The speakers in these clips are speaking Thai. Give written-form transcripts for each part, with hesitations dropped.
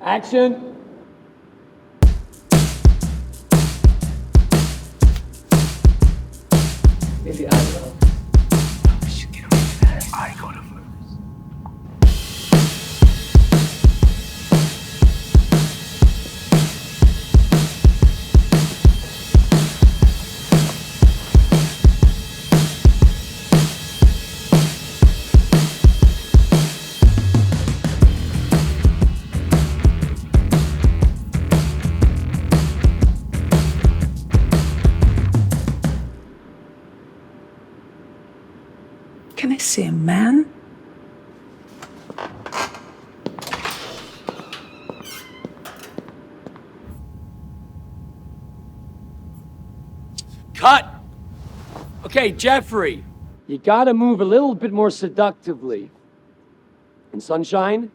Action. Maybe I will. I should get away with that. I go to first. Can I see a man? Cut! Okay, Jeffrey, you gotta move a little bit more seductively. And Sunshine,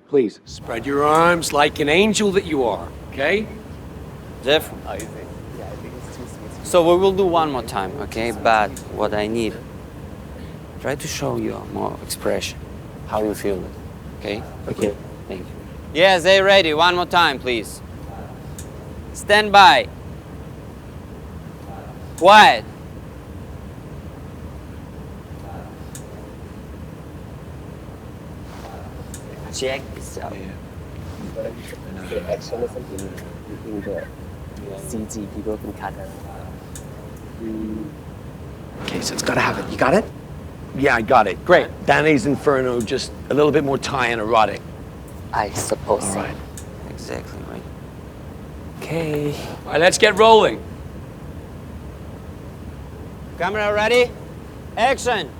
please, spread your arms like an angel that you are, okay? Jeff? So we will do one more time, okay? But what I need, try to show you more expression, how you feel it, okay? Okay. Thank you. Yes, they ready. One more time, please. Stand by. Quiet. Check this out. Action or something. You think the CG people can cut it. Okay, so it's gotta have it. You got it? Yeah, I got it. Great. Dante's Inferno, just a little bit more Thai and erotic. I suppose so. All right. Exactly right. Okay. All right, let's get rolling. Camera ready? Action.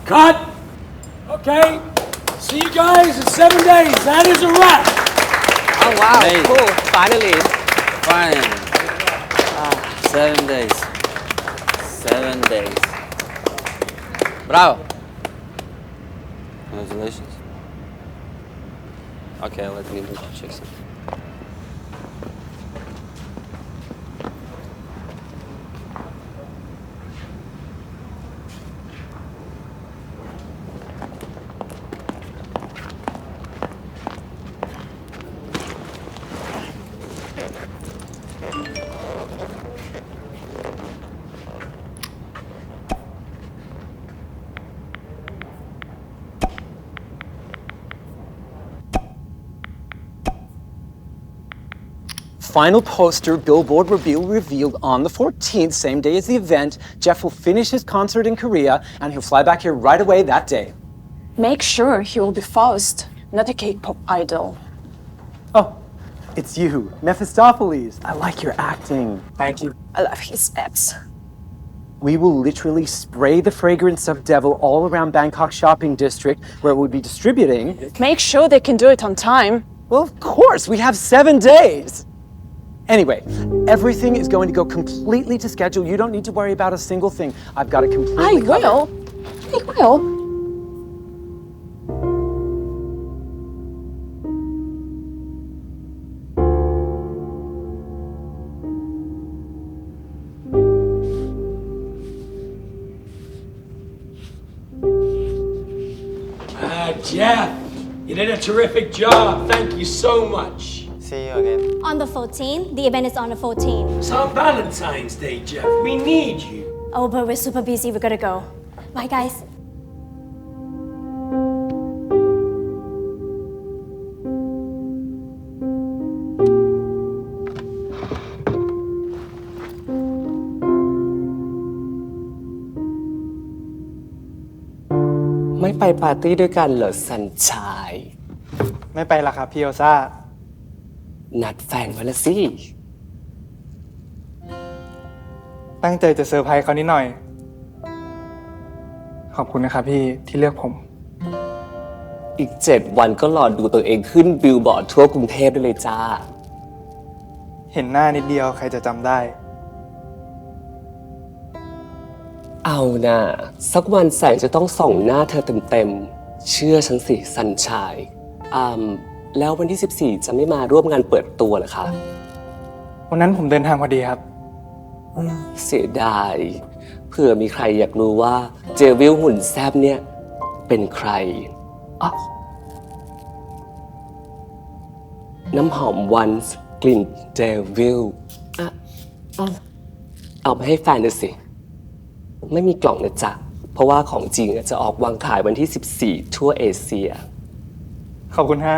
Cut! Okay, see you guys in 7 days. That is a wrap. Oh wow, Amazing. cool. Finally. Finally. 7 days. 7 days. Bravo. Congratulations. Okay, let me check some. Final poster, billboard revealed on the 14th, same day as the event. Jeff will finish his concert in Korea and he'll fly back here right away that day. Make sure he will be Faust, not a K-pop idol. Oh, it's you, Mephistopheles. I like your acting. Thank you. I love his abs. We will literally spray the fragrance of Devil all around Bangkok shopping district where it would be distributing. Make sure they can do it on time. Well, of course, we have 7 days. Anyway, everything is going to go completely to schedule. You don't need to worry about a single thing. I've got it completely covered. I will. Jeff, you did a terrific job. Thank you so much. See you again. On the 14th, the event is on the 14th. It's on Valentine's Day, Jeff. We need you. Oh, but we're super busy. We gotta go. Bye, guys. ไม่ไปปาร์ตี้ด้วยกันเหรอสัญชาย ไม่ไปละครับพี่เอลซ่า นัดแฟนไว้ละสิ ตั้งใจจะเซอร์ไพรส์เขานิดหน่อย ขอบคุณนะครับพี่ที่เลือกผม อีก7 วันก็รอดูตัวเองขึ้นบิลบอร์ดทั่วกรุงเทพได้เลยจ้า เห็นหน้านิดเดียวใครจะจำได้ เอานะสักวันแสงจะต้องส่องหน้าเธอเต็มๆ เชื่อฉันสิสันชายแล้ววันที่ 14 จะไม่มาร่วมงานเปิดตัวเหรอคะ วันนั้นผมเดินทางพอดีครับ เสียดายเผื่อมีใครอยากรู้ว่าเจวิลหุ่นแซบเนี่ยเป็นใครอ๊ะน้ำหอมวันส์กลิ่นเจวิลเอาไปให้แฟนดูสิ ไม่มีกล่องนะจ๊ะ เพราะว่าของจริงจะออกวางขายวันที่ 14 ทั่วเอเชีย ขอบคุณฮะ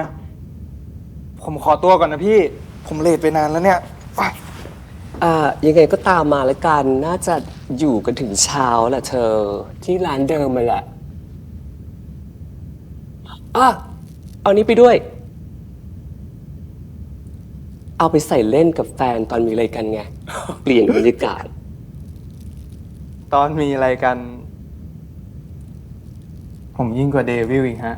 ผมขอตัวก่อนนะพี่ ผมเลทไปนานแล้วเนี่ย ยังไงก็ตามมาแล้วกัน น่าจะอยู่กันถึงเช้าแหละเธอ ที่ร้านเดิมมาแหละเอานี้ไปด้วย เอาไปใส่เล่นกับแฟนตอนมีอะไรกันไง เปลี่ยนบรรยากาศ ตอนมีอะไรกัน ผมยิ่งกว่าเดวิลอีกฮะ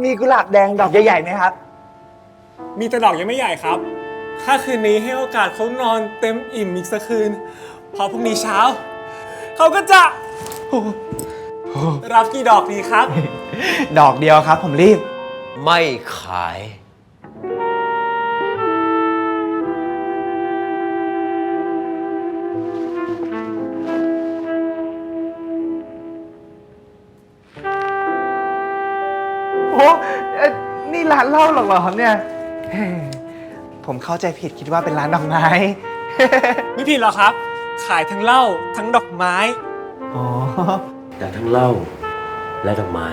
มีกุหลาบแดงดอกใหญ่ๆไหมครับ มีแต่ดอกยังไม่ใหญ่ครับ ถ้าคืนนี้ให้โอกาสเขานอนเต็มอิ่มอีกสักคืน พอพรุ่งนี้เช้า เขาก็จะรับกี่ดอกดีครับ ดอกเดียวครับ ผมรีบ ไม่ขาย โอ้นี่ร้านเหล้าหรอกเหรอครับเนี่ย ผมเข้าใจผิดคิดว่าเป็นร้านดอกไม้ ไม่ผิดหรอกครับ ขายทั้งเหล้าทั้งดอกไม้ อ๋อ แต่ทั้งเหล้าและดอกไม้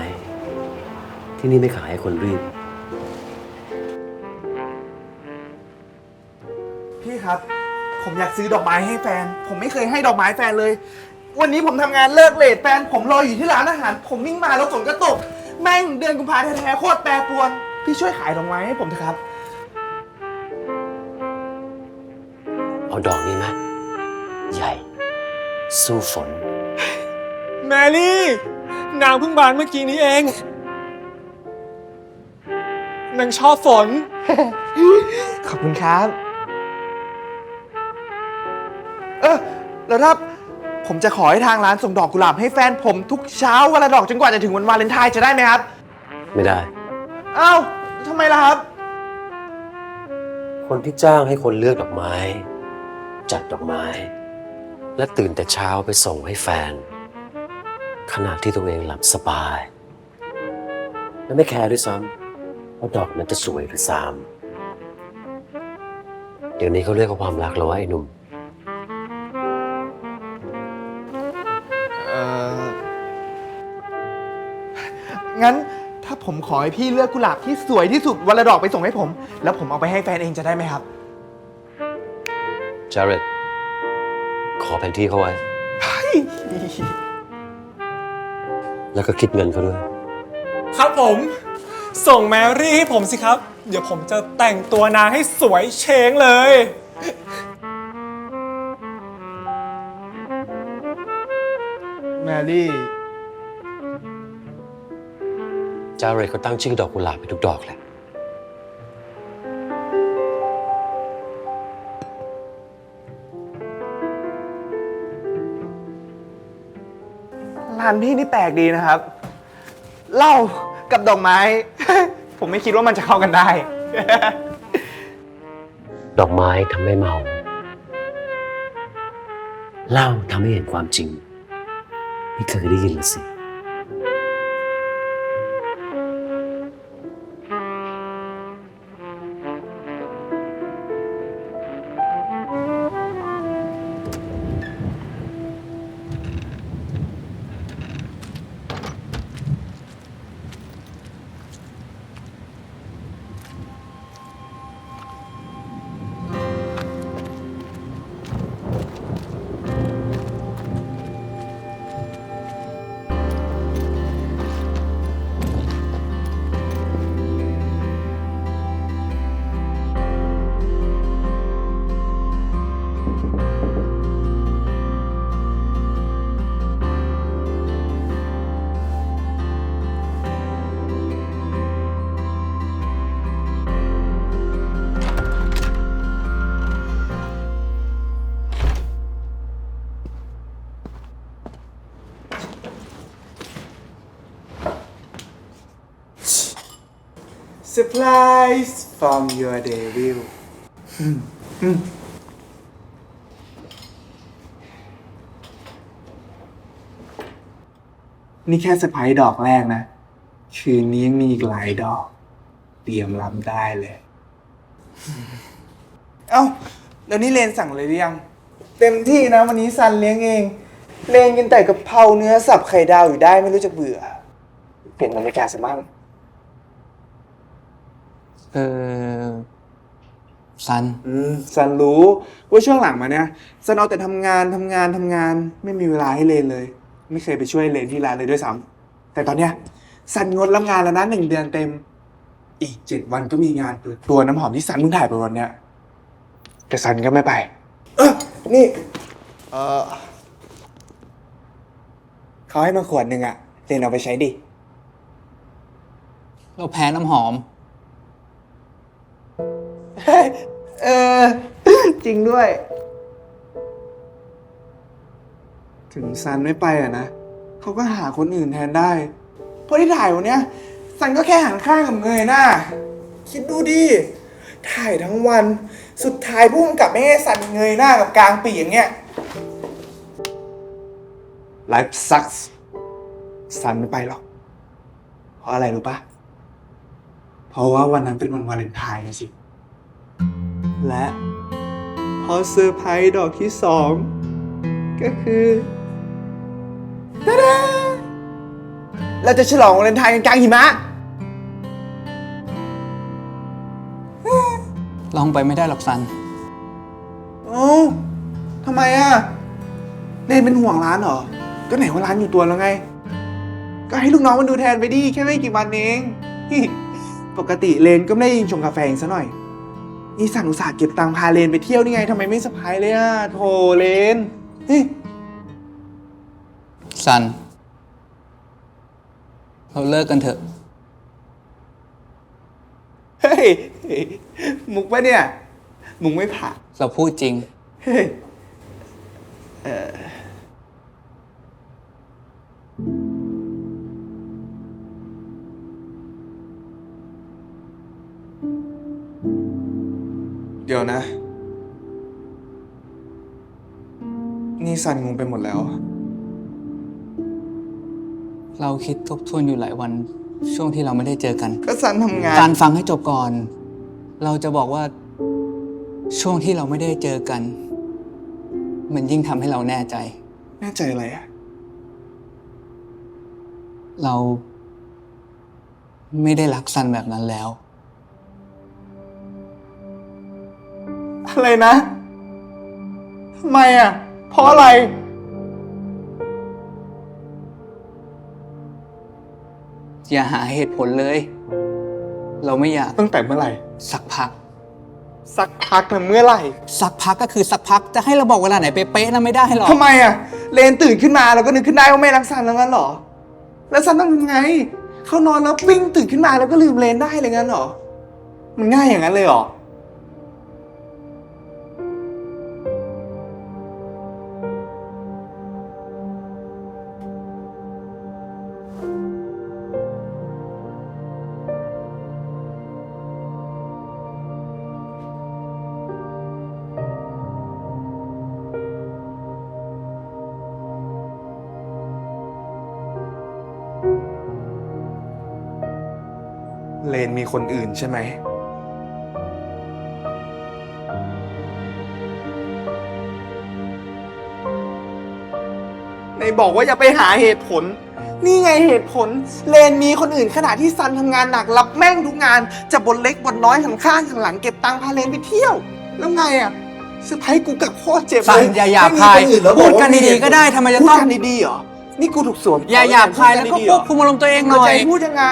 ที่นี่ไม่ขายให้คนรีบ พี่ครับ ผมอยากซื้อดอกไม้ให้แฟน ผมไม่เคยให้ดอกไม้แฟนเลย วันนี้ผมทำงานเลิกเลทแฟนผมรออยู่ที่ร้านอาหาร ผมวิ่งมาแล้วฝนก็ตก แม่งเดือนกุมภาแท้ๆโคตรแปรปรวน พี่ช่วยขายดอกไม้ให้ผมเถอะครับ เอาดอกนี้ไหมใหญ่ สู้ฝน แมรี่นางเพิ่งบานเมื่อกี้นี้เอง นางชอบฝน ขอบคุณครับ แล้วถ้าผมจะขอให้ทางร้านส่งดอกกุหลาบให้แฟนผมทุกเช้าวันละดอกจนกว่าจะถึงวันวาเลนไทน์จะได้ไหมครับ ไม่ได้ อ้าวทำไมล่ะครับ คนที่จ้างให้คนเลือกดอกไม้ จัดดอกไม้ และตื่นแต่เช้าไปส่งให้แฟน ขณะที่ตัวเองหลับสบาย และไม่แคร์ด้วยซ้ำว่าดอกนั้นจะสวยหรือซ้ำเดี๋ยวนี้เขาเรียกว่าความรักแล้ววะไอ้หนุ่ม งั้นถ้าผมขอให้พี่เลือกกุหลาบที่สวยที่สุดวันละดอกไปส่งให้ผม แล้วผมเอาไปให้แฟนเองจะได้ไหมครับ จาเรตขอแผนที่เขาไว้ แล้วก็คิดเงินเขาด้วย ครับผม ส่งแมรี่ให้ผมสิครับ เดี๋ยวผมจะแต่งตัวนางให้สวยเช้งเลย แมรี่ จาเรตเขาตั้งชื่อดอกกุหลาบไปทุกดอกแหละ ร้านพี่นี่แปลกดีนะครับ เหล้ากับดอกไม้ ผมไม่คิดว่ามันจะเข้ากันได้ ดอกไม้ทำให้เมาเหล้าทำให้เห็นความจริง ไม่เคยได้ยินเลยสิ Surprise from your devil นี่แค่เซอร์ไพรส์ดอกแรกนะ คืนนี้ยังมีอีกหลายดอก เตรียมรับได้เลย เอ้า แล้วนี่เลนสั่งเลยหรือยัง เต็มที่นะวันนี้ซันเลี้ยงเอง เลนกินแต่กะเพราเนื้อสับไข่ดาวอยู่ได้ไม่รู้จะเบื่อ เปลี่ยนบรรยากาศซะบ้าง ซัน ซันรู้ว่าช่วงหลังมาเนี่ยซันเอาแต่ทำงานไม่มีเวลาให้เลนเลย ไม่เคยไปช่วยเลนที่ร้านเลยด้วยซ้ำแต่ตอนเนี้ยซันงดรับงานแล้วนะ1 เดือนเต็ม อีก7 วันก็มีงานเปิดตัวน้ำหอมที่ซันเพิ่งถ่ายไปวันเนี้ยแต่ซันก็ไม่ไป นี่เขาให้มาขวดหนึ่งอะเลนเอาไปใช้ดิ เราแพ้น้ำหอม เออ จริงด้วย ถึงซันไม่ไปอะนะ เขาก็หาคนอื่นแทนได้ เพราะที่ถ่ายวันเนี้ยซันก็แค่หันข้างกับเงยหน้า คิดดูดิ ถ่ายทั้งวัน สุดท้ายผู้กำกับไม่ให้ซันเงยหน้ากับกลางปีกอย่างเงี้ย Life sucks ซันไม่ไปหรอก เพราะอะไรรู้ปะ เพราะว่าวันนั้นเป็นวันวาเลนไทน์นะสิ และพอเซอร์ไพรส์ดอกที่สองก็คือตาดาเราจะฉลองวาเลนไทน์กันกลางหิมะ ลองไปไม่ได้หรอกซัน โอ้ทำไมอ่ะเนนเป็นห่วงร้านเหรอ ก็ไหนว่าร้านอยู่ตัวแล้วไง ก็ให้ลูกน้องมันดูแทนไปดิ แค่ไม่กี่วันเอง ปกติเลนก็ไม่ได้ยินชงกาแฟเองซะหน่อย นี่สั่งอุตส่าห์เก็บตังค์พาเลนไปเที่ยวนี่ไงทำไมไม่เซอร์ไพรส์เลยอ่ะโถเลน ซัน เราเลิกกันเถอะ เฮ้ย มุกปะเนี่ย มุกไม่ผ่าน เราพูดจริง เฮ้ย เดี๋ยวนะ นี่ซันงงไปหมดแล้ว เราคิดทบทวนอยู่หลายวันช่วงที่เราไม่ได้เจอกัน ก็ซันทำงาน ซันฟังให้จบก่อน เราจะบอกว่าช่วงที่เราไม่ได้เจอกัน มันยิ่งทำให้เราแน่ใจ แน่ใจอะไรอ่ะ เราไม่ได้รักซันแบบนั้นแล้ว อะไรนะ ทำไมอ่ะ เพราะอะไร อย่าหาเหตุผลเลย เราไม่อยาก ตั้งแต่เมื่อไหร่ สักพัก สักพักนะเมื่อไหร่ สักพักก็คือสักพัก จะให้เราบอกเวลาไหนเป๊ะๆนะไม่ได้หรอก ทำไมอ่ะ เลนตื่นขึ้นมาเราก็นึกขึ้นได้ว่าไม่รักซันแล้วงั้นเหรอ แล้วซันต้องทำไง เขานอนแล้ววิ่งตื่นขึ้นมาแล้วก็ลืมเลนได้เลยงั้นเหรอ มันง่ายอย่างนั้นเลยเหรอ เลนมีคนอื่นใช่ไหม ในบอกว่าอย่าไปหาเหตุผล นี่ไงเหตุผล เลนมีคนอื่นขณะที่ซันทำงานหนักรับแม่งทุกงาน จะบนเล็กบนน้อยหันข้างหันหลังเก็บตังค์พาเลนไปเที่ยว แล้วไงอ่ะเซอร์ไพรส์กูกับโคตรเจ็บ ซั เล น ย อย่าหยาบ ไม่มี คาย คนอื่นแล้ว พูด บอก กัน ว่ามี ดีๆก็ได้ทำไมจะ พู ต้ ด อง กันดีๆเหรอ นี่กูถูกสวม อย่าหยาบคายแล้วก็ควบคุมอารมณ์ตัวเองหน่อย จะพูดยังไง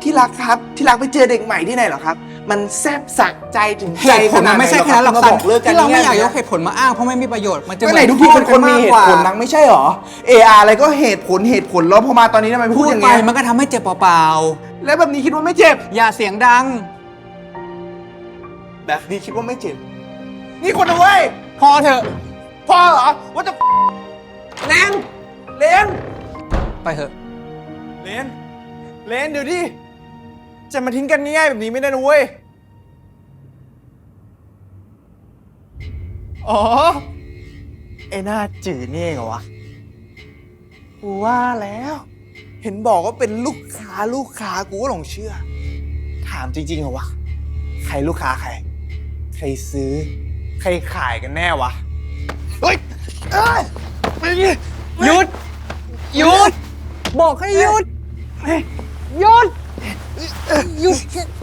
ที่รักครับ ที่รักไปเจอเด็กใหม่ที่ไหนเหรอครับ มันแซ่บสะใจถึง เห ใจ ตุผลมันไม่ใช่แค่นั้นหรอก มา ซั บ น อกเลิกกัน ที่เราไม่อยากยก เนี่ เหตุผลมาอ้างเพราะไม่มีประโยชน์มันจะ ก็ไหนทุกทีเป็นคนมีเหตุผลนังไม่ใช่เหรอ AR อะไรก็เหตุผลแล้วพอมาตอนนี้ทำไมพู พู ด ด อย่าง ไป เงี้ย มันก็ทำให้เจ็บเปล่า แล้วแบบนี้คิดว่าไม่เจ็บ ๆอย่าเสียงดัง แบบนี้คิดว่าไม่เจ็บ นี่คนเอาไว้ย พอเถอะ พ่อเหรอว่าจะเลนไปเถอะ เลนเดี๋ยวดิจะมาทิ้งกันง่ายๆแบบนี้ไม่ได้นะเว้ย อ๋อ ไอ้หน้าจืดนี่เองเหรอวะกูว่าแล้ว เห็นบอกว่าเป็นลูกค้ากูก็หลงเชื่อ ถามจริงๆเหรอวะ ใครลูกค้าใคร ใครซื้อ ใครขายกันแน่วะ เฮ้ยไปดิ หยุด บอกให้หยุด หยุด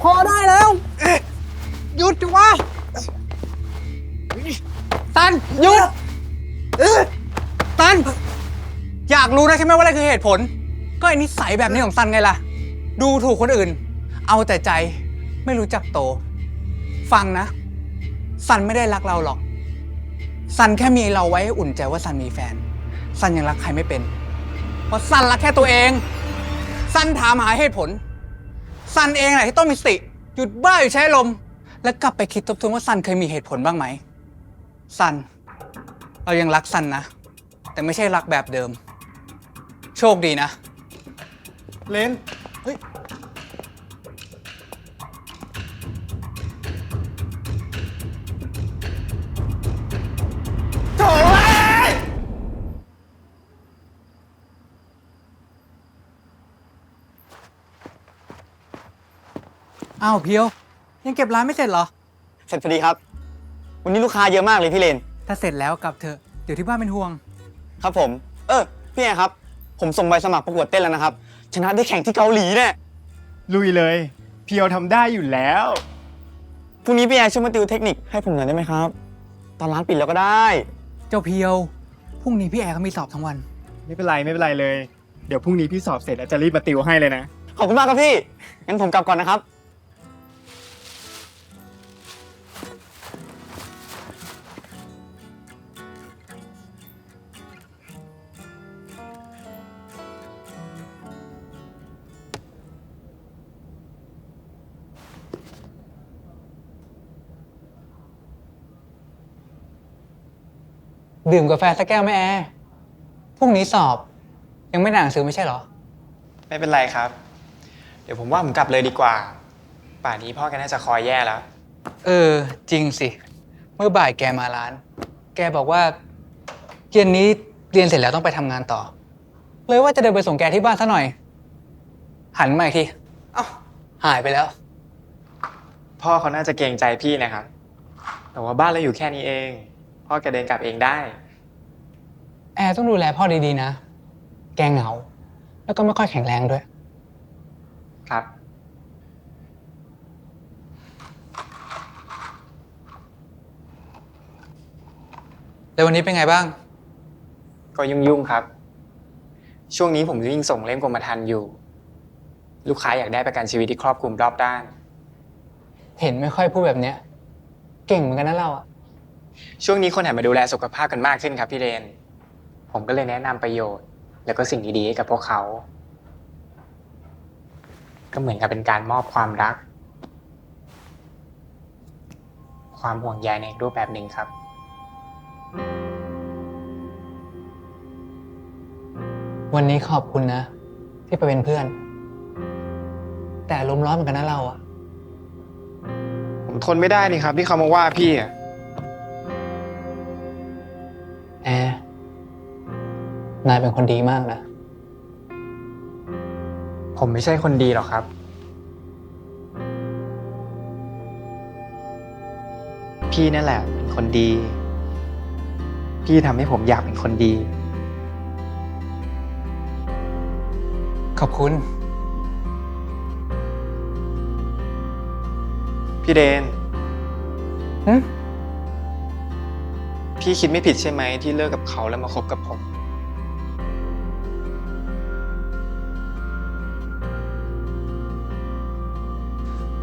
พอได้แล้ว หยุดดิวะตัน หยุดตัน อยากรู้นะใช่ไหมว่าอะไรคือเหตุผล ก็ไอ้นิสัยแบบนี้ของซันไงล่ะ ดูถูกคนอื่น เอาแต่ใจ ไม่รู้จักโต ฟังนะ ซันไม่ได้รักเราหรอก ซันแค่มีเราไว้ให้อุ่นใจว่าซันมีแฟน ซันยังรักใครไม่เป็น เพราะซันรักแค่ตัวเอง ซันถามหาเหตุผล ซันเองแหละที่ต้องมีสติ หยุดบ้าอยู่ใช้ลมณ์แล้วกลับไปคิดทบทวนว่าซันเคยมีเหตุผลบ้างไหม ซัน เรายังรักซันนะ แต่ไม่ใช่รักแบบเดิม โชคดีนะ เลน เฮ้ย โถ่เว้ย อ้าวเพียว ยังเก็บร้านไม่เสร็จเหรอ เสร็จพอดีครับ วันนี้ลูกค้าเยอะมากเลยพี่เลน ถ้าเสร็จแล้วกลับเถอะเดี๋ยวที่บ้านเป็นห่วง ครับผม พี่แอร์ครับ ผมส่งใบสมัครประกวดเต้นแล้วนะครับ ชนะได้แข่งที่เกาหลีเนี่ย ลุยเลย เพียวทำได้อยู่แล้ว พรุ่งนี้พี่แอร์ช่วยมาติวเทคนิคให้ผมหน่อยได้ไหมครับ ตอนร้านปิดแล้วก็ได้ เจ้าเพียว พรุ่งนี้พี่แอร์เขามีสอบทั้งวัน ไม่เป็นไรไม่เป็นไรเลย เดี๋ยวพรุ่งนี้พี่สอบเสร็จแล้วจะรีบมาติวให้เลยนะ ขอบคุณมากครับพี่ งั้นผมกลับก่อนนะครับ ดื่มกาแฟสักแก้วไหมแอร์พรุ่งนี้สอบ ยังไม่ได้อ่านหนังสือไม่ใช่เหรอ ไม่เป็นไรครับ เดี๋ยวผมว่าผมกลับเลยดีกว่า ป่านนี้พ่อแกน่าจะคอยแย่แล้ว จริงสิ เมื่อบ่ายแกมาร้าน แกบอกว่าเย็นนี้เรียนเสร็จแล้วต้องไปทำงานต่อ เลยว่าจะเดินไปส่งแกที่บ้านซะหน่อย หันมาอีกที เอ้า หายไปแล้ว พ่อเขาน่าจะเกรงใจพี่นะครับ แต่ว่าบ้านเราอยู่แค่นี้เอง พ่อแกเดินกลับเองได้ แอร์ต้องดูแลพ่อดีๆนะ แกเหงา แล้วก็ไม่ค่อยแข็งแรงด้วย ครับ แล้ววันนี้เป็นไงบ้าง ก็ยุ่งๆครับ ช่วงนี้ผมวิ่งส่งเล่มกรมธรรม์อยู่ ลูกค้าอยากได้ประกันชีวิตที่ครอบคลุมรอบด้าน เห็นไม่ค่อยพูดแบบเนี้ย เก่งเหมือนกันนะเราอะ ช่วงนี้คนหันมาดูแลสุขภาพกันมากขึ้นครับพี่เรน ผมก็เลยแนะนำประโยชน์ แล้วก็สิ่งดีๆให้กับพวกเขา ก็เหมือนกับเป็นการมอบความรัก ความห่วงใยในอีกรูปแบบหนึ่งครับ วันนี้ขอบคุณนะ ที่ไปเป็นเพื่อน แต่อารมณ์ร้อนเหมือนกันนะเราอะ ผมทนไม่ได้นี่ครับที่เขามาว่าพี่อะ แอร์นายเป็นคนดีมากนะ ผมไม่ใช่คนดีหรอกครับ พี่นั่นแหละเป็นคนดี พี่ทำให้ผมอยากเป็นคนดี ขอบคุณ พี่เดน หึ พี่คิดไม่ผิดใช่ไหมที่เลิกกับเขาแล้วมาคบกับผม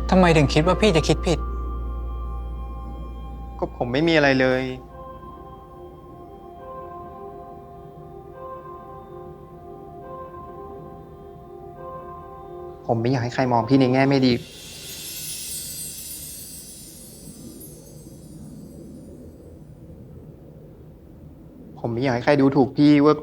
ทำไมถึงคิดว่าพี่จะคิดผิด ก็ผมไม่มีอะไรเลย ผมไม่อยากให้ใครมองพี่ในแง่ไม่ดี ผมไม่อยากให้ใครดูถูกพี่ว่า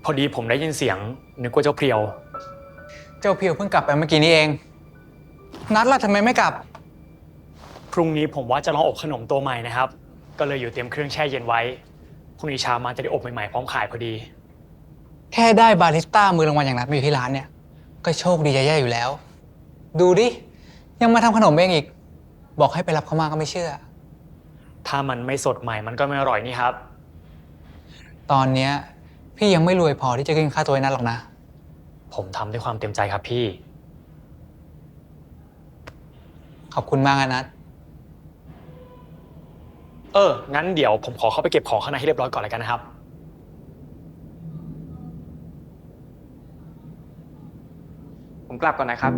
พอดีผมได้ยินเสียงนึกว่าเจ้าเพรียว เจ้าเพียวเพิ่งกลับไปเมื่อกี้นี้เอง นัดล่ะทำไมไม่กลับ พรุ่งนี้ผมว่าจะลองอบขนมตัวใหม่นะครับ ก็เลยอยู่เตรียมเครื่องแช่เย็นไว้ พรุ่งนี้เช้ามาจะได้อบใหม่ๆพร้อมขายพอดี แค่ได้บาริสต้ามือรางวัลอย่างนัดมาอยู่ที่ร้านเนี่ย ก็โชคดีแย่ๆอยู่แล้ว ดูดิ ยังมาทำขนมเองอีก บอกให้ไปรับเขามาก็ไม่เชื่อ ถ้ามันไม่สดใหม่มันก็ไม่อร่อยนี่ครับ ตอนเนี้ยพี่ยังไม่รวยพอที่จะกินค่าตัวไอ้นัดหรอกนะ ผมทำด้วยความเต็มใจครับพี่ ขอบคุณมากนะนัด งั้นเดี๋ยวผมขอเข้าไปเก็บของข้างในให้เรียบร้อยก่อนเลยกันนะครับ ผมกลับก่อนนะครับ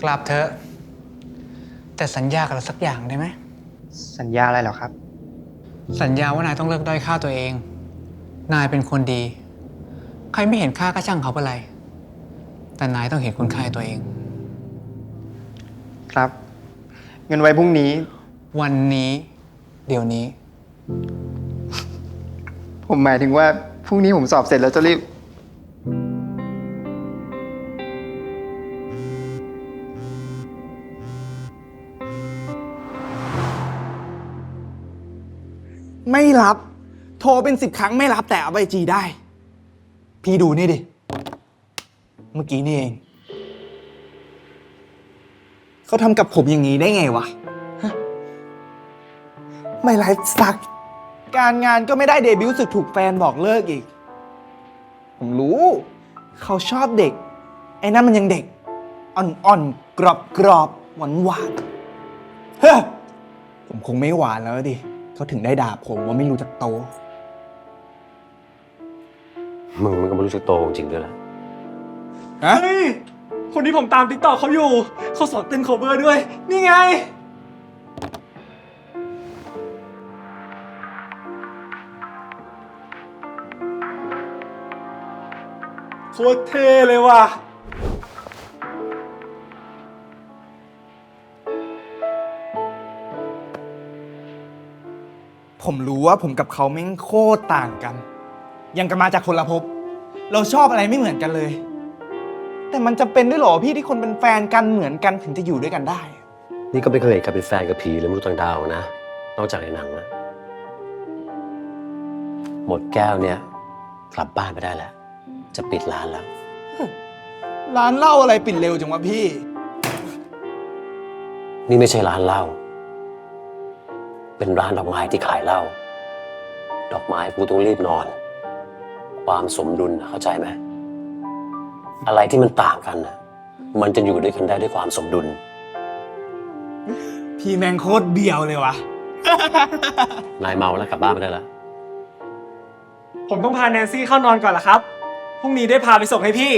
กลับเถอะ แต่สัญญากับเราสักอย่างได้ไหม สัญญาอะไรเหรอครับ สัญญาว่านายต้องเลิกด้อยค่าตัวเอง นายเป็นคนดี ใครไม่เห็นค่าก็ช่างเขาเป็นไร แต่นายต้องเห็นคุณค่าในตัวเอง ครับ เงินไว้พรุ่งนี้ วันนี้ เดี๋ยวนี้ ผมหมายถึงว่าพรุ่งนี้ผมสอบเสร็จแล้วจะรีบ ไม่รับ โทรเป็น10 ครั้งไม่รับแต่เอาไปจีได้ พี่ดูนี่ดิ เมื่อกี้นี่เอง เขาทำกับผมอย่างนี้ได้ไงวะฮะไม่ไลฟ์สัก การงานก็ไม่ได้เดบิวต์สึกถูกแฟนบอกเลิกอีก ผมรู้ เขาชอบเด็ก ไอ้นั่นมันยังเด็ก อ่อนๆ กรอบๆ หวานๆ เฮ้ยผมคงไม่หวานแล้วดิ เขาถึงได้ด่าผมว่าไม่รู้จักโต มึงมันก็ไม่รู้จักโตจริงด้วยล่ะ ฮะ เฮ้ย คนที่ผมตามติ๊กต็อกเขาอยู่ เขาสอนเต้น cover ด้วย นี่ไง โคตรเท่เลยว่ะ ผมรู้ว่าผมกับเขาแม่งโคตรต่างกัน ยังกันมาจากคนละภพ เราชอบอะไรไม่เหมือนกันเลย แต่มันจะเป็นด้วยเหรอพี่ที่คนเป็นแฟนกันเหมือนกันถึงจะอยู่ด้วยกันได้ นี่ก็ไม่เคยเห็นใครเป็นแฟนกับผีหรือมนุษย์ต่างดาวนะ นอกจากในหนังนะ หมดแก้วเนี่ยกลับบ้านไปได้แล้ว จะปิดร้านแล้ว ร้านเหล้าอะไรปิดเร็วจังวะพี่ นี่ไม่ใช่ร้านเหล้า เป็นร้านดอกไม้ที่ขายเหล้า ดอกไม้กูต้องรีบนอน ความสมดุลนะเข้าใจไหม อะไรที่มันต่างกันนะมันจะอยู่ด้วยกันได้ด้วยความสมดุล พี่แม่งโคตรเบียวเลยวะ นายเมาแล้วกลับบ้านไปได้แล้ว ผมต้องพาแนนซี่เข้านอนก่อนละครับ พรุ่งนี้ได้พาไปส่งให้พี่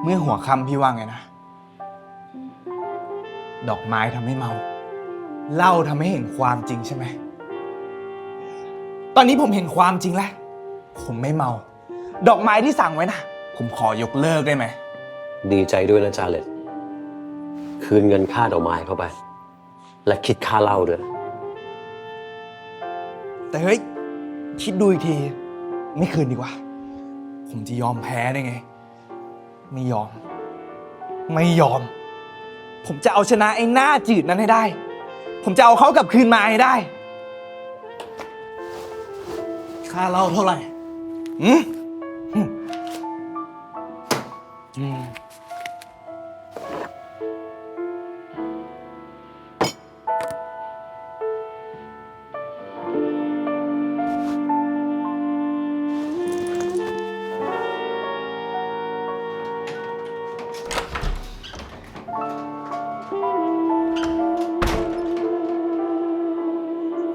เมื่อหัวค่ำพี่ว่าไงนะ ดอกไม้ทำให้เมา เหล้าทำให้เห็นความจริงใช่ไหม ตอนนี้ผมเห็นความจริงแล้ว ผมไม่เมา ดอกไม้ที่สั่งไว้นะผมขอยกเลิกได้ไหม ดีใจด้วยนะจาเลตคืนเงินค่าดอกไม้เข้าไป และคิดค่าเหล้าด้วย แต่เฮ้ย คิดดูอีกที ไม่คืนดีกว่า ผมจะยอมแพ้ได้ไง ไม่ยอม ไม่ยอม ผมจะเอาชนะไอ้หน้าจืดนั้นให้ได้ ผมจะเอาเขากลับคืนมาให้ได้ ค่าเหล้าเท่าไหร่อืมอืม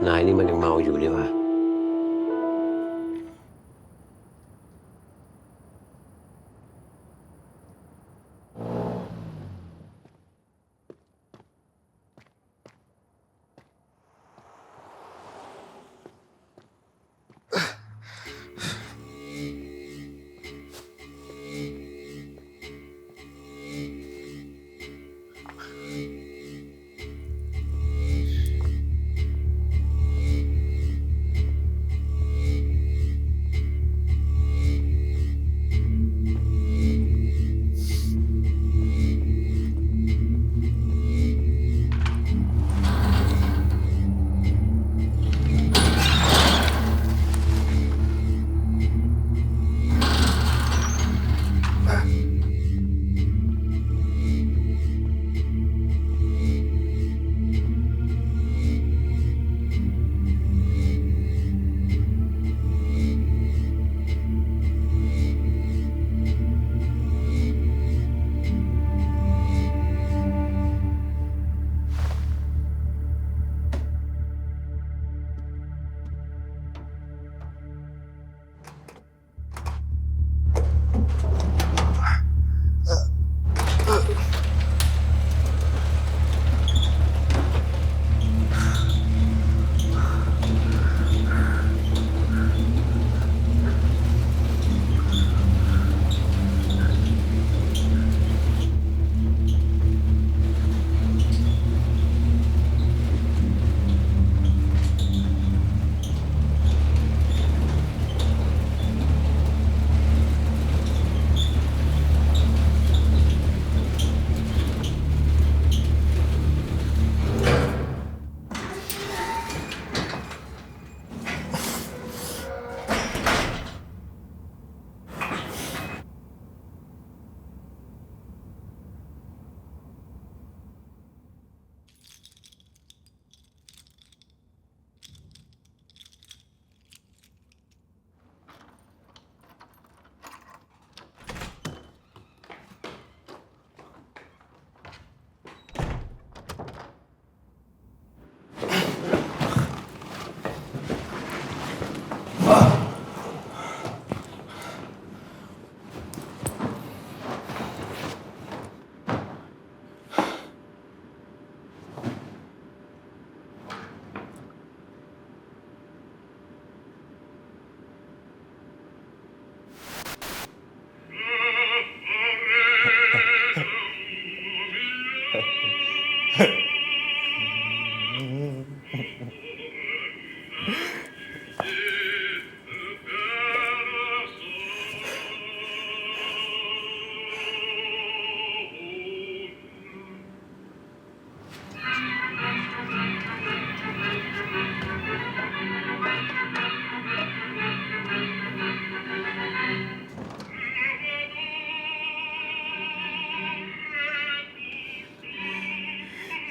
นายนี่มันยังเมาอยู่นี่หว่า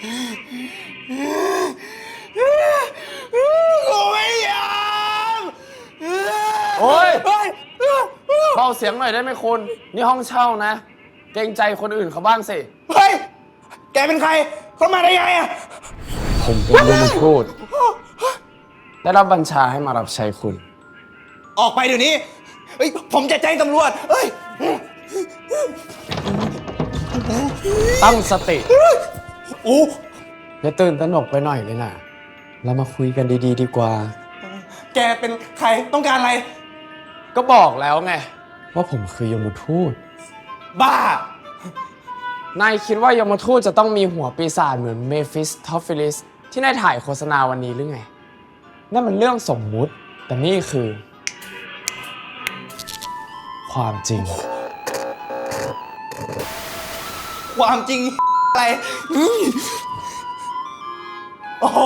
กูไม่ยอม โอ้ยเบาเสียงหน่อยได้ไหมคุณ นี่ห้องเช่านะ เกรงใจคนอื่นเขาบ้างสิ เฮ้ย แกเป็นใคร เข้ามาได้ไงอะ ผมเป็นยมทูตได้รับบัญชาให้มารับใช้คุณ ออกไปเดี๋ยวนี้ เฮ้ย ผมจะแจ้งตำรวจ เฮ้ย ตั้งสติ โอ้ อย่าตื่นตระหนกไปหน่อยเลยนะเรามาคุยกันดีๆดีกว่า แกเป็นใคร ต้องการอะไร ก็บอกแล้วไง ว่าผมคือยมทูต บ้า นายคิดว่ายมทูตจะต้องมีหัวปีศาจเหมือนเมฟิสทอฟฟิลิสที่นายถ่ายโฆษณาวันนี้หรือไง นั่นมันเรื่องสมมุติ แต่นี่คือ ความจริง ความจริงอะไรโอ้โห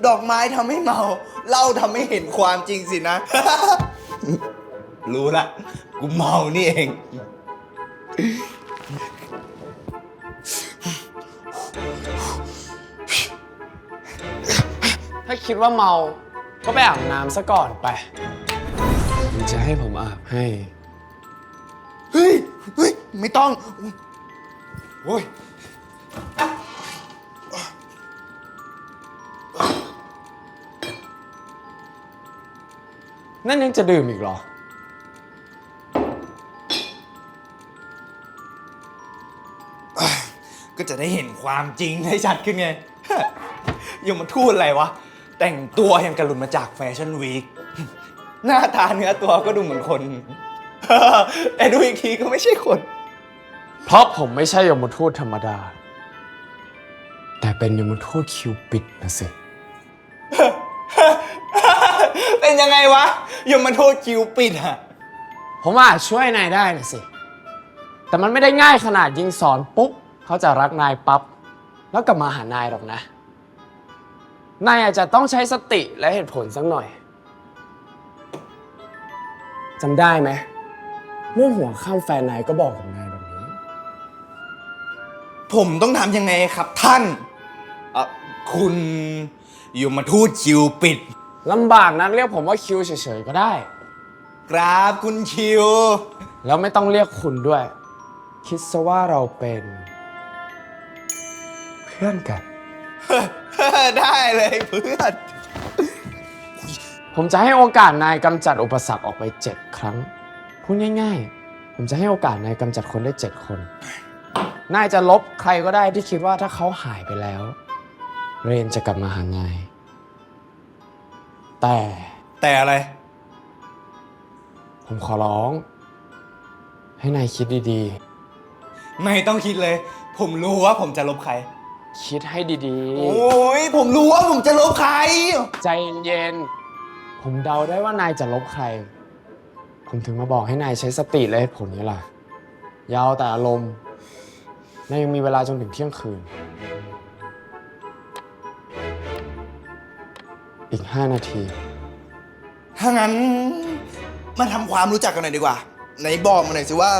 ดอกไม้ทำให้เมาเหล้าทำให้เห็นความจริงสินะ รู้ละ กูเมานี่เอง ถ้าคิดว่าเมา ก็ไปอาบน้ำซะก่อนไปหรือจะให้ผมอาบให้ เฮ้ย เฮ้ย ไม่ต้อง โอ้ย นั่นยังจะดื่มอีกเหรอ ก็จะได้เห็นความจริงให้ชัดขึ้นไง ยังมาทูดอะไรวะ แต่งตัวยังกระลุนมาจากแฟชั่นวีค หน้าตาเนื้อตัวก็ดูเหมือนคน แต่ดูอีกทีก็ไม่ใช่คน เพราะผมไม่ใช่ยมทูตธรรมดา แต่เป็นยมทูตคิวปิดนะสิ เป็นยังไงวะยังมาโทษคิวปิดอะ ผมอาจช่วยนายได้นะสิ แต่มันไม่ได้ง่ายขนาดยิงสอนปุ๊บเขาจะรักนายปั๊บแล้วกลับมาหานายหรอกนะ นายอาจจะต้องใช้สติและเหตุผลสักหน่อยจำได้ไหมเรื่องหัวข้ามแฟนนายก็บอกกับนายแบบนี้ ผมต้องทำยังไงครับท่านคุณยมทูตคิวปิด ลำบากนักเรียกผมว่าคิวเฉยๆก็ได้ ครับคุณคิว แล้วไม่ต้องเรียกคุณด้วย คิดซะว่าเราเป็นเพื่อนกัน ได้เลยเพื่อน ผมจะให้โอกาสนายกำจัดอุปสรรคออกไป7 ครั้ง พูดง่ายๆ ผมจะให้โอกาสนายกำจัดคนได้7 คน นายจะลบใครก็ได้ที่คิดว่าถ้าเขาหายไปแล้ว เรนจะกลับมาหานาย แต่อะไร ผมขอร้อง ให้นายคิดดี ไม่ต้องคิดเลย ผมรู้ว่าผมจะลบใคร ๆ คิดให้ดี โอ้ยผมรู้ว่าผมจะลบใคร ๆ ใจเย็นๆ ผมเดาได้ว่านายจะลบใคร ผมถึงมาบอกให้นายใช้สติและเหตุผลนี้ล่ะอยาวแต่อารมณ์นายยังมีเวลาจนถึงเที่ยงคืน อีก 5 นาที ถ้างั้นมาทำความรู้จักกันหน่อยดีกว่า ไหนบอกมาหน่อยสิว่า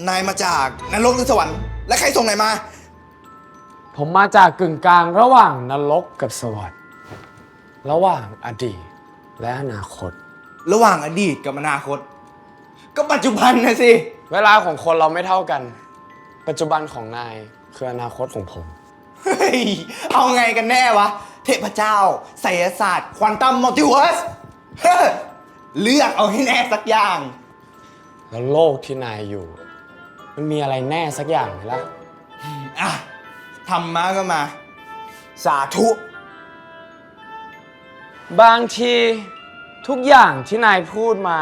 นายมาจากนรกหรือสวรรค์ และใครส่งนายมา ผมมาจากกึ่งกลางระหว่างนรกกับสวรรค์ ระหว่างอดีตและอนาคต ระหว่างอดีตกับอนาคต ก็ปัจจุบันนะสิ เวลาของคนเราไม่เท่ากัน ปัจจุบันของนายคืออนาคตของผม เฮ้ย เอาไงกันแน่วะ เทพเจ้าไสยศาสตร์ ควอนตัมมัลติเวิร์ส เลือกเอาให้แน่สักอย่าง แล้วโลกที่นายอยู่ มันมีอะไรแน่สักอย่างไหมล่ะ อ่ะทำมาก็มา สาธุ บางทีทุกอย่างที่นายพูดมา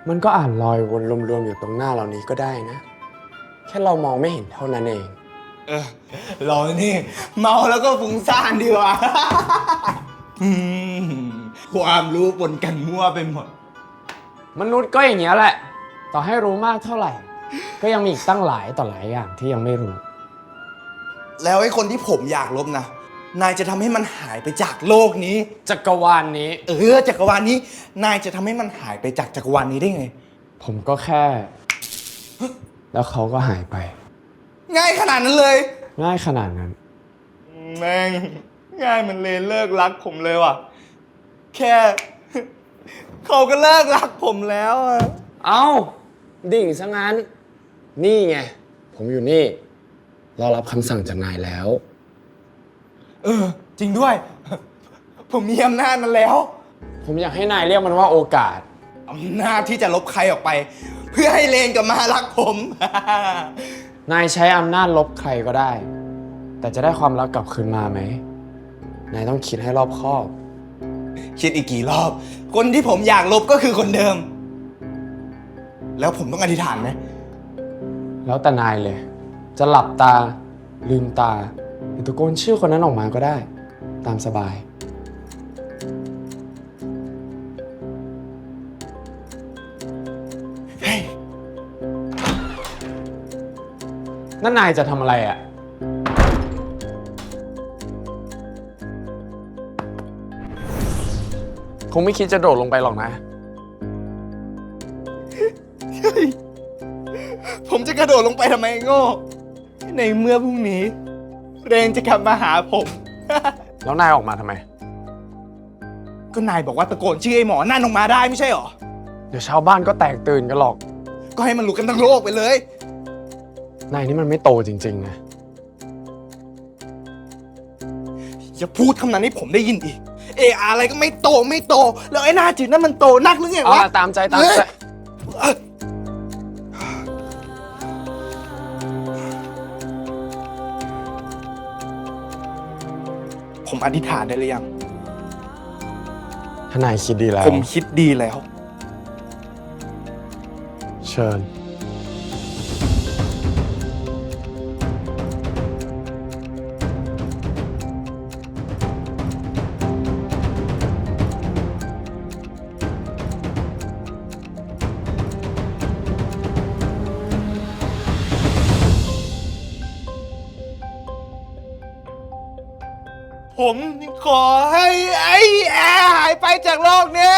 มันก็อ่านลอยวนรวมๆอยู่ตรงหน้าเรานี้ก็ได้นะ แค่เรามองไม่เห็นเท่านั้นเอง เรานี่ เมาแล้วก็ฟุ้งซ่านดีว่ะ ความรู้ปนกันมั่วไปหมด มนุษย์ก็อย่างเงี้ยแหละ ต่อให้รู้มากเท่าไหร่ ก็ยังมีอีกตั้งหลายต่อหลายอย่างที่ยังไม่รู้ แล้วไอ้คนที่ผมอยากลบนะ นายจะทำให้มันหายไปจากโลกนี้ จักรวาลนี้ จักรวาลนี้ นายจะทำให้มันหายไปจากจักรวาลนี้ได้ไง ผมก็แค่ แล้วเขาก็หายไป ง่ายขนาดนั้นเลย ง่ายขนาดนั้น แม่งง่ายมันเลยเลิกรักผมเลยว่ะ แค่ เขาก็เลิกรักผมแล้วอะ เอ้า ดิ่งซะงั้น นี่ไง ผมอยู่นี่ รอรับคำสั่งจากนายแล้ว จริงด้วย ผมมีอำนาจนั้นแล้ว ผมอยากให้นายเรียกมันว่าโอกาส อำนาจที่จะลบใครออกไป เพื่อให้เลนกลับมารักผม นายใช้อำนาจลบใครก็ได้ แต่จะได้ความรักกลับคืนมาไหม นายต้องคิดให้รอบคอบ คิดอีกกี่รอบ คนที่ผมอยากลบก็คือคนเดิม แล้วผมต้องอธิษฐานไหม แล้วแต่นายเลย จะหลับตา ลืมตา หรือตะโกนชื่อคนนั้นออกมาก็ได้ ตามสบาย นั่นนายจะทำอะไรอ่ะ คงไม่คิดจะโดดลงไปหรอกนะ ผมจะกระโดดลงไปทำไมโง่ ในเมื่อพรุ่งนี้ เรนจะกลับมาหาผม แล้วนายออกมาทำไม ก็นายบอกว่าตะโกนชื่อไอ้หมอนั่นออกมาได้ไม่ใช่หรอ เดี๋ยวชาวบ้านก็แตกตื่นกันหรอก ก็ให้มันรู้กันทั้งโลกไปเลย นายนี่มันไม่โตจริงๆนะ อย่าพูดคำนั้นให้ผมได้ยินอีก อะไรก็ไม่โตไม่โต แล้วไอ้หน้าจืดนั่นมันโตนักหรือไงวะ ตามใจตามใจ ผมอธิษฐานได้หรือยัง ถ้านายคิดดีแล้ว ผมคิดดีแล้ว เชิญ ผมขอให้ไอ้แอร์หายไปจากโลกนี้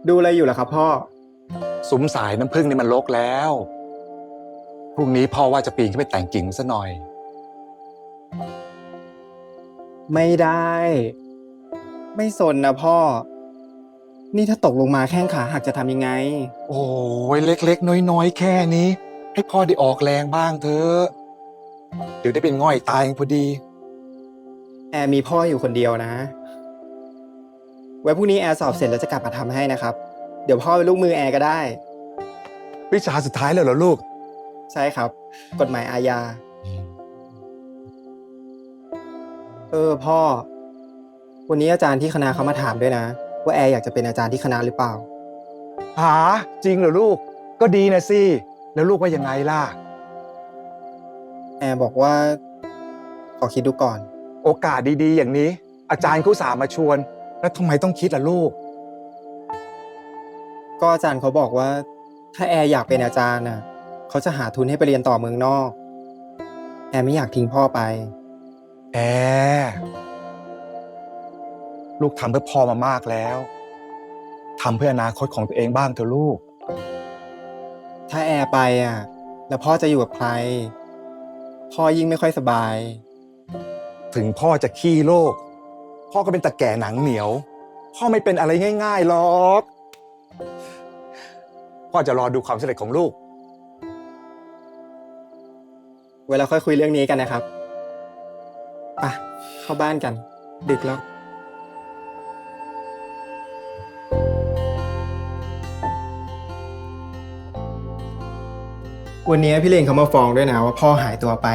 ดูอะไรอยู่ล่ะครับพ่อ สุมสายน้ำผึ้งนี่มันรกแล้ว พรุ่งนี้พ่อว่าจะปีนขึ้นไปแต่งกิ่งซะหน่อย ไม่ได้ ไม่สนนะพ่อ นี่ถ้าตกลงมาแข้งขาหักจะทำยังไง โอ้ยเล็กๆ น้อยๆ แค่นี้ ให้พ่อได้ออกแรงบ้างเถอะเดี๋ยวได้เป็นง่อยตายพอดี แอร์มีพ่ออยู่คนเดียวนะ ไว้พรุ่งนี้แอร์สอบเสร็จแล้วจะกลับมาทำให้นะครับ เดี๋ยวพ่อเป็นลูกมือแอร์ก็ได้ วิชาสุดท้ายแล้วเหรอลูก ใช่ครับ กฎหมายอาญา พ่อ วันนี้อาจารย์ที่คณะเขามาถามด้วยนะ ว่าแอร์อยากจะเป็นอาจารย์ที่คณะหรือเปล่า หาจริงเหรอลูก ก็ดีนะสิ แล้วลูกว่ายังไงล่ะ แอร์บอกว่าขอคิดดูก่อน โอกาสดีๆ อย่างนี้ อาจารย์เขาสามาชวน แล้วทำไมต้องคิดล่ะลูก ก็อาจารย์เขาบอกว่า ถ้าแอร์อยากเป็นอาจารย์น่ะเขาจะหาทุนให้ไปเรียนต่อเมืองนอก แอร์ไม่อยากทิ้งพ่อไป แอร์ลูกทำเพื่อพ่อมามากแล้วทำเพื่ออนาคตของตัวเองบ้างเถอะลูก ถ้าแอร์ไปอ่ะ แล้วพ่อจะอยู่กับใคร พ่อยิ่งไม่ค่อยสบาย ถึงพ่อจะขี้โลก พ่อก็เป็นตะแก่หนังเหนียว พ่อไม่เป็นอะไรง่ายๆหรอก พ่อจะรอดูความสำเร็จของลูก เวลาค่อยคุยเรื่องนี้กันนะครับไปเข้าบ้านกัน ดึกแล้ว วันนี้พี่เลนเขามาฟ้องด้วยนะว่าพ่อหายตัวไป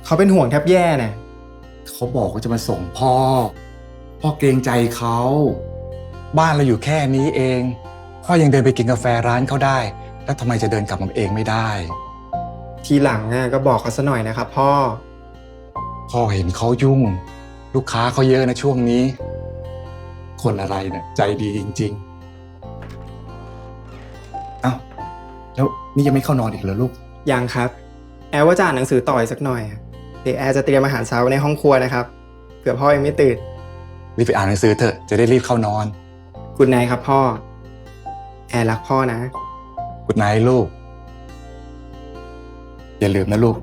เขาเป็นห่วงแทบแย่น่ะ เขาบอกว่าจะมาส่งพ่อ พ่อเกรงใจเขา บ้านเราอยู่แค่นี้เอง พ่อยังเดินไปกินกาแฟร้านเขาได้ แล้วทำไมจะเดินกลับมาเองไม่ได้ ทีหลังก็บอกเขาซะหน่อยนะครับพ่อ พ่อเห็นเขายุ่ง ลูกค้าเขาเยอะนะช่วงนี้ คนอะไรเนี่ยใจดีจริงๆเอ้าแล้วนี่ยังไม่เข้านอนอีกเหรอลูก ยังครับ แอร์ว่าจะอ่านหนังสือต่ออีกสักหน่อยเดี๋ยวแอร์จะเตรียมอาหารเช้าไว้ในห้องครัวนะครับเผื่อพ่อยังไม่ตื่น รีบไปอ่านหนังสือเถอะจะได้รีบเข้านอน กุดไนท์ครับพ่อ แอร์รักพ่อนะ กุดไนท์ลูก อย่าลืมนะลูก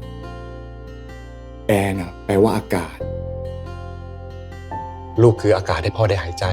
แอร์น่ะแปลว่าอากาศ ลูกคืออากาศให้พ่อได้หายใจ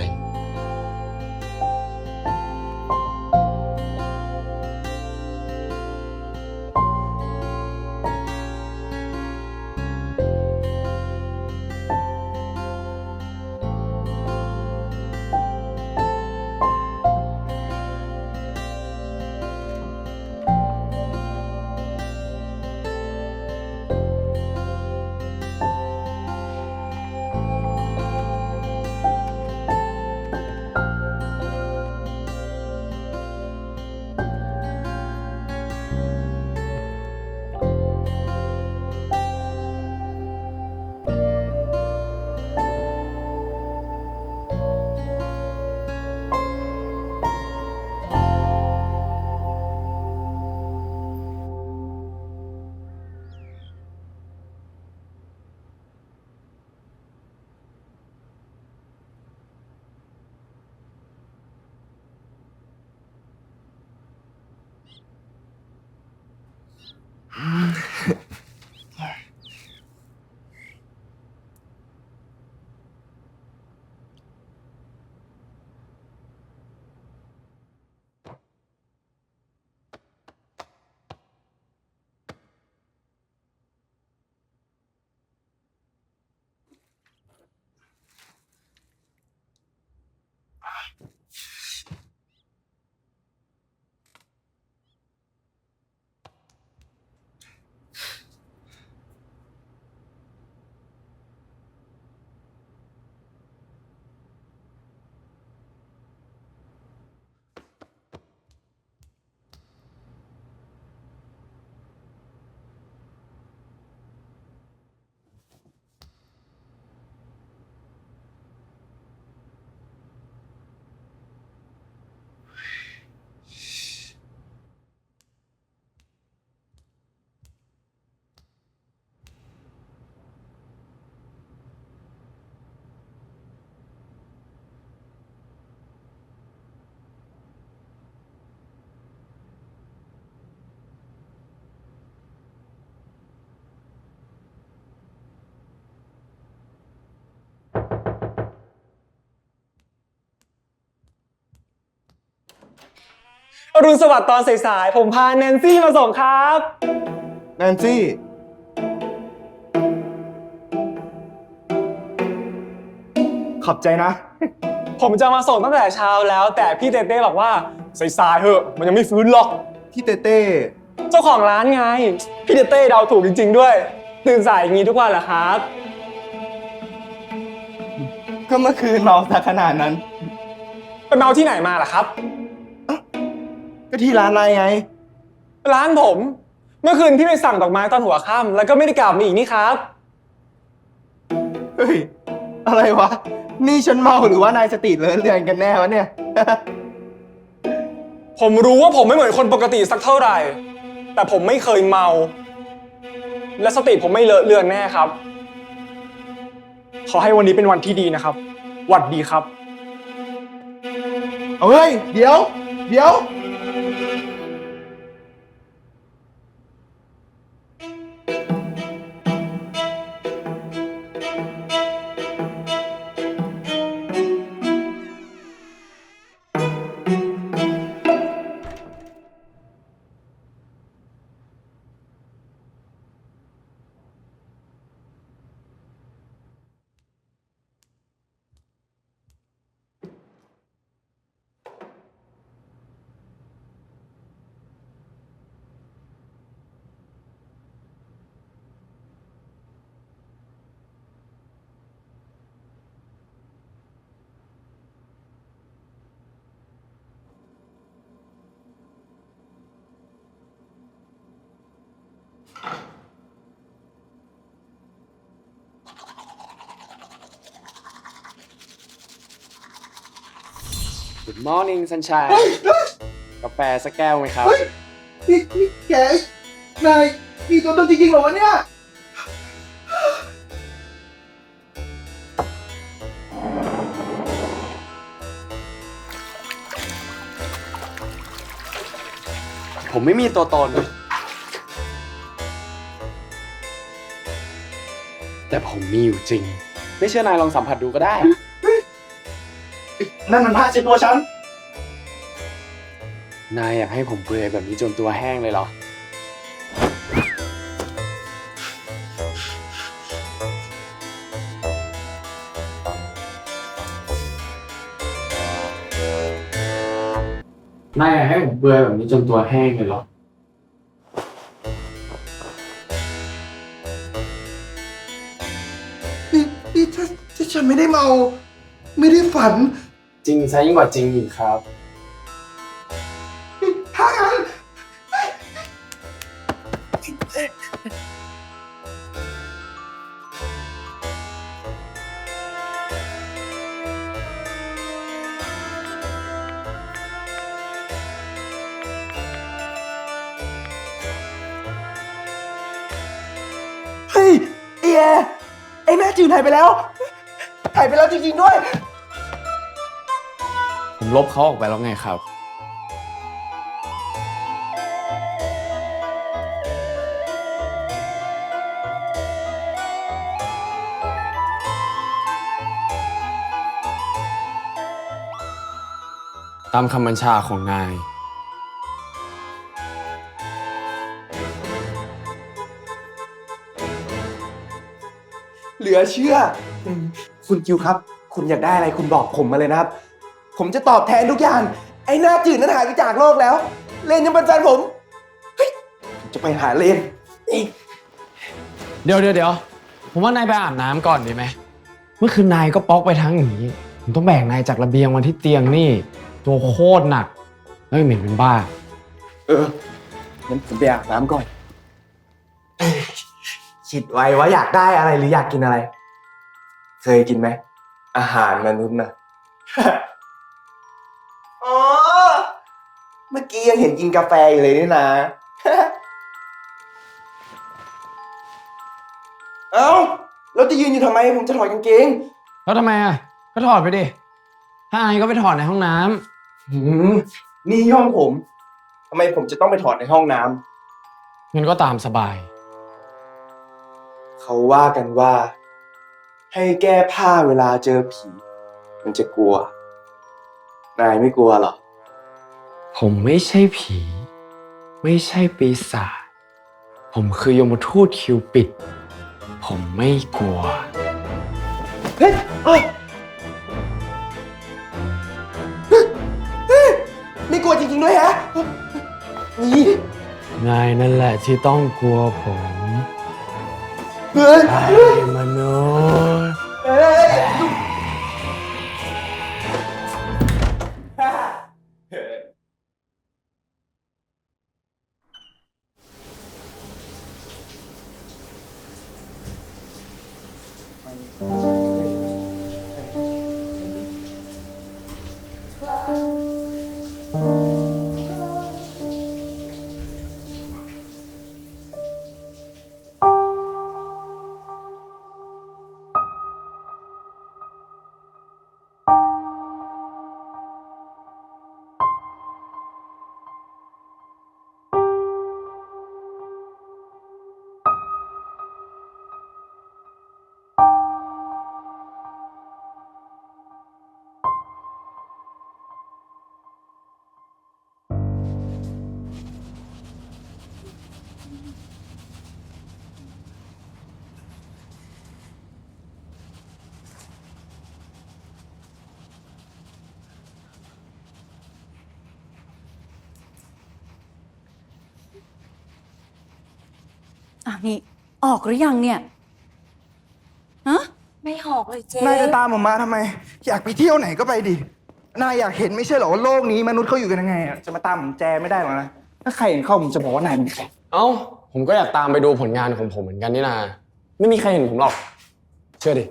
อรุณสวัสดิ์ตอนสายๆผมพาแนนซี่มาส่งครับ แนนซี่ ขอบใจนะ ผมจะมาส่งตั้งแต่เช้าแล้ว แต่พี่เต้เต้บอกว่าสายๆเหอะมันยังไม่ฟื้นหรอก พี่เต้เต้ เจ้าของร้านไง พี่เต้เต้เดาถูกจริงๆด้วย ตื่นสายอย่างนี้ทุกวันเหรอครับ ก็เมื่อคืนเมาซะขนาดนั้น ไปเมาที่ไหนมาล่ะครับ ก็ที่ร้านนายไง ร้านผม เมื่อคืนพี่ไปสั่งดอกไม้ตอนหัวค่ำแล้วก็ไม่ได้กลับมาอีกนี่ครับ เฮ้ย อะไรวะ นี่ฉันเมาหรือว่านายสติเลอะเลือนกันแน่วะเนี่ย ผมรู้ว่าผมไม่เหมือนคนปกติสักเท่าไหร่ แต่ผมไม่เคยเมา และสติผมไม่เลอะเลือนแน่ครับ ขอให้วันนี้เป็นวันที่ดีนะครับหวัดดีครับ เอาเฮ้ย เดี๋ยว Good morning sunshine กาแฟสักแก้วไหมครับ นี่แกนายมีตัวตนจริงๆเหรอวะเนี่ย ผมไม่มีตัวตน แต่ผมมีอยู่จริง ไม่เชื่อนายลองสัมผัสดูก็ได้ นั่นมันผ้าเช็ดตัวฉัน นายอยากให้ผมเปลือยแบบนี้จนตัวแห้งเลยเหรอ นายอยากให้ผมเปลือยแบบนี้จนตัวแห้งเลยเหรอ นี่ถ้าฉันไม่ได้เมา ไม่ได้ฝัน จริงซะยิ่งกว่าจริงอีกครับ ถ้างั้น เฮ้ยไอ้แอร์ไอ้หน้าจืดหายไปแล้ว หายไปแล้วจริงๆด้วย ผมลบเขาออกไปแล้วไงครับ ตามคำบัญชาของนาย เหลือเชื่อคุณคิวครับ คุณอยากได้อะไรคุณบอกผมมาเลยนะครับ ผมจะตอบแทนทุกอย่าง ไอ้หน้าจืดนั้นหายไปจากโลกแล้ว เลนยังเป็นแฟนผม เฮ้ยผมจะไปหาเลนอีก เดี๋ยว ผมว่านายไปอาบน้ำก่อนดีไหม เมื่อคืนนายก็ป๊อกไปทั้งนี้ ผมต้องแบกนายจากระเบียงมาที่เตียงนี่ ตัวโคตรหนัก แล้วยังเหม็นเป็นบ้า งั้นผมไปอาบน้ำก่อน คิดไว้ว่าอยากได้อะไรหรืออยากกินอะไร เคยกินไหม อาหารมนุษย์นะ อ๋อ เมื่อกี้ยังเห็นกินกาแฟอยู่เลยนี่นะ เอ้าแล้วจะยืนอยู่ทำไม ผมจะถอดกางเกง แล้วทำไมอ่ะ ก็ถอดไปดิ ถ้าอายก็ไปถอดในห้องน้ำ นี่ห้องผม ทำไมผมจะต้องไปถอดในห้องน้ำ งั้นก็ตามสบาย เขาว่ากันว่า ให้แก้ผ้าเวลาเจอผี มันจะกลัว นายไม่กลัวหรอ ผมไม่ใช่ผี ไม่ใช่ปีศาจ ผมคือยมทูตคิวปิด ผมไม่กลัว เฮ้ยไม่กลัวจริงๆด้วยฮะ นี่ นายนั่นแหละที่ต้องกลัวผม เฮ้ย ไอ้มนุษย์ เฮ้ย นี่ออกหรือยังเนี่ยฮะไม่ออกเลยเจ๊ นายจะตามผมมาทำไม อยากไปเที่ยวไหนก็ไปดิ นายอยากเห็นไม่ใช่เหรอว่าโลกนี้มนุษย์เขาอยู่กันยังไงอะจะมาตามผมแจไม่ได้หรอกนะ ถ้าใครเห็นเข้าผมจะบอกว่านายเป็นใคร เอ้า ผมก็อยากตามไปดูผลงานของผมเหมือนกันนี่นาไม่มีใครเห็นผมหรอก เชื่อดิ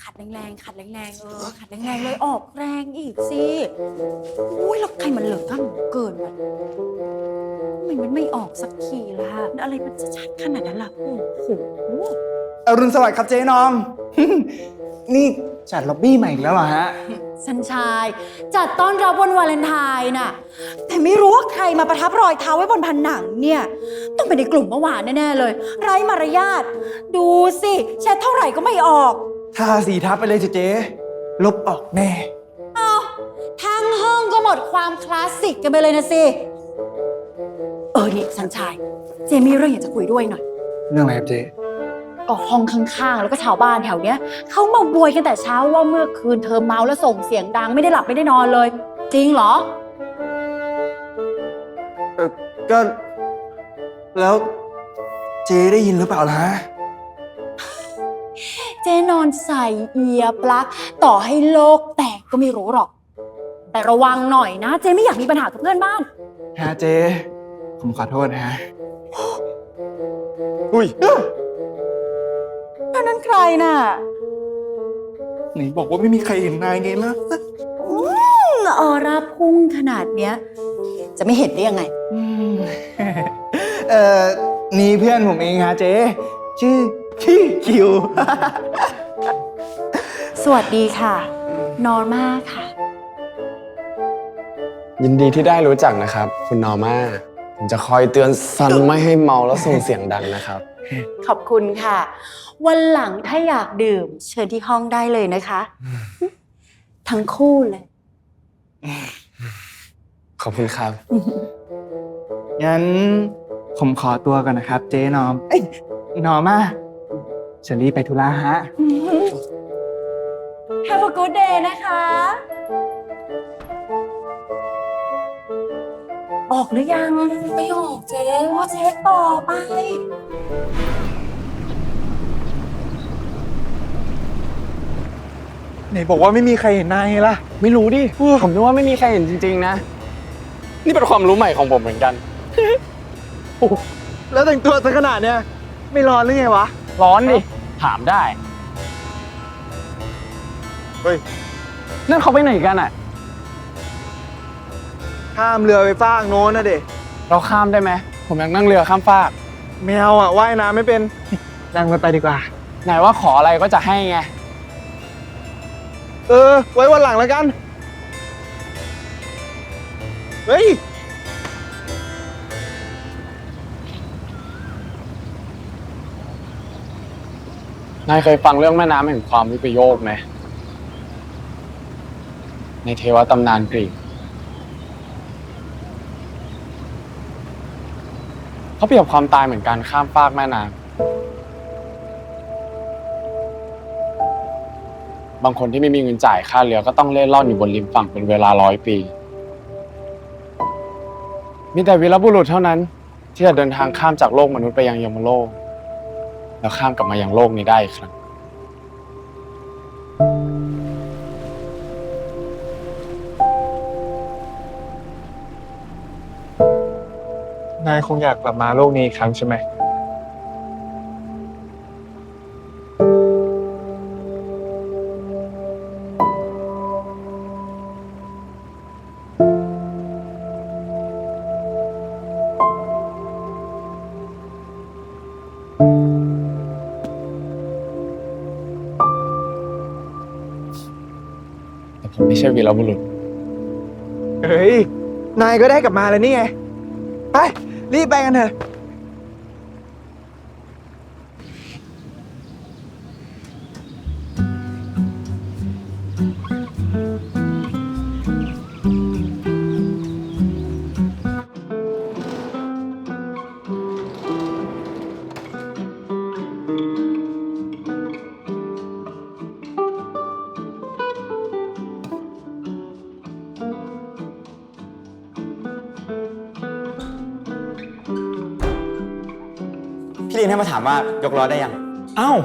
ขัดแรงๆขัดแรงๆขัดแรงๆเลยออกแรงอีกสิอุ้ยแล้วใครมันเหลือกล้ามเกินวะทำไมมันไม่ออกสักทีล่ะอะไรมันจะชัดขนาดนั้นล่ะโอ้โห อรุณสวัสดิ์ครับเจ๊น้อม นี่จัดล็อบบี้ใหม่อีกแล้วเหรอฮะ สัญชายจัดต้อนรับวันวาเลนไทน์น่ะแต่ไม่รู้ว่าใครมาประทับรอยเท้าไว้บนผนังเนี่ยต้องเป็นในกลุ่มเมื่อวานแน่ๆเลยไร้มารยาทดูสิแชทเท่าไหร่ก็ไม่ออก ทาสีทับไปเลยเจ๊ลบออกแน่ เอาทั้งห้องก็หมดความคลาสสิกกันไปเลยนะสินี่สัญชายเจมีเรื่องอยากจะคุยด้วยหน่อย เรื่องอะไรครับเจ๊ ก็ห้องข้างๆแล้วก็ชาวบ้านแถวเนี้ยเขามาบวยกันแต่เช้าว่าเมื่อคืนเธอเมาแล้วส่งเสียงดังไม่ได้หลับไม่ได้นอนเลย จริงเหรอ ก็แล้วเจ๊ได้ยินหรือเปล่าล่ะ เจ๊นอนใส่เอียร์ปลั๊กต่อให้โลกแตกก็ไม่รู้หรอก แต่ระวังหน่อยนะเจ๊ไม่อยากมีปัญหากับเพื่อนบ้าน ฮะเจ๊ผมขอโทษนะฮะ อุ้ย นั่นใครน่ะ ไหนบอกว่าไม่มีใครเห็นนายไงล่ะ ออร่าพุ่งขนาดเนี้ยจะไม่เห็นได้ยังไง นี่เพื่อนผมเองฮะเจ๊ชื่อคิว สวัสดีค่ะ นอร์มาค่ะ ยินดีที่ได้รู้จักนะครับ คุณนอร์มาผมจะคอยเตือนซันไม่ให้เมาแล้วส่งเสียงดังนะครับ ขอบคุณค่ะ วันหลังถ้าอยากดื่ม เชิญที่ห้องได้เลยนะคะ ทั้งคู่เลย ขอบคุณครับ งั้นผมขอตัวก่อนนะครับเจ๊นอม นอมอ่ะฉันรีบไปธุระฮะ Have a good day นะคะ ออกหรือยัง ไม่ออกเจ๊ว่าเจ๊ต่อไป ไหนบอกว่าไม่มีใครเห็นนายไงล่ะ ไม่รู้ดิ ผมนึกว่าไม่มีใครเห็นจริงๆนะ นี่เป็นความรู้ใหม่ของผมเหมือนกัน แล้วแต่งตัวซะขนาดเนี้ยไม่ร้อนหรือไงวะ ร้อนดิ ถามได้ เฮ้ย นั่นเขาไปไหนกันอ่ะ ข้ามเรือไปฟากโน้นนะเด็ เราข้ามได้ไหม ผมอยากนั่งเรือข้ามฟาก แมวอ่ะว่ายน้ำไม่เป็น นั่งรถไปดีกว่า ไหนว่าขออะไรก็จะให้ไง ไว้วันหลังแล้วกัน เฮ้ย นายเคยฟังเรื่องแม่น้ำแห่งความวิปโยคไหม ในเทวตำนานกรีกเขาเปรียบความตายเหมือนการข้ามฟากแม่น้ำบางคนที่ไม่มีเงินจ่ายค่าเรือก็ต้องเล่ร่อนอยู่บนริมฝั่งเป็นเวลา100 ปี มีแต่วีรบุรุษเท่านั้น ที่จะเดินทางข้ามจากโลกมนุษย์ไปยังยมโลก แล้วข้ามกลับมายังโลกนี้ได้อีกครั้ง นายคงอยากกลับมาโลกนี้อีกครั้งใช่ไหม แต่ผมไม่ใช่วีรบุรุษ เฮ้ย นายก็ได้กลับมาแล้วนี่ไง ไป รีบไปกันเถอะ น เรียนให้มาถามว่ายกล้อได้ยัง อ้าว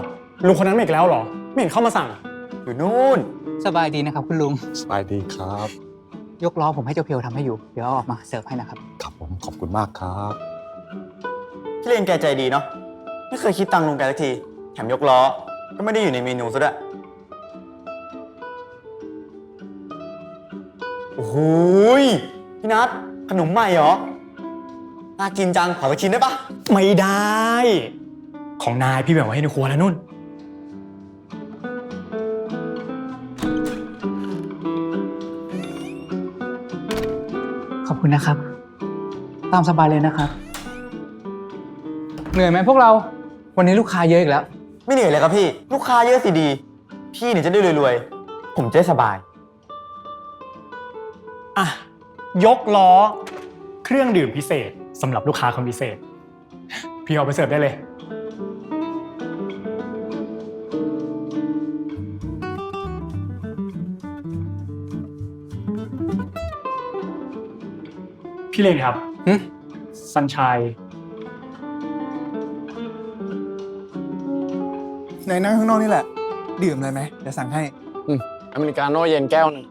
ลุงคนนั้นมาอีกแล้วเหรอ ไม่เห็นเข้ามาสั่ง อยู่นู่น สบายดีนะครับคุณลุง สบายดีครับ ยกล้อผมให้เจ้าเพียวทำให้อยู่ เดี๋ยวเอาออกมาเสิร์ฟให้นะครับ ครับผมขอบคุณมากครับ พี่เรียนแกใจดีเนาะ ไม่เคยคิดตังค์ลุงแกสักที แถมยกล้อ ก็ไม่ได้อยู่ในเมนูซะด้วย โอ้โหยพี่นัทขนมใหม่เหรอ น่ากินจัง ขอไปชิมได้ปะ ไม่ได้ ของนายพี่แบ่งไว้ให้ในครัวแล้วนุ่น ขอบคุณนะครับ ตามสบายเลยนะครับ เหนื่อยไหมพวกเรา วันนี้ลูกค้าเยอะอีกแล้ว ไม่เหนื่อยเลยครับพี่ ลูกค้าเยอะสิดี พี่เนี่ยจะได้รวยๆ ผมจะได้สบาย อ่ะ ยกล้อ เครื่องดื่มพิเศษสำหรับลูกค้าคนพิเศษ พี่เอาไปเสิร์ฟได้เลย พี่เลนครับสัญชัย ในนั่งข้างนอกนี่แหละ ดื่มเลยไหมเดี๋ยวสั่งให้ อเมริกาโน่เย็นแก้วหนึง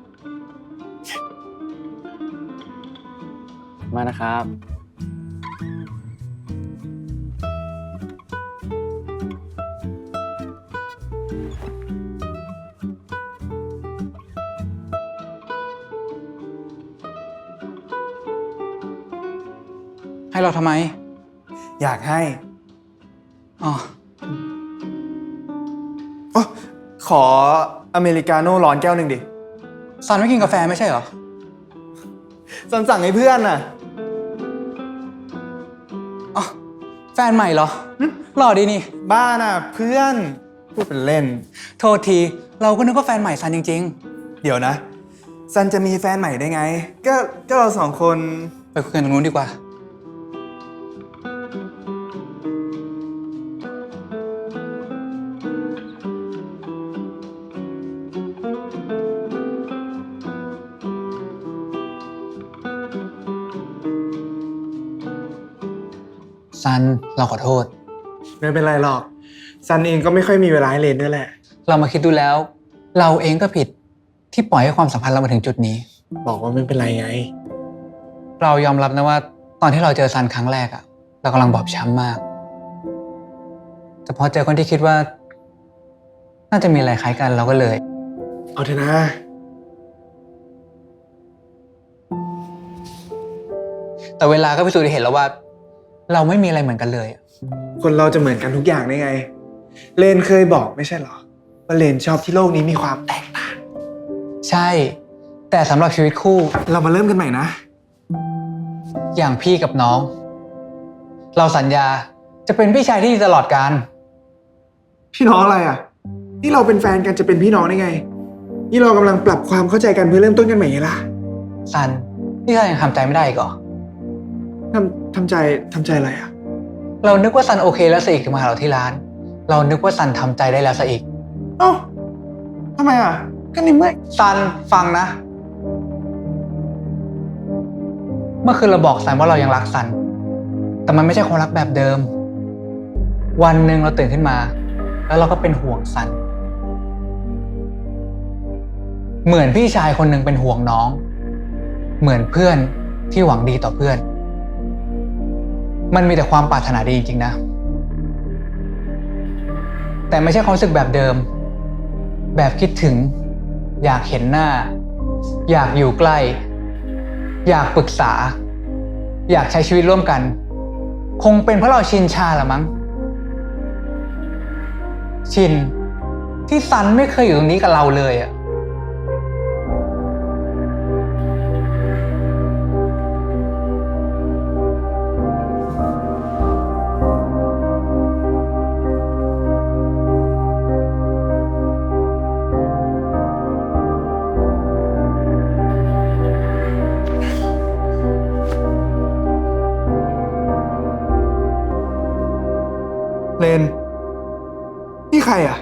มานะครับ ให้เราทำไม อยากให้ อ๋อ ขออเมริกาโน่ร้อนแก้วหนึ่งดิ ซันไม่กินกาแฟไม่ใช่เหรอ ซันสั่งให้เพื่อนน่ะ อ๋อ แฟนใหม่เหรอหล่อดีนี่ บ้าน่ะ เพื่อนพูดเป็นเล่น โทษที เราก็นึกว่าแฟนใหม่ซันจริง เดี๋ยวนะ ซันจะมีแฟนใหม่ได้ไง ก็เราสองคน ๆ ไปคุยกันตรงนู้นดีกว่า ซัน เราขอโทษ ไม่เป็นไรหรอก ซันเองก็ไม่ค่อยมีเวลาให้เรียนด้วยแหละ เรามาคิดดูแล้ว เราเองก็ผิดที่ปล่อยให้ความสัมพันธ์เรามาถึงจุดนี้ บอกว่าไม่เป็นไรไง เรายอมรับนะว่าตอนที่เราเจอซันครั้งแรกอะเรากำลังบอบช้ำมาก แต่พอเจอคนที่คิดว่า น่าจะมีอะไรคล้ายกันเราก็เลย เอาเถอะนะ แต่เวลาก็พิสูจน์ให้เห็นแล้วว่า เราไม่มีอะไรเหมือนกันเลยอะ คนเราจะเหมือนกันทุกอย่างได้ไง เลนเคยบอกไม่ใช่เหรอ ว่าเลนชอบที่โลกนี้มีความแตกต่าง ใช่ แต่สำหรับชีวิตคู่ เรามาเริ่มกันใหม่นะ อย่างพี่กับน้อง เราสัญญาจะเป็นพี่ชายที่ดีตลอดกาล พี่น้องอะไรอ่ะ นี่เราเป็นแฟนกันจะเป็นพี่น้องได้ไง นี่เรากำลังปรับความเข้าใจกันเพื่อเริ่มต้นกันใหม่ไงล่ะ ซันนี่เรายังทำใจไม่ได้อีกเหรอ ทำใจอะไรอ่ะ เรานึกว่าซันโอเคแล้วซะอีกถึงมาหาเราที่ร้าน เรานึกว่าซันทำใจได้แล้วซะอีก เอ้าทำไมอ่ะ ก็ในเมื่อ ซันฟังนะ เมื่อคืนเราบอกซันว่าเรายังรักซัน แต่มันไม่ใช่ความรักแบบเดิม วันหนึ่งเราตื่นขึ้นมา แล้วเราก็เป็นห่วงซัน เหมือนพี่ชายคนหนึ่งเป็นห่วงน้อง เหมือนเพื่อนที่หวังดีต่อเพื่อน มันมีแต่ความปรารถนาดีจริงๆนะ แต่ไม่ใช่ความรู้สึกแบบเดิม แบบคิดถึง อยากเห็นหน้า อยากอยู่ใกล้ อยากปรึกษา อยากใช้ชีวิตร่วมกัน คงเป็นเพราะเราชินชาละมั้ง ชินที่ซันไม่เคยอยู่ตรงนี้กับเราเลยอะ เลน นี่ใครอ่ะ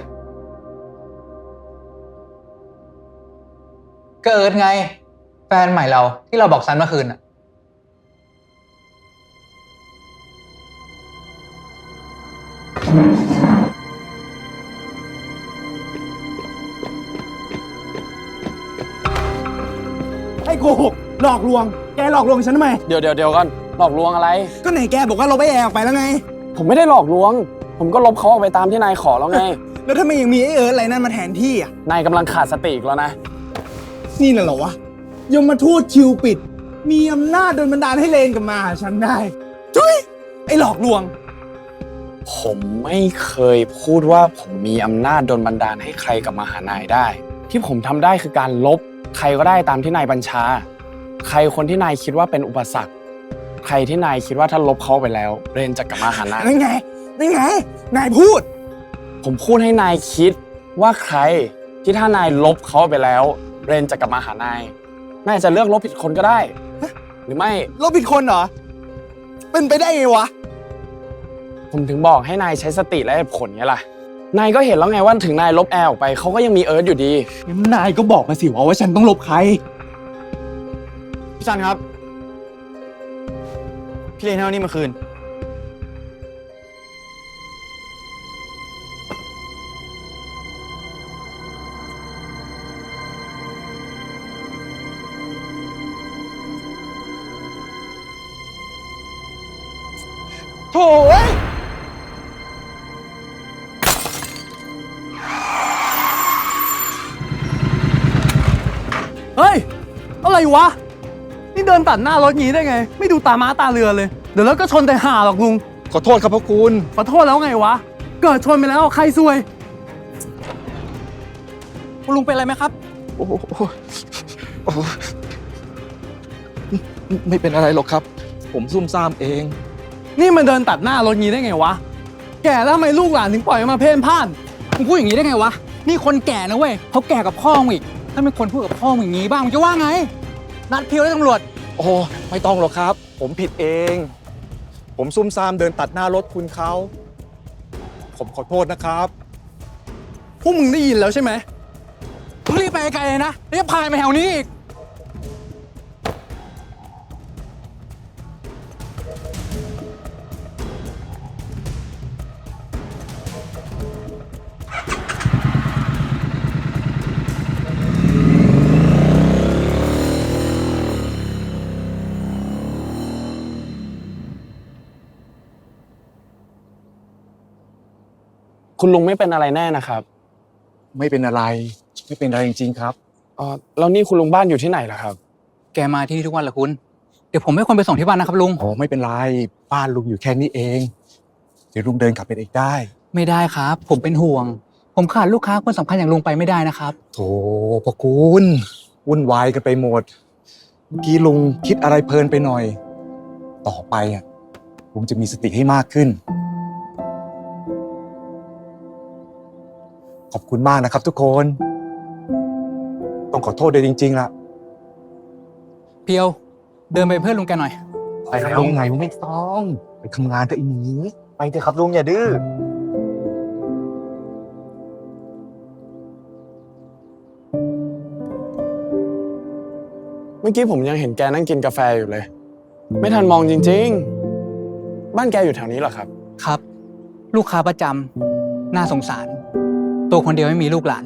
ก็เอิร์ธไง แฟนใหม่เราที่เราบอกซันเมื่อคืนอะ ไอ้โกหกหลอกลวง แกหลอกลวงฉันทำไม เดี๋ยวก่อนหลอกลวงอะไร ก็ไหนแกบอกว่าลบไอ้แอร์ออกไปแล้วไง ผมไม่ได้หลอกลวง ผมก็ลบเขาออกไปตามที่นายขอแล้วไง แล้วทำไมยังมีไอ้อะไรนั่นมาแทนที่อ่ะ นายกำลังขาดสติอีกแล้วนะ นี่น่ะเหรอวะยมทูตคิวปิด มีอำนาจโดนบันดาลให้เลนกับมาหาฉันได้จุ้ยไอ้หลอกลวง ผมไม่เคยพูดว่าผมมีอำนาจโดนบันดาลให้ใครกลับมาหานายได้ ที่ผมทำได้คือการลบใครก็ได้ตามที่นายบัญชา ใครคนที่นายคิดว่าเป็นอุปสรรค ใครที่นายคิดว่าถ้าลบเขาไปแล้ว เรนจะกลับมาหานาย นั่นไงนายพูด ผมพูดให้นายคิดว่าใครที่ถ้านายลบเขาไปแล้ว เรนจะกลับมาหานายนายจะเลือกลบผิดคนก็ได้ หรือไม่ ลบผิดคนเหรอ เป็นไปได้ไงวะ ผมถึงบอกให้นายใช้สติและเหตุผลไงล่ะ นายก็เห็นแล้วไงว่าถึงนายลบแอร์ออกไปเขาก็ยังมีเอิร์ธอยู่ดี นายก็บอกมาสิว่าฉันต้องลบใคร พี่ซันครับ พี่เลนเอานี่มาคืน โถ่เอ้ย เฮ้ย อะไรวะ นี่เดินตัดหน้ารถงี้ได้ไง ไม่ดูตาม้าตาเรือเลย เดี๋ยวรถก็ชนแต่ห่าหรอกลุง ขอโทษครับพ่อคุณ ขอโทษแล้วไงวะ เกิดชนไปแล้วใครซวยคุณลุงเป็นอะไรไหมครับ โอ้โหไม่เป็นอะไรหรอกครับ ผมซุ่มซ่ามเอง นี่มันเดินตัดหน้ารถงี้ได้ไงวะ แก่แล้วทำไมลูกหลานถึงปล่อยมาเพ่นพ่านมึงพูดอย่างนี้ได้ไงวะ นี่คนแก่นะเว้ยเขาแก่กับพ่อมึงอีก ถ้าเป็นคนพูดกับพ่อมึงอย่างนี้บ้างมึงจะว่าไง นัดเพียวได้ตำรวจ โอ้ไม่ต้องหรอกครับ ผมผิดเอง ผมซุ่มซ่ามเดินตัดหน้ารถคุณเขา ผมขอโทษนะครับ พวกมึงได้ยินแล้วใช่ไหมรีบไปไกลเลยนะแล้วจะพายมาแถวนี้อีก คุณลุงไม่เป็นอะไรแน่นะครับ ไม่เป็นอะไร ไม่เป็นอะไรจริงๆครับ แล้วนี่คุณลุงบ้านอยู่ที่ไหนล่ะครับ แกมาที่นี่ทุกวันเหรอคุณ เดี๋ยวผมให้คนไปส่งที่บ้านนะครับลุง อ๋อไม่เป็นไร บ้านลุงอยู่แค่นี้เอง เดี๋ยวลุงเดินกลับไปเองได้ ไม่ได้ครับ ผมเป็นห่วง ผมขาดลูกค้าคนสำคัญอย่างลุงไปไม่ได้นะครับ โถพ่อคุณวุ่นวายกันไปหมด เมื่อกี้ลุงคิดอะไรเพลินไปหน่อย ต่อไปอ่ะลุงจะมีสติให้มากขึ้น ขอบคุณมากนะครับทุกคน ต้องขอโทษด้วยจริงๆล่ะ เพียว เดินไปเพื่อนลุงแกหน่อย ไปแล้วลุงไงไม่ต้องไปทำงานเถอะอีหนีไปเถอะครับลุงอย่าดื้อ เมื่อกี้ผมยังเห็นแกนั่งกินกาแฟอยู่เลย ไม่ทันมองจริงๆ บ้านแกอยู่แถวนี้เหรอครับ ครับ ลูกค้าประจำน่าสงสาร ตัวคนเดียวไม่มีลูกหลาน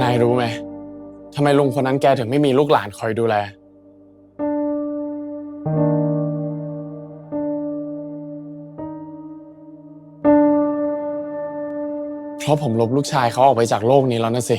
นายรู้ไหมทำไมลุงคนนั้นแกถึงไม่มีลูกหลานคอยดูแล เพราะผมลบลูกชายเขาออกไปจากโลกนี้แล้วนะสิ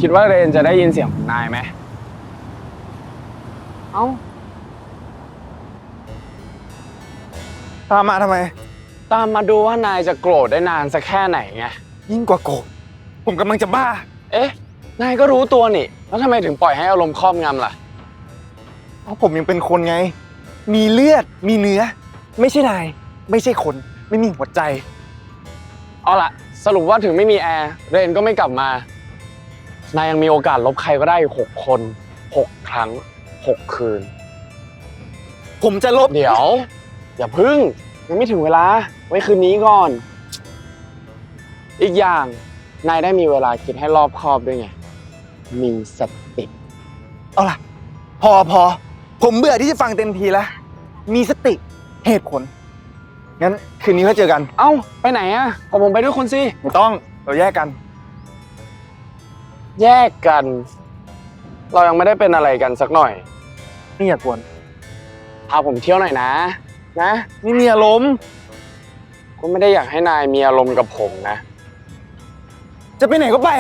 คิดว่าเรนจะได้ยินเสียงของนายไหม เอ้า ตามมาทำไม ตามมาดูว่านายจะโกรธได้นานสักแค่ไหนไง ยิ่งกว่าโกรธผมกำลังจะบ้า เอ๊ะ นายก็รู้ตัวนี่ แล้วทำไมถึงปล่อยให้อารมณ์ครอบงำล่ะ เพราะผมยังเป็นคนไง มีเลือด มีเนื้อ ไม่ใช่นาย ไม่ใช่คน ไม่มีหัวใจ เอาล่ะ สรุปว่าถึงไม่มีแอร์ เรนก็ไม่กลับมา นายยังมีโอกาสลบใครก็ได้6 คน6 ครั้ง6 คืน ผมจะลบ เดี๋ยว อย่าพึ่ง ยังไม่ถึงเวลา ไว้คืนนี้ก่อน อีกอย่าง นายได้มีเวลาคิดให้รอบคอบด้วยไง มีสติ เอาล่ะ พอ ผมเบื่อที่จะฟังเต็มทีแล้ว มีสติ เหตุผล งั้นคืนนี้ก็เจอกัน เอ้า ไปไหนอะขอผมไปด้วยคนสิ ไม่ต้อง เราแยกกัน แยกกัน เรายังไม่ได้เป็นอะไรกันสักหน่อย ไม่อยากกวน พาผมเที่ยวหน่อยนะ ไม่มีอารมณ์ ก็ไม่ได้อยากให้นายมีอารมณ์กับผมนะ จะไปไหนก็ไป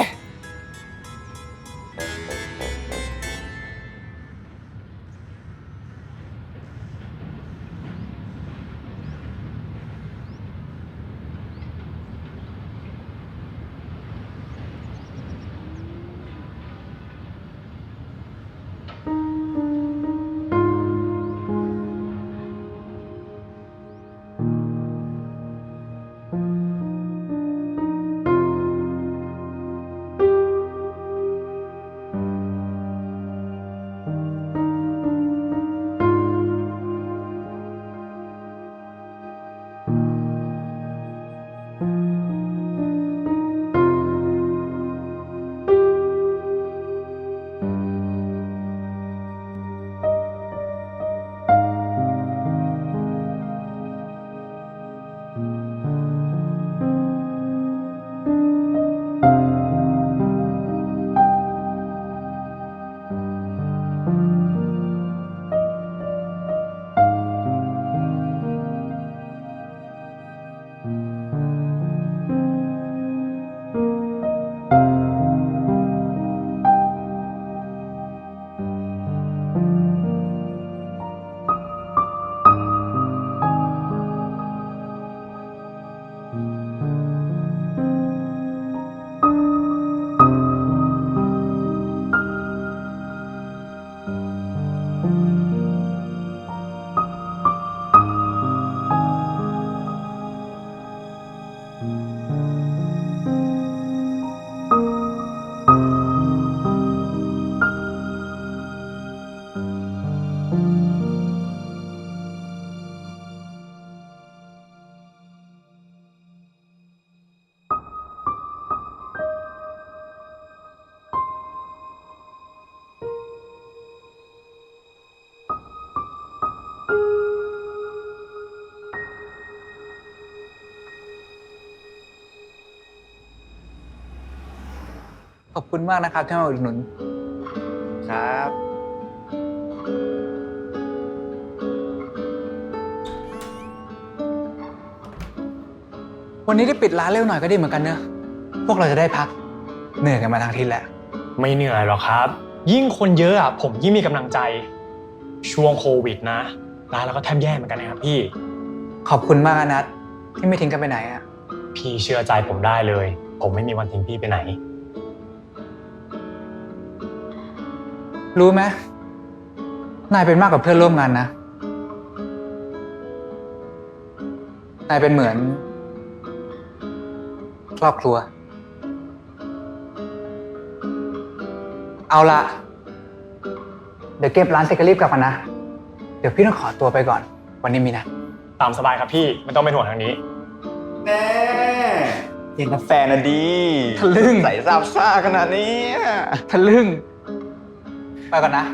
ขอบคุณมากนะครับที่มาอุดหนุน ครับ วันนี้ได้ปิดร้านเร็วหน่อยก็ดีเหมือนกันเนอะพวกเราจะได้พัก เหนื่อยกันมาทั้งอาทิตย์แหละ ไม่เหนื่อยหรอกครับ ยิ่งคนเยอะอะผมยิ่งมีกำลังใจ ช่วงโควิดนะร้านเราก็แทบแย่เหมือนกันนะครับพี่ ขอบคุณมากนะนัทที่ไม่ทิ้งกันไปไหนอะ พี่เชื่อใจผมได้เลย ผมไม่มีวันทิ้งพี่ไปไหน รู้ไหมนายเป็นมากกว่าเพื่อนร่วมงานนะ นายเป็นเหมือนครอบครัว เอาละเดี๋ยวเก็บร้านเสร็จก็รีบกลับมานะ เดี๋ยวพี่ต้องขอตัวไปก่อน วันนี้มีนะ ตามสบายครับพี่ไม่ต้องเป็นห่วงทางนี้ แน่เห็นนะแฟนนะดี ทะลึ่ง ใส่ซาบซ่าขนาดนี้ ทะลึ่ง ไปก่อนนะ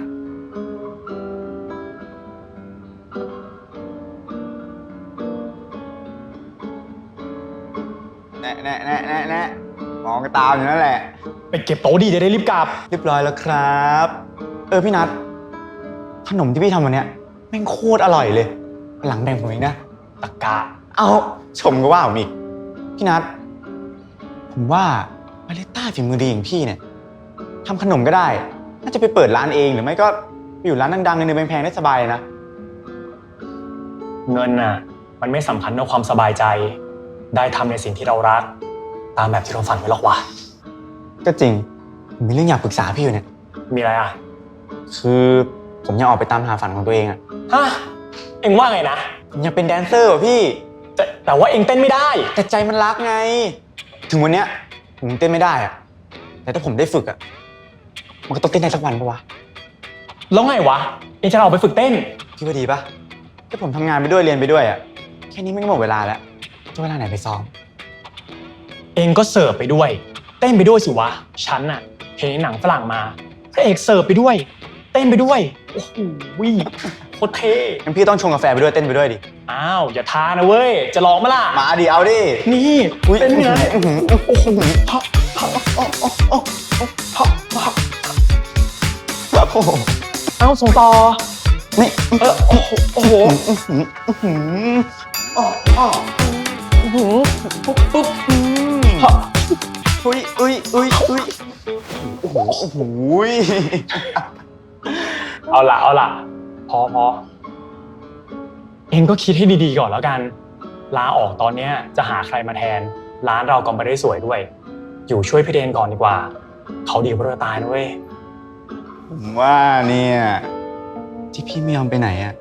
แน่มองกระตามอยู่นั่นแหละ ไปเก็บโต๊ะดีจะได้รีบกลับ เรียบร้อยแล้วครับ พี่นัทขนมที่พี่ทำวันเนี้ยแม่งโคตรอร่อยเลยหลังแบ่งผมเองนะ ตะกะ เอาชมก็ว่าผมอีกพี่นัทผมว่ามาเลต้าฝีมือดีอย่างพี่เนี่ย ทำขนมก็ได้ น่าจะไปเปิดร้านเองหรือไม่ก็ไปอยู่ร้านดังๆเงินแพงๆได้สบายเลยนะ เงินน่ะมันไม่สำคัญเท่าความสบายใจ ได้ทำในสิ่งที่เรารัก ตามแบบที่เราฝันไว้หรอกวะ ก็จริง ผมมีเรื่องอยากปรึกษาพี่อยู่เนี่ย มีอะไรอ่ะ คือผมอยากออกไปตามหาฝันของตัวเองอะ ฮะ เอ็งว่าไงนะ ผมอยากเป็นแดนเซอร์ว่ะพี่ แต่ว่าเอ็งเต้นไม่ได้ แต่ใจมันรักไง ถึงวันเนี้ยผมเต้นไม่ได้อะแต่ถ้าผมได้ฝึกอะมันก็ต้องเต้นได้สักวันปะวะ แล้วไงวะ เอ็งจะเอาไปฝึกเต้น พี่ว่าดีปะถ้าผมทำงานไปด้วยเรียนไปด้วยอะแค่นี้ไม่หมดเวลาแล้วจะเวลาไหนไปซ้อม เอ็งก็เสิร์ฟไปด้วย เต้นไปด้วยสิวะ ฉันน่ะเห็นในหนังฝรั่งมาพระเอกเสิร์ฟไปด้วย เต้นไปด้วย โอ้โหโคตรเท่ งั้นพี่ต้องชงกาแฟไปด้วยเต้นไปด้วยดิ อ้าว อย่าท้านะเว้ย จะลองมั้ยล่ะ มาดิเอาดิ นี่เต้นไงโอ้โหเอ้าส่งต่อ นี่โอ้โหปุ๊บปุ๊บ อุ้ยโอ้โห เอาล่ะ พอ เองก็คิดให้ดีๆก่อนแล้วกัน ลาออกตอนเนี้ยจะหาใครมาแทน ร้านเราก็ไม่ได้สวยด้วย อยู่ช่วยพี่เดนก่อนดีกว่า เขาดีกว่าเราตายนะเว้ย ผมว่าเนี่ยที่พี่ไม่ยอมไปไหนอะ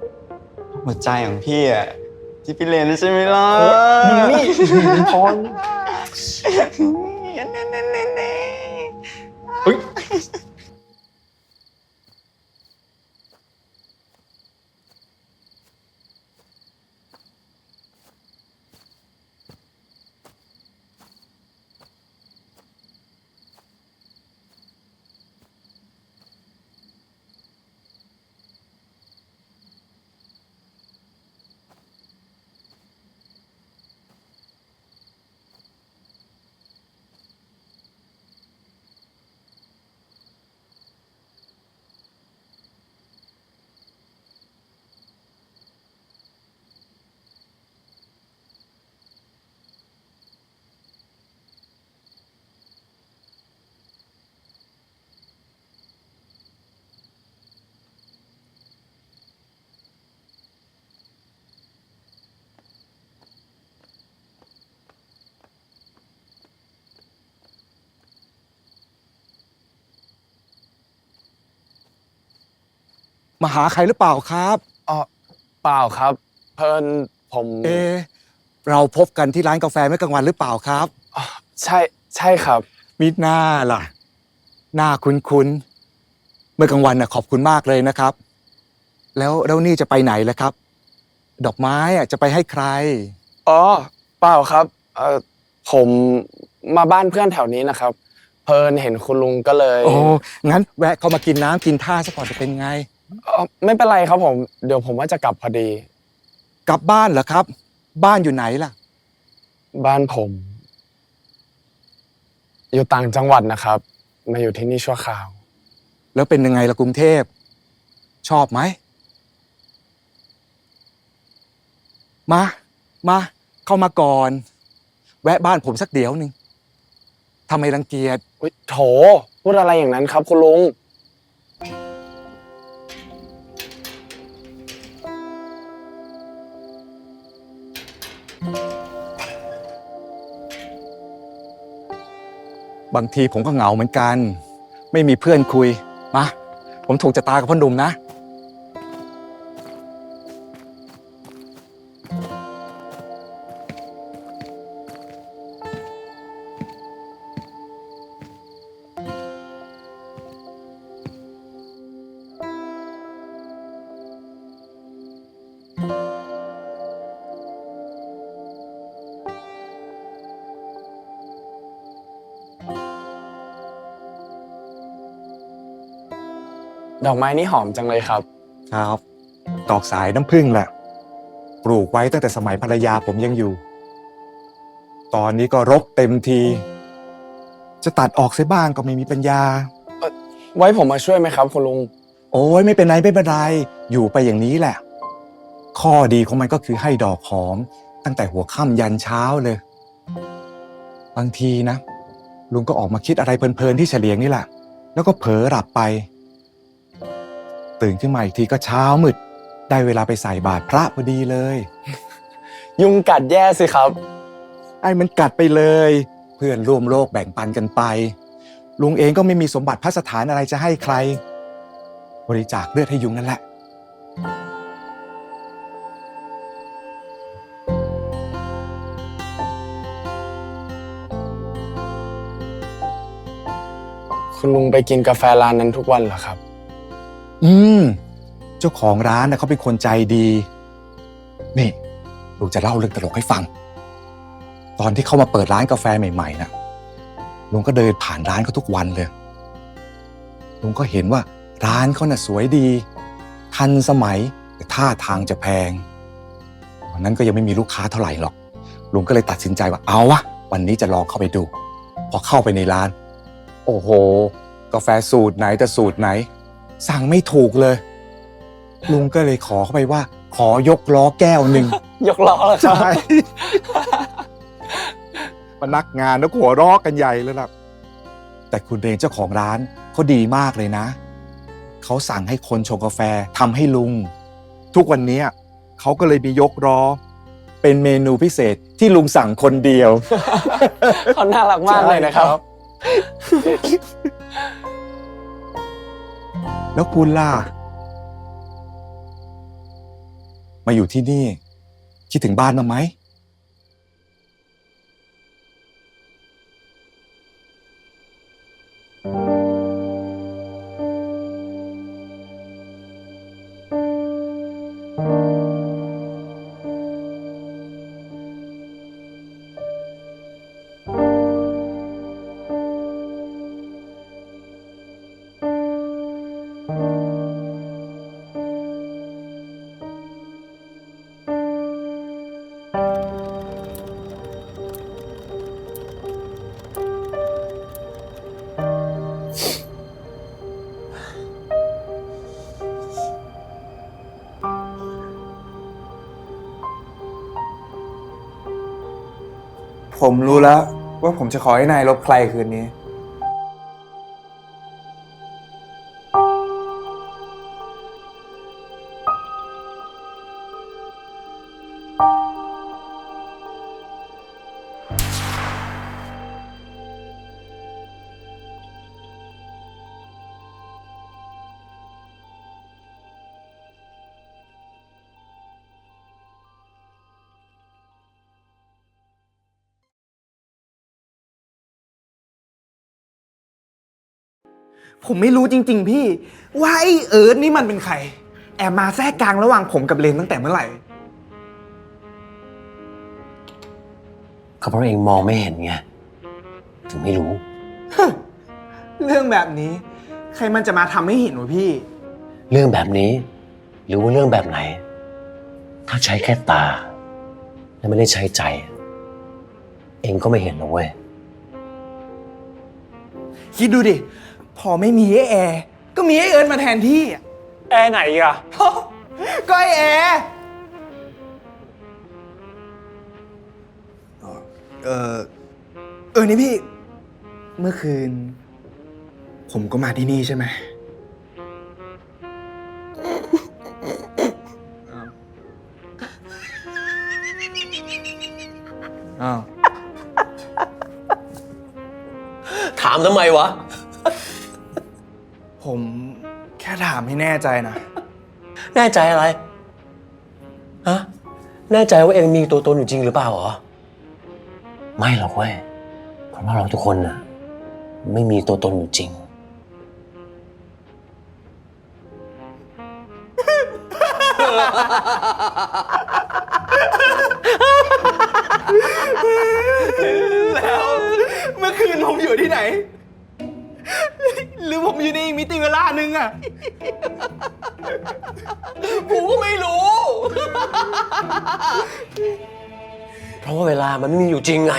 หัวใจของพี่อะที่พี่เลนใช่ไหมล่ะ มึงนี่พรเฮ้ยมาหาใครหรือเปล่าครับเปล่าครับ เพิ่นผม เราพบกันที่ร้านกาแฟเมื่อกลางวันหรือเปล่าครับ ใช่ครับ มิหน้าล่ะ หน้าคุ้นๆเมื่อกลางวันน่ะขอบคุณมากเลยนะครับ แล้วนี่จะไปไหนล่ะครับ ดอกไม้อ่ะจะไปให้ใคร อ๋อเปล่าครับผมมาบ้านเพื่อนแถวนี้นะครับ เพิ่นเห็นคุณลุงก็เลย โอ้งั้นแวะเข้ามากินน้ำกินท่าซะก่อนจะเป็นไง ไม่เป็นไรครับผม เดี๋ยวผมว่าจะกลับพอดี กลับบ้านเหรอครับ บ้านอยู่ไหนล่ะ บ้านผม อยู่ต่างจังหวัดนะครับ มาอยู่ที่นี่ชั่วคราว แล้วเป็นยังไงล่ะกรุงเทพชอบไหมมาเข้ามาก่อน แวะบ้านผมสักเดี๋ยวหนึ่งทำไมรังเกียจโถพูดอะไรอย่างนั้นครับคุณลุง บางทีผมก็เหงาเหมือนกัน ไม่มีเพื่อนคุยมาผมถูกชะตากับพ่อหนุ่มนะดอกไม้นี่หอมจังเลยครับ ครับดอกสายน้ำผึ้งแหละปลูกไว้ตั้งแต่สมัยภรรยาผมยังอยู่ ตอนนี้ก็รกเต็มที จะตัดออกเสียบ้างก็ไม่มีปัญญา ไว้ผมมาช่วยไหมครับคุณลุง โอ้ยไม่เป็นไรอยู่ไปอย่างนี้แหละ ข้อดีของมันก็คือให้ดอกหอมตั้งแต่หัวค่ำยันเช้าเลย บางทีนะลุงก็ออกมาคิดอะไรเพลินๆที่เฉลียงนี่แหละ แล้วก็เผลอหลับไป ตื่นขึ้นมาอีกทีก็เช้ามืด ได้เวลาไปใส่บาตรพระพอดีเลย ยุงกัดแย่สิครับ ไอ้มันกัดไปเลย เพื่อนร่วมโลกแบ่งปันกันไป ลุงเองก็ไม่มีสมบัติพระสถานอะไรจะให้ใคร บริจาคเลือดให้ยุงนั่นแหละ คุณลุงไปกินกาแฟร้านนั้นทุกวันเหรอครับ เจ้าของร้านนะเขาเป็นคนใจดี นี่ลุงจะเล่าเรื่องตลกให้ฟัง ตอนที่เขามาเปิดร้านกาแฟใหม่ๆนะลุงก็เดินผ่านร้านเขาทุกวันเลยลุงก็เห็นว่าร้านเขาน่ะสวยดี ทันสมัยแต่ท่าทางจะแพงวันนั้นก็ยังไม่มีลูกค้าเท่าไหร่หรอกลุงก็เลยตัดสินใจว่าเอาวะวันนี้จะลองเข้าไปดูพอเข้าไปในร้าน โอ้โหกาแฟสูตรไหนแต่สูตรไหน สั่งไม่ถูกเลยลุงก็เลยขอเข้าไปว่า ขอยกล้อแก้วหนึ่ง ยกล้อเหรอครับ ใช่ พนักงานแล้วหัวเราะกันใหญ่เลยล่ะแต่คุณเรนเจ้าของร้านเขาดีมากเลยนะเขาสั่งให้คนชงกาแฟทำให้ลุงทุกวันนี้เขาก็เลยมียกล้อเป็นเมนูพิเศษที่ลุงสั่งคนเดียว เขาน่ารักมากเลยนะครับ แล้วคุณล่ะมาอยู่ที่นี่คิดถึงบ้านมาไหมผมรู้แล้วว่าผมจะขอให้นายลบใครคืนนี้ ผมไม่รู้จริงๆพี่ว่าไอ้เอิร์ธนี่มันเป็นใครแอบมาแทรกกลางระหว่างผมกับเลนตั้งแต่เมื่อไหร่ ก็เพราะเองมองไม่เห็นไงถึงไม่รู้ เรื่องแบบนี้ ใครมันจะมาทำให้เห็นวะพี่ เรื่องแบบนี้ หรือว่าเรื่องแบบไหน ถ้าใช้แค่ตาและไม่ได้ใช้ใจ เองก็ไม่เห็นหรอกเว้ย คิดดูดิ พอไม่มีไอ้แอร์ก็มีไอ้เอิร์ธมาแทนที่อะ แอร์ไหนอีกอะ ก็ไอ้แอร์นี่พี่ เมื่อคืน ผมก็มาที่นี่ใช่ไหมอ้าว ถามทำไมวะ ผมแค่ถามให้แน่ใจนะ แน่ใจอะไร ฮะ แน่ใจว่าเองมีตัวตนอยู่จริงหรือเปล่าเหรอ ไม่หรอกเว้ย เพราะว่าเราทุกคนน่ะ ไม่มีตัวตนอยู่จริง แล้วเมื่อคืนผมอยู่ที่ไหน หรือผมอยู่ในอีกมิติเวลาหนึ่งอะผมก็ไม่รู้ เพราะว่าเวลามันไม่มีอยู่จริงไง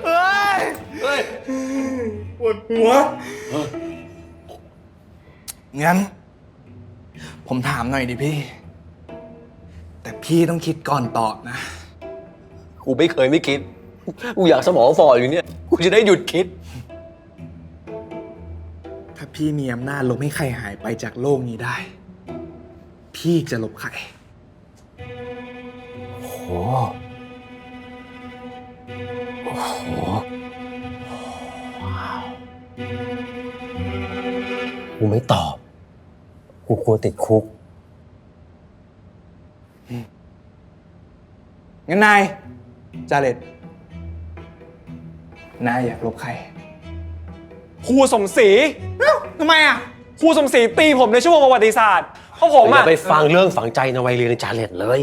เฮ้ยปวดหัว งั้น ผมถามหน่อยดิพี่ แต่พ พี่ต้องคิดก่อนตอบนะ กูไม่เคยไม่คิด กูอยากสมองฝ่ออยู่เนี่ย กูจะได้หยุดคิด ถ้าพี่มีอำนาจลบให้ใครหายไปจากโลกนี้ได้ พี่จะลบใคร โอ้โห โอ้โห ว้าว กูไม่ตอบ กูกลัวติดคุก งั้นนายจาเลตนายอยากลบใคร ครูสมศรี ทำไมอ่ะ ครูสมศรีตีผมในช่วงประวัติศาสตร์เพราะผม อย่า อะ ไปฟังเรื่องฝังใจในวัยเรียนในจาเลตเลย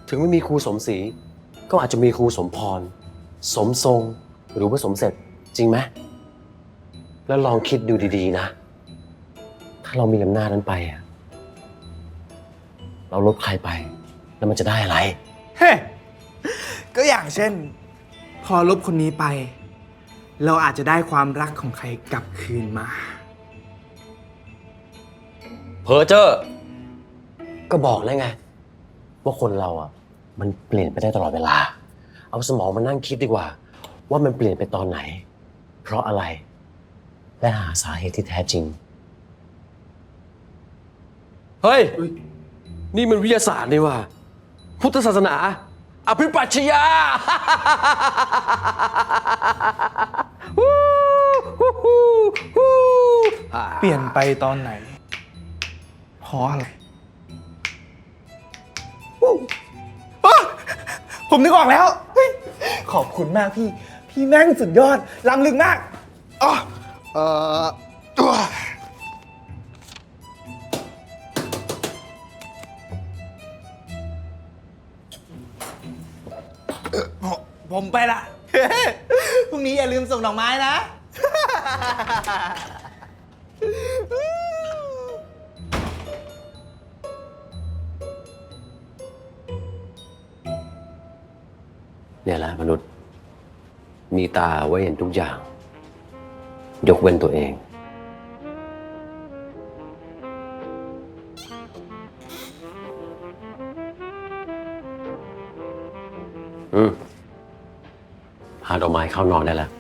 ถึงไม่มีครูสมศรีก็อาจจะมีครูสมพร สมทรง หรือว่าสมเสร็จ จริงไหม แล้วลองคิดดูดีๆนะ ถ้าเรามีอำนาจนั้นไปอะเราลบใครไป แล้วมันจะได้อะไร เฮ้ก็อย่างเช่น พอลบคนนี้ไป เราอาจจะได้ความรักของใครกลับคืนมา เพอเจอร์ก็บอกแล้วไง ว่าคนเราอ่ะ มันเปลี่ยนไปได้ตลอดเวลา เอาสมองมานั่งคิดดีกว่า ว่ามันเปลี่ยนไปตอนไหน เพราะอะไร และหาสาเหตุที่แท้จริง เฮ้ย นี่มันวิทยาศาสตร์นี่ว่า พุทธศาสนา อภิปรัชญา เปลี่ยนไปตอนไหน เพราะอะไรผมนึกออกแล้วเฮ้ยขอบคุณมากพี่ พี่แม่งสุดยอด ล้ำลึกมากอ๋อผมไปละ พรุ่งนี้อย่าลืมส่งดอกไม้นะ เนี่ยแหละมนุษย์ มีตาไว้เห็นทุกอย่าง ยกเว้นตัวเอง พาดอกไม้เข้านอนได้แล้ว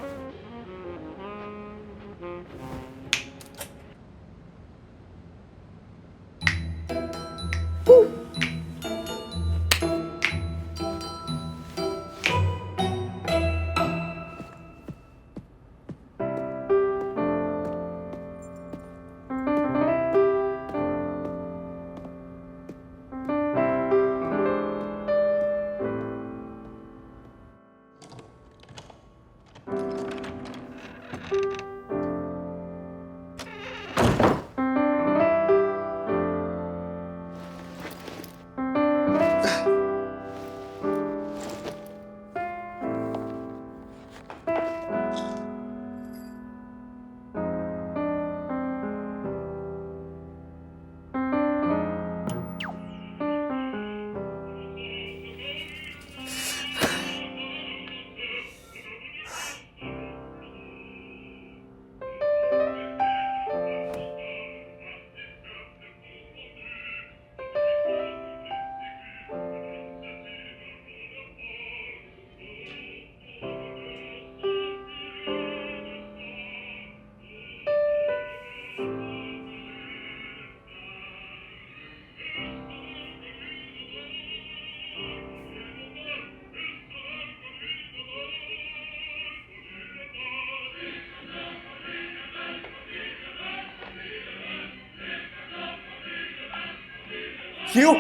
คิว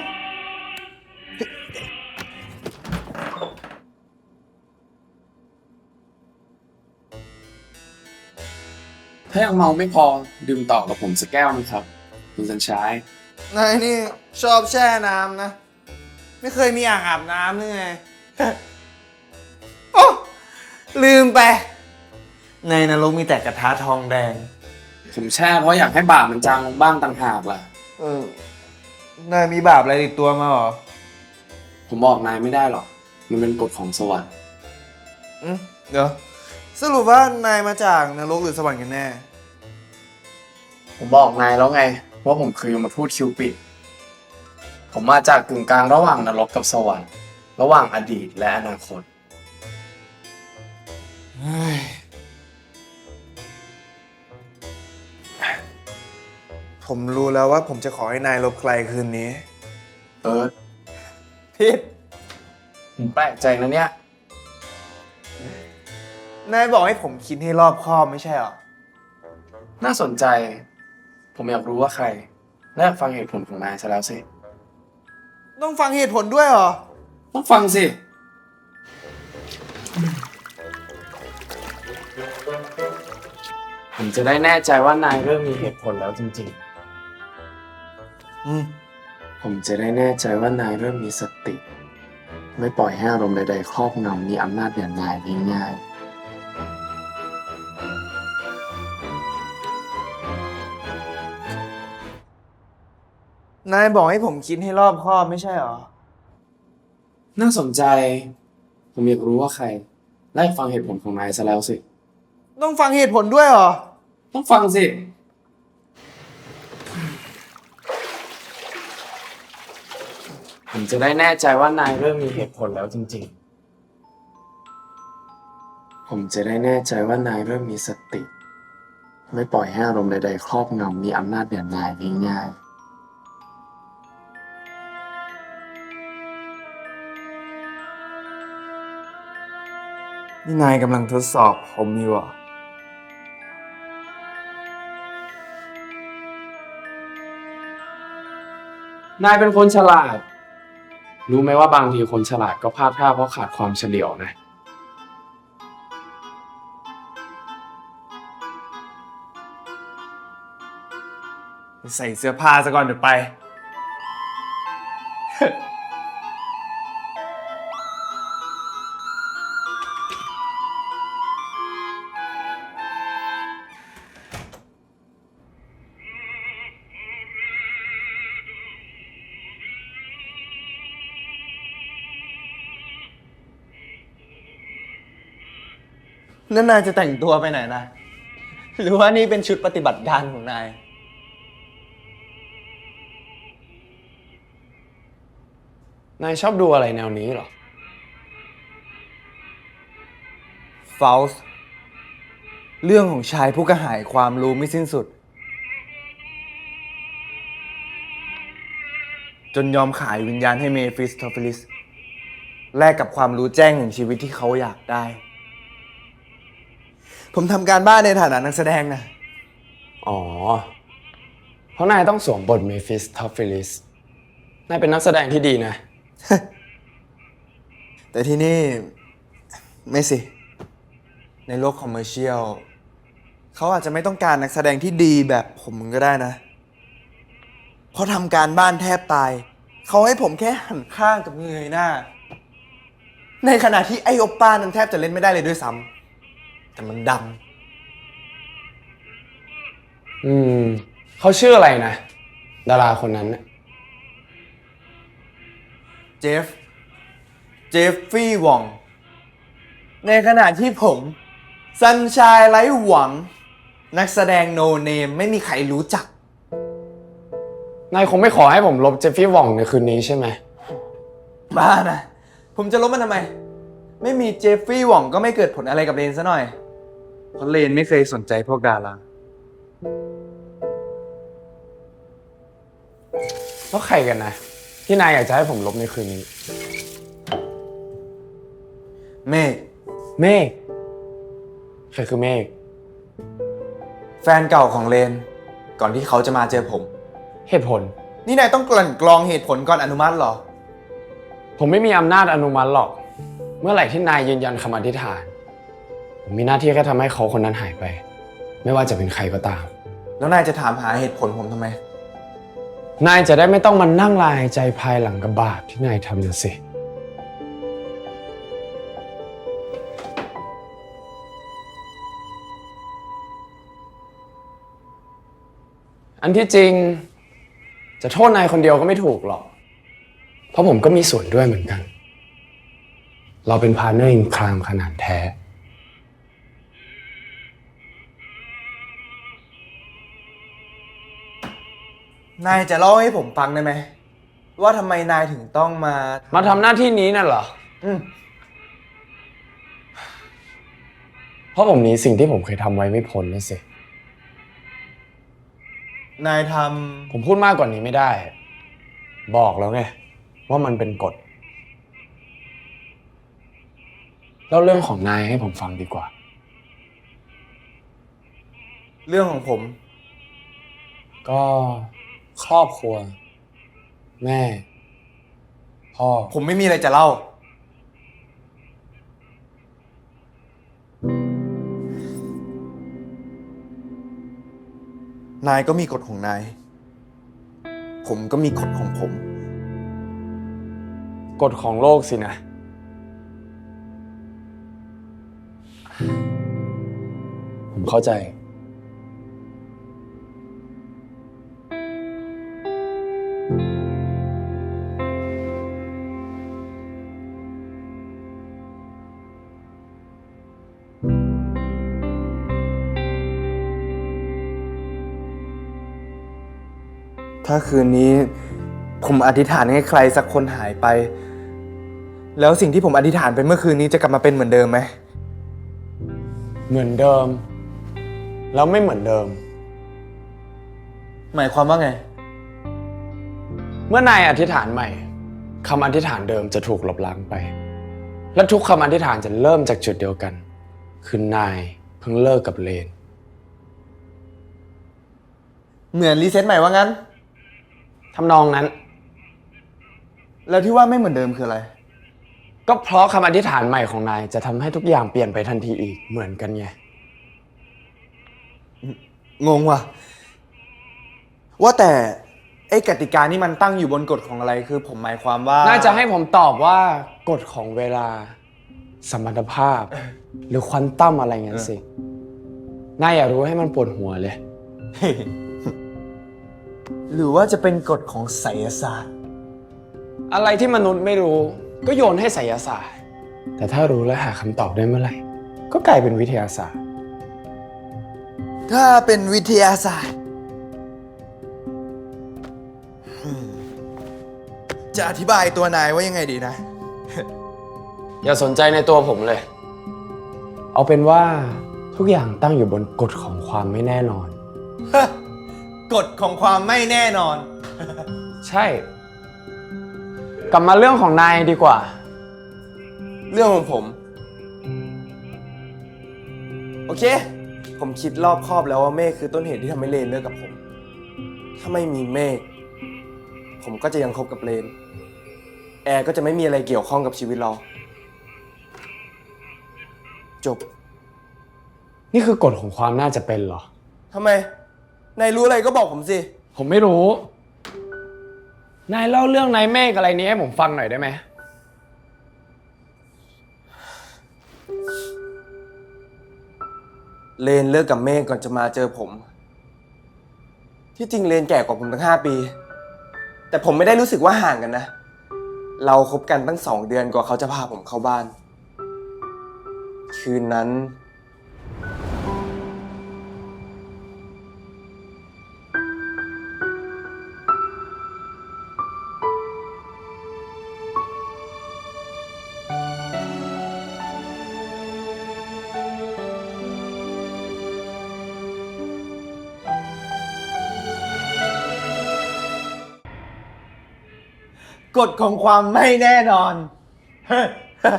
ถ้ายังเมาไม่พอดื่มต่อกับผมสักแก้วนึงครับคุณสัญชัย นายนี่ชอบแช่น้ำนะ ไม่เคยมีอ่างอาบน้ำหรือไง โอ้ลืมไป ในนรกมีแต่กระทะทองแดง ผมแช่เพราะอยากให้บาปมันจางลงบ้างต่างหากล่ะ นายมีบาปอะไรติดตัวมาหรอ ผมบอกนายไม่ได้หรอก มันเป็นกฎของสวรรค์ เดี๋ยว สรุปว่านายมาจากนรกหรือสวรรค์กันแน่ ผมบอกนายแล้วไงว่าผมคือยมทูตคิวปิด ผมมาจากกึ่งกลางระหว่างนรกกับสวรรค์ระหว่างอดีตและอนาคต ผมรู้แล้วว่าผมจะขอให้นายลบใครคืนนี้ เอิร์ธพิษผมแปลกใจนะเนี่ย นายบอกให้ผมคิดให้รอบคอบไม่ใช่เหรอ น่าสนใจ ผมอยากรู้ว่าใครและอยากฟังเหตุผลของนายซะแล้วสิ ต้องฟังเหตุผลด้วยเหรอ ต้องฟังสิ ผมจะได้แน่ใจว่านายเริ่มมีเหตุผลแล้วจริงๆผมจะได้แน่ใจว่านายเริ่มมีสติ ไม่ปล่อยให้อารมณ์ใดๆครอบงำมีอำนาจเหนือนายง่ายๆ นายบอกให้ผมคิดให้รอบคอบไม่ใช่เหรอ น่าสนใจ ผมอยากรู้ว่าใครและอยากฟังเหตุผลของนายซะแล้วสิ ต้องฟังเหตุผลด้วยเหรอ ต้องฟังสิ ผมจะได้แน่ใจว่านายเริ่มมีเหตุผลแล้วจริงๆ ผมจะได้แน่ใจว่านายเริ่มมีสติ ไม่ปล่อยให้อารมณ์ใดๆครอบงำมีอำนาจเหนือนายง่ายๆ นี่นายกำลังทดสอบผมอยู่เหรอ นายเป็นคนฉลาด รู้ไหมว่าบางทีคนฉลาดก็พลาดท่าเพราะขาดความเฉลียวนะ ใส่เสื้อผ้าซะก่อนเดี๋ยวไป นั่นนายจะแต่งตัวไปไหนนะ หรือว่านี่เป็นชุดปฏิบัติการของนาย นายชอบดูอะไรแนวนี้เหรอ ฟาสเรื่องของชายผู้กระหายความรู้ไม่สิ้นสุด จนยอมขายวิญญาณให้เมฟิสโทฟิลิสแลกกับความรู้แจ้งถึงชีวิตที่เขาอยากได้ ผมทำการบ้านในฐานะนักแสดงนะ อ๋อ เพราะนายต้องสวมบทเมฟิสทอฟฟิลิส นายเป็นนักแสดงที่ดีนะ แต่ที่นี่ไม่สิ ในโลกคอมเมอร์เชียลเขาอาจจะไม่ต้องการนักแสดงที่ดีแบบผมก็ได้นะ เพราะทำการบ้านแทบตาย เขาให้ผมแค่หันข้างกับเงยหน้า ในขณะที่ไอโอป้านั้นแทบจะเล่นไม่ได้เลยด้วยซ้ำแต่มันดัง เขาชื่ออะไรนะ ดาราคนนั้นน่ะ เจฟฟี่วอง ในขณะที่ผมซันชายไร้หวัง นักแสดงโนเนมไม่มีใครรู้จัก นายคงไม่ขอให้ผมลบเจฟฟี่วองในคืนนี้ใช่ไหม บ้านะ ผมจะลบมันทำไม ไม่มีเจฟฟี่หว่องก็ไม่เกิดผลอะไรกับเลนซะหน่อย เพราะเลนไม่เคยสนใจพวกดารา แล้วใครกันนะ ที่นายอยากจะให้ผมลบในคืนนี้ เมฆ เมฆ ใครคือเมฆ แฟนเก่าของเลน ก่อนที่เขาจะมาเจอผม เหตุผล นี่นายต้องกลั่นกรองเหตุผลก่อนอนุมัติเหรอ ผมไม่มีอำนาจอนุมัติหรอก เมื่อไหร่ที่นายยืนยันคำอธิษฐาน ผมมีหน้าที่แค่ทำให้เขาคนนั้นหายไป ไม่ว่าจะเป็นใครก็ตาม แล้วนายจะถามหาเหตุผลผมทำไม นายจะได้ไม่ต้องมานั่งลายใจภายหลังกับบาปที่นายทำนะสิ อันที่จริงจะโทษนายคนเดียวก็ไม่ถูกหรอก เพราะผมก็มีส่วนด้วยเหมือนกัน เราเป็นพาร์ทเนอร์อินครามขนาดแท้ นายจะเล่าให้ผมฟังได้ไหม ว่าทำไมนายถึงต้องมา มาทำหน้าที่นี้น่ะเหรอ เพราะผมหนีสิ่งที่ผมเคยทำไว้ไม่พ้นนะสิ นายท ผมพูดมากกว่านี้ไม่ได้ บอกแล้วไงว่ามันเป็นกฎเล่าเรื่องของนายให้ผมฟังดีกว่า ำเรื่องของผม ก็ครอบครัว แม่ พ่อ ผมไม่มีอะไรจะเล่า นายก็มีกฎของนาย ผมก็มีกฎของผม กฎของโลกสินะ ผมเข้าใจ ถ้าคืนนี้ผมอธิษฐานให้ใครสักคนหายไป แล้วสิ่งที่ผมอธิษฐานไปเมื่อคืนนี้จะกลับมาเป็นเหมือนเดิมไหม เหมือนเดิม แล้วไม่เหมือนเดิม หมายความว่าไง เมื่อนายอธิษฐานใหม่คำอธิษฐานเดิมจะถูกลบล้างไป และทุกคำอธิษฐานจะเริ่มจากจุดเดียวกัน คือนายเพิ่งเลิกกับเลน เหมือนรีเซ็ตใหม่ว่างั้น ทำนองนั้น แล้วที่ว่าไม่เหมือนเดิมคืออะไร ก็เพราะคำอธิษฐานใหม่ของนายจะทำให้ทุกอย่างเปลี่ยนไปทันทีอีกเหมือนกันไง งงว่ะ ว่าแต่ไอ้กติกานี่มันตั้งอยู่บนกฎของอะไรคือผมหมายความว่า น่าจะให้ผมตอบว่ากฎของเวลา สมรรถภาพ หรือควอนตัมอะไรเงี้ยสิ นายอย่ารู้ให้มันปวดหัวเลย หรือว่าจะเป็นกฎของไสยศาสตร์ อะไรที่มนุษย์ไม่รู้ก็โยนให้ไสยศาสตร์ แต่ถ้ารู้และหาคำตอบได้เมื่อไหร่ ก็กลายเป็นวิทยาศาสตร์ ถ้าเป็นวิทยาศาสตร์ จะอธิบายตัวนายว่ายังไงดีนะ อย่าสนใจในตัวผมเลย เอาเป็นว่าทุกอย่างตั้งอยู่บนกฎของความไม่แน่นอน กฎของความไม่แน่นอน ใช่ กลับมาเรื่องของนายดีกว่า เรื่องของผม โอเค ผมคิดรอบคอบแล้วว่าเมฆคือต้นเหตุที่ทำให้เลนเลิกกับผม ถ้าไม่มีเมฆผมก็จะยังคบกับเลน แอร์ก็จะไม่มีอะไรเกี่ยวข้องกับชีวิตเรา จบ นี่คือกฎของความน่าจะเป็นเหรอ ทำไม นายรู้อะไรก็บอกผมสิ ผมไม่รู้ นายเล่าเรื่องนายเมฆอะไรนี้ให้ผมฟังหน่อยได้ไหม เลนเลิกกับเมฆก่อนจะมาเจอผม ที่จริงเลนแก่กว่าผมตั้ง5 ปี แต่ผมไม่ได้รู้สึกว่าห่างกันนะ เราคบกันตั้ง2 เดือนกว่าเขาจะพาผมเข้าบ้าน คืนนั้น กฎของความไม่แน่นอน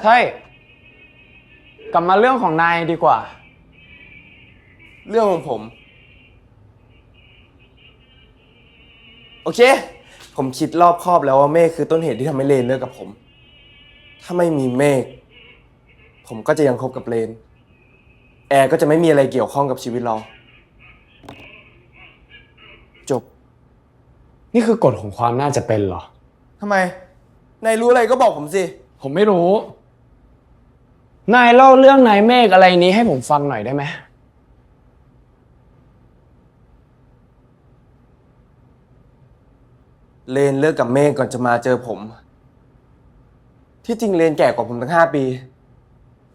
ใช่ กลับมาเรื่องของนายดีกว่า เรื่องของผม โอเค ผมคิดรอบคอบแล้วว่าเมฆคือต้นเหตุที่ทำให้เลนเลิกกับผม ถ้าไม่มีเมฆผมก็จะยังคบกับเลน แอร์ก็จะไม่มีอะไรเกี่ยวข้องกับชีวิตเรา จบ นี่คือกฎของความน่าจะเป็นเหรอ ทำไม นายรู้อะไรก็บอกผมสิ ผมไม่รู้ นายเล่าเรื่องนายเมฆอะไรนี้ให้ผมฟังหน่อยได้ไหม เลนเลิกกับเมฆก่อนจะมาเจอผม ที่จริงเลนแก่กว่าผมตั้ง5 ปี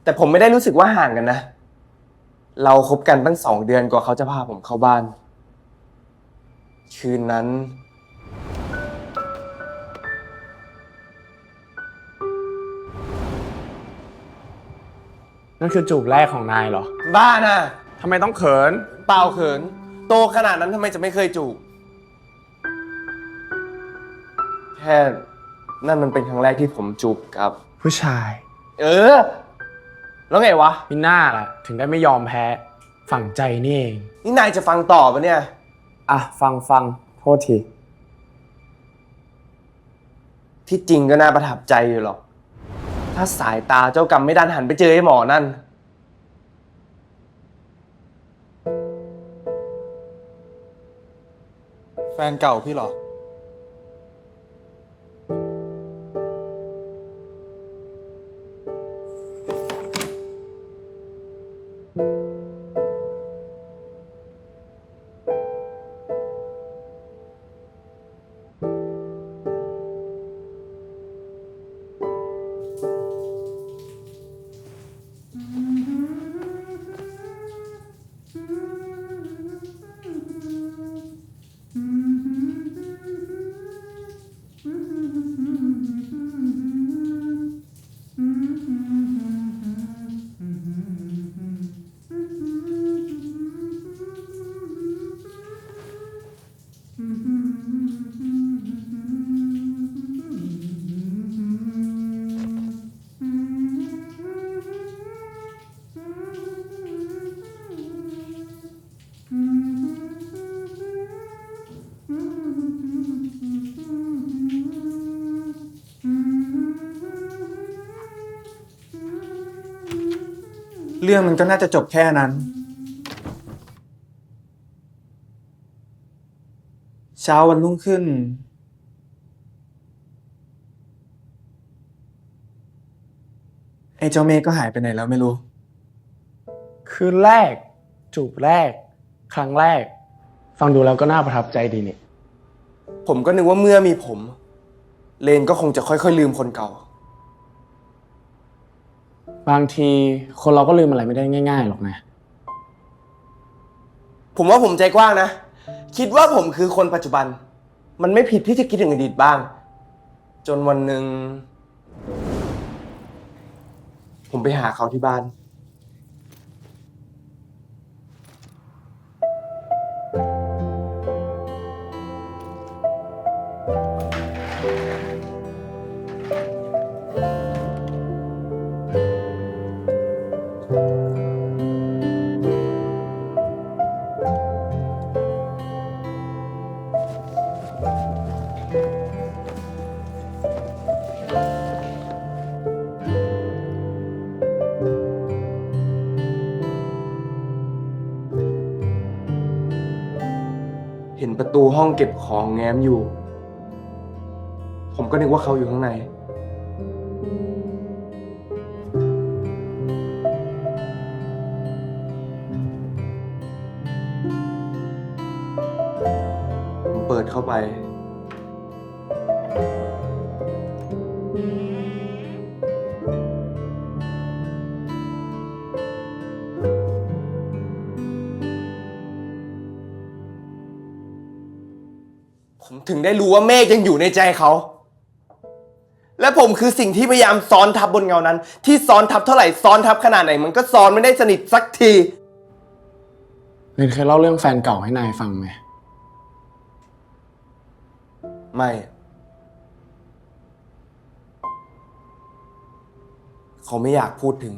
แต่ผมไม่ได้รู้สึกว่าห่างกันนะ เราคบกันตั้ง2 เดือนกว่าเขาจะพาผมเข้าบ้าน คืนนั้น นั่นคือจูบแรกของนายเหรอ บ้าน่ะ ทำไมต้องเขิน เปล่าเขิน โตขนาดนั้นทำไมจะไม่เคยจูบ แค่นั่นมันเป็นครั้งแรกที่ผมจูบกับ ผู้ชาย แล้วไงวะ มิน่าล่ะ ถึงได้ไม่ยอมแพ้ ฝังใจนี่เอง นี่นายจะฟังต่อปะเนี่ย อ่ะ ฟัง โทษที ที่จริงก็น่าประทับใจอยู่หรอก ถ้าสายตาเจ้ากรรมไม่ดันหันไปเจอไอ้หมอนั่น แฟนเก่าพี่เหรอ เรื่องมันก็น่าจะจบแค่นั้น เช้าวันรุ่งขึ้น ไอ้เจ้าเมฆก็หายไปไหนแล้วไม่รู้ คืนแรก จูบแรก ครั้งแรก ฟังดูแล้วก็น่าประทับใจดีนี่ ผมก็นึกว่าเมื่อมีผม เลนก็คงจะค่อยๆลืมคนเก่า บางทีคนเราก็ลืมอะไรไม่ได้ง่ายๆหรอกนะ ผมว่าผมใจกว้างนะ คิดว่าผมคือคนปัจจุบัน มันไม่ผิดที่จะคิดถึงอดีตบ้าง จนวันหนึ่งผมไปหาเขาที่บ้าน เห็นประตูห้องเก็บของแง้มอยู่ ผมก็นึกว่าเขาอยู่ข้างใน ผมเปิดเข้าไป ผมถึงได้รู้ว่าเมฆยังอยู่ในใจเขา และผมคือสิ่งที่พยายามซ้อนทับบนเงานั้น ที่ซ้อนทับเท่าไหร่ซ้อนทับขนาดไหนมันก็ซ้อนไม่ได้สนิทสักที เรนเคยเล่าเรื่องแฟนเก่าให้นายฟังไหม ไม่ เขาไม่อยากพูดถึง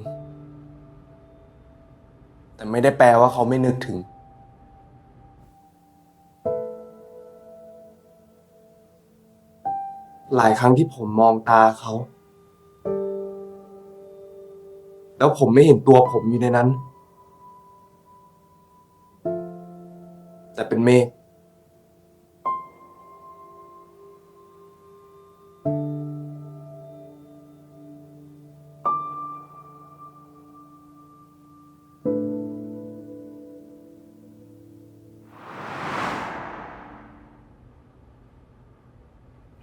แต่ไม่ได้แปลว่าเขาไม่นึกถึง หลายครั้งที่ผมมองตาเขา แล้วผมไม่เห็นตัวผมอยู่ในนั้น แต่เป็นเมฆ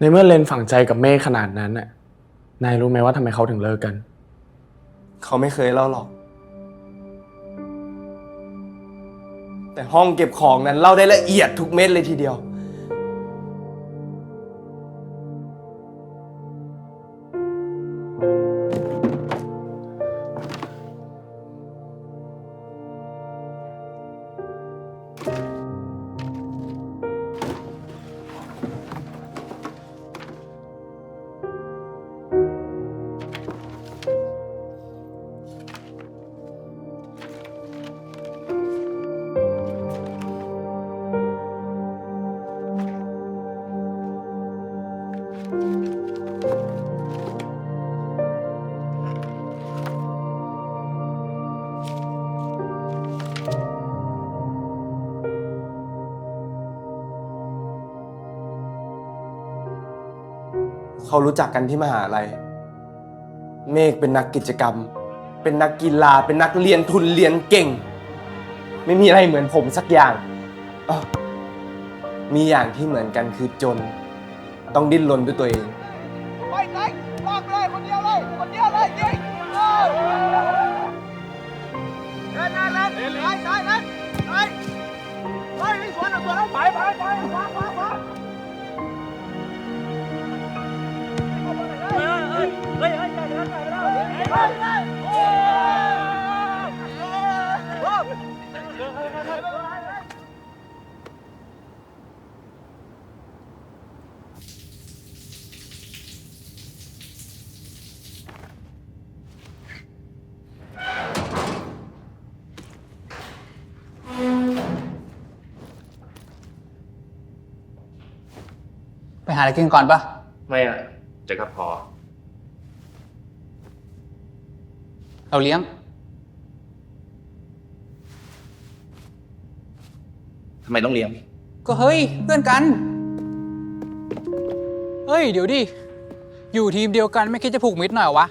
ในเมื่อเลนฝังใจกับเมฆขนาดนั้นน่ะ นายรู้ไหมว่าทำไมเขาถึงเลิกกัน เขาไม่เคยเล่าหรอก แต่ห้องเก็บของนั้นเล่าได้ละเอียดทุกเม็ดเลยทีเดียว ผ เขารู้จักกันที่มหาลัย เมฆเป็นนักกิจกรรม เป็นนักกีฬา เป็นนักเรียนทุนเรียนเก่ง ไม่มีอะไรเหมือนผมสักอย่างอ้อมีอย่างที่เหมือนกันคือจน ต้องดิ้นรนด้วยตัวเอง ไปไหนลากเลยคนเดียวเลยคนเดียวเลยยิงเดินนั่นนั่นไปนั่นไปวิ่งสวนเอาตัวนั้นไปขวาเฮ้ยใจเดินไปแล้วไปหาอะไรกินก่อนปะ ไม่อะจะกลับพอ เราเลี้ยง ทำไมต้องเลี้ยง ก็เฮ้ยเพื่อนกัน เฮ้ยเดี๋ยวดิ อยู่ทีมเดียวกันไม่คิดจะผูกมิตรหน่อยวะ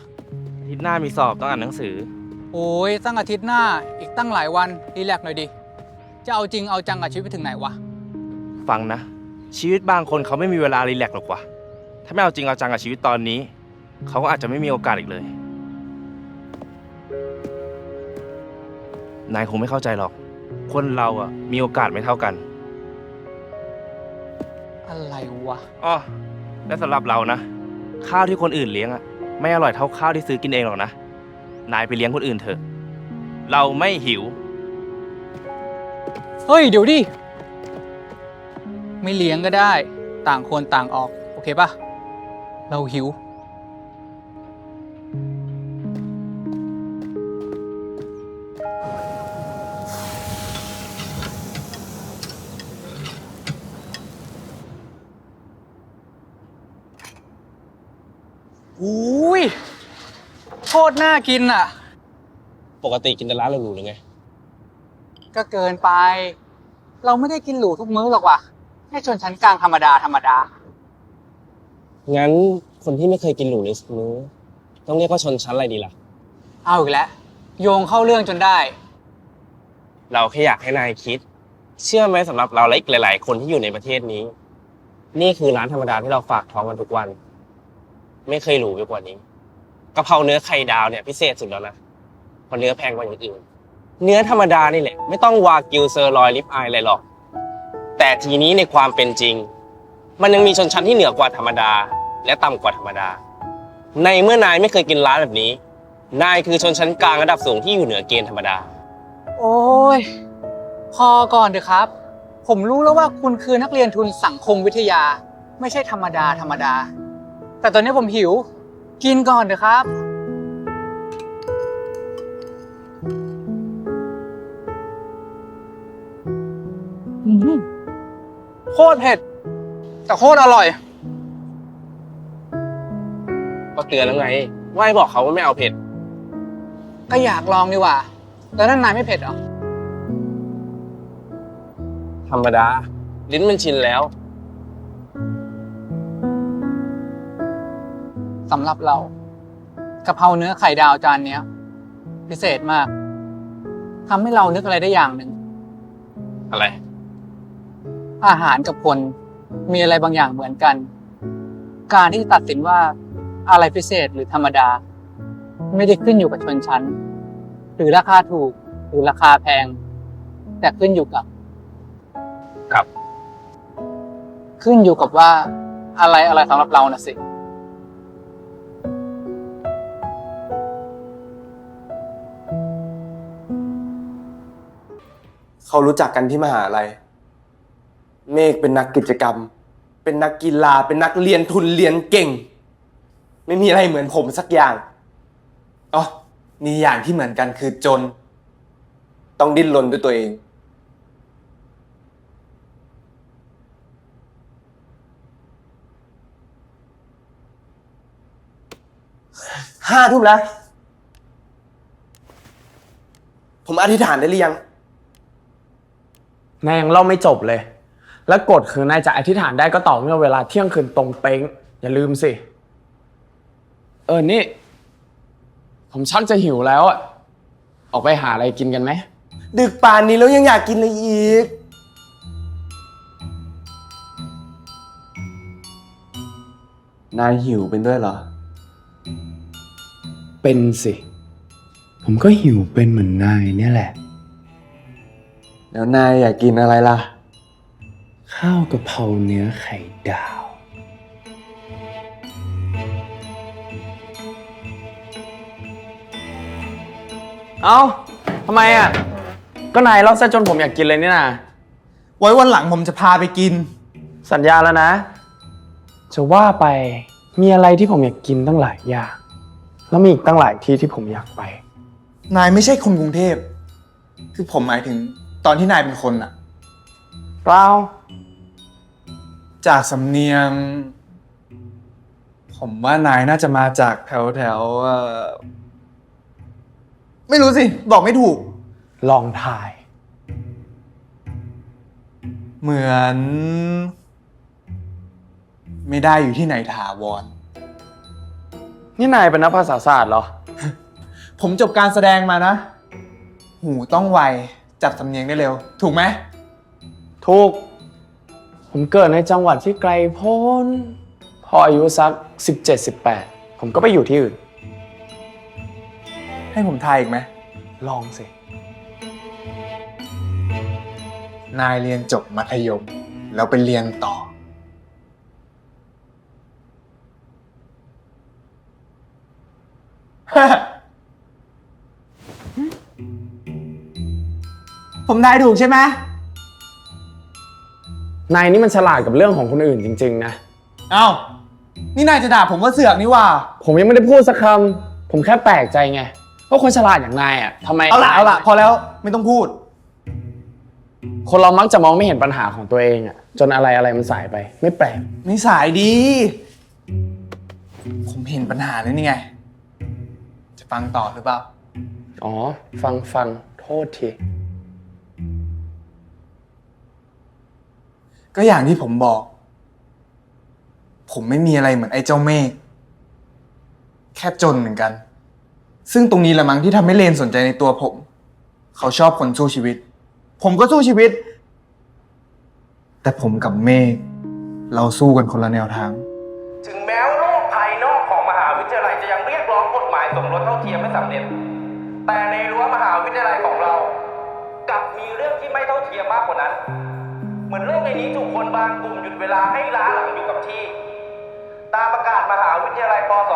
อาทิตย์หน้ามีสอบต้องอ่านหนังสือ โอ้ยตั้งอาทิตย์หน้าอีกตั้งหลายวันรีแลกซ์หน่อยดิ จะเอาจริงเอาจังกับชีวิตไปถึงไหนวะ ฟังนะ ชีวิตบางคนเขาไม่มีเวลารีแลกซ์หรอกว่ะถ้าไม่เอาจริงเอาจังกับชีวิตตอนนี้ เขาก็อาจจะไม่มีโอกาสอีกเลย นายคงไม่เข้าใจหรอก คนเราอ่ะมีโอกาสไม่เท่ากัน อะไรวะ อ้อและสำหรับเรานะ ข้าวที่คนอื่นเลี้ยงอ่ะไม่อร่อยเท่าข้าวที่ซื้อกินเองหรอกนะ นายไปเลี้ยงคนอื่นเถอะ เราไม่หิว เฮ้ยเดี๋ยวดิ ไม่เลี้ยงก็ได้ ต่างคนต่างออก โอเคปะเราหิว อุ้ยโคตรน่ากินอ่ะ ปกติกินแต่ร้านหรูๆหรือไง ก็เกินไป เราไม่ได้กินหรูทุกมื้อหรอกว่ะแค่ชนชั้นกลางธรรมดาธรรมดา งั้นคนที่ไม่เคยกินหรูในมื้อต้องเรียกว่าชนชั้นอะไรดีล่ะ เอาอีกแล้ว โยงเข้าเรื่องจนได้ เราแค่อยากให้นายคิด เชื่อไหมสำหรับเราและอีกหลายๆคนที่อยู่ในประเทศนี้ นี่คือร้านธรรมดาที่เราฝากท้องกันทุกวัน ไม่เคยหรูไปกว่านี้กะเพราเนื้อไข่ดาวเนี่ยพิเศษสุดแล้วนะเพราะเนื้อแพงกว่าอย่างอื่นเนื้อธรรมดานี่แหละไม่ต้องวากิวเซอร์ลอยลิปอายอะไรหรอกแต่ทีนี้ในความเป็นจริง มันยังมีชนชั้นที่เหนือกว่าธรรมดาและต่ำกว่าธรรมดาในเมื่อนายไม่เคยกินร้านแบบนี้นายคือชนชั้นกลางระดับสูงที่อยู่เหนือเกณฑ์ธรรมดา โอ้ย พอก่อนเถอะครับ ผมรู้แล้วว่าคุณคือนักเรียนทุนสังคมวิทยา ไม่ใช่ธรรมดาธรรมดา แต่ตอนนี้ผมหิว กินก่อนเถอะครับ โคตรเผ็ด แต่โคตรอร่อย ก็เตือนแล้วไงว่าให้บอกเขาว่าไม่เอาเผ็ด ก็อยากลองดีกว่า แล้วนั่นนายไม่เผ็ดเหรอ ธรรมดาลิ้นมันชินแล้ว สำหรับเรากะเพราเนื้อไข่ดาวจานเนี้ย พิเศษมากทำให้เรานึกอะไรได้อย่างหนึ่ง อะไร อาหารกับคนมีอะไรบางอย่างเหมือนกัน การที่ตัดสินว่าอะไรพิเศษหรือธรรมดา ไม่ได้ขึ้นอยู่กับชนชั้น หรือราคาถูกหรือราคาแพง แต่ขึ้นอยู่กับขึ้นอยู่กับว่าอะไรสำหรับเราน่ะสิ เขารู้จักกันที่มหาลัย เมฆเป็นนักกิจกรรม เป็นนักกีฬา เป็นนักเรียนทุนเรียนเก่ง ไม่มีอะไรเหมือนผมสักอย่างอ๋อมีอย่างที่เหมือนกันคือจน ต้องดิ้นรนด้วยตัวเอง 5 ทุ่มแล้ว ผมอธิษฐานได้หรือยัง นายยังเล่าไม่จบเลย แล้วกฎคือนายจะอธิษฐานได้ก็ต่อเมื่อเวลาเที่ยงคืนตรงเป๊งอย่าลืมสิ นี่ ผมชักจะหิวแล้วอะออกไปหาอะไรกินกันไหม ดึกป่านนี้แล้วยังอยากกินอะไรอีก นายหิวเป็นด้วยเหรอ เป็นสิ ผมก็หิวเป็นเหมือนนายเนี่ยแหละ แล้วนายอยากกินอะไรล่ะ ข้าวกะเพราเนื้อไข่ดาว เอ้า ทำไมอ่ะ ก็นายเล่าซะจนผมอยากกินเลยนี่นะ ไว้วันหลังผมจะพาไปกิน สัญญาแล้วนะ จะว่าไปมีอะไรที่ผมอยากกินตั้งหลายอย่าง แล้วมีอีกตั้งหลายที่ที่ผมอยากไป นายไม่ใช่คนกรุงเทพ คือผมหมายถึงตอนที่นายเป็นคนอะ เปล่า จากสำเนียง ผมว่านายน่าจะมาจากแถวไม่รู้สิ บอกไม่ถูก ลองทาย เหมือน ไม่ได้อยู่ที่ไหนถาวร นี่นายเป็นนักภาษาศาสตร์เหรอ ผมจบการแสดงมานะ หูต้องไว จับสำเนียงได้เร็ว ถูกไหม ถูก ผมเกิดในจังหวัดที่ไกลโพ้น พออายุสัก 17-18 ผมก็ไปอยู่ที่อื่น ให้ผมทายอีกไหม ลองสิ นายเรียนจบมัธยม แล้วไปเรียนต่อ ผมทายถูกใช่ไหม นายนี่มันฉลาดกับเรื่องของคนอื่นจริงๆนะ เอ้า นี่นายจะด่าผมว่าเสือกนี่ว่า ผมยังไม่ได้พูดสักคำ ผมแค่แปลกใจไงว่าคนฉลาดอย่างนายอ่ะทำไม เอาละพอแล้วไม่ต้องพูด คนเรามักจะมองไม่เห็นปัญหาของตัวเองอ่ะจนอะไรมันสายไป ไม่แปลก ไม่สายดี ผมเห็นปัญหาแล้วนี่ไง จะฟังต่อหรือเปล่า อ๋อ ฟังโทษที ก็อย่างที่ผมบอก ผมไม่มีอะไรเหมือนไอ้เจ้าเมฆ แค่จนเหมือนกัน ซึ่งตรงนี้แหละมั้งที่ทำให้เลนสนใจในตัวผม เขาชอบคนสู้ชีวิต ผมก็สู้ชีวิต แต่ผมกับเมฆเราสู้กันคนละแนวทาง ถึงแม้ว่าโลกภายนอกของมหาวิทยาลัยจะยังเรียกร้องกฎหมายสมรสเท่าเทียมไม่สำเร็จ แต่ในรั้วมหาวิทยาลัยของเรากลับมีเรื่องที่ไม่เท่าเทียมมากกว่านั้น เหมือนโลกในนี้ถูกคนบางกลุ่มหยุดเวลาให้ล้าหลังอยู่กับที่ ตามประกาศมหาวิทยาลัยพ.ศ.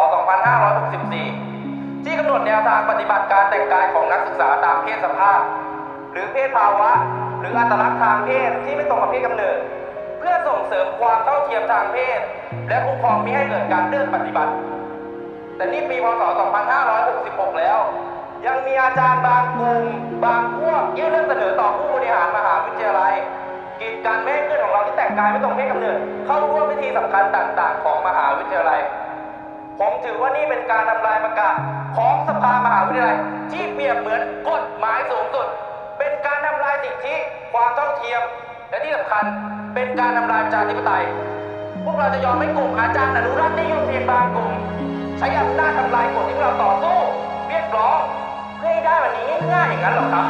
2564 ที่กำหนดแนวทางปฏิบัติการแต่งกายของนักศึกษาตามเพศสภาพ หรือเพศภาวะ หรืออัตลักษณ์ทางเพศที่ไม่ตรงกับเพศกำเนิด เพื่อส่งเสริมความเท่าเทียมทางเพศ และคุ้มครองมิให้เกิดการเลือกปฏิบัติ แต่นี่ปีพ.ศ. 2566 แล้ว ยังมีอาจารย์บางกลุ่มบางพวกยื่นเรื่องเสนอต่อผู้บริหารมหาวิทยาลัยกีดกันไม่ให้เพื่อนของเราที่แต่งกายไม่ตรงเพศกำเนิดเข้าร่วมพิธีสำคัญต่างๆของมหาวิทยาลัย ผมถือว่านี่เป็นการทำลายประกาศของสภามหาวิทยาลัยที่เปรียบเหมือนกฎหมายสูงสุด เป็นการทำลายสิทธิความเท่าเทียม และที่สำคัญเป็นการทำลายประชาธิปไตย พวกเราจะยอมให้กลุ่มอาจารย์อนุรักษ์นิยมเพียงบางกลุ่มใช้อำนาจทำลายกฎที่เราต่อสู้เรียกร้องเพื่อให้ได้วันนี้ง่ายๆอย่างนั้นหรอครับ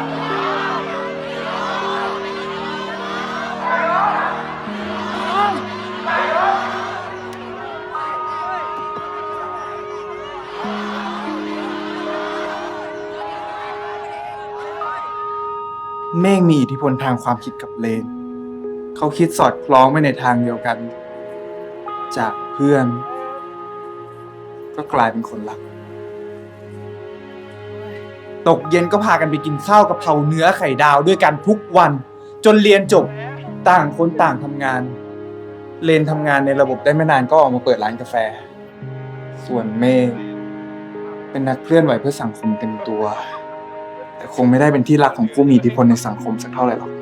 เมฆมีอิทธิพลทางความคิดกับเลน เขาคิดสอดคล้องไปในทางเดียวกัน จากเพื่อน ก็กลายเป็นคนรัก ตกเย็นก็พากันไปกินข้าวกะเพราเนื้อไข่ดาวด้วยกันทุกวัน จนเรียนจบต่างคนต่างทำงาน เลนทำงานในระบบได้ไม่นานก็ออกมาเปิดร้านกาแฟ ส่วนเมฆเป็นนักเคลื่อนไหวเพื่อสังคมเต็มตัว แต่คงไม่ได้เป็นที่รักของผู้มีอิทธิพลในสังคมสักเท่าไหร่หรอก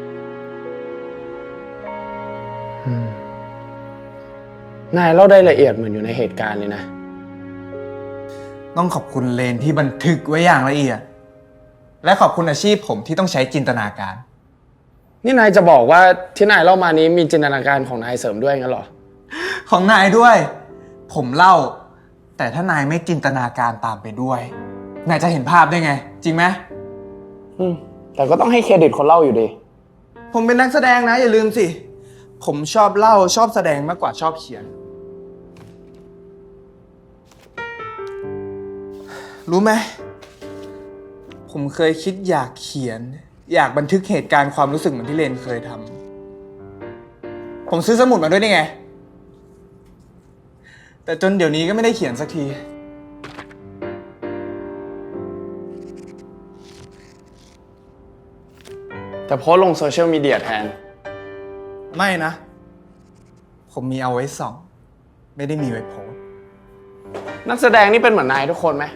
นายเล่าได้ละเอียดเหมือนอยู่ในเหตุการณ์เลยนะ ต้องขอบคุณเลนที่บันทึกไว้อย่างละเอียด และขอบคุณอาชีพผมที่ต้องใช้จินตนาการ นี่นายจะบอกว่าที่นายเล่ามานี้มีจินตนาการของนายเสริมด้วยงั้นเหรอ ของนายด้วย ผมเล่า แต่ถ้านายไม่จินตนาการตามไปด้วย นายจะเห็นภาพได้ไง จริงไหม แต่ก็ต้องให้เครดิตคนเล่าอยู่ดี ผมเป็นนักแสดงนะอย่าลืมสิ ผมชอบเล่าชอบแสดงมากกว่าชอบเขียน รู้ไหม ผมเคยคิดอยากเขียน อยากบันทึกเหตุการณ์ความรู้สึกเหมือนที่เลนเคยทำ ผมซื้อสมุดมาด้วยนี่ไง แต่จนเดี๋ยวนี้ก็ไม่ได้เขียนสักที แต่โพสต์ลงโซเชียลมีเดียแทน ไม่นะ ผมมีเอาไว้ส่อง ไม่ได้มีไว้โพสต์ นักแสดงนี่เป็นเหมือนนายทุกคนไหม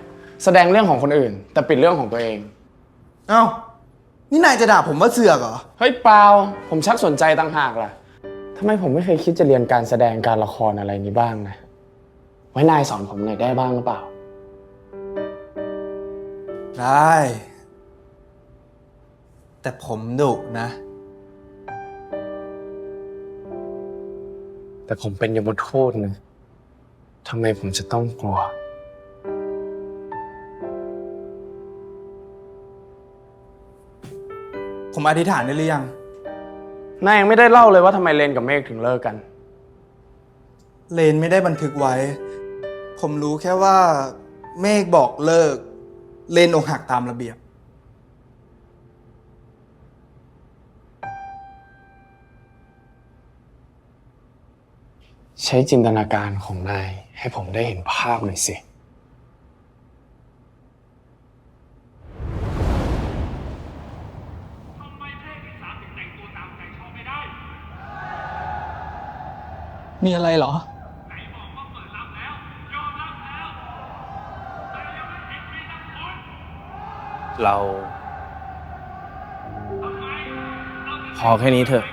แสดงเรื่องของคนอื่น แต่ปิดเรื่องของตัวเอง เอ้า นี่นายจะด่าผมว่าเสือกเหรอ เฮ้ยเปล่า ผมชักสนใจต่างหากล่ะทำไมผมไม่เคยคิดจะเรียนการแสดงการละครอะไรนี้บ้างนะ ไว้นายสอนผมหน่อยได้บ้างหรือเปล่า ได้ แต่ผมดุนะ แต่ผมเป็นยมทูตนะทำไมผมจะต้องกลัว ผมอธิษฐานได้หรือยัง นายยังไม่ได้เล่าเลยว่าทำไมเลนกับเมฆถึงเลิกกัน เลนไม่ได้บันทึกไว้ ผมรู้แค่ว่าเมฆบอกเลิก เลนอกหักตามระเบียบ ใช้จินตนาการของนายให้ผมได้เห็นภาพหน่อยสิ มีอะไรเหรอ เรา พอแค่นี้เถอะ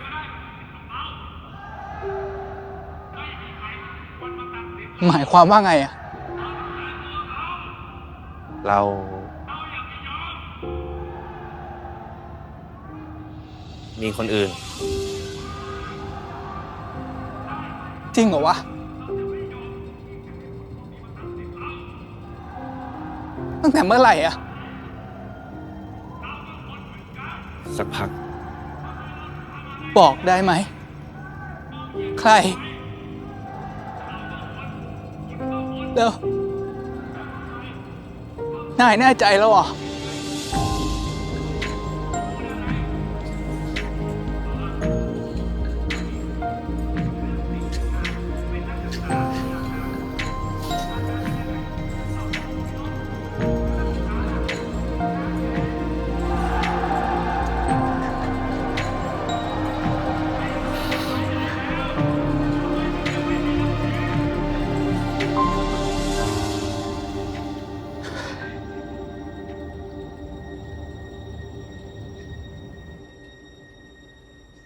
หมายความว่าไงอะ เรา มีคนอื่น จริงเหรอวะ ตั้งแต่เมื่อไหร่อะ สักพัก บอกได้ไหม ใครเดี๋ยวนายแน่ใจแล้วเหรอ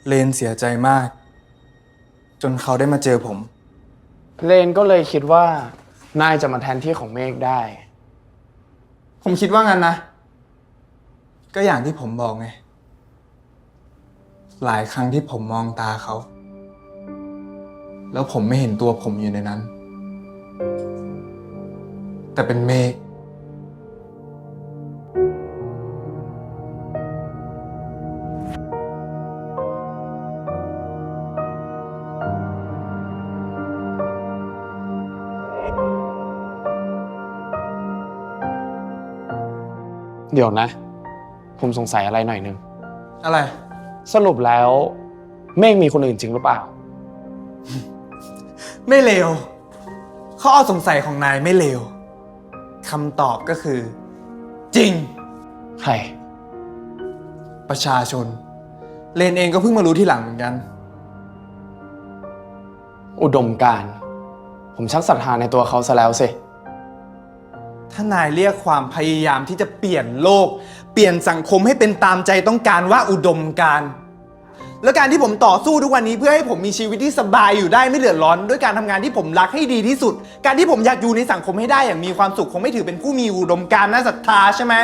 เลนเสียใจมาก จนเขาได้มาเจอผม เลนก็เลยคิดว่านายจะมาแทนที่ของเมฆได้ ผมคิดว่างั้นนะ ก็อย่างที่ผมบอกไง หลายครั้งที่ผมมองตาเขา แล้วผมไม่เห็นตัวผมอยู่ในนั้น แต่เป็นเมฆ เดี๋ยวนะ ผมสงสัยอะไรหน่อยนึง อะไร สรุปแล้วเมฆมีคนอื่นจริงหรือเปล่า ไม่เลวข้อสงสัยของนายไม่เลวคำตอบก็คือ จริง ใคร ประชาชน เลนเองก็เพิ่งมารู้ทีหลังเหมือนกัน อุดมการณ์ผมชักศรัทธาในตัวเขาซะแล้วสิ ถ้านายเรียกความพยายามที่จะเปลี่ยนโลก เปลี่ยนสังคมให้เป็นตามใจต้องการว่าอุดมการณ์แล้วการที่ผมต่อสู้ทุกวันนี้เพื่อให้ผมมีชีวิตที่สบายอยู่ได้ไม่เดือดร้อนด้วยการทำงานที่ผมรักให้ดีที่สุด การที่ผมอยากอยู่ในสังคมให้ได้อย่างมีความสุขคงไม่ถือเป็นผู้มีอุดมการณ์น่าศรัทธาใช่ไหม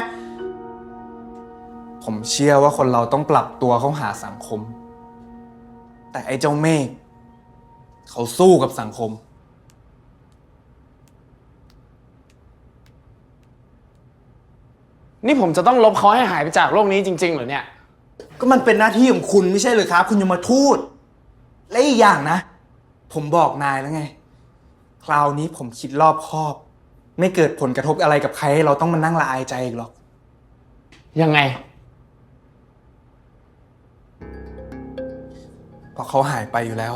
ผมเชื่อว่าคนเราต้องปรับตัวเข้าหาสังคม แต่ไอ้เจ้าเมฆเขาสู้กับสังคม นี่ผมจะต้องลบเขาให้หายไปจากโลกนี้จริงๆเหรอเนี่ย ก็มันเป็นหน้าที่ของคุณไม่ใช่เลยครับ คุณยมทูตและอีกอย่างนะ ผมบอกนายแล้วไง คราวนี้ผมคิดรอบคอบ ไม่เกิดผลกระทบอะไรกับใครให้เราต้องมานั่งละอายใจอีกหรอก ยังไง เพราะเขาหายไปอยู่แล้ว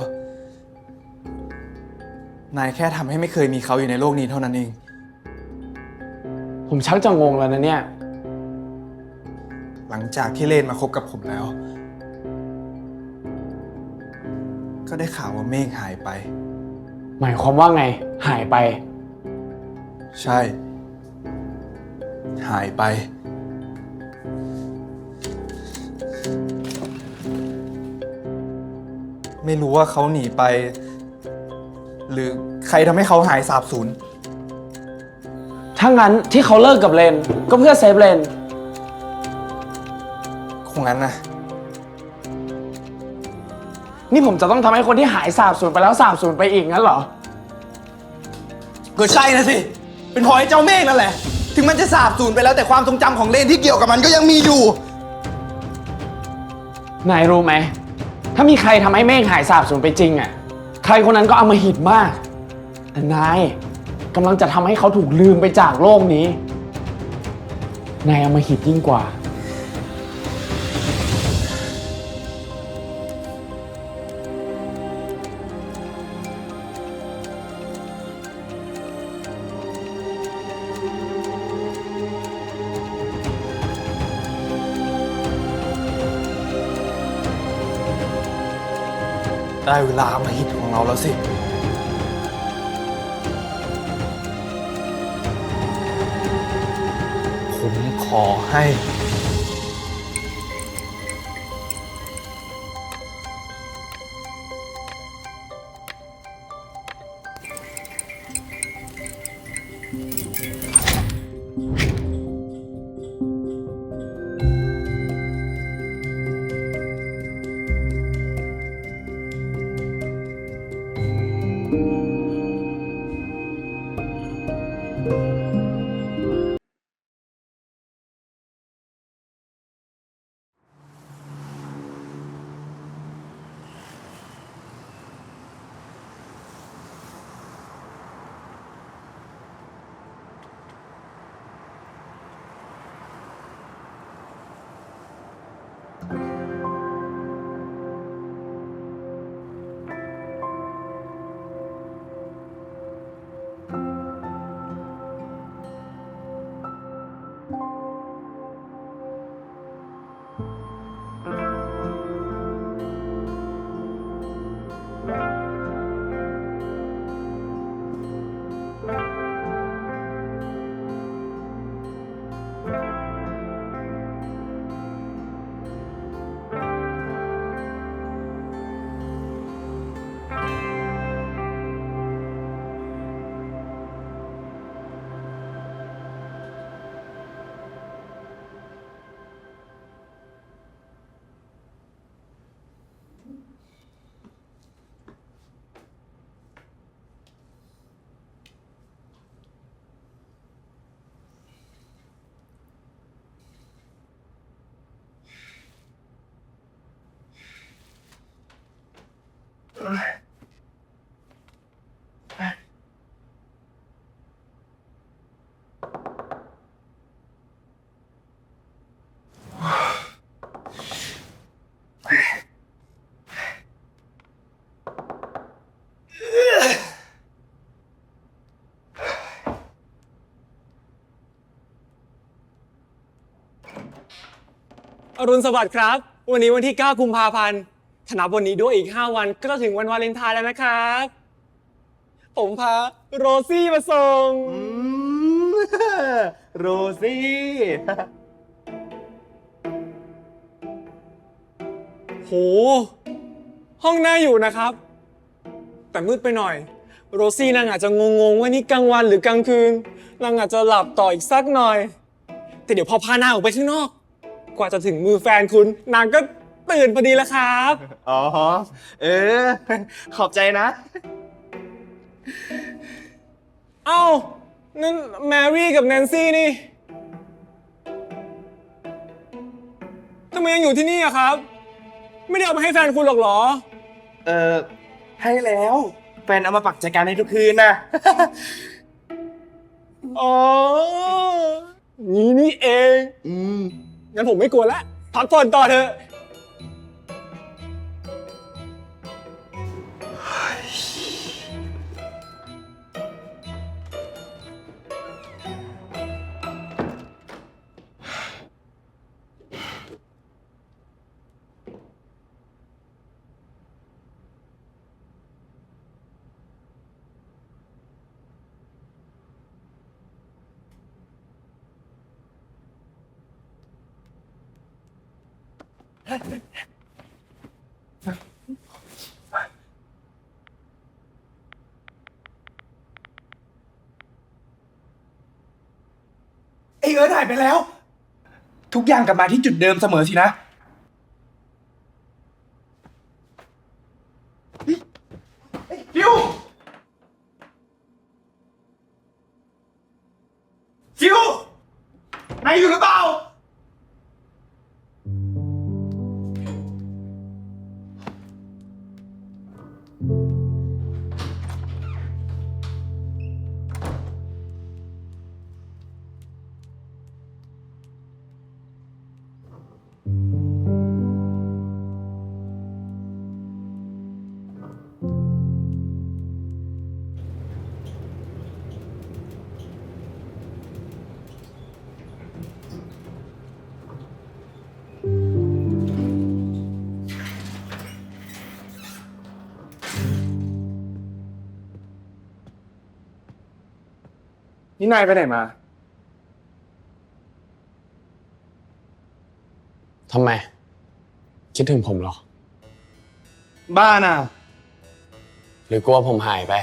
นายแค่ทำให้ไม่เคยมีเขาอยู่ในโลกนี้เท่านั้นเอง ผมชักจะงงแล้วนะเนี่ย หลังจากที่เลนมาคบกับผมแล้ว ก็ได้ข่าวว่าเมฆหายไป หมายความว่าไง หายไป ใช่ หายไป ไม่รู้ว่าเขาหนีไป หรือใครทำให้เขาหายสาบสูญ ถ้างั้นที่เขาเลิกกับเลนก็เพื่อเซฟเลน คงงั้นนะ นี่ผมจะต้องทำให้คนที่หายสาบสูญไปแล้วสาบสูญไปอีกงั้นเหรอ ก็ใช่นะสิ เป็นเพราะไอ้เจ้าเมฆนั่นแหละ ถึงมันจะสาบสูญไปแล้วแต่ความทรงจำของเลนที่เกี่ยวกับมันก็ยังมีอยู่ นายรู้ไหม ถ้ามีใครทำให้เมฆหายสาบสูญไปจริงอ่ะ ใครคนนั้นก็อำมหิตมาก แต่นายกำลังจะทำให้เขาถูกลืมไปจากโลกนี้ นายอำมหิตยิ่งกว่า ได้เวลามาหิตของเราแล้วสิ ผมขอให้ เ รุณสวัสดิ์ครับ วันนี้วันที่ 9 กุมภาพันธ์ถ้านับวันนี้ด้วยอีก 5 วันก็ถึงวันวาเลนไทน์แล้วนะครับ ผมพาโรซี่มาส่ง โรซี่ โห ห้องน่าอยู่นะครับ แต่มืดไปหน่อย โรซี่นางอาจจะงงๆว่านี่กลางวันหรือกลางคืน นางอาจจะหลับต่ออีกสักหน่อย แต่เดี๋ยวพอพานางออกไปข้างนอก กว่าจะถึงมือแฟนคุณ นางก็ตื่นพอดีแล้วครับ อ๋อ ขอบใจนะ เอ้า นั่นแมรี่กับแนนซี่นี่ทำไมยังอยู่ที่นี่อะครับ ไม่ได้เอามาให้แฟนคุณหรอกเหรอ ให้แล้ว แฟนเอามาปักจัดการให้ทุกคืนนะ อ๋อ นี่เอง งั้นผมไม่กลัวแล้วพักผ่อนต่อเถอะ ไอ้เอิร์ธหายไปแล้ว ทุกอย่างกลับมาที่จุดเดิมเสมอสินะฟิวฟิวนายอยู่หรือเปล่า นี่นายไปไหนมา ทำไม คิดถึงผมเหรอ บ้าน่ะ หรือกลัวผมหายไป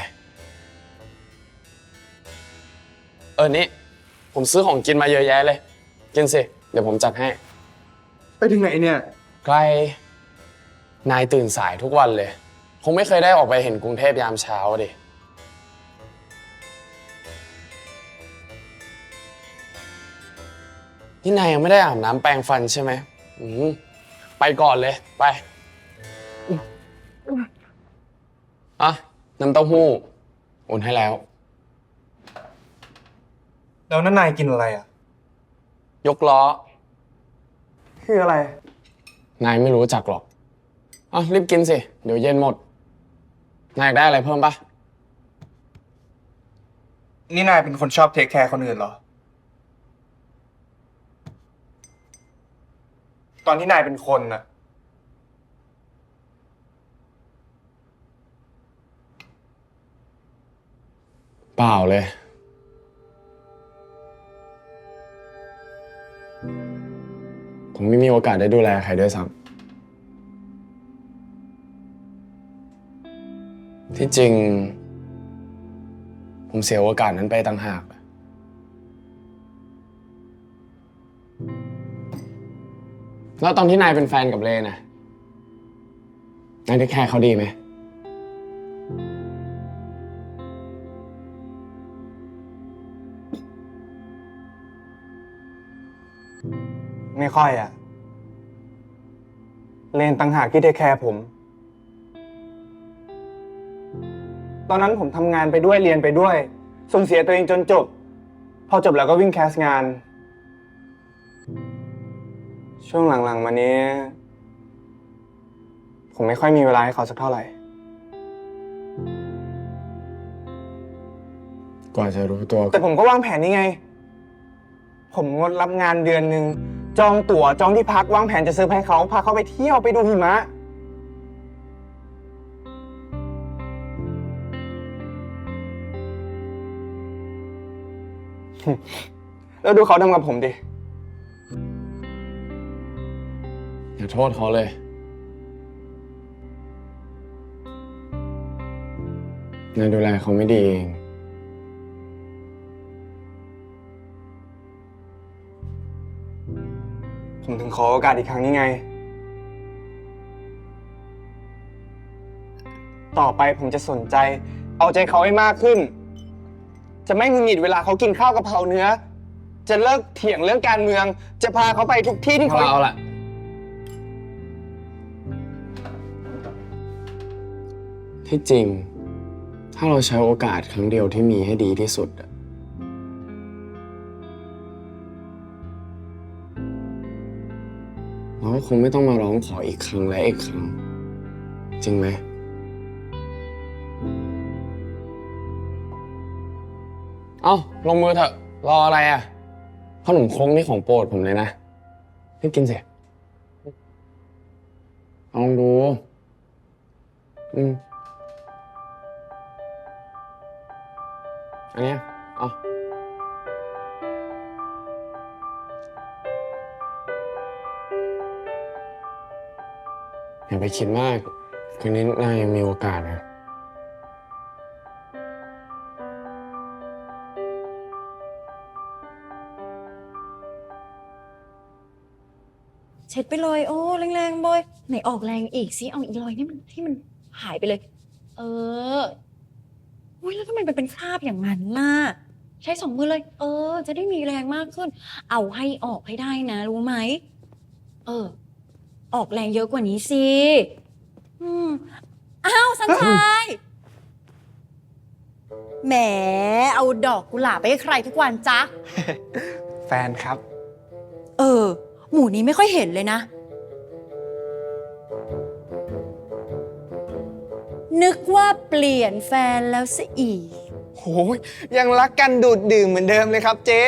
นี่ ผมซื้อของกินมาเยอะแยะเลย กินสิ เดี๋ยวผมจัดให้ ไปถึงไหนเนี่ย ใกล้ นายตื่นสายทุกวันเลย คงไม่เคยได้ออกไปเห็นกรุงเทพยามเช้าดิ นี่นายยังไม่ได้อาบน้ำแปรงฟันใช่ไหม ไปก่อนเลย ไป น้ำเต้าหู้อุ่นให้แล้ว แล้วนั่นนายกินอะไรอ่ะ ยกล้อ คืออะไร นายไม่รู้จักหรอกรีบกินสิ เดี๋ยวเย็นหมด นายอยากได้อะไรเพิ่มปะ นี่นายเป็นคนชอบเทคแคร์คนอื่นเหรอ ตอนที่นายเป็นคนน่ะ เปล่าเลย ผมไม่มีโอกาสได้ดูแลใครด้วยซ้ำที่จริง ผมเสียโอกาสนั้นไปต่างหาก แล้วตอนที่นายเป็นแฟนกับเลนะนายได้แคร์เขาดีไหม ไม่ค่อยอ่ะ เลนต่างหากที่เทคแคร์ผม ตอนนั้นผมทำงานไปด้วยเรียนไปด้วย ส่งเสียตัวเองจนจบ พอจบแล้วก็วิ่งแคสงาน ช่วงหลังๆมานี้ ผมไม่ค่อยมีเวลาให้เขาสักเท่าไหร่ กว่าจะรู้ตัว แต่ผมก็วางแผนนี่ไง ผมงดรับงานเดือนหนึ่ง จองตั๋วจองที่พักวางแผนจะเซอร์ไพรส์เขาพาเขาไปเที่ยวไปดูหิมะ แล้วดูเขาทำกับผมดิ อย่าโทษเขาเลย นายดูแลเขาไม่ดีเอง ผมถึงขอโอกาสอีกครั้งนี้ไง ต่อไปผมจะสนใจ เอาใจเขาให้มากขึ้น จะไม่หงุดหงิดเวลาเขากินข้าวกะเพราเนื้อ จะเลิกเถียงเรื่องการเมือง จะพาเขาไปทุกที่ที่เขา เอาละ ที่จริง ถ้าเราใช้โอกาสครั้งเดียวที่มีให้ดีที่สุดอะเราก็คงไม่ต้องมาร้องขออีกครั้งและอีกครั้ง จริงไหม เอ้า ลงมือเถอะ รออะไรอ่ะขนมครกนี่ของโปรดผมเลยนะรีบกินสิลองดูอันเนี้ยเอาอย่าไปคิดมากคืนนี้นายยังมีโอกาสนะ เช็ดไปเลยโอ้แรงๆบอยไหนออกแรงอีกสิเอาอีกรอยนี่มันให้มันหายไปเลย เอออุ้ยแล้วทำไมมันเป็นคราบอย่างนั้นล่ะใช้2 มือเลย จะได้มีแรงมากขึ้น เอาให้ออกให้ได้นะรู้ไหมออกแรงเยอะกว่านี้สิอ้าวสันชายแหมเอาดอกกุหลาบไปให้ใครทุกวันจ๊ะ แฟนครับ หมู่นี้ไม่ค่อยเห็นเลยนะ นึกว่าเปลี่ยนแฟนแล้วซะอีก โหยังรักกันดูดดื่มเหมือนเดิมเลยครับเจ๊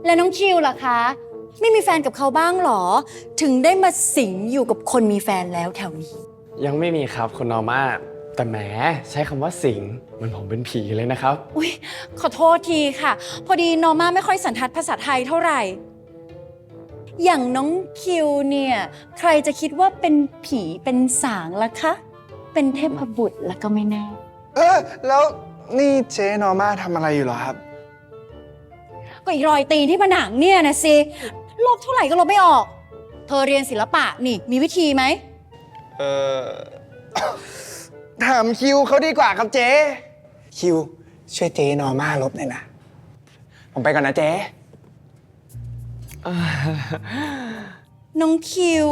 แล้วน้องคิวล่ะคะ ไม่มีแฟนกับเขาบ้างหรอ ถึงได้มาสิงอยู่กับคนมีแฟนแล้วแถวนี้ ยังไม่มีครับคุณนอร์มาแต่แหมใช้คำว่าสิงเหมันผมเป็นผีเลยนะครับ อุ๊ยขอโทษทีค่ะ พอดีนอร์มาไม่ค่อยสันทัดภาษาไทยเท่าไหร่ อย่างน้องคิวเนี่ย ใครจะคิดว่าเป็นผีเป็นสางล่ะคะ เป็นเทพบุตรแล้วก็ไม่แน่ แล้วนี่เจ๊นอร์มาทำอะไรอยู่เหรอครับ ก็อีกรอยตีนที่ผนังเนี่ยนะสิลบเท่าไหร่ก็ลบไม่ออก เธอเรียนศิลปะนี่มีวิธีไหม ถามคิวเขาดีกว่าครับเจ๊ คิวช่วยเจ๊นอร์มาลบหน่อยนะ ผมไปก่อนนะเจ๊ น้องคิว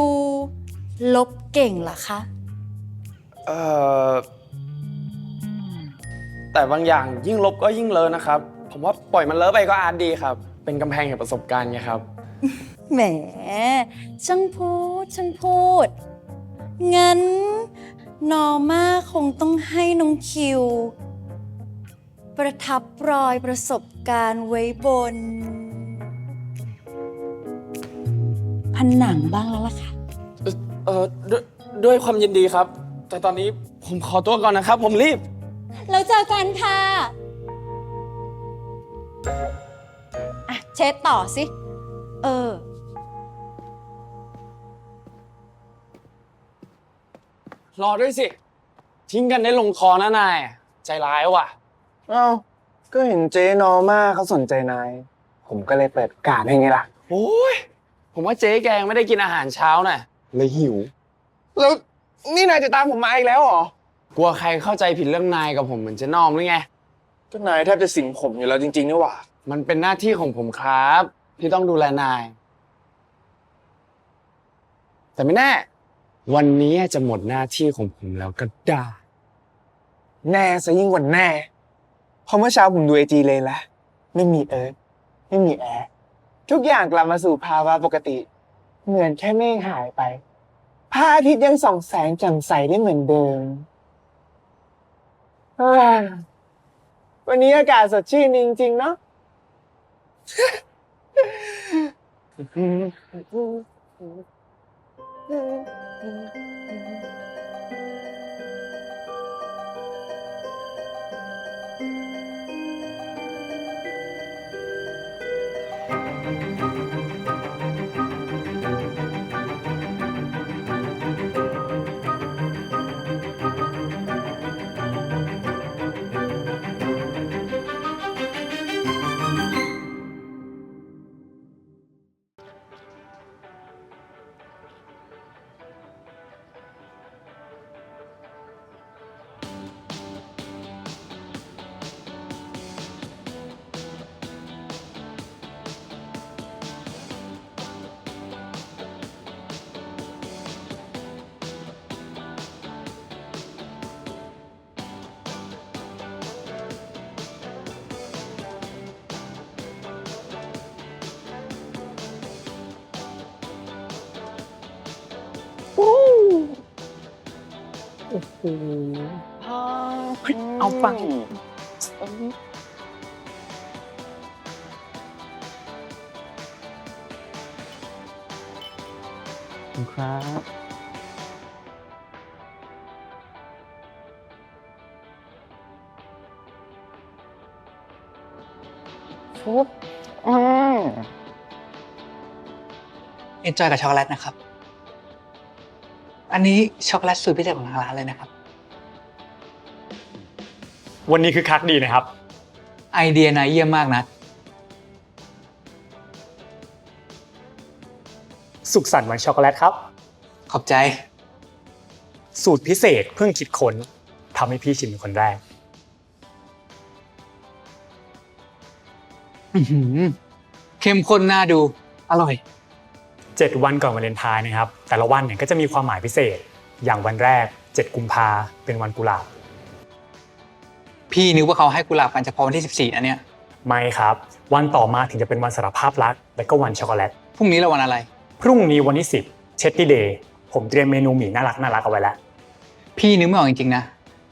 ลบเก่งเหรอคะ แต่บางอย่างยิ่งลบก็ยิ่งเลอะนะครับ ผมว่าปล่อยมันเลอะไปก็อาร์ตดีครับ เป็นกำแพงแห่งประสบการณ์ไงครับ แหมช่างพูด งั้นนอร์มาคงต้องให้น้องคิว ประทับรอยประสบการณ์ไว้บนผนังบ้างแล้วล่ะค่ะ ด้วยความยินดีครับ แต่ตอนนี้ผมขอตัวก่อนนะครับ ผมรีบ แล้วเจอกันค่ะ เช็ดต่อสิ รอด้วยสิ ทิ้งกันได้ลงคอนะนาย ใจร้ายว่ะ เอ้า ก็เห็นเจ๊นอร์มาเขาสนใจนาย ผมก็เลยเปิดโอกาสให้ไงล่ะ โอ้ย ผมว่าเจ๊แกงไม่ได้กินอาหารเช้าน่ะเลยหิว แล้วนี่นายจะตามผมมาอีกแล้วเหรอ กลัวใครเข้าใจผิดเรื่องนายกับผมเหมือนเจ๊นอมหรือไง ก็นายแทบจะสิงผมอยู่แล้วจริงๆนี่หว่า มันเป็นหน้าที่ของผมครับ ที่ต้องดูแลนาย แต่ไม่แน่ วันนี้จะหมดหน้าที่ของผมแล้วก็ได้ แน่ซะยิ่งกว่าแน่ เพราะเมื่อเช้าผมดูIGเลยแล้ว ไม่มีเอิร์ธไม่มีแอร์ทุกอย่างกลับมาสู่ภาวะปกติ เหมือนแค่เมฆหายไปพระอาทิตย์ยังส่องแสงแจ่มใสได้เหมือนเดิมวันนี้อากาศสดชื่นจริงๆเนาะ เอาไปครับ เอนจอยกับช็อกโกแลตนะครับ อันนี้ช็อกโกแลตสูตรพิเศษของทางร้านเลยนะครับ วันนี้คือคักดีนะครับ ไอเดียนายเยี่ยมมากนะ สุขสันต์วันช็อกโกแลตครับ ขอบใจ สูตรพิเศษเพิ่งคิดค้นทำให้พี่ชิมเป็นคนแรก เข้มข้นน่าดู อร่อย 7 วันก่อนวาเลนไทน์นะครับ แต่ละวันเนี่ยก็จะมีความหมายพิเศษ อย่างวันแรก 7 กุมภาเป็นวันกุหลาบ พี่นึกว่าเขาให้กุหลาบกันเฉพาะวันที่ 14นะเนี่ย ไม่ครับ วันต่อมาถึงจะเป็นวันสารภาพรัก และก็วันช็อกโกแลต พรุ่งนี้เราวันอะไร พรุ่งนี้วันที่ 10 เชตตี้เดย์ผมเตรียมเมนูหมี่น่ารักเอาไว้แล้ว พี่นึกไม่ออกจริงๆนะ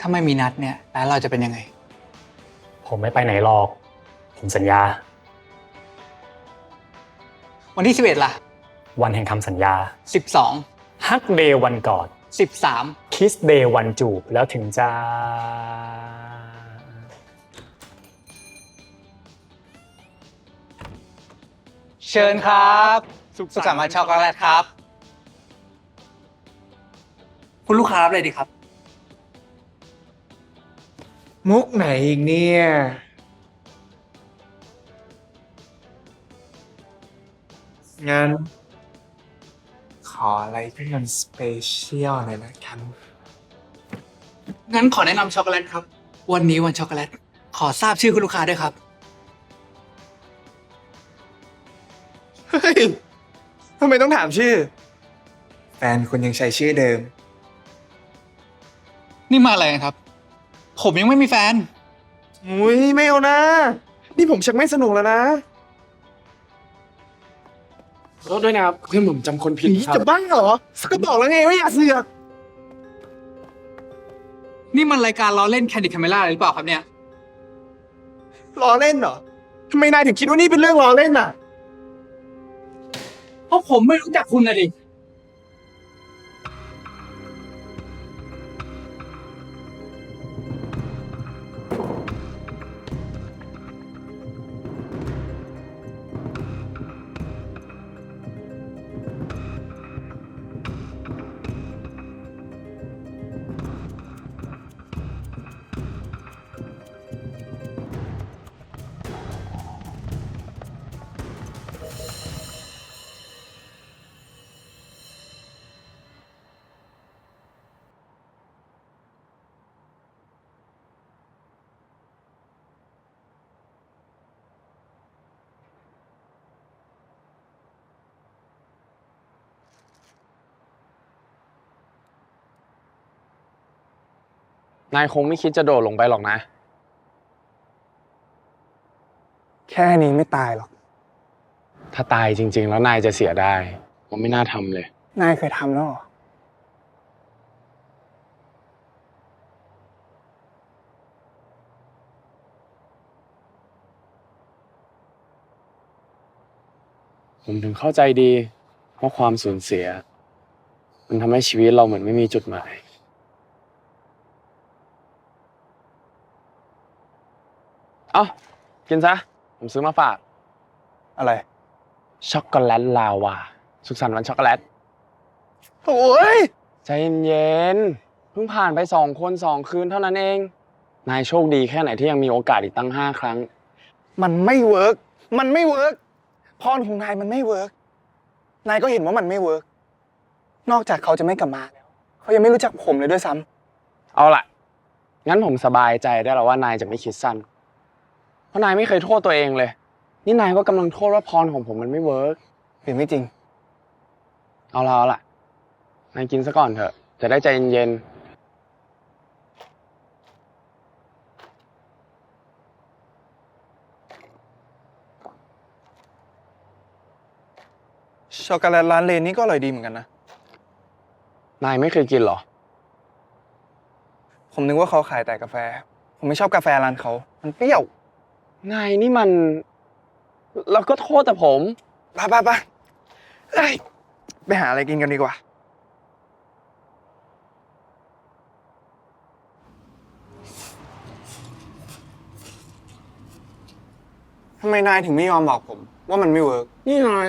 ถ้าไม่มีนัดเนี่ยร้านเราจะเป็นยังไง ผมไม่ไปไหนหรอก ผมสัญญา วันที่ 11 ล่ะ วันแห่งคำสัญญา 12 ฮักเดย์วันกอด 13 คิสเดย์วันจูบแล้วถึงจะ เชิญครับ สุขสันต์วันช็อกโกแลตครับ คุณลูกค้ารับอะไรดีครับ มุกไหนอีกเนี่ย งั้น ขออะไรที่มันสเปเชียลหน่อยละกัน งั้นขอแนะนำช็อกโกแลตครับ วันนี้วันช็อกโกแลต ขอทราบชื่อคุณลูกค้าด้วยครับ เฮ้ย ทำไมต้องถามชื่อ แฟนคุณยังใช้ชื่อเดิม นี่มาอะไรกันครับ ผมยังไม่มีแฟน อุ้ยไม่เอานะ นี่ผมชักไม่สนุกแล้วนะ ขอโทษด้วยนะครับเพื่อนผมจำคนผิดครับ จะบ้าเหรอ ก็บอกแล้วไงว่าอย่าเสือก นี่มันรายการล้อเล่นแคนดี้คาเมล่าหรือเปล่าครับเนี่ย ล้อเล่นเหรอ ทำไมนายถึงคิดว่านี่เป็นเรื่องล้อเล่นน่ะ เพราะผมไม่รู้จักคุณนะดิ นายคงไม่คิดจะโดดลงไปหรอกนะ แค่นี้ไม่ตายหรอก ถ้าตายจริง ๆ แล้วนายจะเสียดายผมไม่น่าทำเลย นายเคยทำแล้วเหรอ ผมถึงเข้าใจดีว่าความสูญเสีย มันทำให้ชีวิตเราเหมือนไม่มีจุดหมายเอ้ากินซะ ผมซื้อมาฝาก อะไร ช็อกโกแลตลาวา สุขสันต์วันช็อกโกแลต โอ้ย ใจเย็นๆเพิ่งผ่านไป2 คน2 คืนเท่านั้นเอง นายโชคดีแค่ไหนที่ยังมีโอกาสอีกตั้ง5 ครั้ง มันไม่เวิร์กมันไม่เวิร์กพรของนายมันไม่เวิร์กนายก็เห็นว่ามันไม่เวิร์กนอกจากเขาจะไม่กลับมาแล้วเขายังไม่รู้จักผมเลยด้วยซ้ำ เอาล่ะ งั้นผมสบายใจได้แล้วว่านายจะไม่คิดสั้น เพราะนายไม่เคยโทษตัวเองเลย นี่นายก็กำลังโทษว่าพรของผมมันไม่เวิร์ก หรือไม่จริง เอาล่ะ นายกินซะก่อนเถอะ จะได้ใจเย็นๆ ช็อกโกแลตร้านเลนนี่ก็อร่อยดีเหมือนกันนะ นายไม่เคยกินเหรอ ผมนึกว่าเขาขายแต่กาแฟ ผมไม่ชอบกาแฟร้านเขา มันเปรี้ยว นายนี่มัน เราก็โทษแต่ผม ไปเอ้ยไปหาอะไรกินกันดีกว่า ทำไมนายถึงไม่ยอมบอกผม ว่ามันไม่เวิร์ก นี่นาย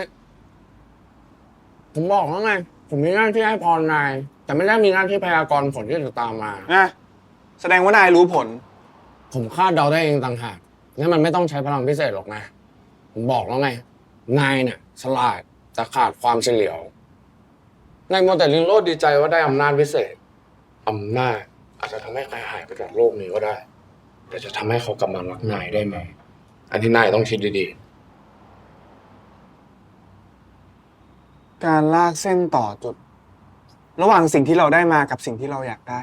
ผมบอกแล้วไง ผมมีหน้าที่ให้พรนาย แต่ไม่ได้มีหน้าที่พยากรณ์ผลที่จะตามมา แสดงว่านายรู้ผล ผมคาดเดาได้เองต่างหากงั้นมันไม่ต้องใช้พลังพิเศษหรอกนะ ผมบอกแล้วไง นายเนี่ยฉลาดแต่ขาดความเฉลียวนายมัวแต่ลิงโลดดีใจว่าได้อำนาจพิเศษ อำนาจอาจจะทำให้ใครหายไปจากโลกนี้ก็ได้ แต่จะทำให้เขากลับมารักนายได้ไหม อันที่นายต้องคิดดีๆ การลากเส้นต่อจุด ระหว่างสิ่งที่เราได้มากับสิ่งที่เราอยากได้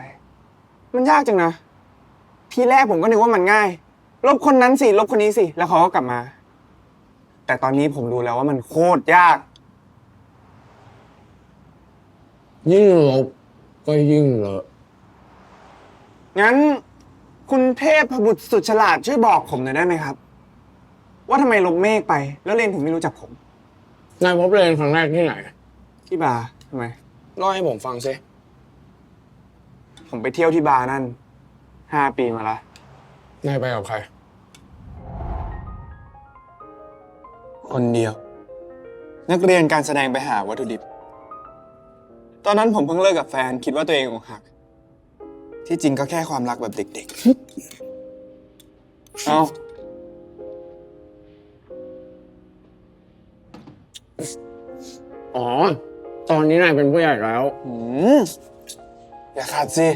มันยากจังนะ ทีแรกผมก็นึกว่ามันง่าย ลบคนนั้นสิ ลบคนนี้สิ แล้วเขาก็กลับมา แต่ตอนนี้ผมดูแล้วว่ามันโคตรยาก ยิ่งลบก็ยิ่งเลอะ งั้น คุณเทพบุตรสุดฉลาดช่วยบอกผมหน่อยได้ไหมครับ ว่าทำไมลบเมฆไป แล้วเรนถึงไม่รู้จักผม นายพบเรนครั้งแรกที่ไหน ที่บาร์ทำไม เล่าให้ผมฟังซิ ผมไปเที่ยวที่บาร์นั่น5 ปีมาละ นายไปกับใคร คนเดียว นักเรียนการแสดงไปหาวัตถุดิบ ตอนนั้นผมเพิ่งเลิกกับแฟนคิดว่าตัวเองอกหัก ที่จริงก็แค่ความรักแบบเด็กๆ เอา อ๋อ ตอนนี้นายเป็นผู้ใหญ่แล้ว อย่าขาดสิ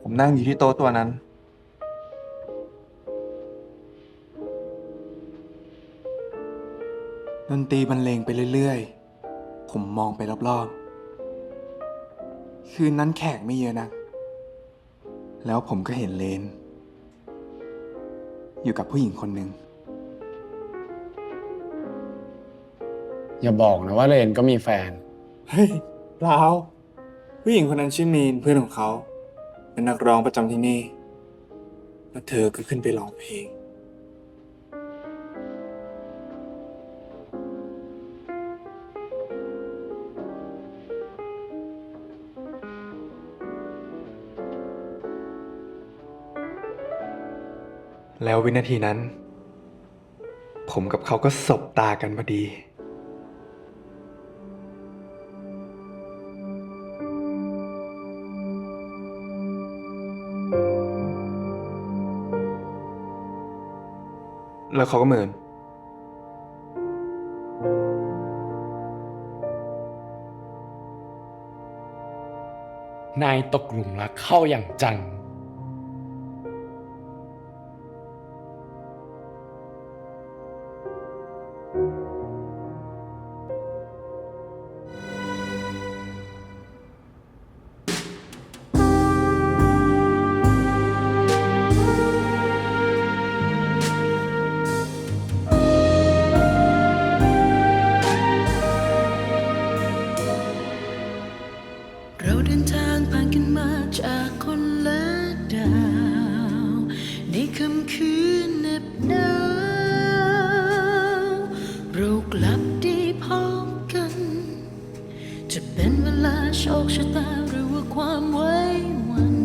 ผมนั่งอยู่ที่โต๊ะตัวนั้น ดนตรีบรรเลงไปเรื่อยๆ ผมมองไปรอบๆ คืนนั้นแขกไม่เยอะนะ แล้วผมก็เห็นเลน อยู่กับผู้หญิงคนหนึ่ง อย่าบอกนะว่าเรนก็มีแฟน เฮ้ยเปล่าผู้หญิงคนนั้นชื่อมีนเพื่อนของเขา เป็นนักร้องประจำที่นี่ แล้วเธอก็ขึ้นไปร้องเพลง แล้ววินาทีนั้น ผมกับเขาก็สบตากันพอดี แล้วเขาก็เหมือน นายตกหลุมรักเข้าอย่างจัง เราเดินทางผ่านกันมาจากคนละดาว ในค่ำคืนเหน็บหนาว จะเป็นเวลาโชคชะตาหรือว่าความไว้วัน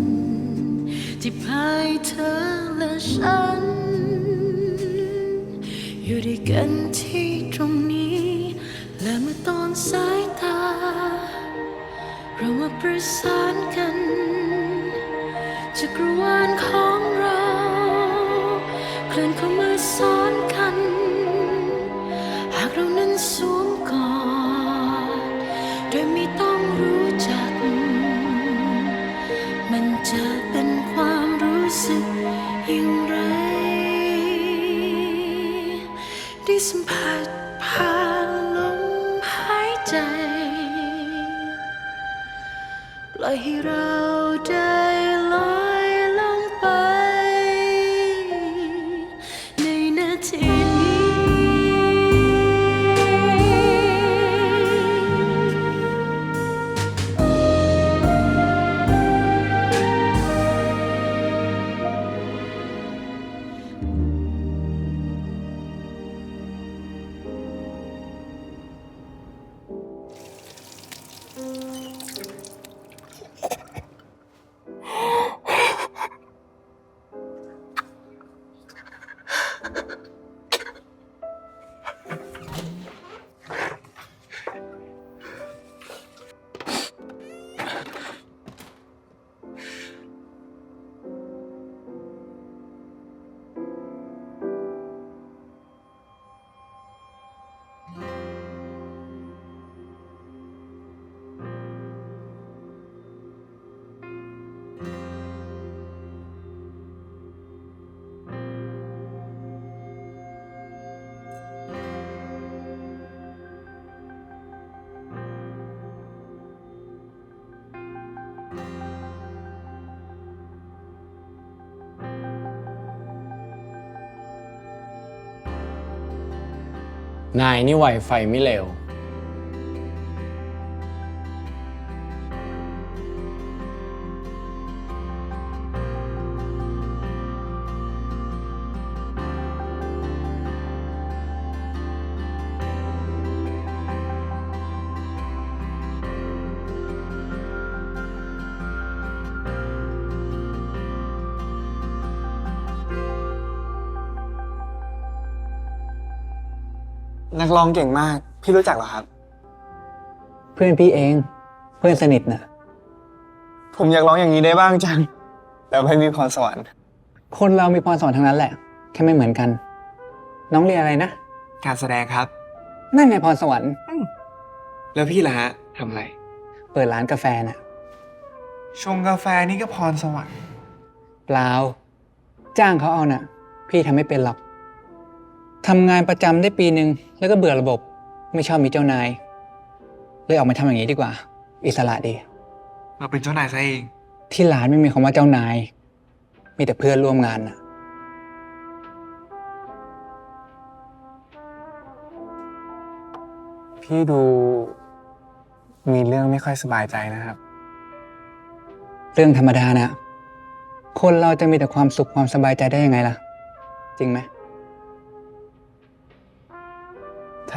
ที่พายเธอและฉันอยู่ด้วยกันที่ตรงนี้และเมื่อตอนสายตาเรามาประสานกันจักรวาลของเราเคลื่อนเข้ามาซ้อนกันหากเรานั้นสวมกอดโดยไม่ต้องรู้จักมันจะเป็นความรู้สึกอย่างไรได้สัมผัสผ่านลมหายใจปล่อยให้เราได้ลอยลงไปในนาทีนี้นายนี่ไหวไฟไม่เร็ว นักร้องเก่งมาก พี่รู้จักเหรอครับ เพื่อนพี่เอง เพื่อนสนิทนะ ผมอยากร้องอย่างนี้ได้บ้างจัง แต่ไม่มีพรสวรรค์ คนเรามีพรสวรรค์ทั้งนั้นแหละ แค่ไม่เหมือนกัน น้องเรียนอะไรนะ การแสดงครับ นั่นไงพรสวรรค์ แล้วพี่ล่ะฮะทำอะไร เปิดร้านกาแฟน่ะ ชงกาแฟนี่ก็พรสวรรค์ เปล่า จ้างเขาเอาน่ะ พี่ทำไม่เป็นหรอก ทำงานประจำได้ปีหนึ่งแล้วก็เบื่อระบบ ไม่ชอบมีเจ้านาย เลยออกมาทำอย่างนี้ดีกว่า อิสระดี เราเป็นเจ้านายซะเอง ที่ร้านไม่มีคำว่าเจ้านาย มีแต่เพื่อนร่วมงานน่ะ พี่ดูมีเรื่องไม่ค่อยสบายใจนะครับ เรื่องธรรมดานะคนเราจะมีแต่ความสุขความสบายใจได้ยังไงล่ะ จริงไหม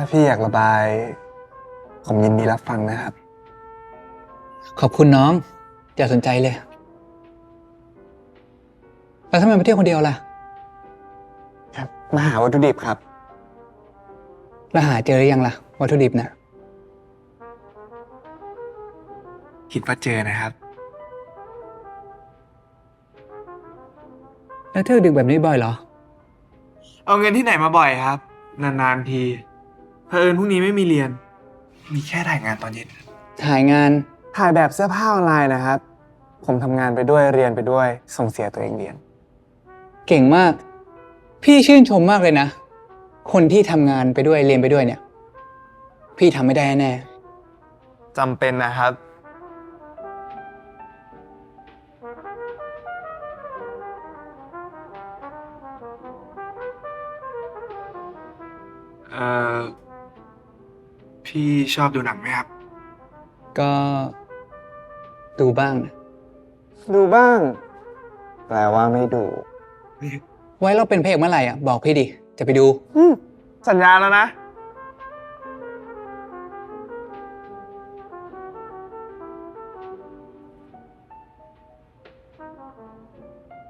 ถ้าพี่อยากระบาย ผมยินดีรับฟังนะครับ ขอบคุณน้องอย่าสนใจเลย แล้วทำไมมาเที่ยวคนเดียวล่ะ ครับ มาหาวัตถุดิบครับ แล้วหาเจอหรือยังล่ะ วัตถุดิบน่ะ คิดว่าเจอนะครับ แล้วเที่ยวดึกแบบนี้บ่อยเหรอ เอาเงินที่ไหนมาบ่อยครับ นานๆทีเผอิญพรุ่งนี้ไม่มีเรียน มีแค่ถ่ายงานตอนเย็น ถ่ายงาน ถ่ายแบบเสื้อผ้าออนไลน์นะครับ ผมทำงานไปด้วยเรียนไปด้วย ส่งเสียตัวเองเรียน เก่งมาก พี่ชื่นชมมากเลยนะ คนที่ทำงานไปด้วยเรียนไปด้วยเนี่ย พี่ทำไม่ได้แน่ จำเป็นนะครับ พี่ชอบดูหนังไหมครับ ก็ดูบ้างนะ ดูบ้าง แปลว่าไม่ดู ไว้เราเป็นพระเอกเมื่อไหร่อ่ะ บอกพี่ดิ จะไปดู สัญญาแล้วนะ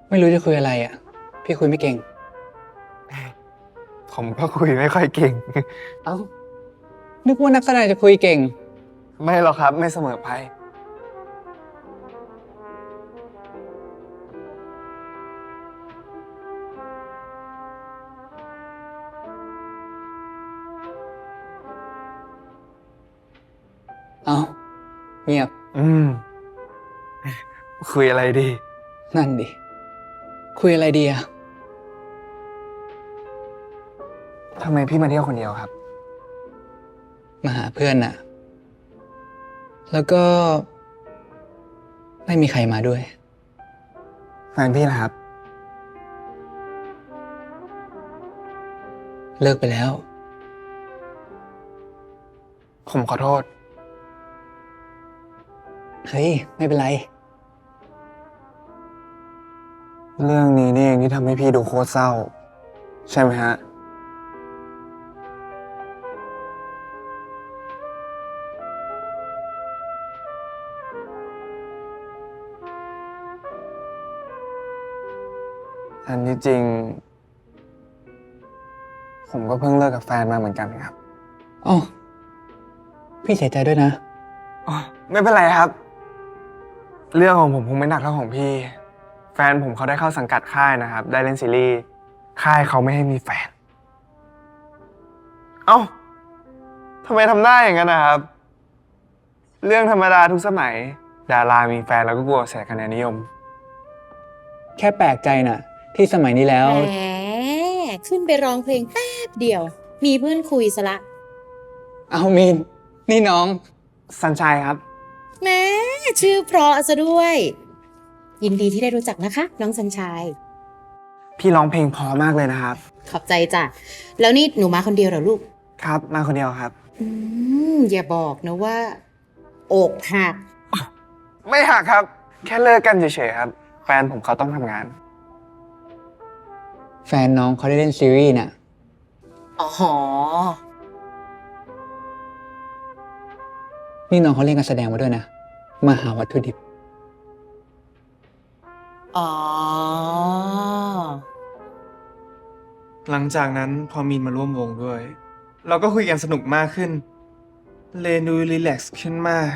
ไม่รู้จะคุยอะไรอ่ะ พี่คุยไม่เก่ง ผมก็คุยไม่ค่อยเก่ง เอ้า นึกว่านักแสดงจะคุยเก่ง ไม่หรอกครับ ไม่เสมอไป เอ้า เงียบ คุยอะไรดี นั่นดิ คุยอะไรดีอะ ทำไมพี่มาเที่ยวคนเดียวครับ มาหาเพื่อนน่ะ แล้วก็ ไม่มีใครมาด้วย แฟนพี่นะครับ เลิกไปแล้ว ผมขอโทษ เฮ้ย ไม่เป็นไร เรื่องนี้นี่เองที่ทำให้พี่ดูโคตรเศร้า ใช่ไหมฮะ อันที่จริง ผมก็เพิ่งเลิกกับแฟนมาเหมือนกันครับ อ๋อ พี่เสียใจด้วยนะ ไม่เป็นไรครับ เรื่องของผมคงไม่หนักเท่าของพี่ แฟนผมเขาได้เข้าสังกัดค่ายนะครับ ได้เล่นซีรีส์ ค่ายเขาไม่ให้มีแฟน เอ้า ทำไมทำได้อย่างนั้นนะครับ เรื่องธรรมดาทุกสมัย ดารามีแฟนแล้วก็กลัวเสียคะแนนนิยม แค่แปลกใจน่ะ ที่สมัยนี้แล้ว แหมขึ้นไปร้องเพลงแป๊บเดียว มีเพื่อนคุยซะละ เอามีน นี่น้อง สัญชัยครับ แหมชื่อเพราะซะด้วย ยินดีที่ได้รู้จักนะคะ น้องสัญชัย พี่ร้องเพลงเพอมากเลยนะครับ ขอบใจจ้ะ แล้วนี่หนูมาคนเดียวเหรอลูก ครับ มาคนเดียวครับ อย่าบอกนะว่า อกหัก ไม่หักครับ แค่เลิกกันเฉยๆครับ แฟนผมเขาต้องทำงาน แฟนน้องเขาได้เล่นซีรีส์น่ะ อ๋อ นี่น้องเขาเล่นการแสดงมาด้วยนะ มาหาวัตถุดิบ อ๋อ หลังจากนั้นพอมีนมาร่วมวงด้วย เราก็คุยกันสนุกมากขึ้น เลนดูรีแลกซ์ขึ้นมาก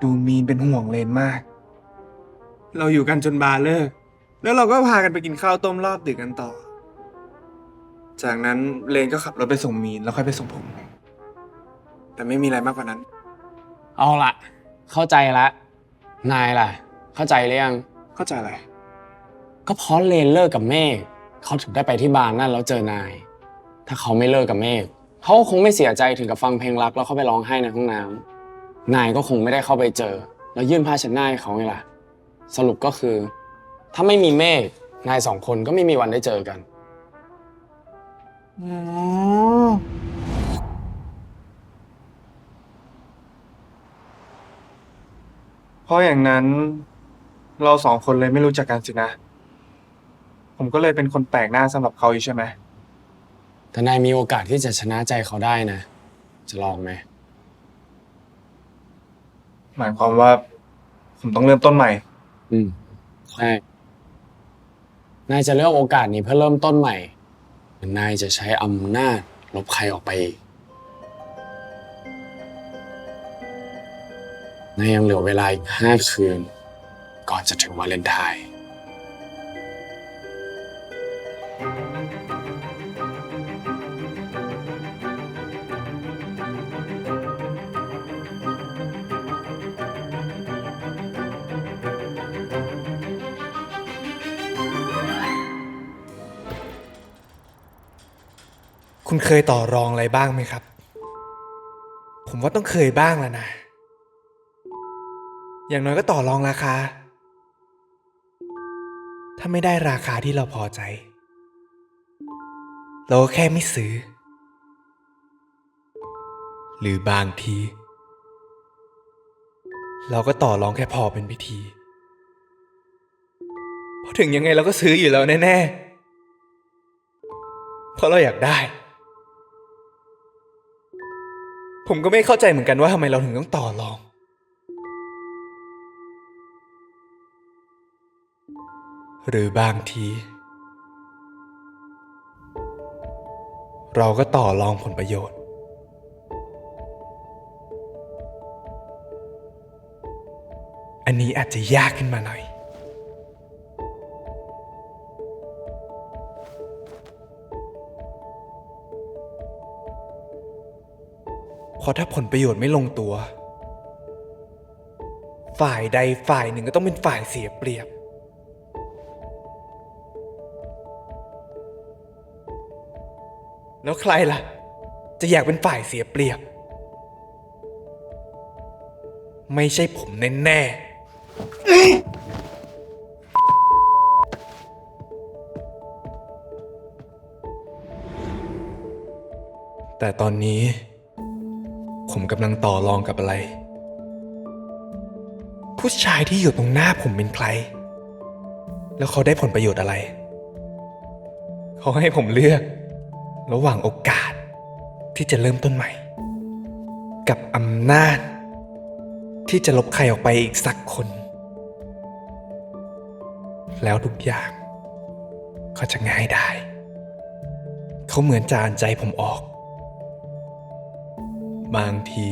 ดูมีนเป็นห่วงเลนมาก เราอยู่กันจนบาร์เลิก แล้วเราก็พากันไปกินข้าวต้มรอบดึกกันต่อ จากนั้นเลนก็ขับรถไปส่งมีนแล้วค่อยไปส่งผม แต่ไม่มีอะไรมากกว่านั้น เอาละเข้าใจละ นายล่ะ เข้าใจหรือยัง เข้าใจอะไร ก็เพราะเลนเลิกกับเมฆเขาถึงได้ไปที่บาร์นั่นแล้วเจอนาย ถ้าเขาไม่เลิกกับเมฆเขาคงไม่เสียใจถึงกับฟังเพลงรักแล้วเขาไปร้องไห้ในห้องน้ำนายก็คงไม่ได้เข้าไปเจอ แล้วยื่นผ้าเช็ดหน้าให้เขาไงล่ะ สรุปก็คือ ถ้าไม่มีเมฆนายสองคนก็ไม่มีวันได้เจอกัน เพราะอย่างนั้นเราสองคนเลยไม่รู้จักกันสินะ ผมก็เลยเป็นคนแปลกหน้าสำหรับเขาอยู่ใช่ไหม แต่นายมีโอกาสที่จะชนะใจเขาได้นะ จะลองไหม หมายความว่าผมต้องเริ่มต้นใหม่ ใช่ นายจะเลือกโอกาสนี้เพื่อเริ่มต้นใหม่หรือนายจะใช้อำนาจลบใครออกไปอีกนายยังเหลือเวลาอีก5 คืน ก่อนจะถึงวาเลนไทน์ คุณเคยต่อรองอะไรบ้างไหมครับ ผมว่าต้องเคยบ้างแล้วนะ อย่างน้อยก็ต่อรองราคา ถ้าไม่ได้ราคาที่เราพอใจ เราก็แค่ไม่ซื้อ หรือบางที เราก็ต่อรองแค่พอเป็นพิธี เพราะถึงยังไงเราก็ซื้ออยู่แล้วแน่ๆ เพราะเราอยากได้ ผมก็ไม่เข้าใจเหมือนกันว่าทำไมเราถึงต้องต่อรอง หรือบางที เราก็ต่อรองผลประโยชน์ อันนี้อาจจะยากขึ้นมาหน่อย เพราะถ้าผลประโยชน์ไม่ลงตัว ฝ่ายใดฝ่ายหนึ่งก็ต้องเป็นฝ่ายเสียเปรียบ แล้วใครล่ะ จะอยากเป็นฝ่ายเสียเปรียบ ไม่ใช่ผมแน่ๆ แต่ตอนนี้ ผมกำลังต่อรองกับอะไร ผู้ชายที่อยู่ตรงหน้าผมเป็นใคร แล้วเขาได้ผลประโยชน์อะไร เขาให้ผมเลือกระหว่างโอกาสที่จะเริ่มต้นใหม่ กับอำนาจที่จะลบใครออกไปอีกสักคน แล้วทุกอย่างก็จะง่ายได้ เขาเหมือนจะอ่านใจผมออก บางที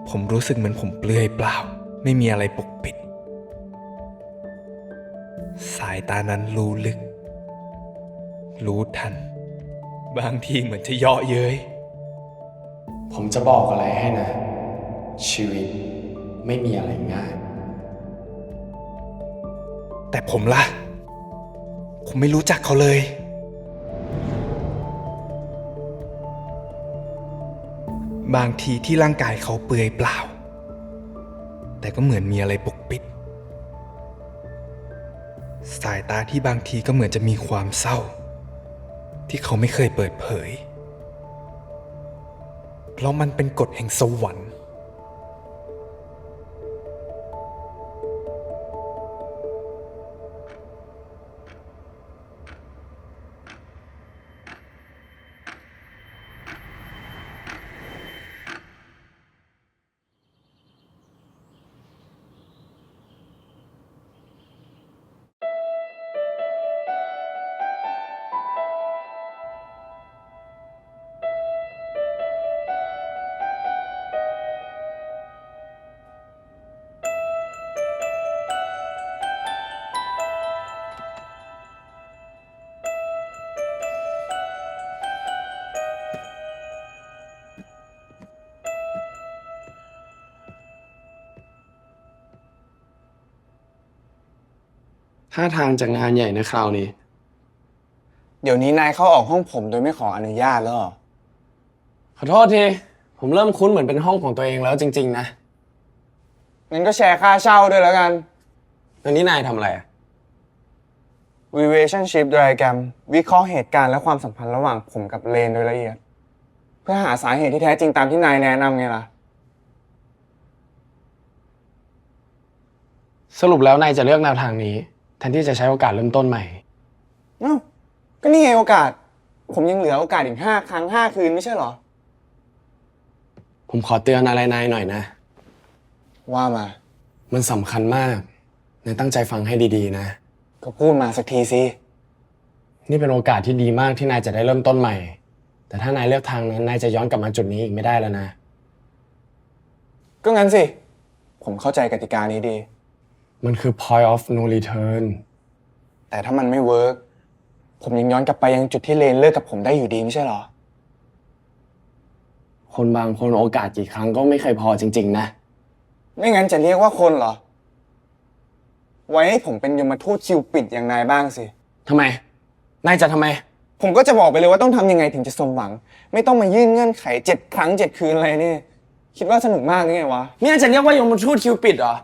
ผมรู้สึกเหมือนผมเปลือยเปล่า ไม่มีอะไรปกปิด สายตานั้นรู้ลึก รู้ทัน บางทีเหมือนจะเยาะเย้ย ผมจะบอกอะไรให้นะ ชีวิตไม่มีอะไรง่าย แต่ผมล่ะ ผมไม่รู้จักเขาเลย บางทีที่ร่างกายเขาเปลือยเปล่า แต่ก็เหมือนมีอะไรปกปิด สายตาที่บางทีก็เหมือนจะมีความเศร้า ที่เขาไม่เคยเปิดเผย เพราะมันเป็นกฎแห่งสวรรค์ ท่าทางจากงานใหญ่นะคราวนี้ เดี๋ยวนี้นายเข้าออกห้องผมโดยไม่ขออนุญาตแล้วเหรอ ขอโทษที ผมเริ่มคุ้นเหมือนเป็นห้องของตัวเองแล้วจริงๆนะ งั้นก็แชร์ค่าเช่าด้วยแล้วกัน แล้วนี่นายทำอะไรอะ Relationship Diagram วิเคราะห์เหตุการณ์และความสัมพันธ์ระหว่างผมกับเลนโดยละเอียด เพื่อหาสาเหตุที่แท้จริงตามที่นายแนะนำไงล่ะ สรุปแล้วนายจะเลือกแนวทางนี้แทนที่จะใช้โอกาสเริ่มต้นใหม่ เอ้า ก็นี่ไงโอกาส ผมยังเหลือโอกาสอีก5 ครั้ง 5 คืนไม่ใช่เหรอ ผมขอเตือนอะไรนายหน่อยนะ ว่ามา มันสำคัญมาก นายตั้งใจฟังให้ดีๆนะ ก็พูดมาสักทีสิ นี่เป็นโอกาสที่ดีมากที่นายจะได้เริ่มต้นใหม่ แต่ถ้านายเลือกทางนั้นนายจะย้อนกลับมาจุดนี้อีกไม่ได้แล้วนะ ก็งั้นสิ ผมเข้าใจกติกานี้ดี มันคือ point of no return แต่ถ้ามันไม่เวิร์กผมยังย้อนกลับไปยังจุดที่เลนเลิกกับผมได้อยู่ดีไม่ใช่เหรอ คนบางคนโอกาสกี่ครั้งก็ไม่เคยพอจริงๆนะ ไม่งั้นจะเรียกว่าคนเหรอ ไว้ให้ผมเป็นยมทูตคิวปิดอย่างนายบ้างสิ ทำไม นายจะทำไม ผมก็จะบอกไปเลยว่าต้องทำยังไงถึงจะสมหวัง ไม่ต้องมายื่นเงื่อนไข7 ครั้ง 7 คืนอะไรนี่ คิดว่าสนุกมากหรือไงวะ เนี่ยจะเรียกว่ายมทูตคิวปิดเหรอ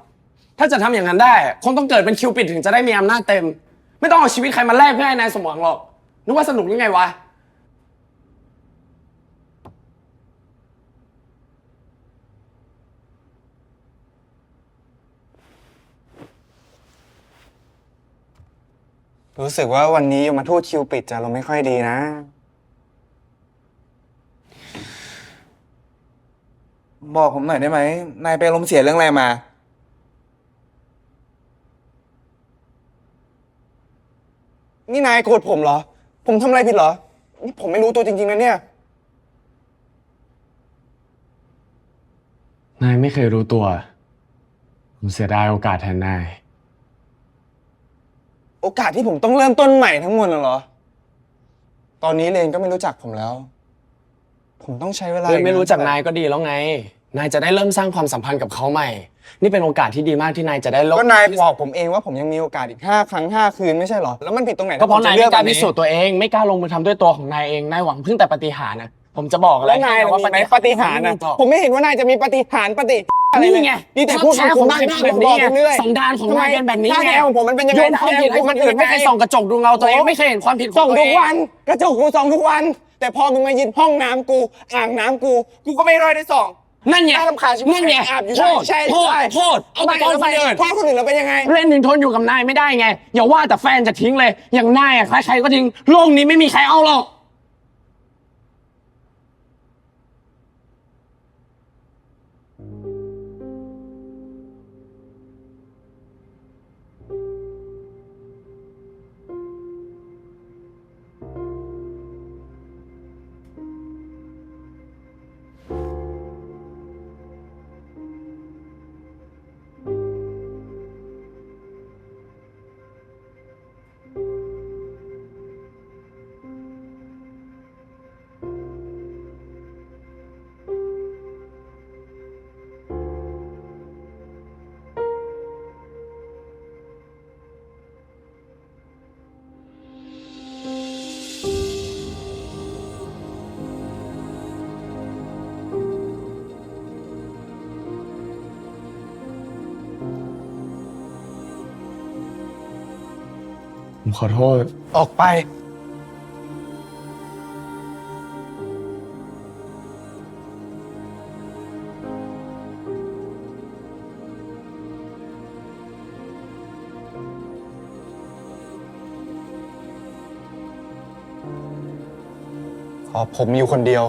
ถ้าจะทำอย่างนั้นได้คงต้องเกิดเป็นคิวปิดถึงจะได้มีอำนาจเต็ม ไม่ต้องเอาชีวิตใครมาแลกเพื่อให้นายสมหวังหรอก นึกว่าสนุกหรือไงวะ รู้สึกว่าวันนี้ยมทูตคิวปิดจะเราไม่ค่อยดีนะ บอกผมหน่อยได้ไหม นายไปลมณ์เสียเรื่องอะไรมา นี่นายโกรธผมเหรอ ผมทำอะไรผิดเหรอ นี่ผมไม่รู้ตัวจริงๆนะเนี่ย นายไม่เคยรู้ตัว ผมเสียดายโอกาสแทนนาย โอกาสที่ผมต้องเริ่มต้นใหม่ทั้งหมดเหรอ ตอนนี้เลนก็ไม่รู้จักผมแล้ว ผมต้องใช้เวลา เพื่อนไม่รู้จักนายก็ดีแล้วไง นายจะได้เริ่มสร้างความสัมพันธ์กับเขาใหม่ นี่เป็นโอกาสที่ดีมากที่นายจะได้ลบ ก็นายบอกผมเองว่าผมยังมีโอกาสอีก5 ครั้ง 5 คืนไม่ใช่เหรอ แล้วมันผิดตรงไหน ก็เพราะนาย เลื ไม่ อก กล้า แบบ พิ นี้ สูจน์ตัวเอง ไม่กล้าลงมือทำด้วยตัวของนายเอง นายหวังพึ่งแต่ปาฏิหาริย์นะ ผมจะบอกอะไร แล้วนายมีไหมปาฏิหาริย์นะผมไม่เห็นว่านายจะมีปาฏิหาริย์อะไรเลย นี่ไง นี่แต่พูด แท้ คำ ของ บ้าน นาย หน้า เป็นแบบ บ นี้ อก ไง เรื่อย สันดานของนายเป็นแบบนี้ ท่า ไง แท้ของผมมันเป็นยังไง โยนความผิดให้คนอื่นไม่เคยส่องกระจกดูเงาตัวเองไม่เคยเห็นความผิดของ ส่อง ตัว ทุ เอก ง วัน กระจกกูส่องทุกวัน แต่พอมึงมายินห้องน้ำกูอ่างน้ำกูก็ไม่ได้ส่อง นั่นไง น่ารำคาญชิบหาย นั่นไง อาบอยู่ โทษ ใช่ โทษ ใช่ โทษเอาไปโทษคนอื่น โทษคนอื่นเราเป็นยังไง เล่นถึงทนอยู่กับนายไม่ได้ไง อย่าว่าแต่แฟนจะทิ้งเลย อย่างนายอ่ะใครๆก็ทิ้ง โลกนี้ไม่มีใครเอาหรอก ผมขอโทษ ออกไป ขอผมอยู่คนเดียว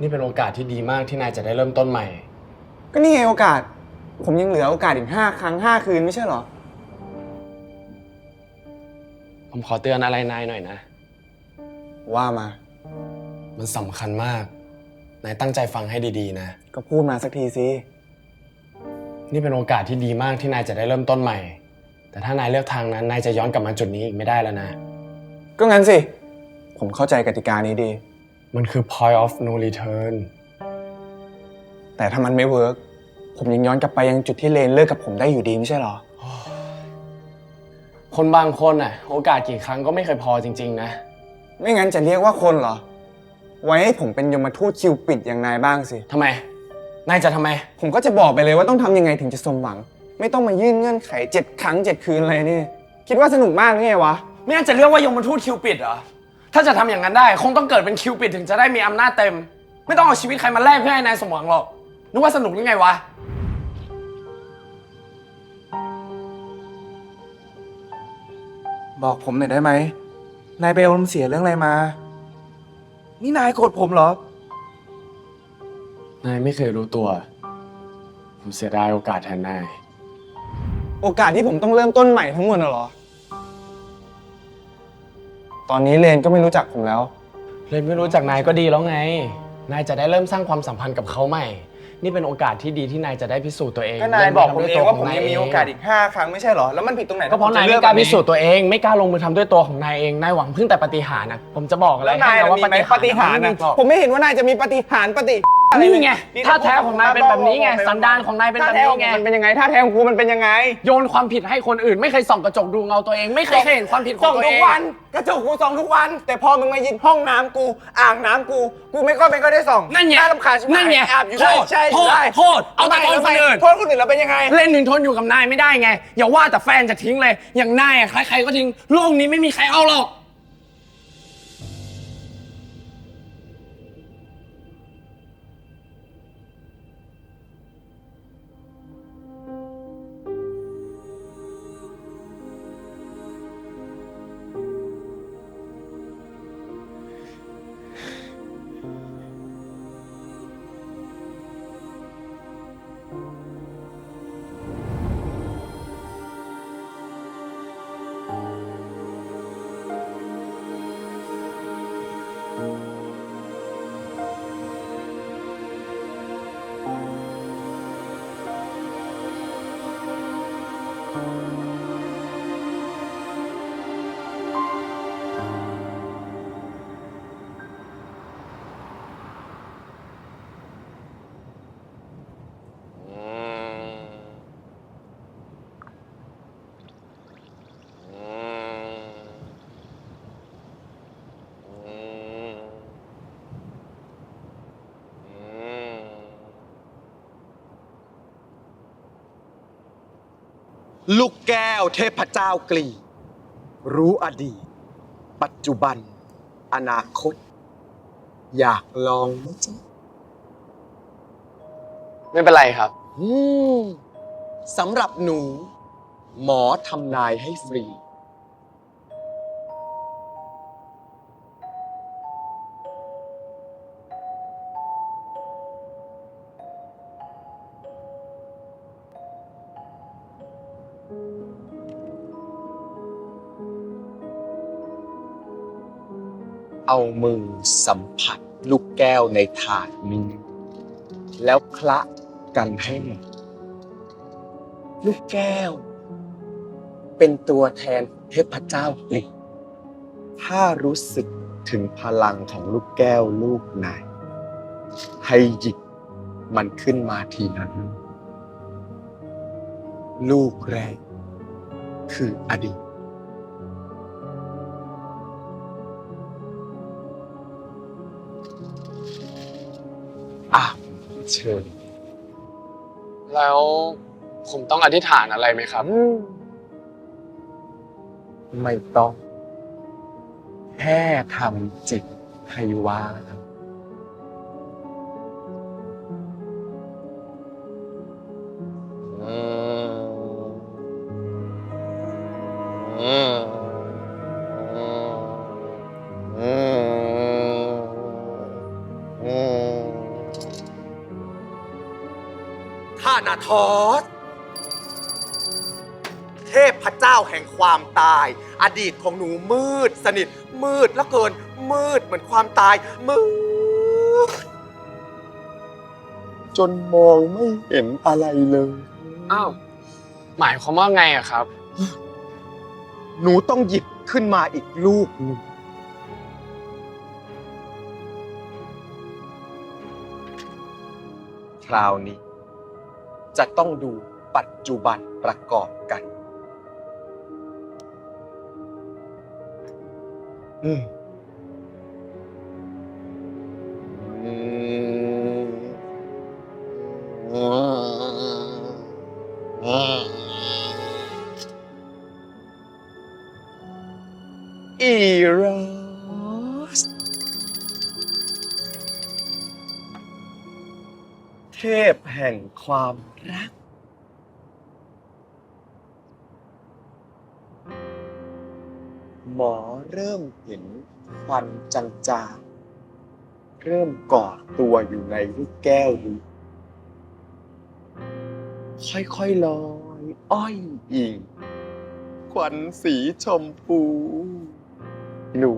นี่เป็นโอกาสที่ดีมากที่นายจะได้เริ่มต้นใหม่ ก็นี่ไงโอกาส ผมยังเหลือโอกาสอีก5 ครั้ง 5 คืนไม่ใช่เหรอ ผมขอเตือนอะไรนายหน่อยนะ ว่ามา มันสำคัญมาก นายตั้งใจฟังให้ดีๆนะ ก็พูดมาสักทีสิ นี่เป็นโอกาสที่ดีมากที่นายจะได้เริ่มต้นใหม่ แต่ถ้านายเลือกทางนั้น นายจะย้อนกลับมาจุดนี้อีกไม่ได้แล้วนะ ก็งั้นสิ ผมเข้าใจกติกานี้ดี มันคือ point of no return แต่ถ้ามันไม่เวิร์กผมยังย้อนกลับไปยังจุดที่เลนเลิกกับผมได้อยู่ดีไม่ใช่เหรอ คนบางคนน่ะ โอกาสกี่ครั้งก็ไม่เคยพอจริงๆนะ ไม่งั้นจะเรียกว่าคนเหรอ ไว้ให้ผมเป็นยมทูตคิวปิดอย่างนายบ้างสิ ทำไม นายจะทำไม ผมก็จะบอกไปเลยว่าต้องทำยังไงถึงจะสมหวัง ไม่ต้องมายื่นเงื่อนไข7 ครั้ง 7 คืนอะไรนี่ คิดว่าสนุกมากหรือไงวะ ไม่งั้นจะเรียกว่ายมทูตคิวปิดเหรอ ถ้าจะทำอย่างนั้นได้ คงต้องเกิดเป็นคิวปิดถึงจะได้มีอำนาจเต็ม ไม่ต้องเอาชีวิตใครมาแลกเพื่อให้นายสมหวังหรอก นึกว่าสนุกหรือไงวะ บอกผมหน่อยได้ไหม นายไปอารมณ์เสียเรื่องอะไรมา นี่นายโกรธผมเหรอ ผ นายไม่เคยรู้ตัว ผมเสียดายโอกาสแทนนาย โอกาสที่ผมต้องเริ่มต้นใหม่ทั้งหมดน่ะเหรอ ตอนนี้เลนก็ไม่รู้จักผมแล้ว เลนไม่รู้จักนายก็ดีแล้วไง นายจะได้เริ่มสร้างความสัมพันธ์กับเขาใหม่ นี่เป็นโอกาสที่ดีที่นายจะได้พิสูจน์ตัวเอง ก็นายบอกผมเองว่าผม ริ่ ยังมีโอกาสอีก5 ครั้งไม่ใช่เหรอ แล้วมันผิดตรงไหน ก็เพราะนายไม่กล้าพิสูจน์ตัวเอง ไม่กล้าลงมือทำด้วยตัวของนายเอง นายหวังพึ่งแต่ปาฏิหาริย์นะผมจะบอกอะไร แล้วนาย ให้นะว่า มีไหมปาฏิหาริย์ ไม่ นะ มีหรอก ผมไม่เห็นว่านายจะมีปาฏิหาริย์นี่ไงท่าแท้ของนายเป็นแบบนี้ไง สันดานของนายเป็นแบบนี้ไง มันเป็นยังไงท่าแท้ของกูมันเป็นยังไง โยนความผิดให้คนอื่น ไม่เคยส่องกระจกดูเงาตัวเอง ไม่เคยเห็นความผิดของตัวเอง ส่องทุกวันกระจกกูส่องทุกวัน แต่พอมึงมายิงห้องน้ำกูอ่างน้ำกูไม่ค่อยได้ส่อง นั่นไง น่ารำคาญชิบหาย นั่นไง แอบอยู่ โท ได้ ษ ใช่ โทษ ได้ โทษเอาแต่โทษคนอื่น โทษคนอื่นแล้วเป็นยังไง เล่นหนึ่งทนอยู่กับนายไม่ได้ไง อย่าว่าแต่แฟนจะทิ้งเลย อย่างนายอะใครๆก็ทิ้ง โลกนี้ไม่มีใครเอาหรอก ลูกแก้วเทพเจ้ากลีรู้อดีต ปัจจุบัน อนาคต อยากลองไหมจ๊ะ ไม่เป็นไรครับ สำหรับหนู หมอทำนายให้ฟรี เอามือสัมผัสลูกแก้วในถาดนี้ แล้วคละกันให้หมดลูกแก้ว เป็นตัวแทนเทพเจ้ากลีถ้ารู้สึกถึงพลังของลูกแก้วลูกไหน ให้หยิบมันขึ้นมาทีละลูกแรก คืออดีตเชิญ แล้วผมต้องอธิษฐานอะไรไหมครับ ไม่ต้อง แค่ทำจิตให้ว่างข้านาทอสเทพเจ้าแห่งความตาย อดีตของหนูมืดสนิทมืดแล้วเกินมืดเหมือนความตายมืดจนมองไม่เห็นอะไรเลย อ้าว หมายความว่าไงอะครับ หนูต้องหยิบขึ้นมาอีกลูกหนึ่งคราวนี้ จะต้องดูปัจจุบันประกอบกัน อีโรสเทพแห่งความรัก หมอเริ่มเห็นควันจางๆ เริ่มก่อตัวอยู่ในลูกแก้วนี้ค่อยๆลอยอ้อยอิงขวัญสีชมพูหนู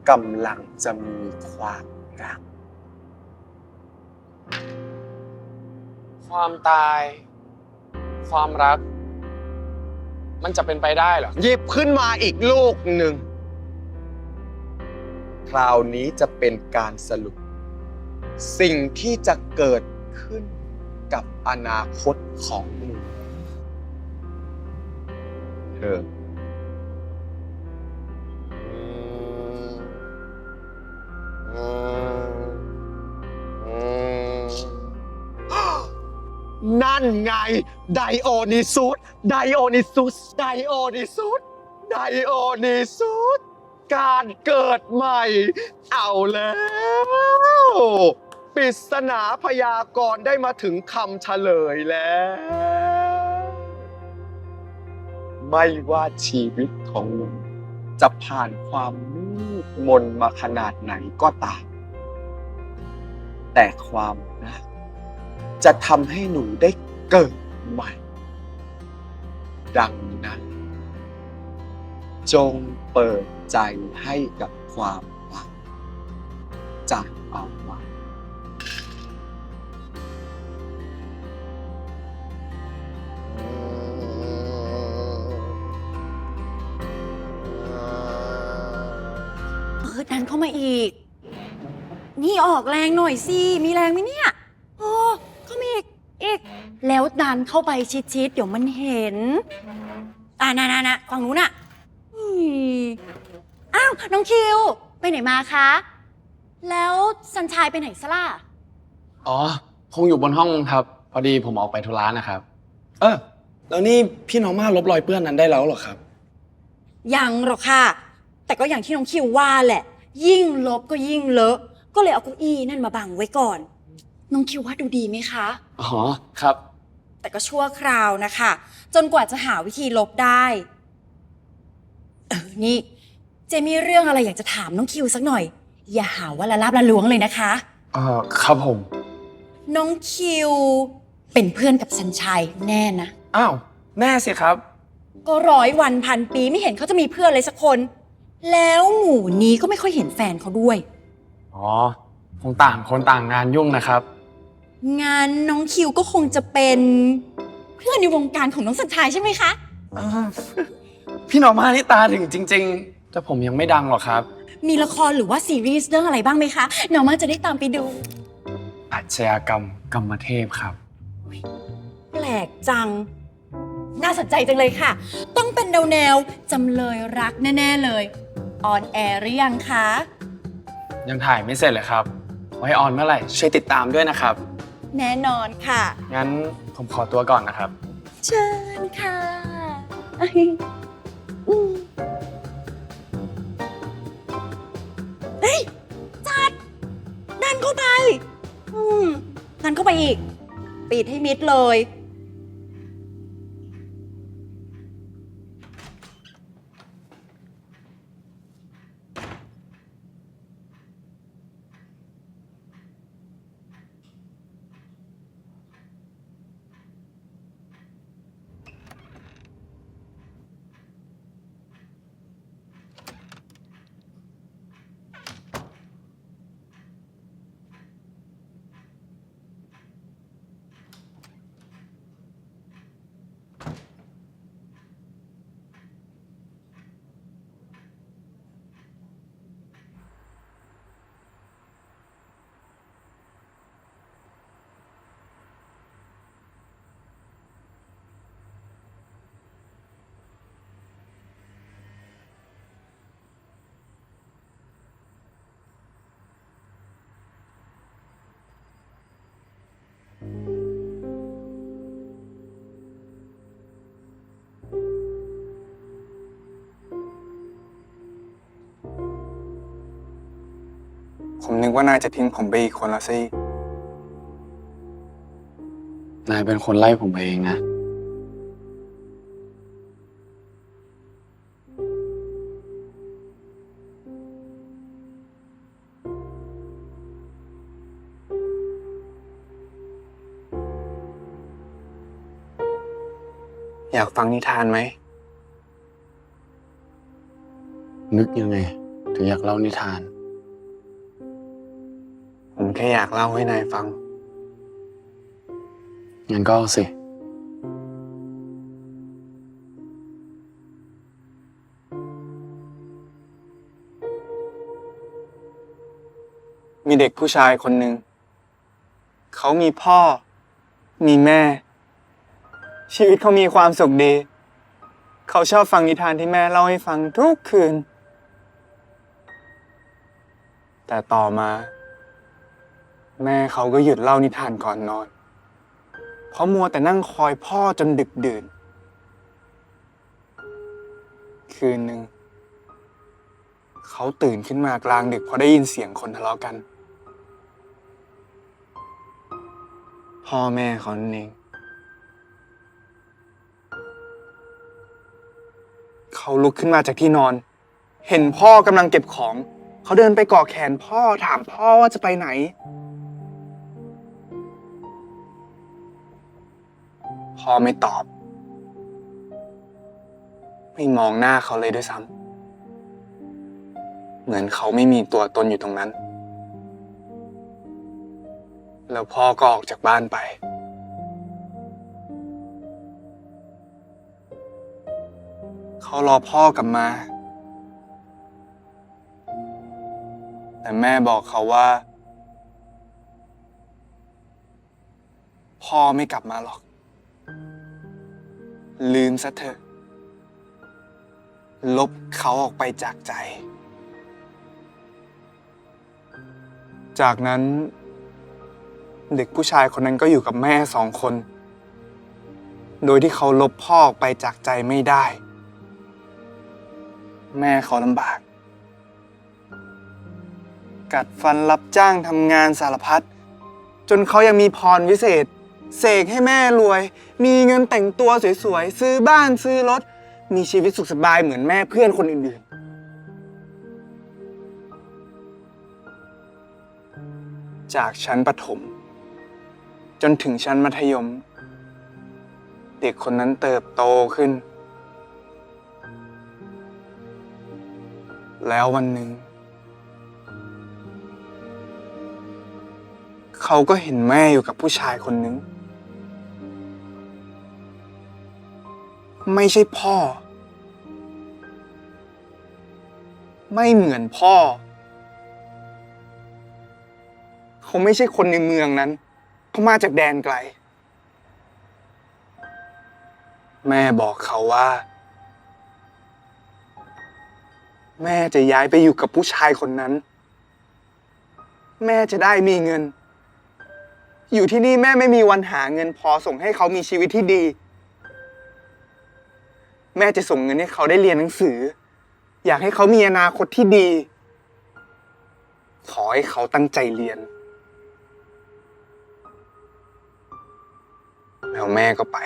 กำลังจะมีความรัก ความตาย ความรัก มันจะเป็นไปได้เหรอ หยิบขึ้นมาอีกลูกหนึ่ง คราวนี้จะเป็นการสรุป สิ่งที่จะเกิดขึ้นกับอนาคตของหนูเธอนั่นไง ไดโอนิซุส ไดโอนิซุส ไดโอนิซุส ไดโอนิซุส การเกิดใหม่ เอาแล้วปริศนาพยากรณ์ได้มาถึงคำเฉลยแล้ว ไม่ว่าชีวิตของหนูจะผ่านความมืดมนมาขนาดไหนก็ตาม แต่ความรักจะทำให้หนูได้เกิดใหม่ ดังนั้น จงเปิดใจให้กับความรักจากเอาไว้ดันเข้ามาอีก นี่ออกแรงหน่อยสิ มีแรงไหมเนี่ยโอ้เข้ามาอีก แล้วดันเข้าไปชิดๆ เดี๋ยวมันเห็นนะฝั่งนู้นน่ะอ้าว น้องคิว ไปไหนมาคะ แล้วสันชายไปไหนซะล่ะ อ๋อ คงอยู่บนห้องครับ พอดีผมออกไปธุระนะครับ แล้วนี่พี่น้องมาลบรอยเปื้อนนั้นได้แล้วเหรอครับ ยังหรอกค่ะ แต่ก็อย่างที่น้องคิวว่าแหละ ยิ่งลบก็ยิ่งเลอะ ก็เลยเอาเก้าอี้นั่นมาบังไว้ก่อน น้องคิวว่าดูดีไหมคะ อ๋อ ครับ แต่ก็ชั่วคราวนะคะ จนกว่าจะหาวิธีลบได้นี่เจมีเรื่องอะไรอยากจะถามน้องคิวสักหน่อย อย่าหาว่าละลาบละล้วงเลยนะคะ ครับผม น้องคิวเป็นเพื่อนกับสัญชัยแน่นะ อ้าว แน่สิครับ ก็100 วันพันปีไม่เห็นเขาจะมีเพื่อนเลยสักคน แล้วหมู่นี้ก็ไม่ค่อยเห็นแฟนเขาด้วย อ๋อ คงต่างคนต่างงานยุ่งนะครับ งานน้องคิวก็คงจะเป็นเพื่อนในวงการของน้องสัญชัยใช่ไหมคะ พี่น้องมานี่ตาถึงจริง ๆ แต่ผมยังไม่ดังหรอกครับ มีละครหรือว่าซีรีส์เรื่องอะไรบ้างไหมคะน้องมาจะได้ตามไปดู อาชญากรรมกรรมเทพครับ แปลกจัง น่าสนใจจังเลยค่ะ ต้องเป็นแนวจำเลยรักแน่ๆเลยออนแอร์หรือยังคะ ยังถ่ายไม่เสร็จเลยครับ ไว้ออนเมื่อไหร่ช่วยติดตามด้วยนะครับ แน่นอนค่ะ งั้นผมขอตัวก่อนนะครับ เชิญค่ะเฮ้ยจัดดันเข้าไปดันเข้าไปอีก ปิดให้มิดเลย ผมนึกว่านายจะทิ้งผมไปอีกคนละสิ นายเป็นคนไล่ผมไปเองนะ อยากฟังนิทานไหม นึกยังไง ถึงอยากเล่านิทาน ผมแค่อยากเล่าให้นายฟัง งั้นก็เอาสิ มีเด็กผู้ชายคนหนึ่ง เขามีพ่อ มีแม่ ชีวิตเขามีความสุขดี เขาชอบฟังนิทานที่แม่เล่าให้ฟังทุกคืน แต่ต่อมา แม่เขาก็หยุดเล่านิทานก่อนนอน เพราะมัวแต่นั่งคอยพ่อจนดึกดื่น คืนหนึ่ง เขาตื่นขึ้นมากลางดึกเพราะได้ยินเสียงคนทะเลาะกัน พ่อแม่เขานั่นเอง เขาลุกขึ้นมาจากที่นอน เห็นพ่อกำลังเก็บของ เขาเดินไปเกาะแขนพ่อถามพ่อว่าจะไปไหน พ่อไม่ตอบ ไม่มองหน้าเขาเลยด้วยซ้ำเหมือนเขาไม่มีตัวตนอยู่ตรงนั้น แล้วพ่อก็ออกจากบ้านไป เขารอพ่อกลับมา แต่แม่บอกเขาว่า พ่อไม่กลับมาหรอก ลืมซะเถอะ ลบเขาออกไปจากใจ จากนั้น เด็กผู้ชายคนนั้นก็อยู่กับแม่2 คน โดยที่เขาลบพ่อออกไปจากใจไม่ได้ แม่เขาลำบาก กัดฟันรับจ้างทำงานสารพัด จนเขายังมีพรวิเศษ เสกให้แม่รวย มีเงินแต่งตัวสวยๆ ซื้อบ้านซื้อรถ มีชีวิตสุขสบายเหมือนแม่เพื่อนคนอื่นๆ จากชั้นประถม จนถึงชั้นมัธยม เด็กคนนั้นเติบโตขึ้น แล้ววันหนึ่ง เขาก็เห็นแม่อยู่กับผู้ชายคนหนึ่ง ไม่ใช่พ่อ ไม่เหมือนพ่อ เขาไม่ใช่คนในเมืองนั้น เขามาจากแดนไกล แม่บอกเขาว่า แม่จะย้ายไปอยู่กับผู้ชายคนนั้น แม่จะได้มีเงิน อยู่ที่นี่แม่ไม่มีวันหาเงินพอส่งให้เขามีชีวิตที่ดี แม่จะส่งเงินให้เขาได้เรียนหนังสือ อยากให้เขามีอนาคตที่ดี ขอให้เขาตั้งใจเรียน แล้วแม่ก็ไป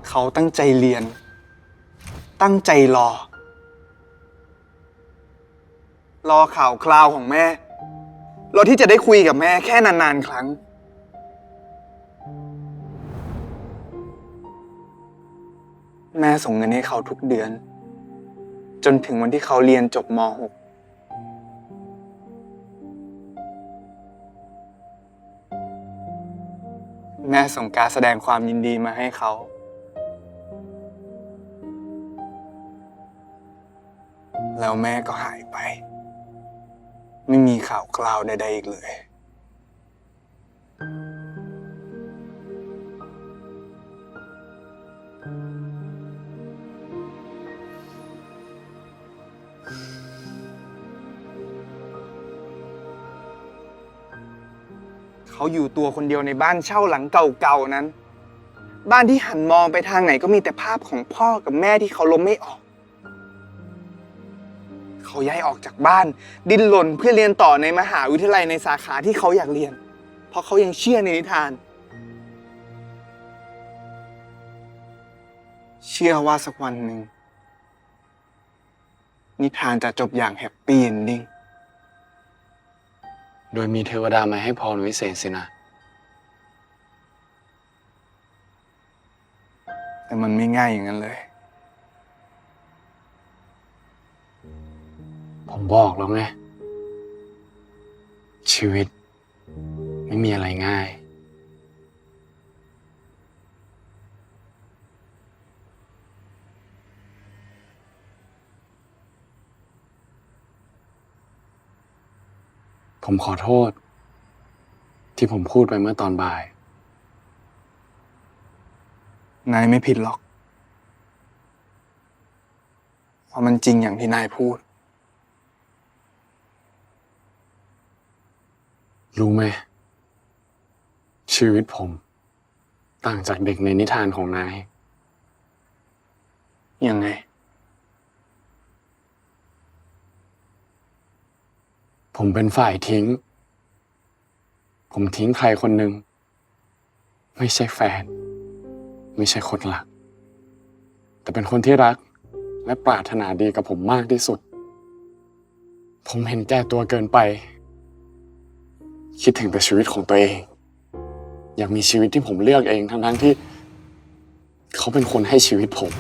เขาตั้งใจเรียน ตั้งใจรอข่าวคราวของแม่ รอที่จะได้คุยกับแม่แค่นานๆครั้ง แม่ส่งเงินให้เขาทุกเดือน จนถึงวันที่เขาเรียนจบม .6 แม่ส่งการแสดงความยินดีมาให้เขา แล้วแม่ก็หายไป ไม่มีข่าวคราวใดๆอีกเลย เขาอยู่ตัวคนเดียวในบ้านเช่าหลังเก่าๆนั้น บ้านที่หันมองไปทางไหนก็มีแต่ภาพของพ่อกับแม่ที่เขาล้มไม่ออก เขาย้ายออกจากบ้านดิ้นรนเพื่อเรียนต่อในมหาวิทยาลัยในสาขาที่เขาอยากเรียน เพราะเขายังเชื่อในนิทาน เชื่อว่าสักวันหนึ่งนิทานจะจบอย่างแฮปปี้เอนดิ้ง โดยมีเทวดามาให้พรวิเศษสินะ แต่มันไม่ง่ายอย่างนั้นเลย ผมบอกแล้วไง ชีวิตไม่มีอะไรง่าย ผมขอโทษ ที่ผมพูดไปเมื่อตอนบ่าย นายไม่ผิดหรอก เพราะมันจริงอย่างที่นายพูด รู้ไหม ชีวิตผม ต่างจากเด็กในนิทานของนาย ยังไง ผมเป็นฝ่ายทิ้ง ผมทิ้งใครคนหนึ่ง ไม่ใช่แฟน ไม่ใช่คนรัก แต่เป็นคนที่รัก และปรารถนาดีกับผมมากที่สุด ผมเห็นแก่ตัวเกินไป คิดถึงแต่ชีวิตของตัวเอง อยากมีชีวิตที่ผมเลือกเองทั้งที่ เขาเป็นคนให้ชีวิตผม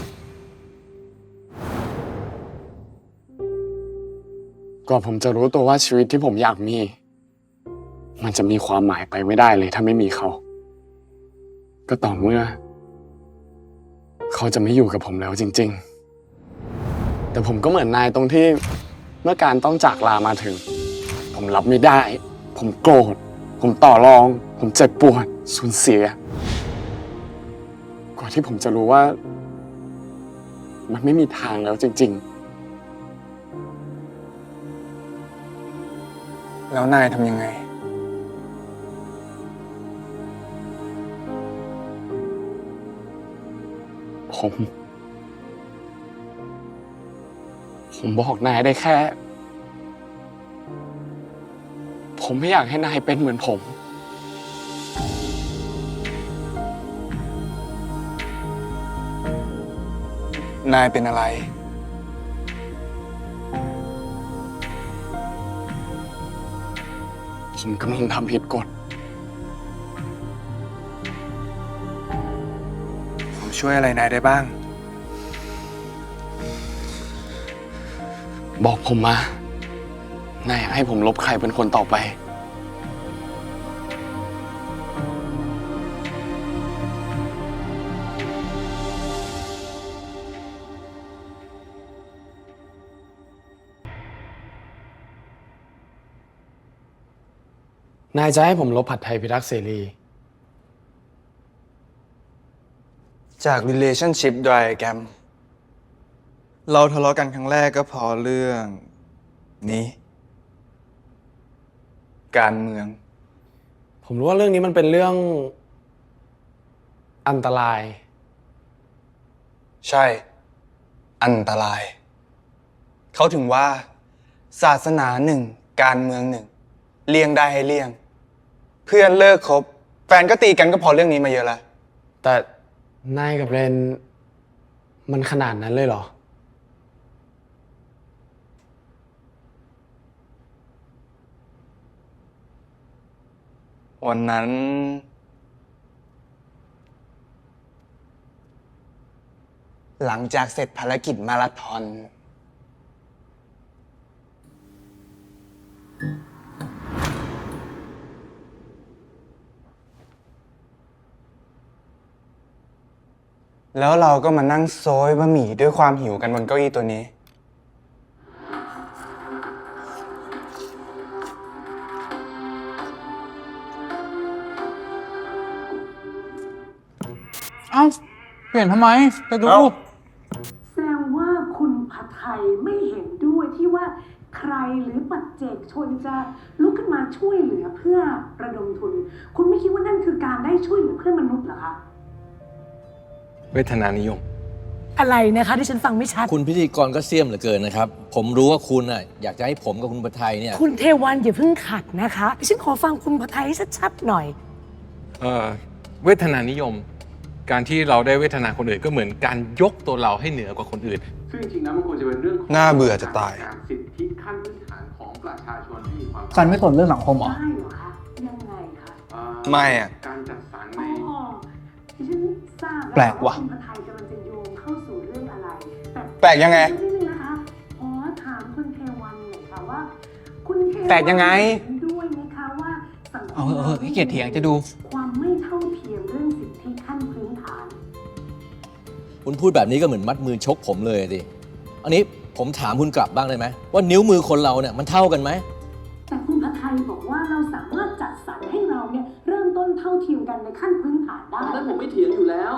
กว่าผมจะรู้ตัวว่าชีวิตที่ผมอยากมี มันจะมีความหมายไปไม่ได้เลยถ้าไม่มีเขา ก็ต่อเมื่อ เขาจะไม่อยู่กับผมแล้วจริงๆ แต่ผมก็เหมือนนายตรงที่เมื่อการต้องจากลามาถึง ผมรับไม่ได้ ผมโกรธ ผมต่อรอง ผมเจ็บปวดสูญเสีย กว่าที่ผมจะรู้ว่า มันไม่มีทางแล้วจริงๆ แล้วนายทำยังไง ผมบอกนายได้แค่ ผมไม่อยากให้นายเป็นเหมือนผม นายเป็นอะไร ผมกำลังทำผิดกฎ ผมช่วยอะไรนายได้บ้าง บอกผมมา นายอยากให้ผมลบใครเป็นคนต่อไป นายจะให้ผมลบผัดไทยพิทักษ์เสรี จาก relationship diagram เราทะเลาะกันครั้งแรกก็พอเรื่องนี้ การเมือง ผมรู้ว่าเรื่องนี้มันเป็นเรื่องอันตราย ใช่ อันตราย เขาถึงว่า ศาสนาหนึ่ง การเมืองหนึ่ง เลี่ยงได้ให้เลี่ยง เพื่อนเลิกคบ แฟนก็ตีกันก็พอเรื่องนี้มาเยอะแล้ว แต่นายกับเรนมันขนาดนั้นเลยเหรอ วันนั้น หลังจากเสร็จภารกิจมาราธอน แล้วเราก็มานั่งโซยบะหมี่ด้วยความหิวกันบนเก้าอี้ตัวนี้ เอ้า เปลี่ยนทำไมไปดู แสดงว่าคุณผัดไทยไม่เห็นด้วยที่ว่าใครหรือปัจเจกชนจะลุกขึ้นมาช่วยเหลือเพื่อระดมทุน คุณไม่คิดว่านั่นคือการได้ช่วยเหลือเพื่อนมนุษย์เหรอคะ เวทนานิยม อะไรนะคะที่ฉันฟังไม่ชัด คุณพิธีกรก็เสี้ยมเหลือเกินนะครับ ผมรู้ว่าคุณน่ะอยากจะให้ผมกับคุณประไทยเนี่ย คุณเทวันอย่าเพิ่งขัดนะคะดิฉันขอฟังคุณผัดไทยให้ชัดๆหน่อย เวทนานิยม การที่เราได้เวทนาคนอื่นก็เหมือนการยกตัวเราให้เหนือกว่าคนอื่น ซึ่งจริงๆแล้วมันควรจะเป็นเรื่องของ น่าเบื่อจะตาย สิทธิขั้นพื้นฐานของประชาชนที่มีความ ซันไม่สนเรื่องสังคมเหรอ ได้เหรอคะ ยังไงคะ ไม่อะ การจัดสรรใน อ๋อดิฉันทราบ แปลกว่ะ คุณผัดไทยกำลัง แปลกยังไง นิดนึงนะคะขอถามคุณเทวันหน่อยค่ะว่า คุณเทวัน แปลกยังไง เห็นด้วยไหมคะว่าสังคม พี่เกียรติเถียงจะดู ความไม่เท่าเทียมเรื่องสิทธิขั้นพื้นฐาน คุณพูดแบบนี้ก็เหมือนมัดมือชกผมเลยดิอันนี้ผมถามคุณกลับบ้างได้ไหมว่านิ้วมือคนเราเนี่ยมันเท่ากันไหม แต่คุณพัทไทยบอกว่าเราสามารถจัดสรรให้เราเนี่ยเริ่มต้นเท่าเทียมกันในขั้นพื้นฐานได้ นั้นผมไม่เถียงอยู่แล้ว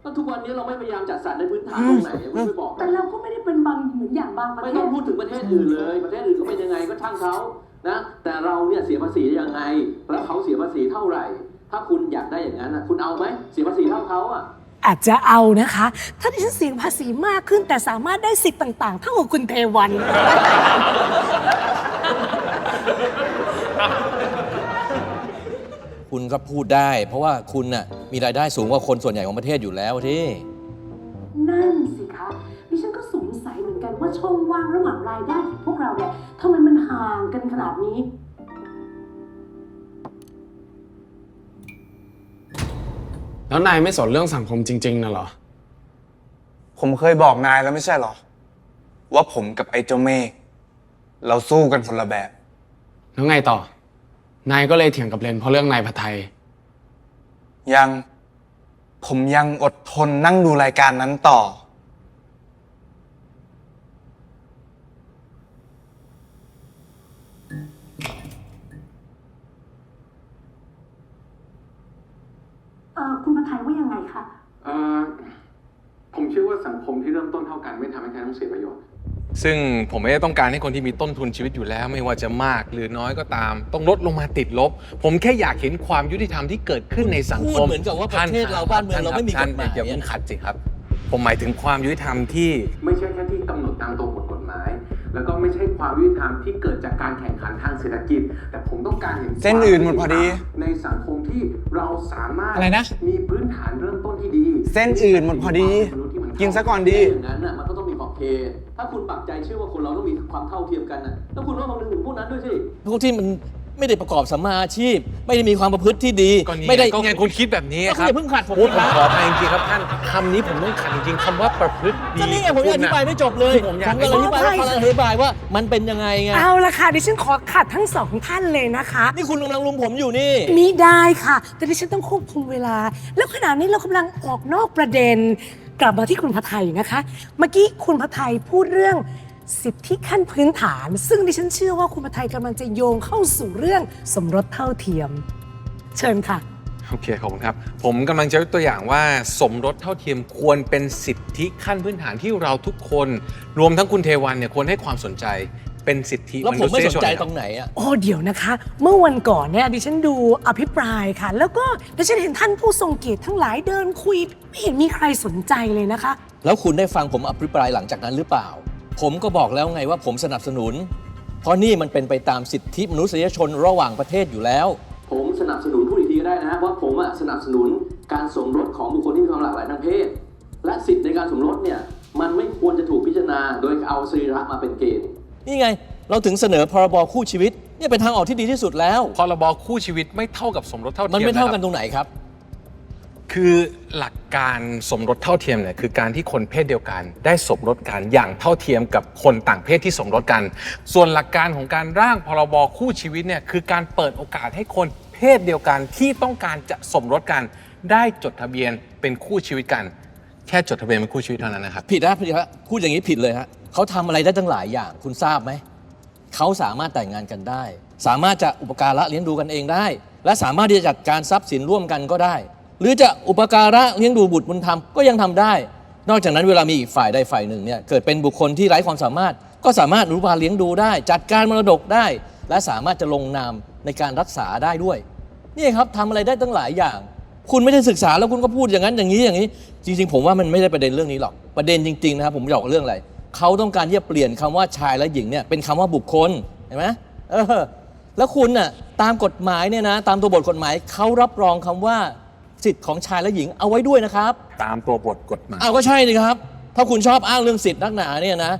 ก็ทุกวันนี้เราไม่พยายามจัดสรรในพื้นฐานตรงไหนคุณไปบอก แต่เราก็ไม่ได้เป็นบางเหมือนอย่างบางประเทศ ไม่ต้องพูดถึงประเทศอื่นเลย ประเทศอื่นเขาเป็นยังไงก็ช่างเขานะแต่เราเนี่ยเสียภาษียังไงแล้วเขาเสียภาษีเท่าไหร่ ถ้าคุณอยากได้อย่างนั้นคุณเอาไหมเสียภาษีเท่าเขาอ่ะ อาจจะเอานะคะ ถ้าดิฉันเสียภาษีมากขึ้นแต่สามารถได้สิทธิ์ต่างๆเท่ากับคุณเทวัน คุณก็พูดได้ เพราะว่าคุณน่ะมีรายได้สูงกว่าคนส่วนใหญ่ของประเทศอยู่แล้วที่ นั่นสิคะดิฉันก็สงสัยเหมือนกันว่าช่องว่างระหว่างรายได้ของพวกเราเนี่ยทำไมมันห่างกันขนาดนี้ แล้วนายไม่สนเรื่องสังคมจริงๆนะเหรอ ผมเคยบอกนายแล้วไม่ใช่เหรอ ว่าผมกับไอ้เจ้าเมฆเราสู้กันคนละแบบ แล้วไงต่อ นายก็เลยเถียงกับเลนเพราะเรื่องนายผัดไทย ผมยังอดทนนั่งดูรายการนั้นต่อ คุณพัทไทยว่ายังไงคะ ผมเชื่อว่าสังคมที่เริ่มต้นเท่ากันไม่ทำให้ใครต้องเสียประโยชน์ ซึ่งผมไม่ได้ต้องการให้คนที่มีต้นทุนชีวิตอยู่แล้ว ไม่ว่าจะมากหรือน้อยก็ตาม ต้องลดลงมาติดลบ ผมแค่อยากเห็นความยุติธรรมที่เกิดขึ้นในสังค พู ม ดเหมือนกับว่าประเทศเราบ้านเมืองเราไม่มีกฎหมาย อย่าเพิ่งขัดสิครับ ผมหมายถึงความยุติธรรมที่ ไม่ใช่แค่ที่กำหนดตามตัวบทกฎหมาย แล้วก็ไม่ใช่ความยุติธรรมที่เกิดจากการแข่งขันทางเศรษฐกิจ แต่ผมต้องการเห็น เส้นอื่นหมดพอดี ในสังคมที่เราสามารถ อะไรนะ มีพื้นฐานเริ่มต้นที่ดี เส้นอื่นหมดพอดี กินซะก่อนดี อย่างนั้นน่ะมันก็ต้องมีขอบเขตถ้าคุณปักใจเชื่อว่าคนเราต้องมีความเท่าเทียมกันนะแล้วคุณต้องคำนึงถึงพวกนั้นด้วยสิ พวกที่มันไม่ได้ประกอบสัมมาอาชีพ ไม่ได้มีความประพฤติที่ดี ไม่ได้ก็ไงคุณคิดแบบนี้ครับ อย่าเพิ่งขัดผม ผมขออภัยจริงๆครับท่านคำนี้ผมต้องขัดจริงๆคำว่าประพฤติดี ก็นี่ไงผมอธิบายไม่จบเลย ผมอยาก กำลังอธิบายว่าอธิบายว่ามันเป็นยังไงไง เอาละค่ะดิฉันขอขัดทั้งสองท่านเลยนะคะ นี่คุณกำลังลุมผมอยู่นี่ มิได้ค่ะ แต่ดิฉันต้องควบคุมเวลา แล้วขณะนี้เรากำลังออกนอกประเด็น กลับมาที่คุณพัทไทยนะคะ เมื่อกี้คุณพัทไทยพูดเรื่องสิทธิขั้นพื้นฐาน ซึ่งดิฉันเชื่อว่าคุณพัทไทยกำลังจะโยงเข้าสู่เรื่องสมรสเท่าเทียม เชิญค่ะ โอเคขอบคุณครับ ผมกำลังจะยกตัวอย่างว่าสมรสเท่าเทียมควรเป็นสิทธิขั้นพื้นฐานที่เราทุกคน รวมทั้งคุณเทวันเนี่ยควรให้ความสนใจเป็นสิทธิ แล้วผมไม่สนใจตรงไหนอ่ะ โอ้เดี๋ยวนะคะ เมื่อวันก่อนเนี่ยดิฉันดูอภิปรายค่ะ แล้วก็ดิฉันเห็นท่านผู้ทรงเกียรติทั้งหลายเดินคุยไม่เห็นมีใครสนใจเลยนะคะ แล้วคุณได้ฟังผมอภิปรายหลังจากนั้นหรือเปล่า ผมก็บอกแล้วไงว่าผมสนับสนุน เพราะนี่มันเป็นไปตามสิทธิมนุษยชนระหว่างประเทศอยู่แล้ว ผมสนับสนุนพูดอีกทีก็ได้นะว่าผมสนับสนุนการสมรสของบุคคลที่มีความหลากหลายทางเพศ และสิทธิในการสมรสเนี่ยมันไม่ควรจะถูกพิจารณาโดยเอาสรีระมาเป็นเกณฑ์ นี่ไงเราถึงเสนอพรบคู่ชีวิตเนี่ยเป็นทางออกที่ดีที่สุดแล้ว พรบคู่ชีวิตไม่เท่ากับสมรสเท่าเทียม มันไม่เท่า ะครับ กันตรงไหนครับ คือหลักการสมรสเท่าเทียมเนี่ยคือการที่คนเพศเดียวกันได้สมรสกันอย่างเท่าเทียมกับคนต่างเพศที่สมรสกัน ส่วนหลักการของการร่างพรบคู่ชีวิตเนี่ยคือการเปิดโอกาสให้คนเพศเดียวกันที่ต้องการจะสมรสกันได้จดทะเบียนเป็นคู่ชีวิตกันแค่จดทะเบียนเป็นคู่ชีวิตเท่านั้นนะครับ ผิดนะพูดอย่างนี้ผิดเลยฮะเขาทำอะไรได้ตั้งหลายอย่างคุณทราบไหมเขาสามารถแต่งงานกันได้ สามารถจะอุปการะเลี้ยงดูกันเองได้ และสามารถที่จะจัดการทรัพย์สินร่วมกันก็ได้ หรือจะอุปการะเลี้ยงดูบุตรบุญธรรมก็ยังทำได้ นอกจากนั้นเวลามีอีกฝ่ายใดฝ่ายหนึ่งเนี่ยเกิดเป็นบุคคลที่ไร้ความสามารถก็สามารถอนุบาลเลี้ยงดูได้ จัดการมรดกได้ และสามารถจะลงนามในการรักษาได้ด้วยนี่ครับทำอะไรได้ตั้งหลายอย่าง คุณไม่ได้ศึกษาแล้วคุณก็พูดอย่างนั้นอย่างนี้จริงๆผมว่ามันไม่ได้ประเด็นเรื่องนี้หรอกประเด็นจริงๆนะครับผมบอกเรื่องอะไรเขาต้องการที่จะเปลี่ยนคำว่าชายและหญิงเนี่ยเป็นคำว่าบุคคลเห็นไหมแล้วคุณน่ะตามกฎหมายเนี่ยนะตามตัวบทกฎหมายเขารับรองคำว่าสิทธิ์ของชายและหญิงเอาไว้ด้วยนะครับตามตัวบทกฎหมายก็ใช่เลยครับถ้าคุณชอบอ้างเรื่องสิทธิ์นักหนาเนี่ยนะ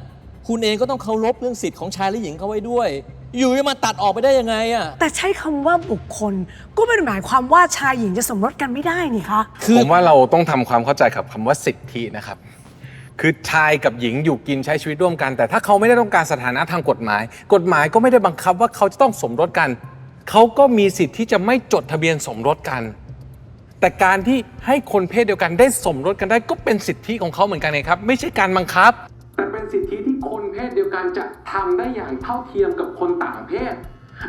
คุณเองก็ต้องเคารพเรื่องสิทธิ์ของชายและหญิงเขาไว้ด้วยอยู่จะมาตัดออกไปได้ยังไงอ่ะแต่ใช้คำว่าบุคคลก็ไม่ได้หมายความว่าชายหญิงจะสมรสกันไม่ได้นี่คะผมว่าเราต้องทำความเข้าใจกับคำว่าสิทธินะครับ คือชายกับหญิงอยู่กินใช้ชีวิตร่วมกัน แต่ถ้าเขาไม่ได้ต้องการสถานะทางกฎหมายกฎหมายก็ไม่ได้บังคับว่าเขาจะต้องสมรสกันเขาก็มีสิทธิ์ที่จะไม่จดทะเบียนสมรสกันแต่การที่ให้คนเพศเดียวกันได้สมรสกันได้ก็เป็นสิทธิของเขาเหมือนกันนะครับไม่ใช่การบังคับแต่เป็นสิทธิที่คนเพศเดียวกันจะทำได้อย่างเท่าเทียมกับคนต่างเพศ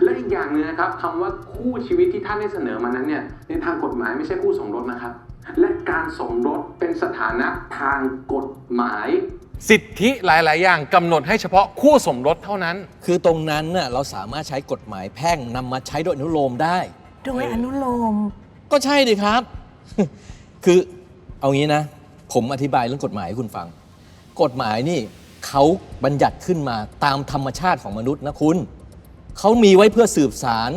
และอีกอย่างนึงนะครับคำว่าคู่ชีวิตที่ท่านได้เสนอมานั้นเนี่ยในทางกฎหมายไม่ใช่คู่สมรสนะครับและการสมรสเป็นสถานะทางกฎหมายสิทธิหลายๆอย่างกำหนดให้เฉพาะคู่สมรสเท่านั้นคือตรงนั้นน่ะเราสามารถใช้กฎหมายแพ่งนำมาใช้โดยอนุโลมได้โดยอนุโลมก็ใช่ดิครับ คือเอางี้นะผมอธิบายเรื่องกฎหมายให้คุณฟังกฎหมายนี่เขาบัญญัติขึ้นมาตามธรรมชาติของมนุษย์นะคุณเขามีไว้เพื่อสืบสาร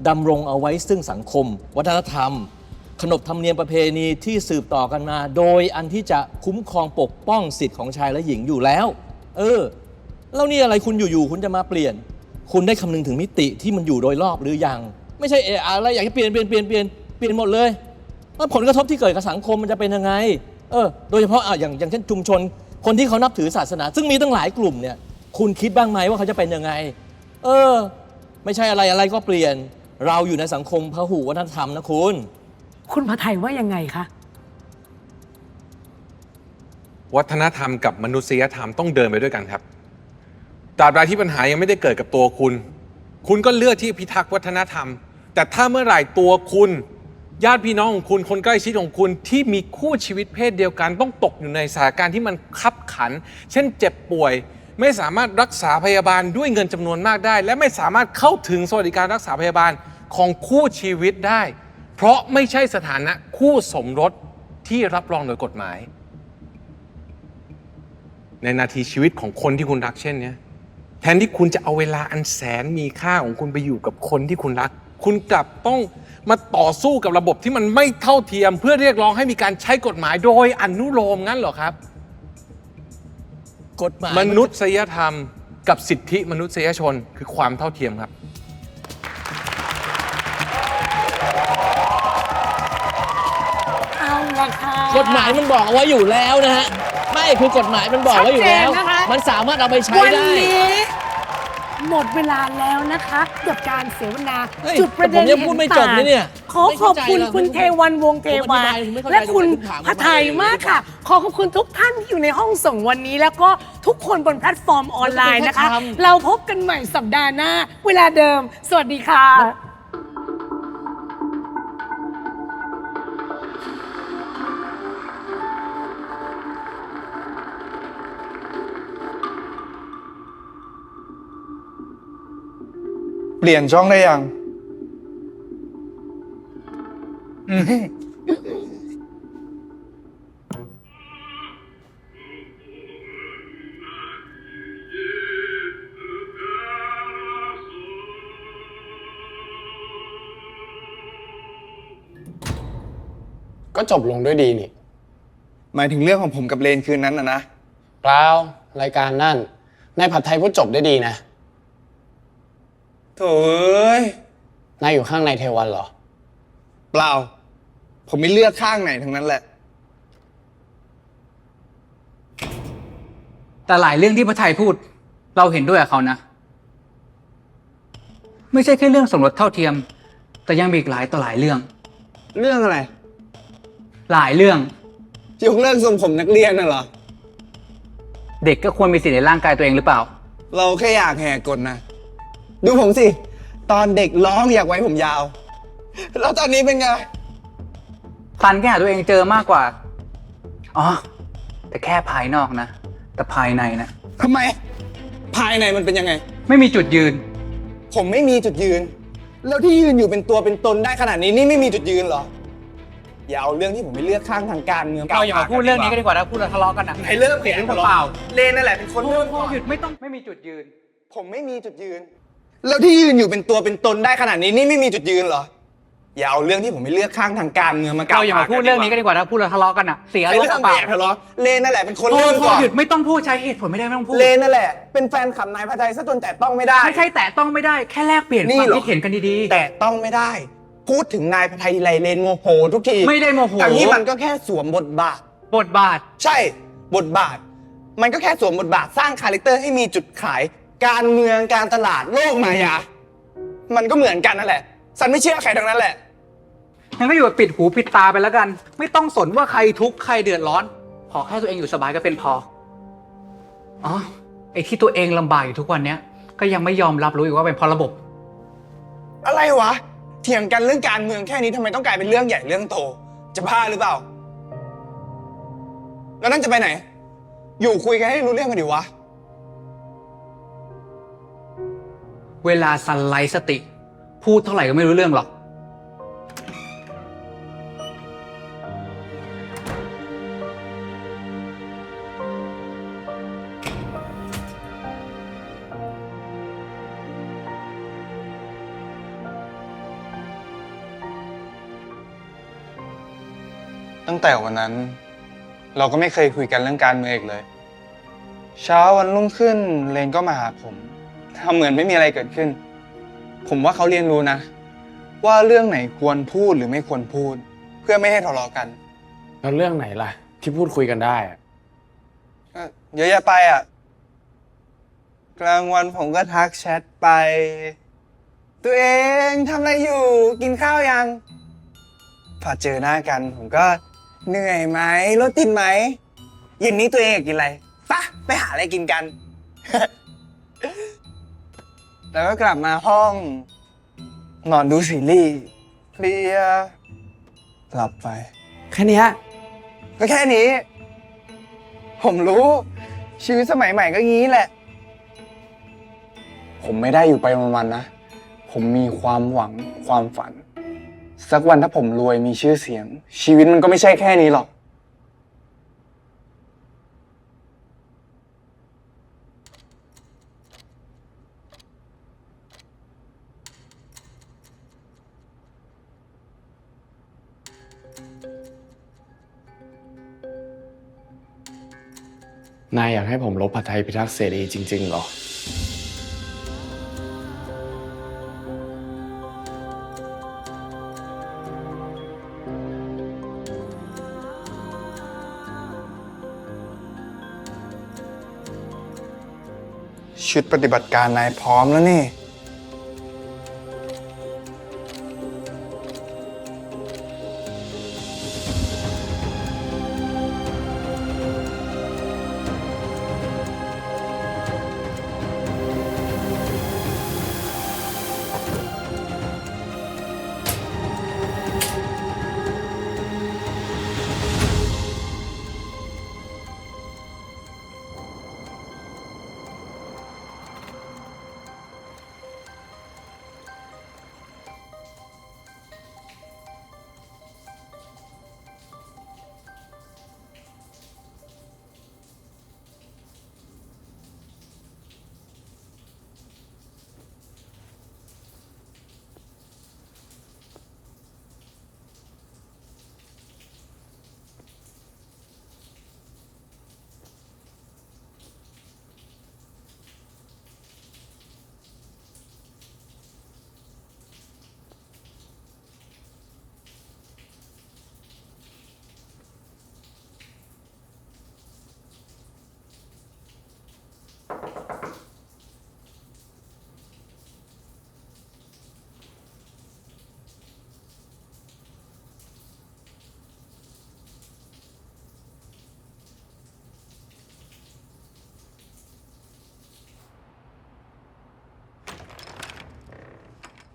ดำรงเอาไว้ซึ่งสังคมวัฒนธรรมขนบธรรมเนียมประเพณีที่สืบต่อกันมาโดยอันที่จะคุ้มครองปกป้องสิทธิ์ของชายและหญิงอยู่แล้วแล้วนี่อะไรคุณอยู่ๆคุณจะมาเปลี่ยนคุณได้คำนึงถึงมิติที่มันอยู่โดยรอบหรือยังไม่ใช่อะไรอยากจะเปลี่ยนหมดเลยแล้วผลกระทบที่เกิดกับสังคมมันจะเป็นยังไงโดยเฉพาะอย่างเช่นชุมชนคนที่เขานับถือศาสนาซึ่งมีตั้งหลายกลุ่มเนี่ยคุณคิดบ้างไหมว่าเขาจะเป็นยังไงไม่ใช่อะไรก็เปลี่ยนเราอยู่ในสังคมพหุวัฒนธรรมนะคุณพระไทยว่ายังไงคะวัฒนธรรมกับมนุษยธรรมต้องเดินไปด้วยกันครับตราบใดที่ปัญหายังไม่ได้เกิดกับตัวคุณก็เลือกที่พิทักษ์วัฒนธรรมแต่ถ้าเมื่อไหร่ตัวคุณญาติพี่น้องของคุณคนใกล้ชิดของคุณที่มีคู่ชีวิตเพศเดียวกันต้องตกอยู่ในสถานการณ์ที่มันคับขันเช่นเจ็บป่วยไม่สามารถรักษาพยาบาลด้วยเงินจำนวนมากได้และไม่สามารถเข้าถึงสวัสดิการรักษาพยาบาลของคู่ชีวิตได้เพราะไม่ใช่สถานะคู่สมรสที่รับรองโดยกฎหมายในนาทีชีวิตของคนที่คุณรักเช่นนี้แทนที่คุณจะเอาเวลาอันแสนมีค่าของคุณไปอยู่กับคนที่คุณรักคุณกลับต้องมาต่อสู้กับระบบที่มันไม่เท่าเทียมเพื่อเรียกร้องให้มีการใช้กฎหมายโดยอนุโลมงั้นเหรอครับกฎหมายมนุษยธรรมกับสิทธิมนุษยชนคือความเท่าเทียมครับเอาละค่ะกฎหมายมันบอกเอาไว้อยู่แล้วนะฮะไม่คือกฎหมายมันบอกไว้อยู่แล้วมันสามารถเอาไปใช้ได้วันนี้หมดเวลาแล้วนะคะกับการเสวนาจุดประเด็นเห็นต่างขอขอบคุณคุณเทวันวงเทวาและคุณพระไทยมากค่ะขอขอบคุณทุกท่านที่อยู่ในห้องส่งวันนี้แล้วก็ทุกคนบนแพลตฟอร์มออนไลน์นะคะเราพบกันใหม่สัปดาห์หน้าเวลาเดิมสวัสดีค่ะเปลี่ยนช่องได้ยังก็จบลงด้วยดีนี่หมายถึงเรื่องของผมกับเลนคืนนั้นนะเปล่ารายการนั่นนายผัดไทยพูดจบได้ดีนะโถ่เอ้ยนายอยู่ข้างนายเทวันเหรอเปล่าผมไม่เลือกข้างไหนทั้งนั้นแหละแต่หลายเรื่องที่พระไทยพูดเราเห็นด้วยกับเขานะไม่ใช่แค่เรื่องสมรสเท่าเทียมแต่ยังมีอีกหลายต่อหลายเรื่องอะไรหลายเรื่องยกเลิกทรงผมนักเรียนน่ะเหรอเด็กก็ควรมีสิทธิ์ในร่างกายตัวเองหรือเปล่าเราแค่อยากแหกกฎนะดูผมสิตอนเด็กร้องอยากไว้ผมยาวแล้วตอนนี้เป็นไงพันแค่หาตัวเองเจอมากกว่าแต่แค่ภายนอกนะแต่ภายในนะทำไมภายในมันเป็นยังไงไม่มีจุดยืนผมไม่มีจุดยืนแล้วที่ยืนอยู่เป็นตัวเป็นตนได้ขนาดนี้นี่ไม่มีจุดยืนเหรออย่าเอาเรื่องที่ผมไม่เลือกข้างทางการเมืองอย่ามาพูดเรื่องนี้ก็ดีกว่าถ้าพูดแล้วทะเลาะกันนะใครเลิกเปลี่ยนเปล่าเลนนั่นแหละเป็นคนเริ่มหยุดไม่มีจุดยืนผมไม่มีจุดยืนแล้วที่ยืนอยู่เป็นตัวเป็นตนได้ขนาดนี้นี่ไม่มีจุดยืนเหรออย่าเอาเรื่องที่ผมไม่เลือกข้างทางการเมืองมากล่าวหาอย่ามาพูดเรื่องนี้ก็ดีกว่าถ้าพูดแล้วทะเลาะกันนะเสียเรื่องเปล่าทะเลาะเลนนั่นแหละเป็นคนเริ่มก่อนหยุดไม่ต้องพูดใช้เหตุผลไม่ต้องพูดเลนนั่นแหละเป็นแฟนขับนายพระไทยซะจนแต่ต้องไม่ได้ไม่ใช่แต่ต้องไม่ได้แค่แลกเปลี่ยนความคิดเห็นกันดีๆแต่ต้องไม่ได้พูดถึงนายพระไทยไรเลนโมโหทุกทีไม่ได้โมโหแต่นี่มันก็แค่สวมบทบาทใช่บทบาท มันก็แค่สวมบทบาทสร้างคาแรคเตอร์ให้มีจุดขาย การเมืองการตลาดโลกมายา มันก็เหมือนกันนั่นแหละซันไม่เชื่อใครทั้งนั้นแหละ งั้นก็อยู่ปิดหูปิดตาไปแล้วกัน ไม่ต้องสนว่าใครทุกข์ใครเดือดร้อน ขอแค่ตัวเองอยู่สบายก็เป็นพอ อ๋อ ไอ้ที่ตัวเองลำบากอยู่ทุกวันเนี้ย ก็ยังไม่ยอมรับรู้อีกว่าเป็นเพราะระบบ อะไรวะ เถียงกันเรื่องการเมืองแค่นี้ทำไมต้องกลายเป็นเรื่องใหญ่เรื่องโต จะบ้าหรือเปล่า แล้วนั่นจะไปไหน อยู่คุยกันให้รู้เรื่องกันดิวะ เวลาซันไลท์สติ พูดเท่าไหร่ก็ไม่รู้เรื่องหรอก ตั้งแต่วันนั้น เราก็ไม่เคยคุยกันเรื่องการเมืองอีกเลย เช้าวันรุ่งขึ้นเลนก็มาหาผมทำเหมือนไม่มีอะไรเกิดขึ้น ผมว่าเขาเรียนรู้นะ ว่าเรื่องไหนควรพูดหรือไม่ควรพูด เพื่อไม่ให้ทะเลาะกัน แล้วเรื่องไหนล่ะ ที่พูดคุยกันได้อะ ก็เยอะแยะไปอ่ะ กลางวันผมก็ทักแชทไป ตัวเองทำอะไรอยู่กินข้าวยัง พอเจอหน้ากันผมก็เหนื่อยไหมรถติดไหมเย็นนี้ตัวเองอยากกินอะไรไปหาอะไรกินกัน แล้วก็กลับมาห้องนอนดูซีรีส์เพลียหลับไปแค่นี้ก็แค่นี้ ผมรู้ชีวิตสมัยใหม่ก็งี้แหละ ผมไม่ได้อยู่ไปวันๆนะผมมีความหวังความฝัน สักวันถ้าผมรวยมีชื่อเสียง ชีวิตมันก็ไม่ใช่แค่นี้หรอก นายอยากให้ผมลบผัดไทยพิทักษ์เสรีจริงๆเหรอ ชุดปฏิบัติการนายพร้อมแล้วนี่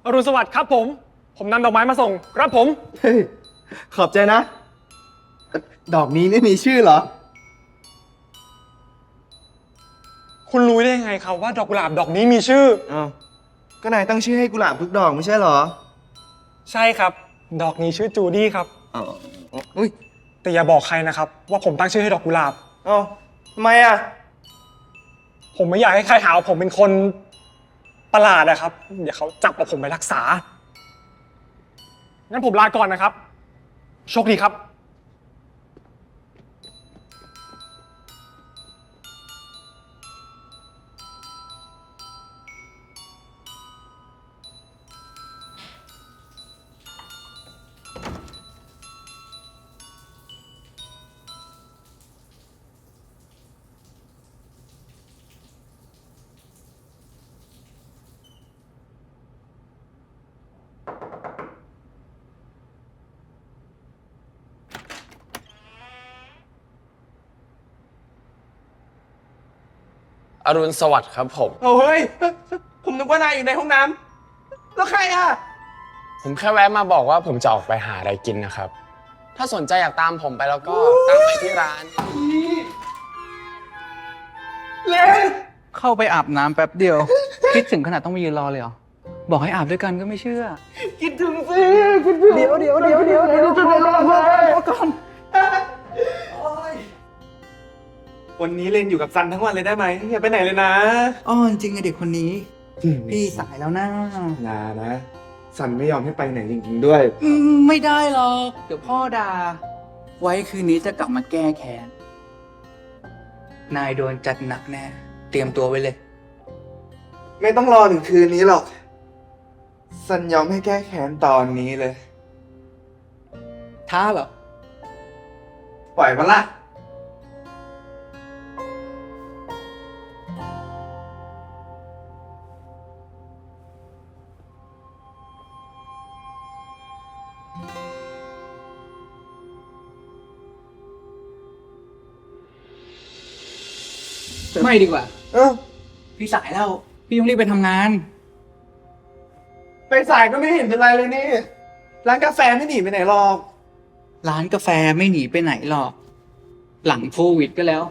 อรุณสวัสดิ์ครับผม ผมนำดอกไม้มาส่งครับผม เฮ้ย ขอบใจนะ ดอกนี้ไม่มีชื่อเหรอ คุณรู้ได้ยังไงครับว่าดอกกุหลาบดอกนี้มีชื่อ อ้าว ก็นายตั้งชื่อให้กุหลาบทุกดอกไม่ใช่เหรอ ใช่ครับ ดอกนี้ชื่อจูดี้ครับ อ๋ออุ้ย แต่อย่าบอกใครนะครับว่าผมตั้งชื่อให้ดอกกุหลาบ อ้าวทำไมอ่ะ ผมไม่อยากให้ใครหาว่าผมเป็นคนประหลาดนะครับ เดี๋ยวเขาจับเอาผมไปรักษา งั้นผมลาก่อนนะครับ โชคดีครับ อ อรุณสวัสดิ์ครับผม โอ้เฮ้ย ผมนึกว่านายอยู่ในห้องน้ำแล้วใครอ่ะ ผมแค่แวะมาบอกว่าผมจะออกไปหาอะไรกินนะครับ ถ้าสนใจอยากตามผมไปแล้วก็ตามไปที่ร้าน เข้าไปอาบน้ำแป๊บเดียว คิดถึงขนาดต้องมายืนรอเลยเหรอ บอกให้อาบด้วยกันก็ไม่เชื่อ คิดถึงสิคิดถึงเดี๋ยวจะไปรอก่อนวันนี้เล่นอยู่กับซันทั้งวันเลยได้ไหมอย่าไปไหนเลยนะ อ๋อจริงๆไอเด็กคนนี้ พี่สายแล้วนะ นะซันไม่ยอมให้ไปไหนจริงๆด้วย ไม่ได้หรอก เดี๋ยวพ่อด่า ไว้คืนนี้จะกลับมาแก้แค้น นายโดนจัดหนักแน่ เตรียมตัวไว้เลย ไม่ต้องรอถึงคืนนี้หรอกซันยอมให้แก้แค้นตอนนี้เลย ท้าเหรอ ปล่อยมาละ ไม่ดีกว่า พี่สายแล้ว พี่ต้องรีบไปทำงาน ไปสายก็ไม่เห็นเป็นไรเลยนี่ ร้านกาแฟไม่หนีไปไหนหรอก ร้านกาแฟไม่หนีไปไหนหรอก หลังโควิดก็แล้ว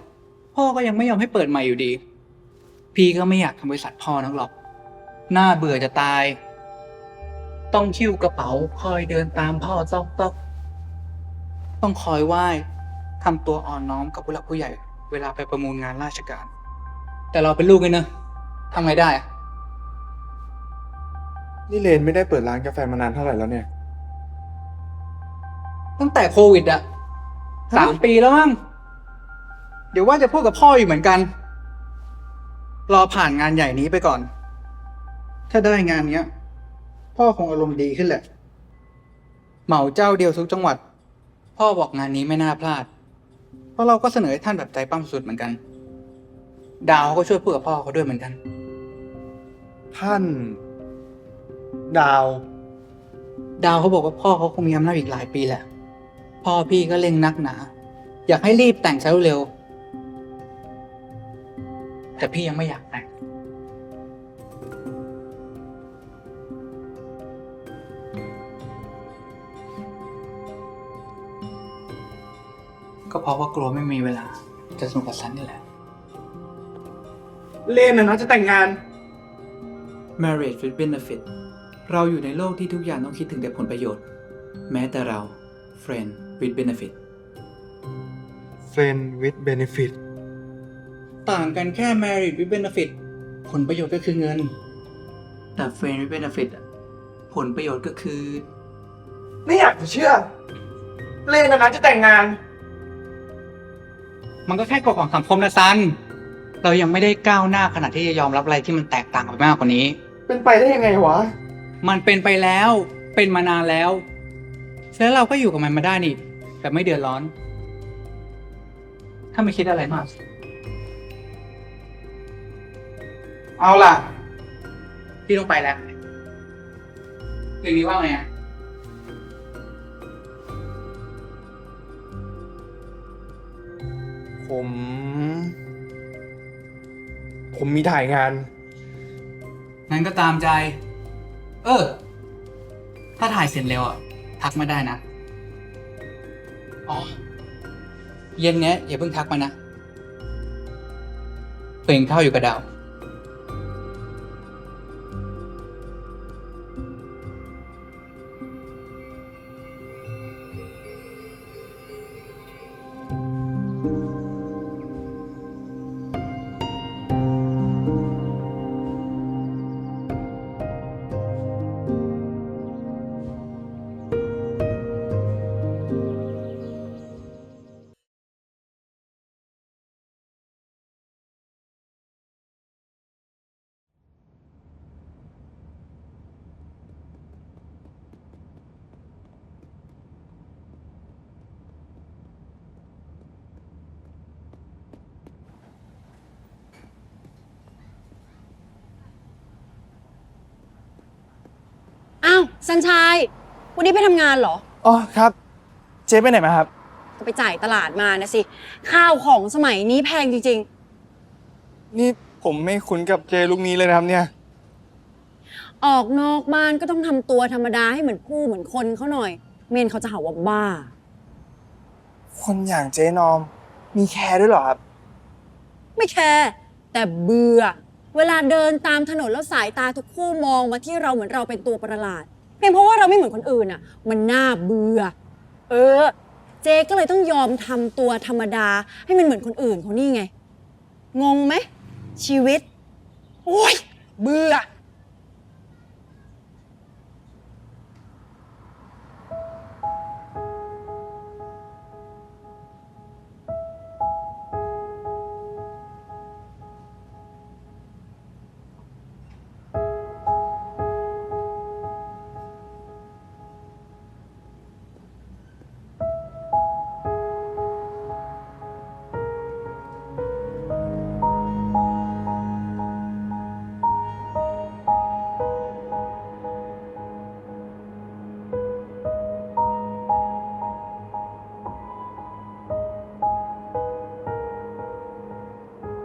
พ่อก็ยังไม่ยอมให้เปิดใหม่อยู่ดี พี่ก็ไม่อยากทำบริษัทพ่อนักหรอก น่าเบื่อจะตาย ต้องคิ้วกระเป๋าคอยเดินตามพ่อซอกต้องคอยไหว้ทำตัวอ่อนน้อมกับผู้หลักผู้ใหญ่ เวลาไปประมูลงานราชการ แต่เราเป็นลูกไงเนอะทำไงได้อะ นี่เลนไม่ได้เปิดร้านกาแฟมานานเท่าไหร่แล้วเนี่ย ตั้งแต่โควิดอะ3 ปีแล้วมั้ง เดี๋ยวว่าจะพูดกับพ่ออยู่เหมือนกัน รอผ่านงานใหญ่นี้ไปก่อน ถ้าได้งานเนี้ย พ่อคงอารมณ์ดีขึ้นแหละ เหมาเจ้าเดียวทุกจังหวัด พ่อบอกงานนี้ไม่น่าพลาด เพราะเราก็เสนอให้ท่านแบบใจปั้มสุดเหมือนกัน ดาวก็ช่วยพูดกับพ่อเขาด้วยเหมือนกัน ท่าน ดาว ดาวเขาบอกว่าพ่อเขาคงมีอำนาจอีกหลายปีแหละ พ่อพี่ก็เร่งนักหนา อยากให้รีบแต่งซะเร็วๆแต่พี่ยังไม่อยากแต่ง ก็เพราะว่ากลัวไม่มีเวลา จะสนุกกับซันนี่แหละ เลนนะจะแต่งงาน Marriage with benefit เราอยู่ในโลกที่ทุกอย่างต้องคิดถึงแต่ผลประโยชน์ แม้แต่เรา Friend with benefit Friend with benefit ต่างกันแค่ Married with benefit ผลประโยชน์ก็คือเงิน แต่ Friend with benefit ผลประโยชน์ก็คือ ไม่อยากจะเชื่อ เลนนะจะแต่งงาน มันก็แค่กฎของสังคมนะซัน เรายังไม่ได้ก้าวหน้าขนาดที่จะยอมรับอะไรที่มันแตกต่างไปมากกว่านี้ เป็นไปได้ยังไงวะ มันเป็นไปแล้ว เป็นมานานแล้ว แล้วเราก็อยู่กับมันมาได้นี่แบบไม่เดือดร้อน ถ้าไม่คิดอะไรมาก เอาล่ะ พี่ต้องไปแล้วเรื่องนี้ว่าไงอะ ผมมีถ่ายงาน งั้นก็ตามใจ ถ้าถ่ายเสร็จเร็วอ่ะ ทักมาได้นะ อ๋อ เย็นเนี้ยอย่าเพิ่งทักมานะเพิ่งเข้าอยู่กับดาว อ้าวสัญชัย วันนี้ไปทำงานเหรอ อ๋อครับ เจ๊ไปไหนมาครับ ไปจ่ายตลาดมานะสิ ข้าวของสมัยนี้แพงจริง นี่ ผมไม่คุ้นกับเจลูกนี้เลยนะครับเนี่ย ออกนอกบ้านก็ต้องทำตัวธรรมดาให้เหมือนผู้เหมือนคนเขาหน่อย เมนเขาจะหาว่าบ้า คนอย่างเจ๊นอม มีแคร์ด้วยเหรอครับ ไม่แคร์แต่เบื่อ เวลาเดินตามถนนแล้วสายตาทุกคู่มองมาที่เราเหมือนเราเป็นตัวประหลาดเพียงเพราะว่าเราไม่เหมือนคนอื่นอ่ะ มันน่าเบื่อ เจ๊ก็เลยต้องยอมทำตัวธรรมดาให้มันเหมือนคนอื่นเขานี่ไง งงไหมชีวิต โอ้ยเบื่อ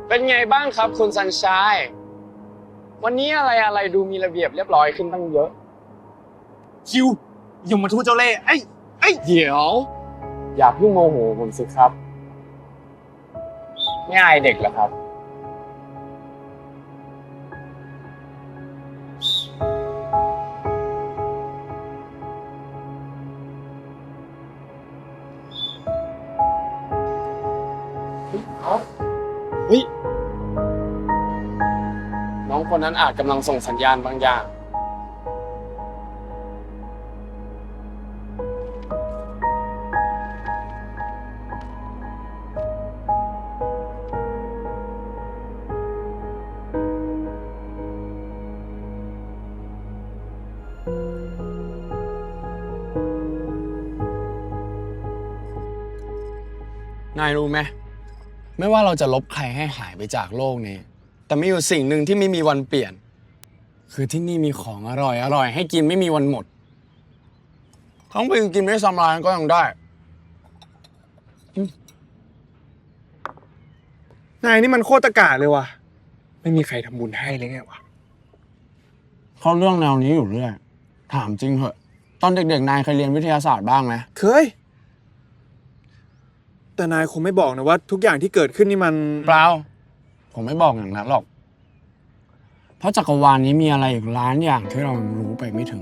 เป็นไงบ้างครับคุณซันชัยวันนี้อะไรดูมีระเบียบเรียบร้อยขึ้นตั้งเยอะคิวยมทูตเจ้าเล่ห์เดี๋ยวอย่าเพิ่งโมโหผมสิครับไม่อายเด็กเหรอครับเฮ้ยน้องคนนั้นอาจกำลังส่งสัญญาณบางอย่างนายรู้ไหมไม่ว่าเราจะลบใครให้หายไปจากโลกนี้แต่มีอยู่สิ่งหนึ่งที่ไม่มีวันเปลี่ยนคือที่นี่มีของอร่อยให้กินไม่มีวันหมดทั้งไปกินไม่ซ้ำร้านก็ยังได้นายนี่มันโคตรตะกะเลยว่ะ ไม่มีใครทำบุญให้เลยไงวะ เขาเรื่องแนวนี้อยู่เรื่อยถามจริงเหอะตอนเด็กๆนายเคยเรียนวิทยาศาสตร์บ้างไหมเคย แต่นายคงไม่บอกนะว่าทุกอย่างที่เกิดขึ้นนี่มันเปล่าผมไม่บอกอย่างนั้นหรอกเพราะจักรวาลนี้มีอะไรอีกล้านอย่างที่เรารู้ไปไม่ถึง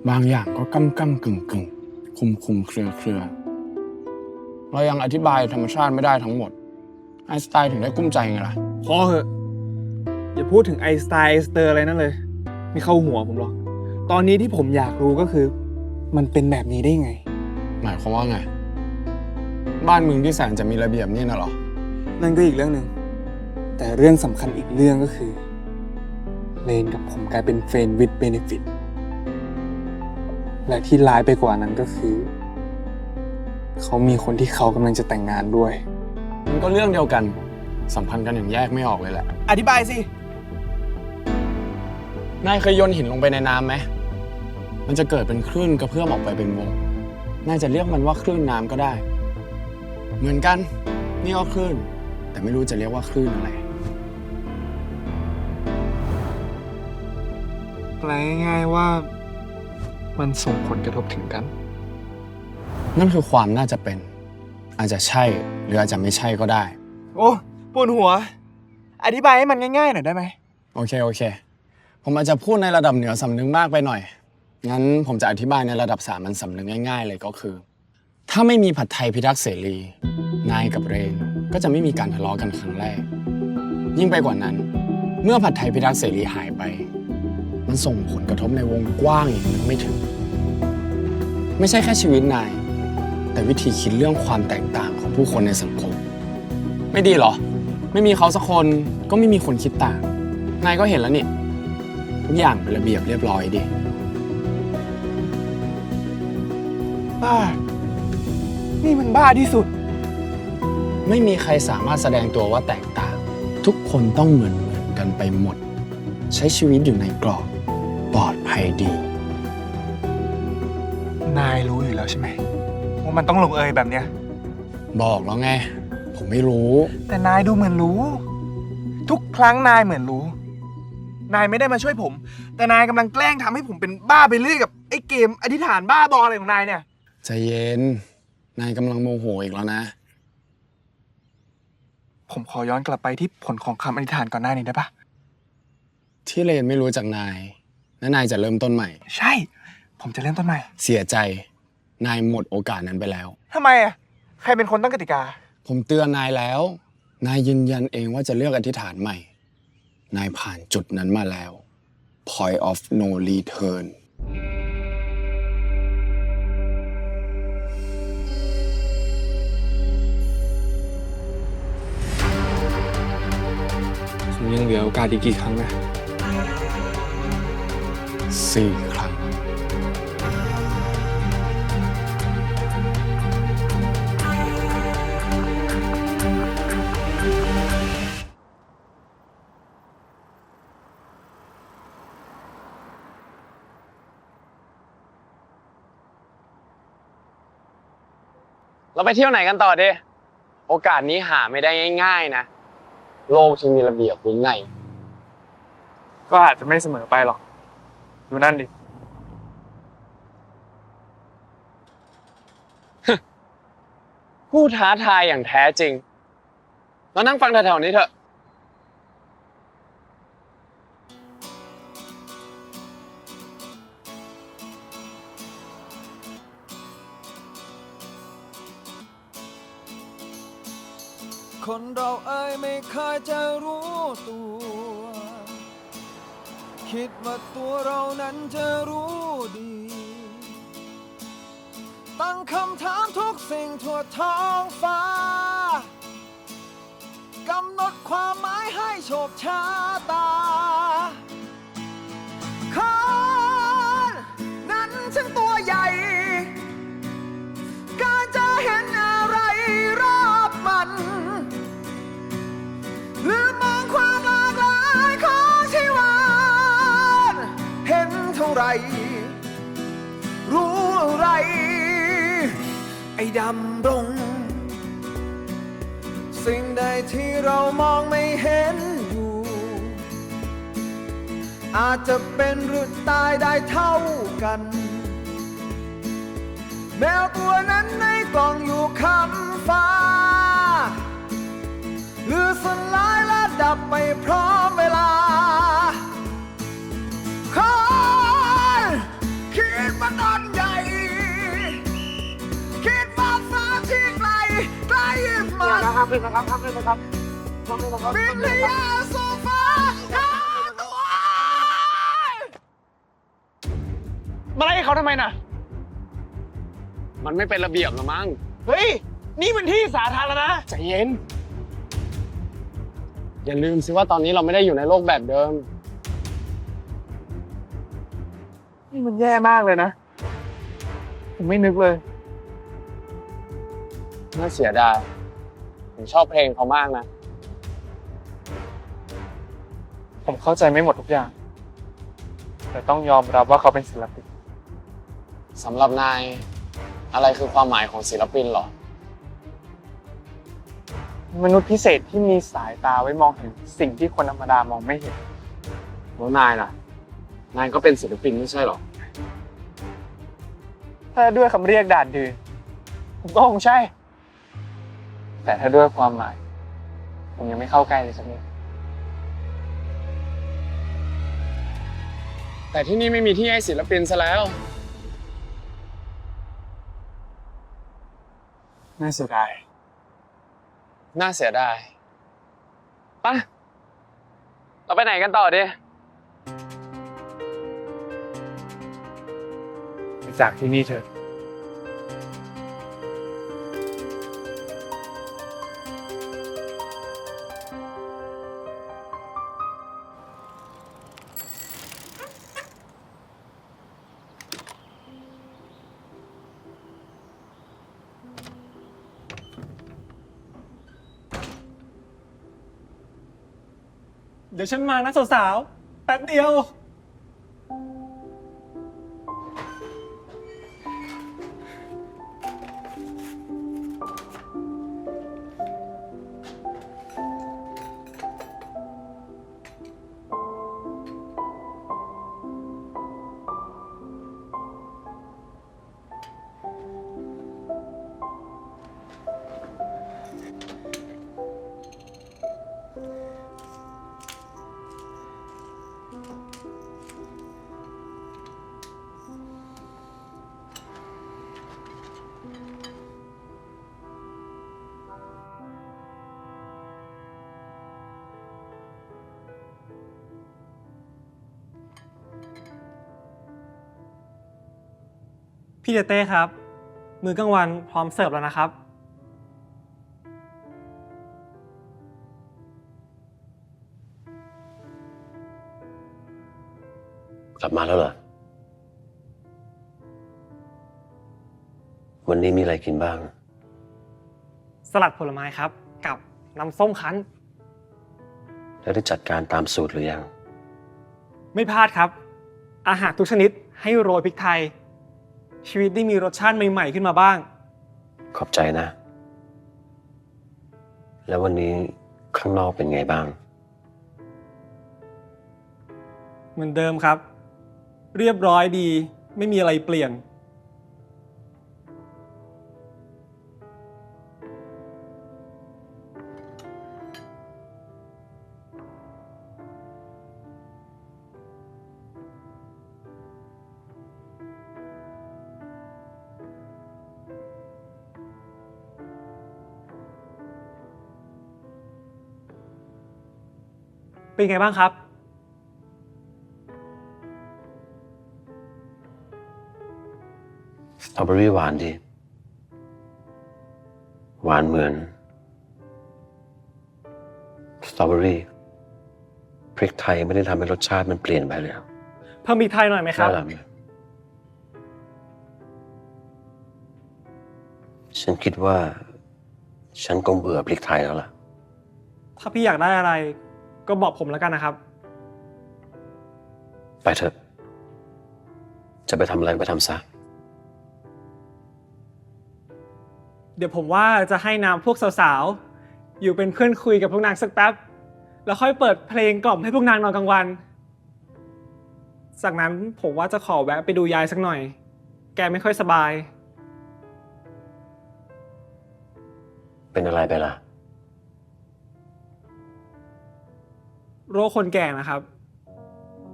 บางอย่างก็ก้ำกึ่งคุมเครือเรายังอธิบายธรรมชาติไม่ได้ทั้งหมดไอน์สไตน์ถึงได้กุ้มใจไงล่ะพอเหอะอย่าพูดถึงไอน์สไตน์ไอน์สเตอร์อะไรนั่นเลยไม่เข้าหัวผมหรอกตอนนี้ที่ผมอยากรู้ก็คือมันเป็นแบบนี้ได้ไงหมายความว่าไงบ้านเมืองที่แสนจะมีระเบียบนี่น่ะหรอนั่นก็อีกเรื่องหนึ่งแต่เรื่องสำคัญอีกเรื่องก็คือเลนกับผมกลายเป็นเฟรนด์วิดเบเนฟิตและที่ร้ายไปกว่านั้นก็คือเขามีคนที่เขากำลังจะแต่งงานด้วยมันก็เรื่องเดียวกันสัมพันธ์กันอย่างแยกไม่ออกเลยแหละอธิบายสินายเคยโยนหินลงไปในน้ำไหมมันจะเกิดเป็นคลื่นกระเพื่อมออกไปเป็นวงนายจะเรียกมันว่าคลื่นน้ำก็ได้เหมือนกันนี่ก็คลื่นแต่ไม่รู้จะเรียกว่าคลื่นอะไรแปลง่ายๆว่ามันส่งผลกระทบถึงกันนั่นคือความน่าจะเป็นอาจจะใช่หรืออาจจะไม่ใช่ก็ได้โอ้ปวดหัวอธิบายให้มันง่ายๆหน่อยได้ไหมโอเคผมอาจจะพูดในระดับเหนือสำนึกมากไปหน่อยงั้นผมจะอธิบายในระดับสามัญสำนึกง่ายๆเลยก็คือถ้าไม่มีผัดไทยพิทักษ์เสรีนายกับเรนก็จะไม่มีการทะเลาะกันครั้งแรกยิ่งไปกว่านั้นเมื่อผัดไทยพิทักษ์เสรีหายไปมันส่งผลกระทบในวงกว้างอย่างนึกไม่ถึงไม่ใช่แค่ชีวิตนายแต่วิธีคิดเรื่องความแตกต่างของผู้คนในสังคมไม่ดีหรอไม่มีเขาสักคนก็ไม่มีคนคิดต่างนายก็เห็นแล้วนี่ทุกอย่างเป็นระเบียบเรียบร้อยดิบ้านี่มันบ้าที่สุดไม่มีใครสามารถแสดงตัวว่าแตกต่างทุกคนต้องเหมือนกันไปหมดใช้ชีวิตอยู่ในกรอบปลอดภัยดีนายรู้อยู่แล้วใช่ไหมว่ามันต้องลงเอยแบบเนี้ยบอกแล้วไงผมไม่รู้แต่นายดูเหมือนรู้ ทุกครั้งนายเหมือนรู้ นายไม่ได้มาช่วยผม แต่นายกำลังแกล้งทำให้ผมเป็นบ้าไปเรื่อยกับไอ้เกมอธิษฐานบ้าบออะไรของนายเนี่ย ใจเย็น นายกำลังโมโหอีกแล้วนะ ผมขอย้อนกลับไปที่ผลของคำอธิษฐานก่อนหน้านี้ได้ปะ ที่เรนไม่รู้จักนายและนายจะเริ่มต้นใหม่ ใช่ ผมจะเริ่มต้นใหม่ เสียใจ นายหมดโอกาสนั้นไปแล้ว ทำไมอ่ะ ใครเป็นคนตั้งกติกา ผมเตือนนายแล้ว นายยืนยันเองว่าจะเลือกอธิษฐานใหม่ นายผ่านจุดนั้นมาแล้ว point of no return ผมยังเหลือโอกาสอีกกี่ครั้งนะ 4 ครั้ง เราไปเที่ยวไหนกันต่อดิโอกาสนี้หาไม่ได้ง่ายๆนะโลกจึงมีระเบียบวินัย ก็อาจจะไม่เสมอไปหรอก ดูนั่นดิ ผู้ท้าทายอย่างแท้จริงเรานั่งฟังแถวๆนี้เถอะ คนเราไม่เคยจะรู้ตัว คิดว่าตัวเรานั้นจะรู้ดี ตั้งคำถามทุกสิ่งทั่วท้องฟ้ากำหนดความหมายให้โชคชะตาคนนั้นช่างตัวใหญ่ การจะเห็นอะไรรอบมันหรือมองความหลากหลายของชีวิตเห็นเท่าไรรู้อะไร ไอ้ดำรง สิ่งใดที่เรามองไม่เห็นอยู่ อาจจะเป็นหรือตายได้เท่ากัน แมวตัวนั้นในกล่องอยู่คำฟ้าหรือสลายและดับไปพร้อมเวลาคนคิดว่าตอนใหญ่คิดว่าฟ้าที่ไกลไกลมันครับขึ้นนะครับขึ้นนะครับบินทะยานสู่ฟ้าตัวมาไล่เขาทำไมน่ะ มันไม่เป็นระเบียบหรอมั้ง เฮ้ย นี่มันที่สาธารณะ ใจเย็น อย่าลืมสิว่าตอนนี้เราไม่ได้อยู่ในโลกแบบเดิม นี่มันแย่มากเลยนะ ผมไม่นึกเลย น่าเสียดายผมชอบเพลงเขามากนะ ผมเข้าใจไม่หมดทุกอย่าง แต่ต้องยอมรับว่าเขาเป็นศิลปิน สำหรับนายอะไรคือความหมายของศิลปินหรอ มนุษย์พิเศษที่มีสายตาไว้มองเห็นสิ่งที่คนธรรมดามองไม่เห็น แล้วนายล่ะ นายก็เป็นศิลปินไม่ใช่หรอ ถ้าด้วยคำเรียกด่านดื้อผมก็คงใช่ แต่ถ้าด้วยความหมาย ผมยังไม่เข้าใกล้เลยสักนิด แต่ที่นี่ไม่มีที่ให้ศิลปินซะแล้ว น่าเสียดาย น่าเสียดายป่ะเราไปไหนกันต่อดิ จากที่นี่เถอะ เดี๋ยวฉันมานะสาวๆ แป๊บเดียว น พี่เต้ครับ มื้อกลางวันพร้อมเสิร์ฟแล้วนะครับ กลับมาแล้วเหรอ วันนี้มีอะไรกินบ้าง สลัดผลไม้ครับ กับน้ำส้มคั้น แล้วได้จัดการตามสูตรหรือยัง ไม่พลาดครับ อาหารทุกชนิดให้โรยพริกไทย ชีวิตได้มีรสชาติใหม่ๆขึ้นมาบ้าง ขอบใจนะ แล้ววันนี้ข้างนอกเป็นไงบ้าง เหมือนเดิมครับ เรียบร้อยดีไม่มีอะไรเปลี่ยน เป็นไงบ้างครับ สตรอเบอรี่หวานดี หวานเหมือนสตรอเบอรี่พริกไทยไม่ได้ทำให้รสชาติมันเปลี่ยนไปเลย เพิ่มพริกไทยหน่อยไหมครับ น่ารักเลยฉันคิดว่า ฉันคงเบื่อพริกไทยแล้วล่ะ ถ้าพี่อยากได้อะไรก็บอกผมแล้วกันนะครับ ไปเถอะ จะไปทำอะไรไปทำซะ เดี๋ยวผมว่าจะให้น้ำพวกสาวๆ อยู่เป็นเพื่อนคุยกับพวกนางสักแป๊บ แล้วค่อยเปิดเพลงกล่อมให้พวกนางนอนกลางวัน จากนั้นผมว่าจะขอแวะไปดูยายสักหน่อย แกไม่ค่อยสบาย เป็นอะไรไปล่ะ โรคคนแก่นะครับ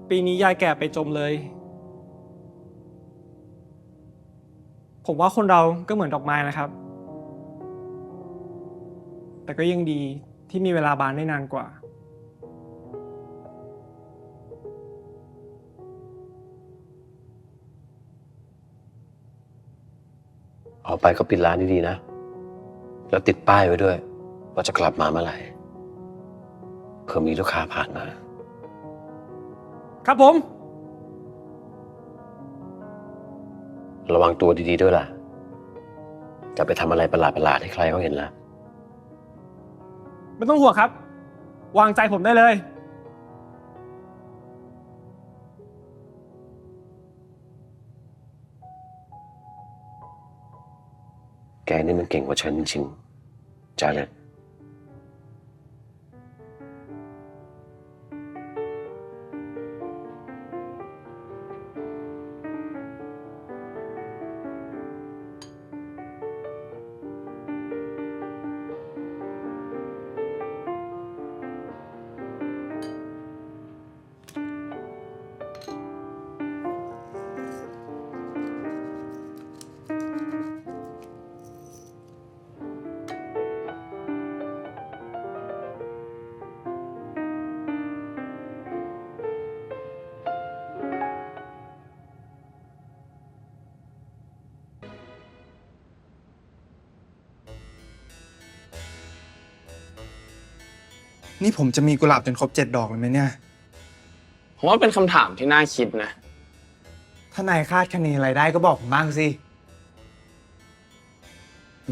ปีนี้ยายแก่ไปจมเลย ผมว่าคนเราก็เหมือนดอกไม้นะครับ แต่ก็ยังดีที่มีเวลาบานได้นานกว่า ออกไปก็ปิดร้านดีๆนะ แล้วติดป้ายไว้ด้วย ว่าจะกลับมาเมื่อไหร่เผื่อมีลูกค้าผ่านมา ครับผม ระวังตัวดีๆด้วยล่ะจะไปทำอะไรประหลาดๆให้ใครเขาเห็นล่ะ ไม่ต้องห่วงครับ วางใจผมได้เลย แกนี่มันเก่งกว่าฉันจริงๆจาเล็ต นี่ผมจะมีกุหลาบจนครบ7 ดอกเลยไหมเนี่ย ผมว่าเป็นคำถามที่น่าคิดนะ ถ้านายคาดคะเนอะไรได้ก็บอกผมบ้างสิ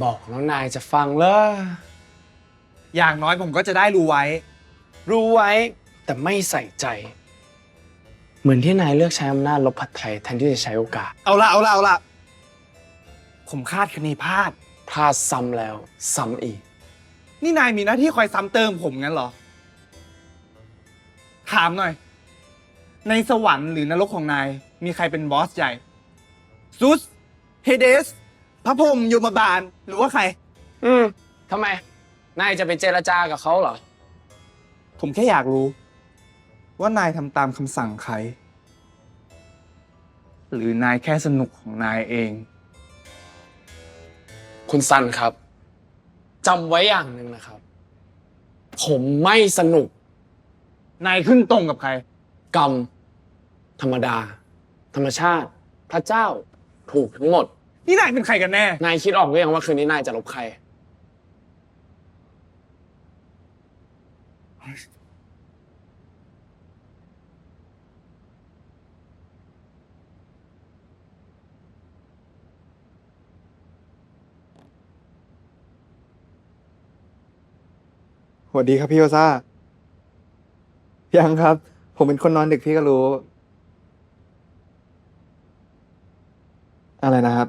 บอกแล้วนายจะฟังเหรอ อย่างน้อยผมก็จะได้รู้ไว้ รู้ไว้แต่ไม่ใส่ใจ เหมือนที่นายเลือกใช้อำนาจลบผัดไทยแทนที่จะใช้โอกาส เอาละผมคาดคะเนพลาด พลาดซ้ำแล้วซ้ำอีก นี่นายมีหน้าที่คอยซ้ำเติมผมงั้นเหรอ ถามหน่อย ในสวรรค์หรือนรกของนาย มีใครเป็นบอสใหญ่ ซุส เฮเดส พระพรหมยมบาล หรือว่าใคร ทำไม นายจะไปเจรจากับเขาเหรอ ผมแค่อยากรู้ ว่านายทำตามคำสั่งใคร หรือนายแค่สนุกของนายเอง คุณซันครับจำไว้อย่างหนึ่งนะครับ ผมไม่สนุก นายขึ้นตรงกับใคร กรรม ธรรมดา ธรรมชาติ พระเจ้า ถูกทั้งหมด นี่นายเป็นใครกันแน่ นายคิดออกหรือยังว่าคืนนี้นายจะลบใคร สวัสดีครับพี่โอซ่า ยังครับ ผมเป็นคนนอนดึกพี่ก็รู้ อะไรนะครับ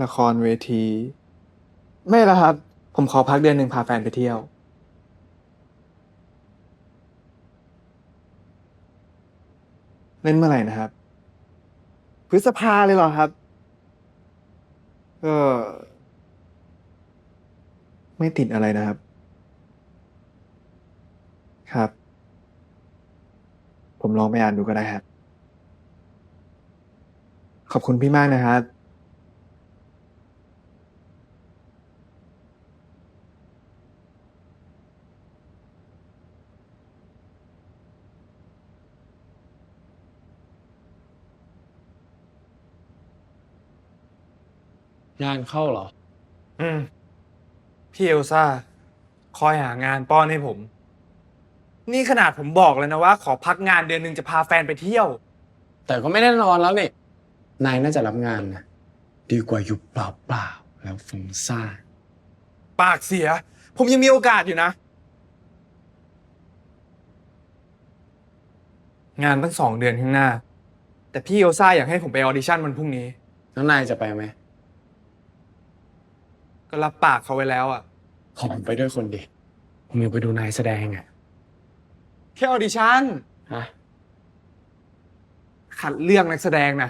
ละครเวที ไม่ละครับ ผมขอพักเดือนหนึ่งพาแฟนไปเที่ยว เล่นเมื่อไหร่นะครับ พฤษภาเลยเหรอครับไม่ติดอะไรนะครับ ครับ ผมลองไปอ่านดูก็ได้ครับ ขอบคุณพี่มากนะครับ งานเข้าเหรอ พี่เอลซ่า คอยหางานป้อนให้ผม นี่ขนาดผมบอกเลยนะว่า ขอพักงานเดือนหนึ่งจะพาแฟนไปเที่ยว แต่ก็ไม่แน่นอนแล้วนี่ นายน่าจะรับงานนะ ดีกว่าอยู่เปล่าๆแล้วฟุ้งซ่าน ปากเสีย ผมยังมีโอกาสอยู่นะ งานตั้ง2 เดือนข้างหน้า แต่พี่เอลซ่าอยากให้ผมไปออดิชั่นวันพรุ่งนี้ แล้วนายจะไปไหม ก็รับปากเขาไว้แล้วอ่ะ ขอผมไปด้วยคนดิ ผมอยากไปดูนายแสดงอ่ะ แค่ออดิชั่น ฮะ ขัดเรื่องนักแสดงนะ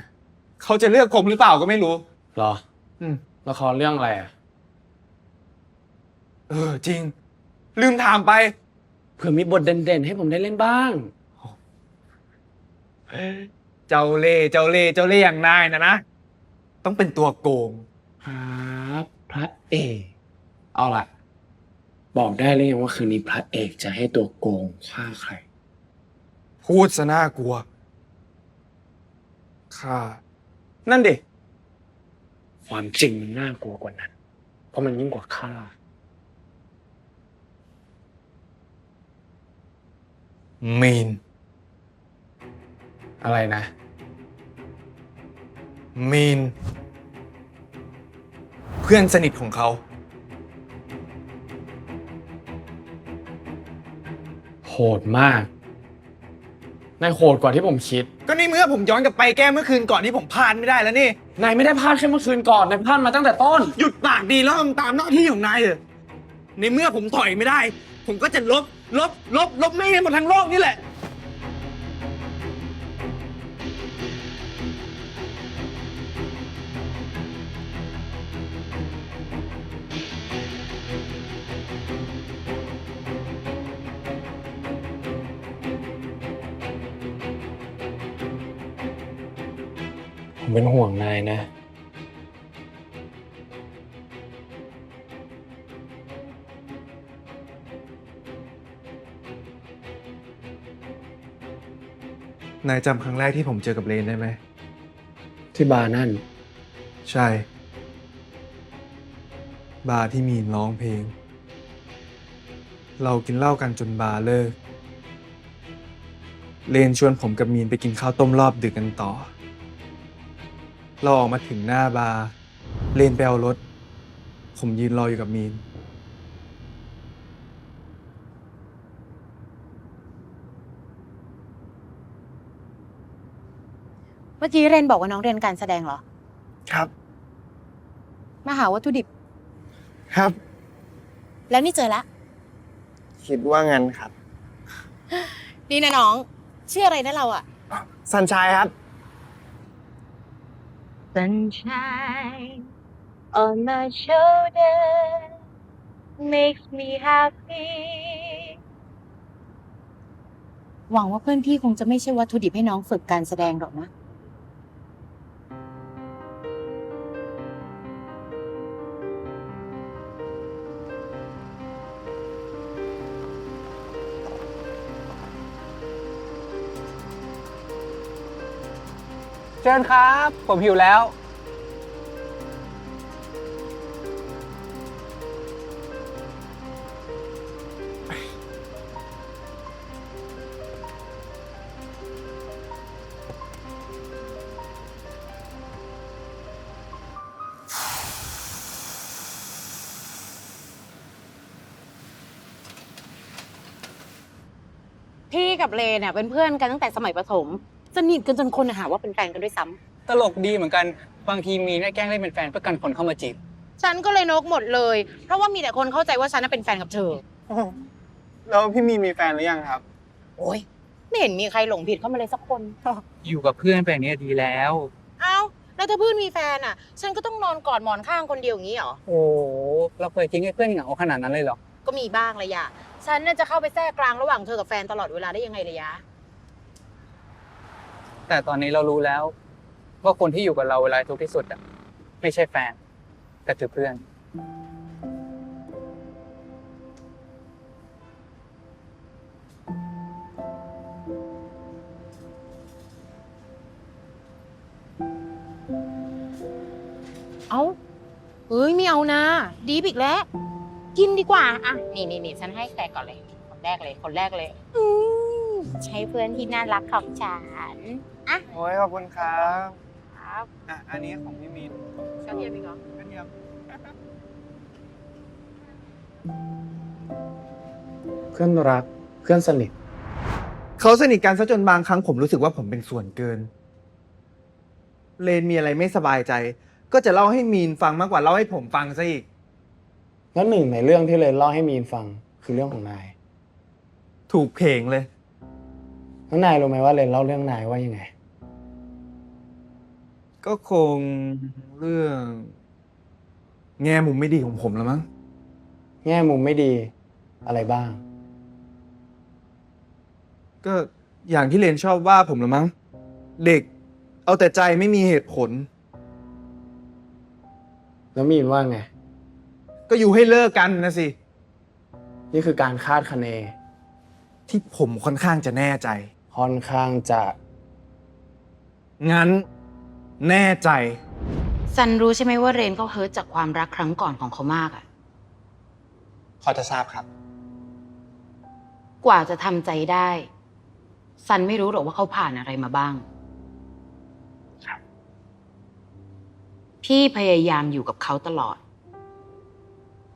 เขาจะเลือกผมหรือเปล่าก็ไม่รู้ หรอ ละครเรื่องอะไรอ่ะ จริง ลืมถามไป เผื่อมีบทเด่นๆให้ผมได้เล่นบ้าง เจ้าเล่ห์อย่างนายนะ ต้องเป็นตัวโกง ครับพระเอก เอาล่ะ บอกได้เลยยังว่าคืนนี้พระเอกจะให้ตัวโกงฆ่าใคร พูดซะน่ากลัวข้านั่นดิ ความจริงมันน่ากลัวกว่านั้น เพราะมันยิ่งกว่าฆ่า มีน อะไรนะ มีน เพื่อนสนิทของเขา โหดมาก นายโหดกว่าที่ผมคิด ก็นี่เมื่อผมย้อนกลับไปแก้เมื่อคืนก่อนที่ผมพลาดไม่ได้แล้วนี่ นายไม่ได้พลาดแค่เมื่อคืนก่อน นายพลาดมาตั้งแต่ต้น หยุดปากดีแล้วทำตามหน้าที่ของนายเถอะในเมื่อผมถอยไม่ได้ ผมก็จะลบไม่ให้หมดทั้งโลกนี่แหละ ผมเป็นห่วงนายนะ นายจำครั้งแรกที่ผมเจอกับเลนได้ไหม ที่บาร์นั่น ใช่ บาร์ที่มีนร้องเพลง เรากินเหล้ากันจนบาร์เลิก เลนชวนผมกับมีนไปกินข้าวต้มรอบดึกกันต่อ เราออกมาถึงหน้าบาร์ เลนไปเอารถ ผมยืนรออยู่กับมีน เมื่อกี้เรนบอกว่าน้องเรียนการแสดงเหรอ ครับ มาหาวัตถุดิบ ครับ แล้วนี่เจอละ คิดว่างั้นครับ นี่นะน้อง ชื่ออะไรนะเราอะ สัญชัยครับ Sunshine on my shoulder makes me happy หวังว่าเพื่อนพี่คงจะไม่ใช่วัตถุดิบให้น้องฝึกการแสดงหรอกนะ เชิญครับ ผมหิวแล้ว พี่กับเลเนี่ยเป็นเพื่อนกันตั้งแต่สมัยประถมสนิทกันจนคนหาว่าเป็นแฟนกันด้วยซ้ำ ตลกดีเหมือนกัน บางทีมีนก็แกล้งเล่นเป็นแฟนเพื่อกันคนเข้ามาจีบ ฉันก็เลยนกหมดเลย เพราะว่ามีแต่คนเข้าใจว่าฉันน่ะเป็นแฟนกับเธอ แล้วพี่มีนมีแฟนหรือยังครับ โอ้ยไม่เห็นมีใครหลงผิดเข้ามาเลยสักคน อยู่กับเพื่อนแบบนี้ดีแล้ว เอ้าแล้วถ้าเพื่อนมีแฟนอ่ะ ฉันก็ต้องนอนกอดหมอนข้างคนเดียวอย่างนี้เหรอ โอ้เราเคยทิ้งให้เพื่อนเหงาขนาดนั้นเลยเหรอ ก็มีบ้างเลยยะฉันน่ะจะเข้าไปแทรกกลางระหว่างเธอกับแฟนตลอดเวลาได้ยังไงเลยยะ แต่ตอนนี้เรารู้แล้ว ว่าคนที่อยู่กับเราเวลาทุกข์ที่สุดอ่ะไม่ใช่แฟน แต่คือเพื่อน เอ้าเฮ้ยไม่เอานะ ดีอีกแล้ว กินดีกว่า อ่ะ นี่ฉันให้แขกก่อนเลย คนแรกเลยใช้เพื่อนที่น่ารักของฉัน อ่ะ โอ้ยขอบคุณครับ ครับ อ่ะอันนี้ของพี่มีน กระเทียมอีกเหรอก ระเทียม เพื่อนรักเพื่อนสนิท เขาสนิทกันซะจนบางครั้งผมรู้สึกว่าผมเป็นส่วนเกิน เลนมีอะไรไม่สบายใจ ก็จะเล่าให้มีนฟังมากกว่าเล่าให้ผมฟังซะอีก แล้วหนึ่งในเรื่องที่เลนเล่าให้มีนฟังคือเรื่องของนาย ถูกเพลงเลย แล้วนายรู้ไหมว่าเลนเล่าเรื่องนายว่ายังไง ก็คงเรื่องแง่มุมไม่ดีของผมแล้วมั้ง แง่มุมไม่ดีอะไรบ้าง ก็อย่างที่เลนชอบว่าผมละมั้ง เด็ก เอาแต่ใจไม่มีเหตุผล แล้วมีนว่าไง ก็อยู่ให้เลิกกันนะสิ นี่คือการคาดคะเน ที่ผมค่อนข้างจะแน่ใจ ค่อนข้างจะ งั้น แน่ใจ ซันรู้ใช่ไหมว่าเรนเขาเฮิร์ตจากความรักครั้งก่อนของเขามากอะ พอจะทราบครับ กว่าจะทำใจได้ ซันไม่รู้หรอกว่าเขาผ่านอะไรมาบ้าง พี่พยายามอยู่กับเขาตลอด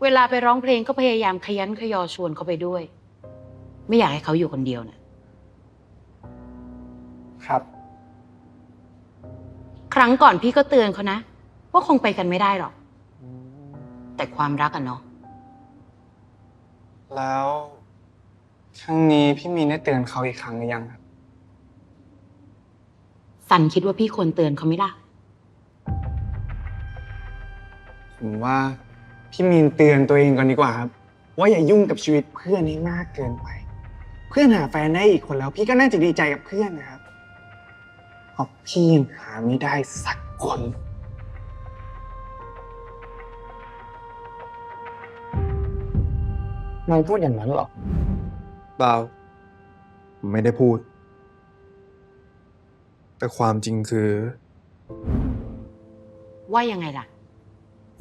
เวลาไปร้องเพลงก็พยายามขยันขยอชวนเขาไปด้วย ไม่อยากให้เขาอยู่คนเดียวนะ ครับ ครั้งก่อนพี่ก็เตือนเขานะ ว่าคงไปกันไม่ได้หรอก แต่ความรักอะเนาะ แล้วครั้งนี้พี่มีนได้เตือนเขาอีกครั้งหรือยังครับ ซันคิดว่าพี่ควรเตือนเขาไหมล่ะ ผมว่าพี่มีนเตือนตัวเองก่อนดีกว่าครับ ว่าอย่ายุ่งกับชีวิตเพื่อนให้มากเกินไป เพื่อนหาแฟนได้อีกคนแล้ว พี่ก็น่าจะดีใจกับเพื่อนนะครับเพราะพี่ยังหาไม่ได้สักคน นายพูดอย่างนั้นหรอ เปล่าผมไม่ได้พูด แต่ความจริงคือ ว่ายังไงล่ะ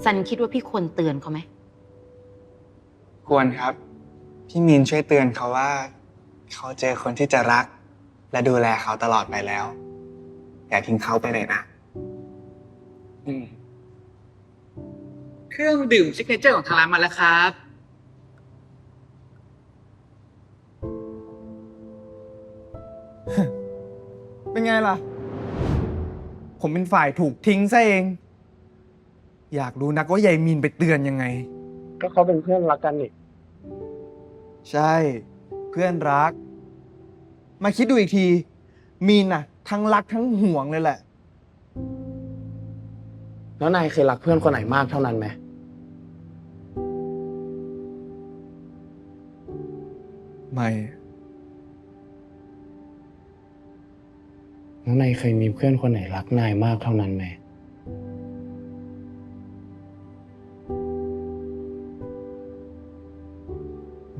ซันคิดว่าพี่ควรเตือนเขาไหม ควรครับ พี่มีนช่วยเตือนเขาว่า เขาเจอคนที่จะรัก และดูแลเขาตลอดไปแล้ว อย่าทิ้งเขาไปเลยนะ เครื่องดื่มซิกเนเจอร์ของทางร้านมาแล้วครับ เป็นไงล่ะ ผมเป็นฝ่ายถูกทิ้งซะเอง อยากรู้นักว่ายายมีนไปเตือนยังไง ก็เขาเป็นเพื่อนรักกันนี่ ใช่ เพื่อนรัก มาคิดดูอีกที มีนน่ะ ทั้งรักทั้งห่วงเลยแหละ แล้วนายเคยรักเพื่อนคนไหนมากเท่านั้นไหม ไม่ แล้วนายเคยมีเพื่อนคนไหนรักนายมากเท่านั้นไหม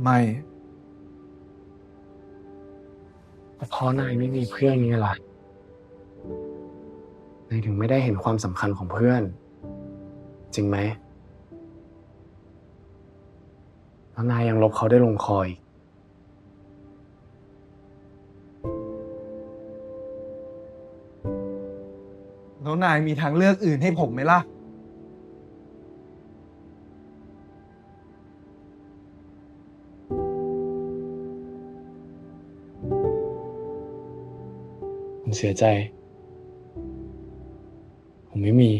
ไม่ เพราะนายไม่มีเพื่อนไงล่ะ นายถึงไม่ได้เห็นความสำคัญของเพื่อน จริงไหม แล้วนายยังลบเขาได้ลงคออีก แล้วนายมีทางเลือกอื่นให้ผมไหมล่ะ เสียใจ ผมไม่มี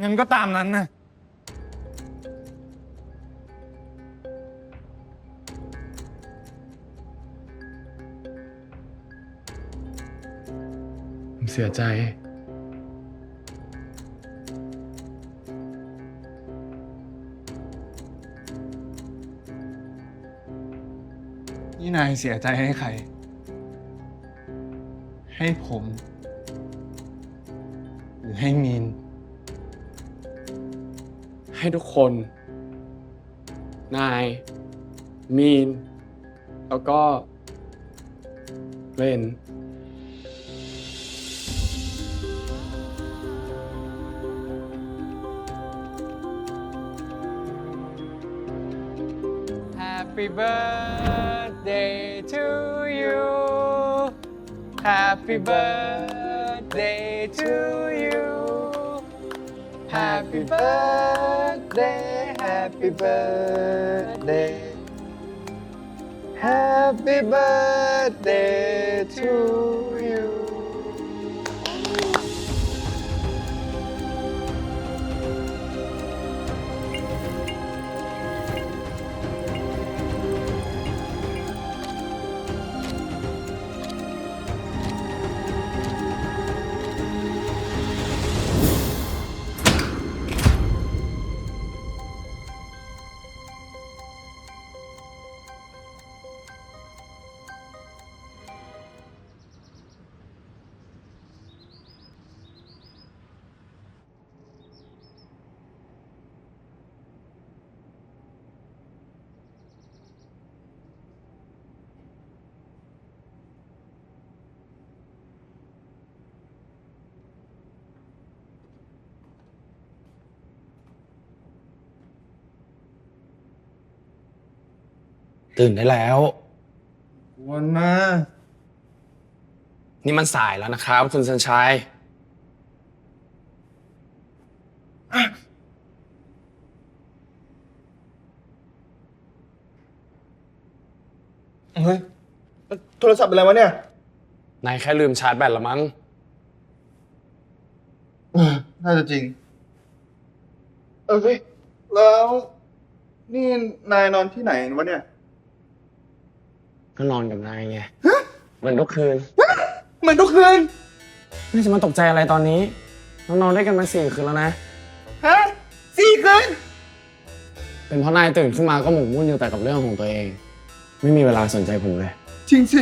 งั้นก็ตามนั้นนะ ผมเสียใจ นี่นายเสียใจให้ใคร ให้ผม หรือให้มีน ให้ทุกคน นาย มีน แล้วก็เล่น Happy birthday to you Happy birthday to you Happy birthday Happy birthday Happy birthday to you ตื่นได้แล้ว วันนะ นี่มันสายแล้วนะครับคุณสัญชัย เฮ้ย โทรศัพท์เป็นอะไรวะเนี่ย นายแค่ลืมชาร์จแบตละมั้ง น่าจะจริง เฮ้ย แล้วนี่นายนอนที่ไหนวะเนี่ย ก็นอนกับนายไง เหมือนทุกคืน เหมือนทุกคืน ไม่จะมาตกใจอะไรตอนนี้เรานอนด้วยกันมา4 คืนแล้วนะ ฮะ4 คืน เป็นเพราะนายตื่นขึ้นมาก็หมกมุ่นอยู่แต่กับเรื่องของตัวเอง ไม่มีเวลาสนใจผมเลย จริงสิ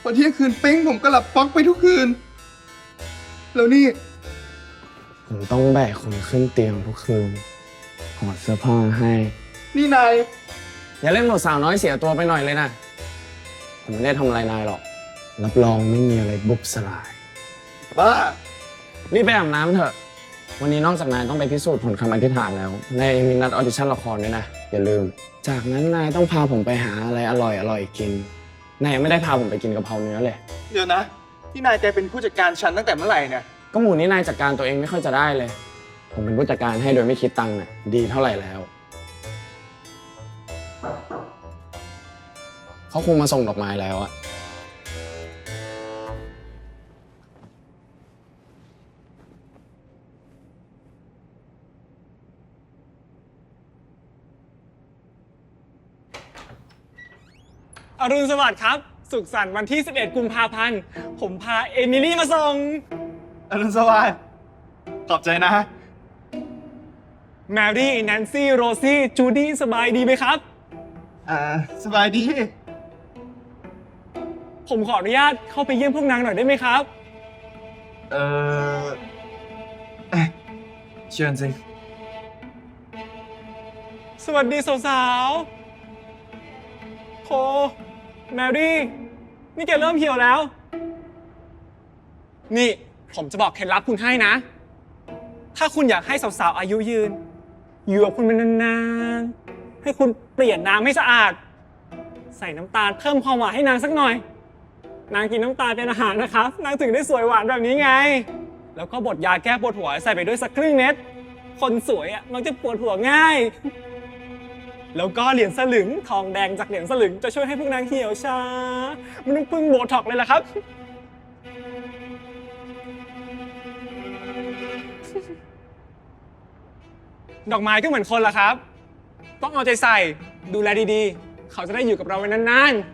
พอเที่ยงคืนเป้งผมก็หลับป๊อกไปทุกคืน แล้วนี่ ผมต้องแบกคุณขึ้นเตียงทุกคืนถอดเสื้อผ้าให้ นี่นาย อย่าเล่นบทสาวน้อยเสียตัวไปหน่อยเลยนะ ผมไม่ได้ทำอะไรนายหรอก รับรองไม่มีอะไรบุบสลาย บ้า รีบไปอาบน้ำเถอะ วันนี้นอกจากนายต้องไปพิสูจน์ผลคำอธิษฐานแล้วนายมีนัดออดิชั่นละครด้วยนะ อย่าลืม จากนั้นนายต้องพาผมไปหาอะไรอร่อยกิน นายยังไม่ได้พาผมไปกินกะเพราเนื้อเลย เดี๋ยวนะ ที่นายแกเป็นผู้จัดการฉันตั้งแต่เมื่อไหร่เนี่ย ก็หมู่นี้นายจัดการตัวเองไม่ค่อยจะได้เลย ผมเป็นผู้จัดการให้โดยไม่คิดตังค์น่ะดีเท่าไหร่แล้ว เขาคงมาส่งดอกไม้แล้วอะ อรุณสวัสดิ์ครับ สุขสันต์วันที่ 11 กุมภาพันธ์ ผมพาเอมิลี่มาส่ง อรุณสวัสดิ์ขอบใจนะ แมรี่ แนนซี่ โรซี่ จูดี้ สบายดีไหมครับ สบายดี ผมขออนุญาตเข้าไปเยี่ยมพวกนางหน่อยได้ไหมครับ เชิญสิ สวัสดีสาวๆโคแมรี่ นี่แกเริ่มเหี่ยวแล้ว นี่ผมจะบอกเคล็ดลับคุณให้นะ ถ้าคุณอยากให้สาวๆอายุยืน อยู่กับคุณเป็นนานๆ ให้คุณเปลี่ยนน้ำให้สะอาด ใส่น้ำตาลเพิ่มความหวานให้นางสักหน่อย นางกินน้ำตาลเป็นอาหารนะครับ นางถึงได้สวยหวานแบบนี้ไง แล้วก็บดยาแก้ปวดหัวใส่ไปด้วยสักครึ่งเม็ด คนสวยอ่ะมักจะปวดหัวง่าย แล้วก็เหรียญสลึงทองแดงจากเหรียญสลึงจะช่วยให้พวกนางเหี่ยวช้าไม่ต้องพึ่งโบท็อกซ์เลยล่ะครับ ดอกไม้ก็เหมือนคนล่ะครับ ต้องเอาใจใส่ดูแลดีๆ เขาจะได้อยู่กับเราไว้นานๆ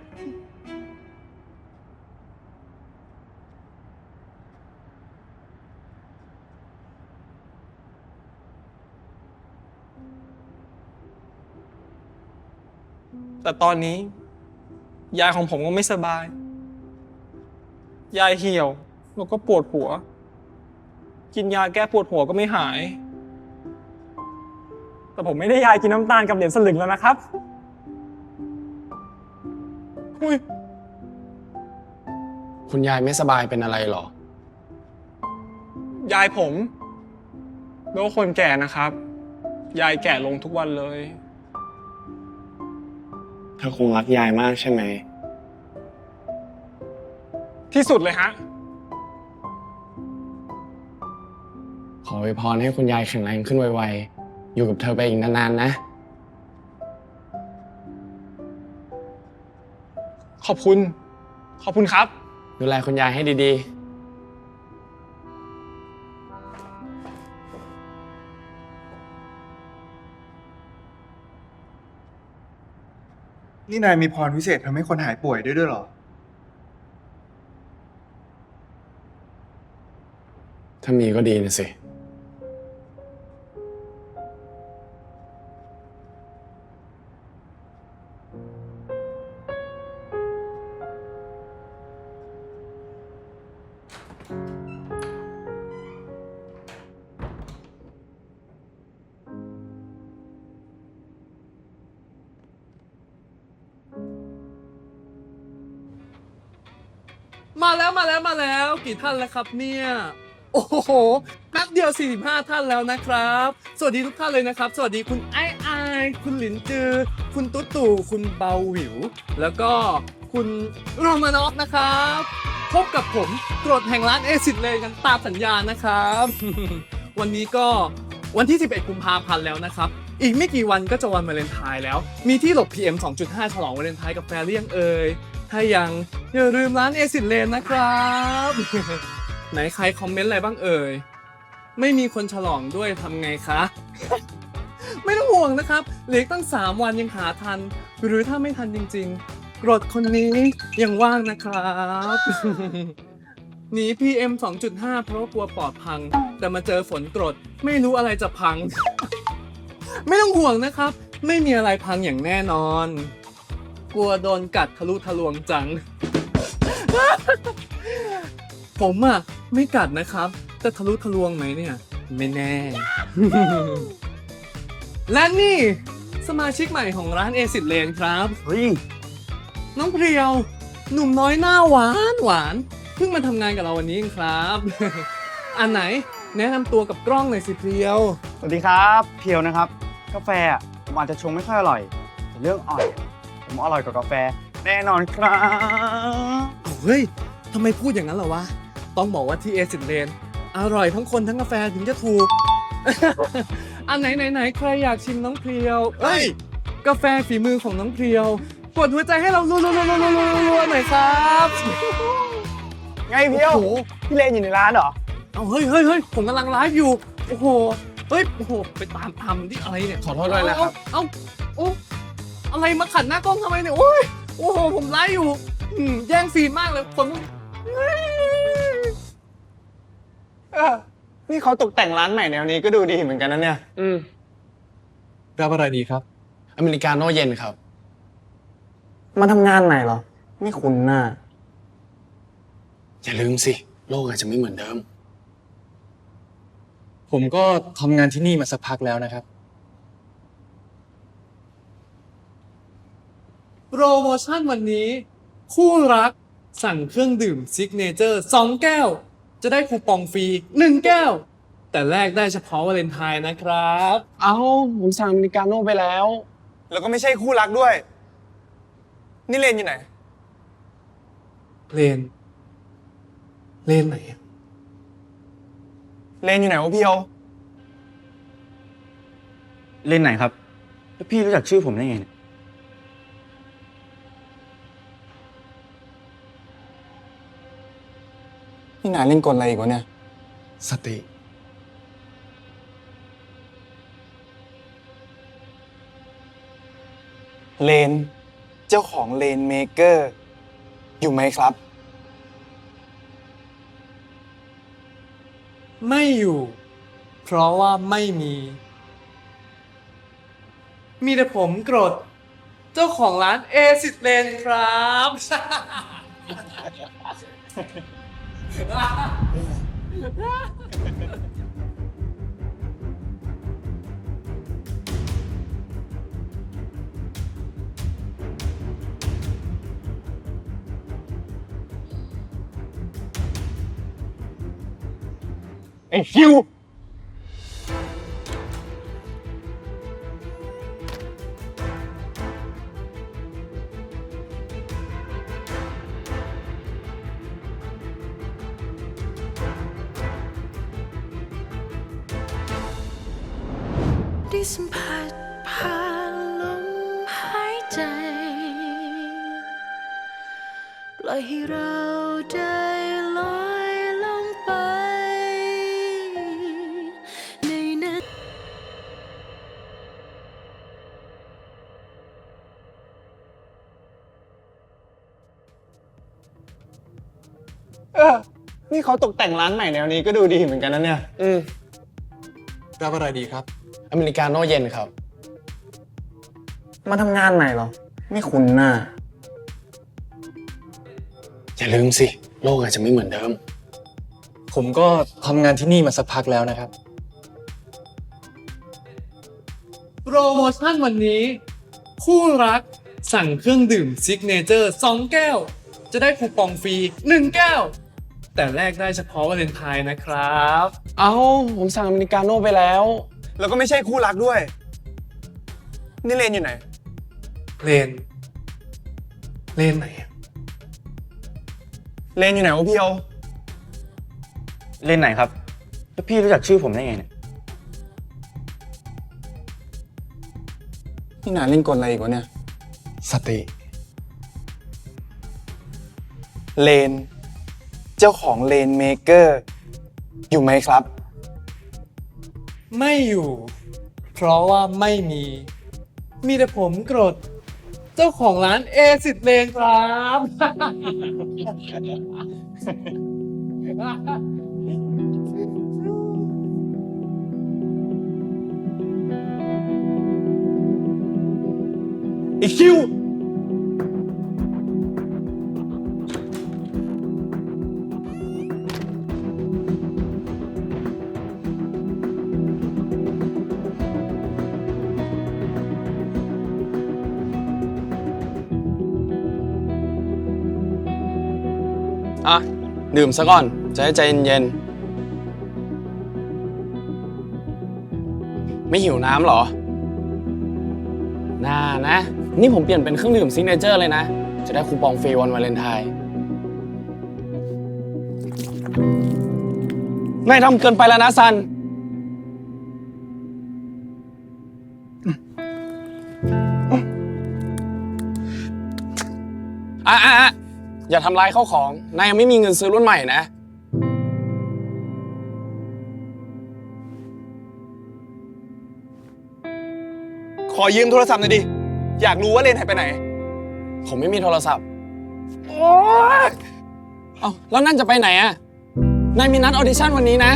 แต่ตอนนี้ยายของผมก็ไม่สบาย ยายเหี่ยวแล้วก็ปวดหัว กินยาแก้ปวดหัวก็ไม่หาย แต่ผมไม่ได้ยายกินน้ำตาลกับเหรียญสลึงแล้วนะครับอุ้ย คุณยายไม่สบายเป็นอะไรหรอ ยายผมเป็นคนแก่นะครับ ยายแก่ลงทุกวันเลย เธอคงรักยายมากใช่ไหม ที่สุดเลยฮะ ขออวยพรให้คุณยายแข็งแรงขึ้นไวๆ อยู่กับเธอไปอีกนานๆนะ ขอบคุณครับ ดูแลคุณยายให้ดี นี่นายมีพรพิเศษทำให้คนหายป่วยด้วยเหรอ ๆ ถ้ามีก็ดีนะสิ มาแล้วกี่ท่านแล้วครับเนี่ย โอ้โหแป๊บเดียว45ท่านแล้วนะครับ สวัสดีทุกท่านเลยนะครับ สวัสดีคุณไอคุณหลินจือ คุณตุ๊ตู่คุณเบาหวิว แล้วก็คุณโรมานอฟนะครับพบกับผมกรดแห่งร้านเอซิดเลยกันตามสัญญานะครับ วันนี้ก็วันที่11กุมภาพันธ์แล้วนะครับอีกไม่กี่วันก็จะวันวาเลนไทน์แล้วมีที่หลบ PM 2.5 ฉลองวาเลนไทน์กับแฟนหรือยังเอ่ยถ้ายังอย่าลืมร้านเอซิดเลนนะครับ ไหนใครคอมเมนต์อะไรบ้างเอ่ยไม่มีคนฉลองด้วยทำไงคะ ไม่ต้องห่วงนะครับเหลือตั้ง3วันยังหาทันหรือถ้าไม่ทันจริงๆกรดคนนี้ยังว่างนะครับ หนี PM 2.5 เพราะว่ากลัวปอดพังแต่มาเจอฝนกรดไม่รู้อะไรจะพัง ไม่ต้องห่วงนะครับไม่มีอะไรพังอย่างแน่นอนกลัวโดนกัดทะลุทะลวงจัง ผมอะไม่กัดนะครับแต่ทะลุทะลวงไหมเนี่ยไม่แน่ และนี่สมาชิกใหม่ของร้านเอซิดเลนครับเฮ้ยน้องเพรียวหนุ่มน้อยหน้าหวานเพิ่งมาทำงานกับเราวันนี้เองครับ อันไหนแนะนำตัวกับกล้องหน่อยสิเพรียว สวัสดีครับเพียวนะครับ กาแฟอะผมอาจจะชงไม่ค่อยอร่อย แต่เรื่องอ่อยอะผมอร่อยกว่ากาแฟแน่นอนครับ เฮ้ยทำไมพูดอย่างนั้นเหรอวะต้องบอกว่าที่เอซิดเลนอร่อยทั้งคนทั้งกาแฟถึงจะถูก อันไหนใครอยากชิมน้องเพรียวเอ้ยกาแฟฝีมือของน้องเพรียวกดหัวใจให้เรารัวๆหน่อยครับ ไงเพียวพี่เลนอยู่ในร้านเหรอ เอาเฮ้ยผมกำลังไลฟ์อยู่โอ้โหเฮ้ยโอ้โหไปตามที่อะไรเนี่ย ขอโทษด้วยนะครับ เอาอะไรมาขัดหน้ากล้องทำไมเนี่ยโอ้โหผมไลฟ์อยู่แย่งซีนมากเลยคน นี่เขาตกแต่งร้านใหม่แนวนี้ก็ดูดีเหมือนกันนะเนี่ย รับอะไรดีครับ อเมริกาโน่เย็นครับ มาทำงานไหนเหรอ ไม่คุ้นหน้า อย่าลืมสิ โลกอาจจะไม่เหมือนเดิม ผมก็ทำงานที่นี่มาสักพักแล้วนะครับ โปรโมชั่นวันนี้คู่รักสั่งเครื่องดื่มซิกเนเจอร์2แก้วจะได้คูปองฟรี1แก้วแต่แลกได้เฉพาะวาเลนไทน์นะครับ เอาผมสั่งอเมริกาโน่ไปแล้ว แล้วก็ไม่ใช่คู่รักด้วย นี่เลนอยู่ไหน เลนไหนอะ เลนอยู่ไหนวะพี่โอเลนไหนครับ แล้วพี่รู้จักชื่อผมได้ไงเนี่ย นี่นายเล่นกลอะไรอีกวะเนี่ย สติ เลน เจ้าของเลนเมเกอร์ อยู่ไหมครับ ไม่อยู่ เพราะว่าไม่มี มีแต่ผมกรด เจ้าของร้านเอซิดเลนครับ ไอ้คิว ได้สัมผัสผ่านลมหายใจปล่อยให้เราได้ลอยลงไปในนั้น นี่เขาตกแต่งร้านใหม่แนวนี้ก็ดูดีเหมือนกันนะเนี่ย รับอะไรดีครับ อเมริกาโน่เย็นครับ มาทำงานใหม่เหรอ ไม่คุ้นหน้า อย่าลืมสิ โลกอาจจะไม่เหมือนเดิม ผมก็ทำงานที่นี่มาสักพักแล้วนะครับ โปรโมชั่นวันนี้ คู่รักสั่งเครื่องดื่มซิกเนเจอร์2 แก้ว จะได้คูปองฟรี 1 แก้ว แต่แลกได้เฉพาะวาเลนไทน์นะครับ เอ้า ผมสั่งอเมริกาโน่ไปแล้ว แล้วก็ไม่ใช่คู่รักด้วย นี่เลนอยู่ไหน เลนไหนอะ เลนอยู่ไหนวะพี่โอ เล่นไหนครับ แล้วพี่รู้จักชื่อผมได้ไงเนี่ย นี่นายเล่นกลอะไรอีกวะเนี่ย สติ เลน เจ้าของเลนเมเกอร์ อยู่ไหมครับ ไม่อยู่ เพราะว่าไม่มี มีแต่ผมกรด เจ้าของร้านเอซิดเลนครับ อีคิว อ่ะ ดื่มซะก่อน จะได้ใจเย็นๆ ไม่หิวน้ำเหรอ น่านะ นี่ผมเปลี่ยนเป็นเครื่องดื่มซิกเนเจอร์เลยนะ จะได้คูปองฟรีวันวาเลนไทน์นายทำเกินไปแล้วนะซัน อย่าทำลายข้าวของ นายยังไม่มีเงินซื้อรุ่นใหม่นะ ขอยืมโทรศัพท์หน่อยดิ อยากรู้ว่าเลนหายไปไหน ผมไม่มีโทรศัพท์ โอ๊ยเอ้าแล้วนั่นจะไปไหนอะนายมีนัดออดิชั่นวันนี้นะ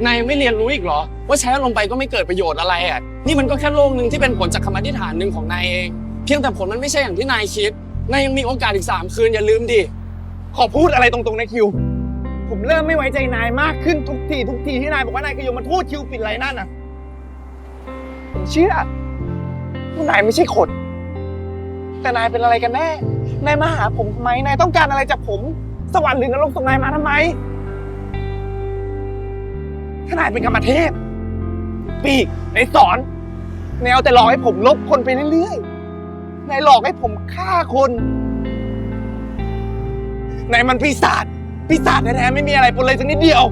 นายยังไม่เรียนรู้อีกเหรอ ว่าใช้ลงไปก็ไม่เกิดประโยชน์อะไรอ่ะ นี่มันก็แค่โลกหนึ่งที่เป็นผลจากคำอธิษฐานหนึ่งของนายเอง เพียงแต่ผลมันไม่ใช่อย่างที่นายคิด นายยังมีโอกาสอีก3 คืนอย่าลืมดิ ขอพูดอะไรตรงๆนะคิว ผมเริ่มไม่ไว้ใจนายมากขึ้นทุกทีที่นายบอกว่านายคือยมทูตคิวปิดไรนั่นน่ะ ผมเชื่อว่านายไม่ใช่คน แต่นายเป็นอะไรกันแน่ นายมาหาผมทำไม นายต้องการอะไรจากผม สวรรค์หรือนรกส่งนายมาทำไม ถ้านายเป็นกรรมเทพ ปีกในสอน นายเอาแต่หลอกให้ผมลบคนไปเรื่อยๆนายหลอกให้ผมฆ่าคนนายมันปีศาจแท้ๆไม่มีอะไรปนเลยสักนิดเดียว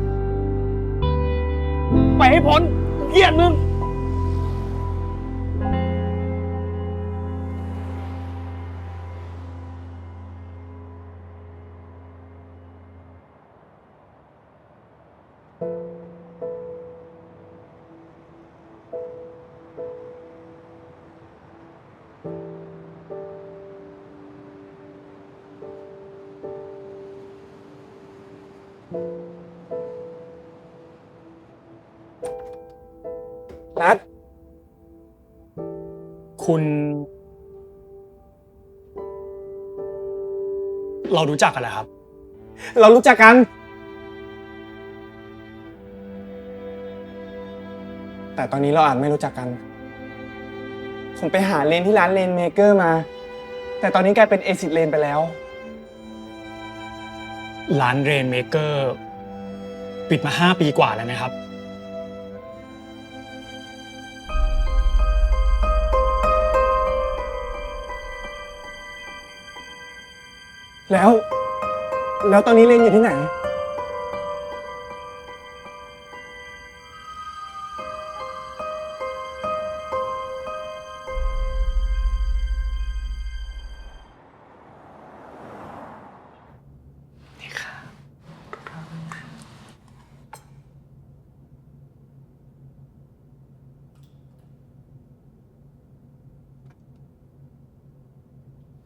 ไปให้พ้นเกลียดมึงนัด คุณ เรารู้จักกันเหรอครับ เรารู้จักกัน แต่ตอนนี้เราอาจไม่รู้จักกัน ผมไปหาเลนที่ร้านเลนเมเกอร์มา แต่ตอนนี้กลายเป็นเอซิดเลนไปแล้ว ร้านเรนเมเกอร์ปิดมา5 ปีกว่าแล้วนะครับ แล้วตอนนี้เลนอยู่ที่ไหน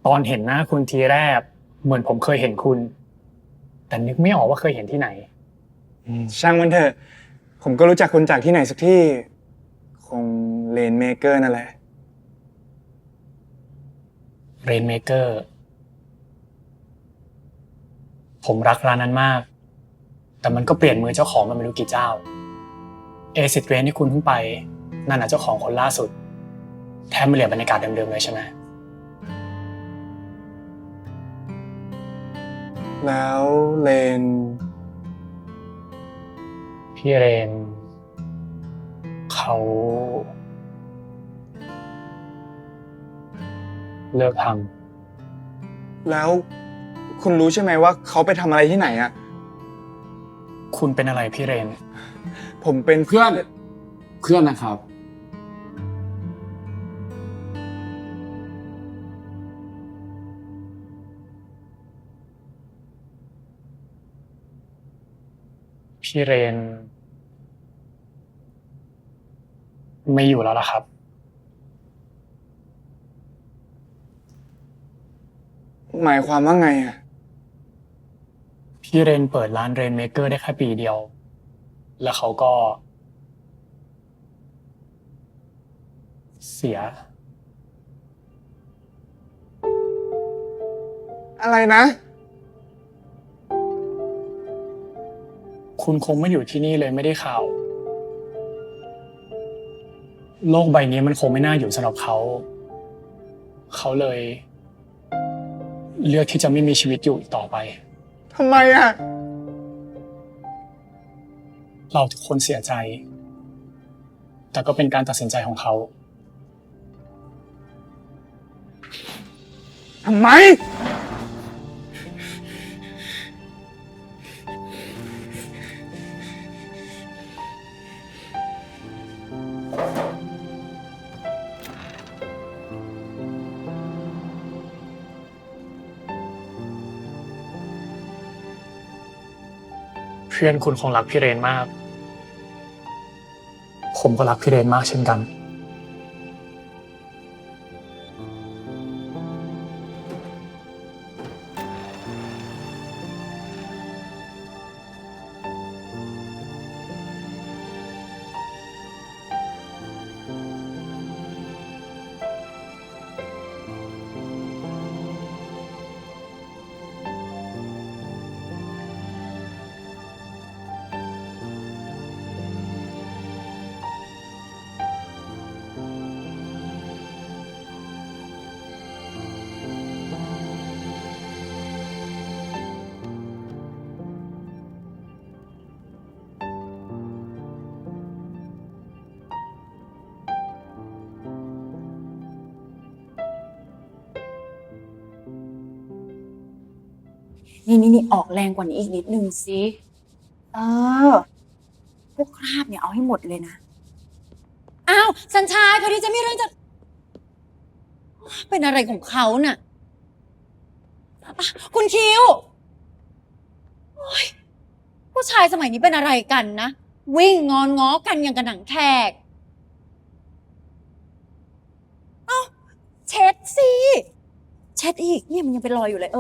ตอนเห็นหน้าคุณทีแรกเหมือนผมเคยเห็นคุณ แต่นึกไม่ออกว่าเคยเห็นที่ไหน ช่างมันเถอะ ผมก็รู้จักคุณจากที่ไหนสักที่ คงเลนเมเกอร์นั่นแหละ เรนเมเกอร์ ผมรักร้านนั้นมาก แต่มันก็เปลี่ยนมือเจ้าของมาไม่รู้กี่เจ้า เอซิดเรนที่คุณเพิ่งไปนั่นน่ะเจ้าของคนล่าสุด แทบไม่เหลือบรรยากาศเดิมๆเลยใช่ไหม แล้วเลน พี่เรนเขาเลิกท แล้วคุณรู้ใช่ไหมว่าเขาไปทำอะไรที่ไหนอะ ำคุณเป็นอะไรพี่เรน ผมเป็นเพื่อน นะครับ พี่เรนไม่อยู่แล้วล่ะครับ หมายความว่าไงอะ พี่เรนเปิดร้านเรนเมเกอร์ได้แค่ปีเดียว แล้วเขาก็เสีย อะไรนะ คุณคงไม่อยู่ที่นี่เลยไม่ได้ข่าว โลกใบนี้มันคงไม่น่าอยู่สำหรับเขา เขาเลย เลือกที่จะไม่มีชีวิตอยู่อีกต่อไป ทำไมอะ เราทุกคนเสียใจ แต่ก็เป็นการตัดสินใจของเขา ทำไม เพื่อนคุณคงรักพี่เรนมาก ผมก็รักพี่เรนมากเช่นกัน นี่ออกแรงกว่านี้อีกนิดนึงสิพวกคราบเนี่ยเอาให้หมดเลยนะอ้าวสัญชายพอดีจะมีเรื่องจะเป็นอะไรของเขาน่ะคุณคิวผู้ชายสมัยนี้เป็นอะไรกันนะวิ่งงอนง้อกันอย่างกับหนังแขกเอ้าเช็ดสิเช็ดอีกเนี่ยมันยังเป็นรอยอยู่เลย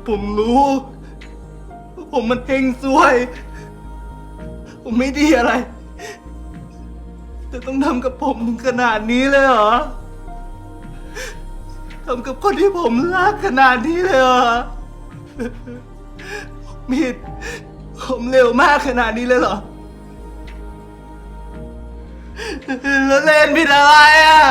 ผมรู้ว่าผมมันเฮงซวย ผมไม่ดีอะไร แต่ต้องทำกับผมถึงขนาดนี้เลยเหรอทำกับคนที่ผมรักขนาดนี้เลยเหรอมิดผมเร็วมากขนาดนี้เลยเหรอแล้วเล่นผิดอะไรอ่ะ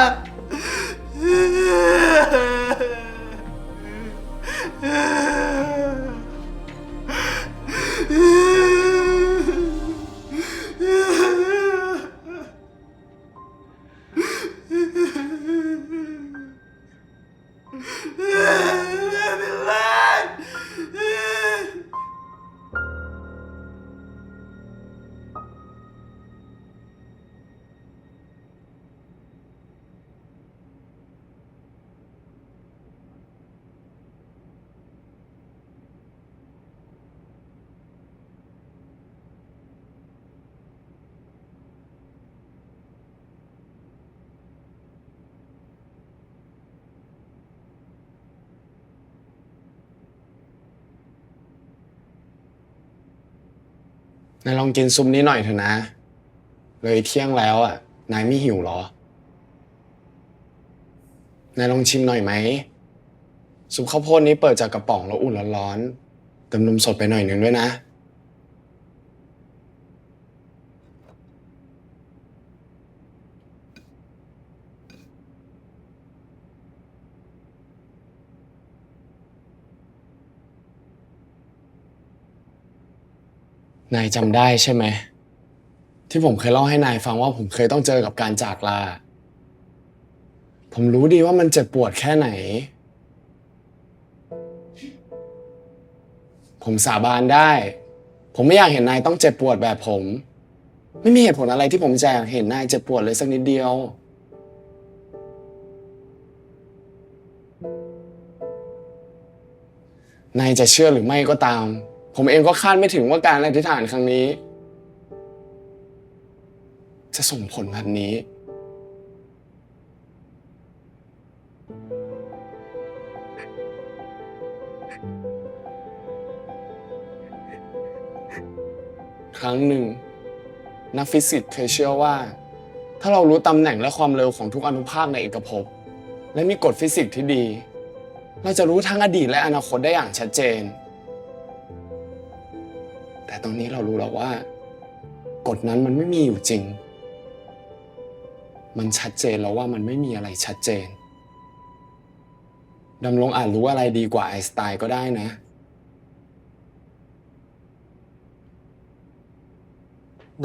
นายลองกินซุปนี้หน่อยเถอะนะ เลยเที่ยงแล้วอ่ะ นายไม่หิวหรอ นายลองชิมหน่อยไหม ซุปข้าวโพดนี้เปิดจากกระป๋องแล้วอุ่นร้อนๆเติมนมสดไปหน่อยหนึ่งด้วยนะ นายจำได้ใช่ไหม ที่ผมเคยเล่าให้นายฟังว่าผมเคยต้องเจอกับการจากลา ผมรู้ดีว่ามันเจ็บปวดแค่ไหน ผมสาบานได้ ผมไม่อยากเห็นนายต้องเจ็บปวดแบบผม ไม่มีเหตุผลอะไรที่ผมจะอยากเห็นนายเจ็บปวดเลยสักนิดเดียว นายจะเชื่อหรือไม่ก็ตาม ผมเองก็คาดไม่ถึงว่าการอธิษฐานครั้งนี้ จะส่งผลแบบนี้ ครั้งหนึ่ง นักฟิสิกส์เคยเชื่อว่า ถ้าเรารู้ตำแหน่งและความเร็วของทุกอนุภาคในเอกภพและมีกฎฟิสิกส์ที่ดี เราจะรู้ทั้งอดีตและอนาคตได้อย่างชัดเจน แต่ตอนนี้เรารู้แล้วว่ากฎนั้นมันไม่มีอยู่จริง มันชัดเจนแล้วว่ามันไม่มีอะไรชัดเจน ดำรงอาจรู้อะไรดีกว่าไอน์สไตน์ก็ได้นะ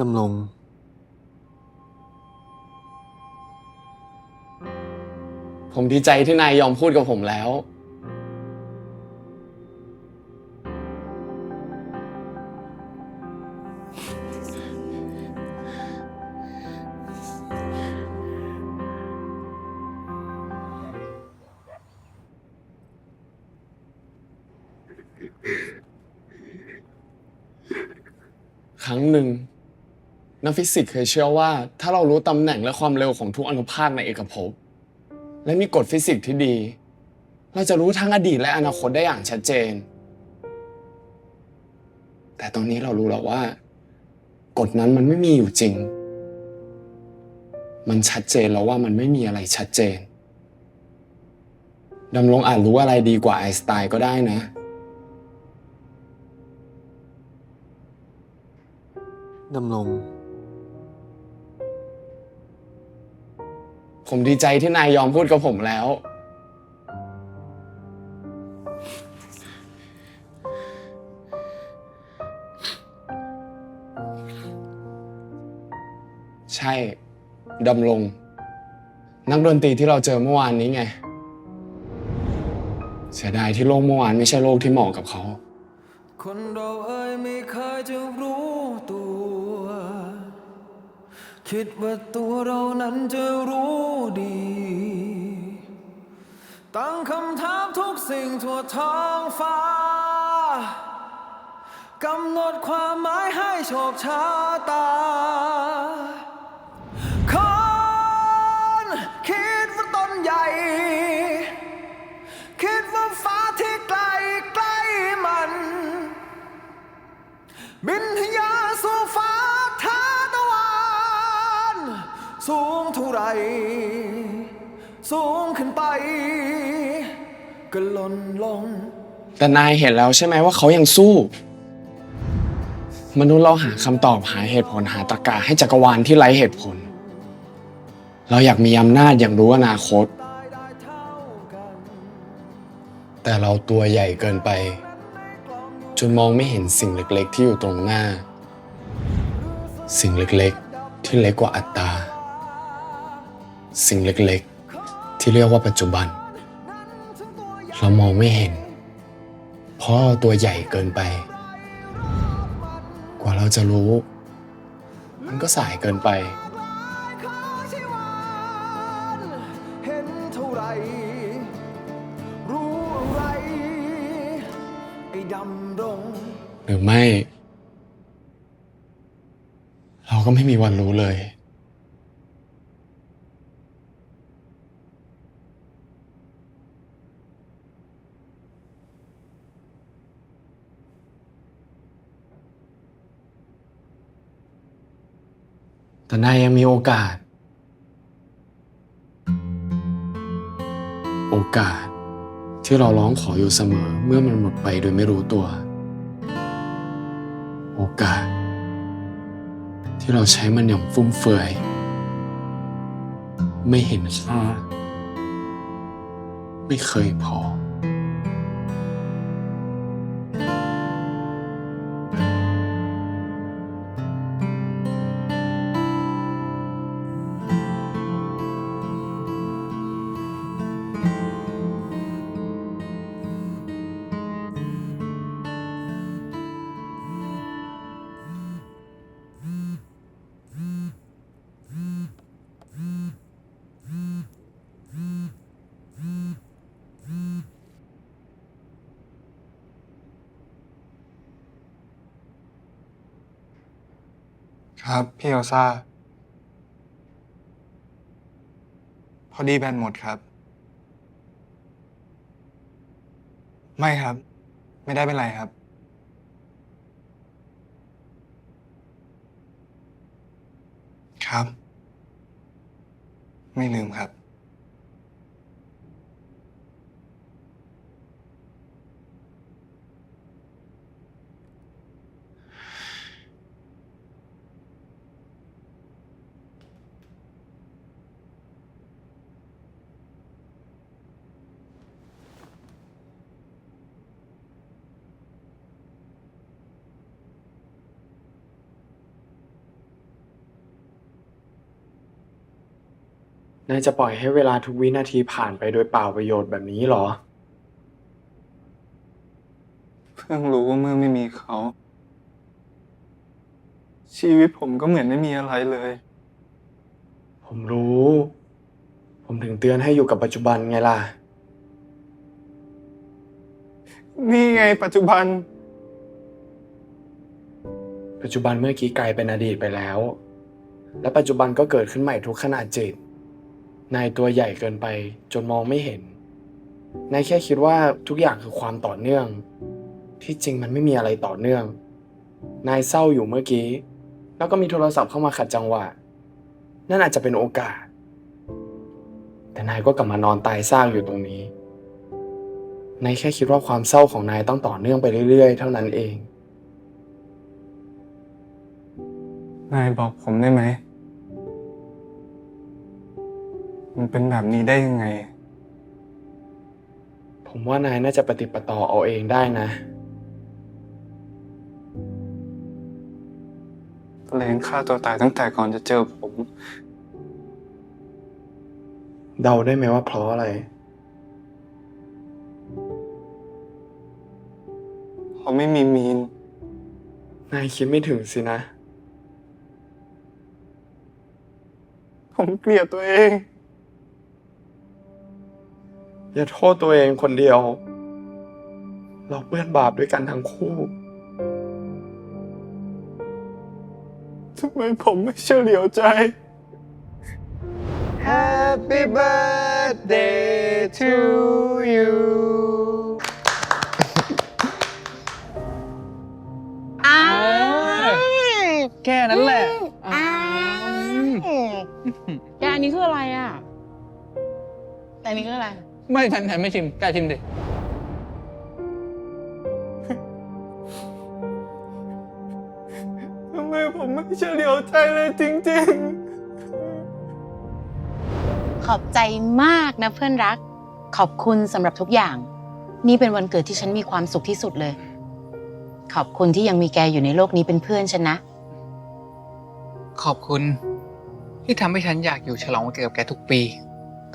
ดำรง ผมดีใจที่นายยอมพูดกับผมแล้ว ครั้งหนึ่ง นักฟิสิกส์เคยเชื่อว่าถ้าเรารู้ตำแหน่งและความเร็วของทุกอนุภาคในเอกภพและมีกฎฟิสิกส์ที่ดี เราจะรู้ทั้งอดีตและอนาคตได้อย่างชัดเจน แต่ตอนนี้เรารู้แล้วว่ากฎนั้นมันไม่มีอยู่จริง มันชัดเจนแล้วว่ามันไม่มีอะไรชัดเจน ดำรงอาจรู้อะไรดีกว่าไอน์สไตน์ก็ได้นะ ดำรง ผมดีใจที่นายยอมพูดกับผมแล้ว ใช่ ดำรง นักดนตรีที่เราเจอเมื่อวานนี้ไง เสียดายที่โลกเมื่อวานไม่ใช่โลกที่เหมาะกับเขา คนเราไม่เคยจะรู้ตัว คิดว่าตัวเรานั้นจะรู้ดี ตั้งคำถามทุกสิ่งทั่วท้องฟ้ากำหนดความหมายให้โชคชะตาคนคิดว่าต้นใหญ่ คิดว่าฟ้าที่ไกลไกลมัน บินทะยานสู่ฟ้าทาตะวันสูงเท่าไรสูงขึ้นไปก็หล่นลง แต่นายเห็นแล้วใช่ไหมว่าเขายังสู้ มนุษย์เราหาคำตอบหาเหตุผลหาตรรกะให้จักรวาลที่ไร้เหตุผล เราอยากมีอำนาจอย่างรู้อนาคต แต่เราตัวใหญ่เกินไป จนมองไม่เห็นสิ่งเล็กๆที่อยู่ตรงหน้า สิ่งเล็กๆที่เล็กกว่าอัตตา สิ่งเล็กๆที่เรียกว่าปัจจุบัน เรามองไม่เห็น เพราะเราตัวใหญ่เกินไป กว่าเราจะรู้ มันก็สายเกินไป เห็นเท่าไรรู้อะไรไอ้ดำรง หรือไม่ เราก็ไม่มีวันรู้เลย แต่นายยังมีโอกาส โอกาสที่เราร้องขออยู่เสมอเมื่อมันหมดไปโดยไม่รู้ตัว โอกาสที่เราใช้มันอย่างฟุ่มเฟือย ไม่เห็นค่า ไม่เคยพอ ครับ พี่เอลซ่า พอดีแบตหมดครับ ไม่ครับ ไม่ได้เป็นไรครับ ครับ ไม่ลืมครับ นายจะปล่อยให้เวลาทุกวินาทีผ่านไปโดยเปล่าประโยชน์แบบนี้เหรอ เพิ่งรู้ว่าเมื่อไม่มีเขา ชีวิตผมก็เหมือนไม่มีอะไรเลย ผมรู้ ผมถึงเตือนให้อยู่กับปัจจุบันไงล่ะ นี่ไงปัจจุบัน ปัจจุบันเมื่อกี้กลายเป็นอดีตไปแล้ว และปัจจุบันก็เกิดขึ้นใหม่ทุกขณะจิต นายตัวใหญ่เกินไปจนมองไม่เห็น นายแค่คิดว่าทุกอย่างคือความต่อเนื่อง ที่จริงมันไม่มีอะไรต่อเนื่อง นายเศร้าอยู่เมื่อกี้ แล้วก็มีโทรศัพท์เข้ามาขัดจังหวะ นั่นอาจจะเป็นโอกาส แต่นายก็กลับมานอนตายซากอยู่ตรงนี้ นายแค่คิดว่าความเศร้าของนายต้องต่อเนื่องไปเรื่อยๆเท่านั้นเอง นายบอกผมได้ไหม มันเป็นแบบนี้ได้ยังไง ผมว่านายน่าจะปฏิปต่อเอาเองได้นะ เลนฆ่าตัวตายตั้งแต่ก่อนจะเจอผม เดาได้ไหมว่าเพราะอะไร เพราะไม่มีมีน นายคิดไม่ถึงสินะ ผมเกลียดตัวเอง อย่าโทษตัวเองคนเดียว เราเปื้อนบาปด้วยกันทั้งคู่ ทำไมผมไม่เฉลียวใจ Happy birthday to you แค่นั้นแหละ แกอันนี้คืออะไรอ่ะ แต่อันนี้คืออะไร ไม่ทันไม่ชิมกล้าชิมดิ ทำไมผมไม่เฉลียวใจเลยจริงๆ ขอบใจมากนะเพื่อนรัก ขอบคุณสำหรับทุกอย่าง นี่เป็นวันเกิดที่ฉันมีความสุขที่สุดเลย ขอบคุณที่ยังมีแกอยู่ในโลกนี้เป็นเพื่อนฉันนะ ขอบคุณที่ทำให้ฉันอยากอยู่ฉลองวันเกิดกับแกทุกปี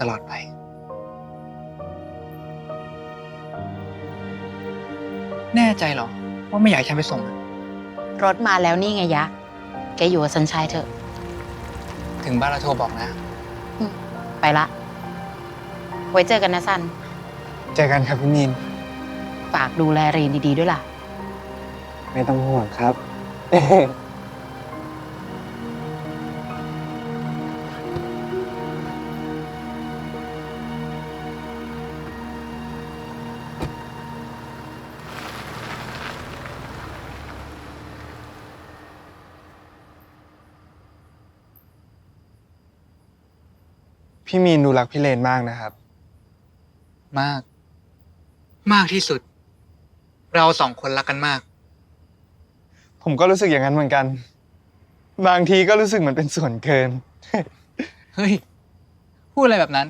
ตลอดไป แน่ใจเหรอ ว่าไม่อยากให้ฉันไปส่งอะ รถมาแล้วนี่ไงยะ แกอยู่กับสันชายเถอะ ถึงบ้านแล้วโทรบอกนะ ไปละ ไว้เจอกันนะซัน เจอกันครับพี่มีน ฝากดูแลรีนดีๆด้วยล่ะ ไม่ต้องห่วงครับ พี่มีนดูรักพี่เลนมากนะครับ มาก มากที่สุด เราสองคนรักกันมาก ผมก็รู้สึกอย่างนั้นเหมือนกัน บางทีก็รู้สึกเหมือนเป็นส่วนเกิน เฮ้ย พูดอะไรแบบนั้น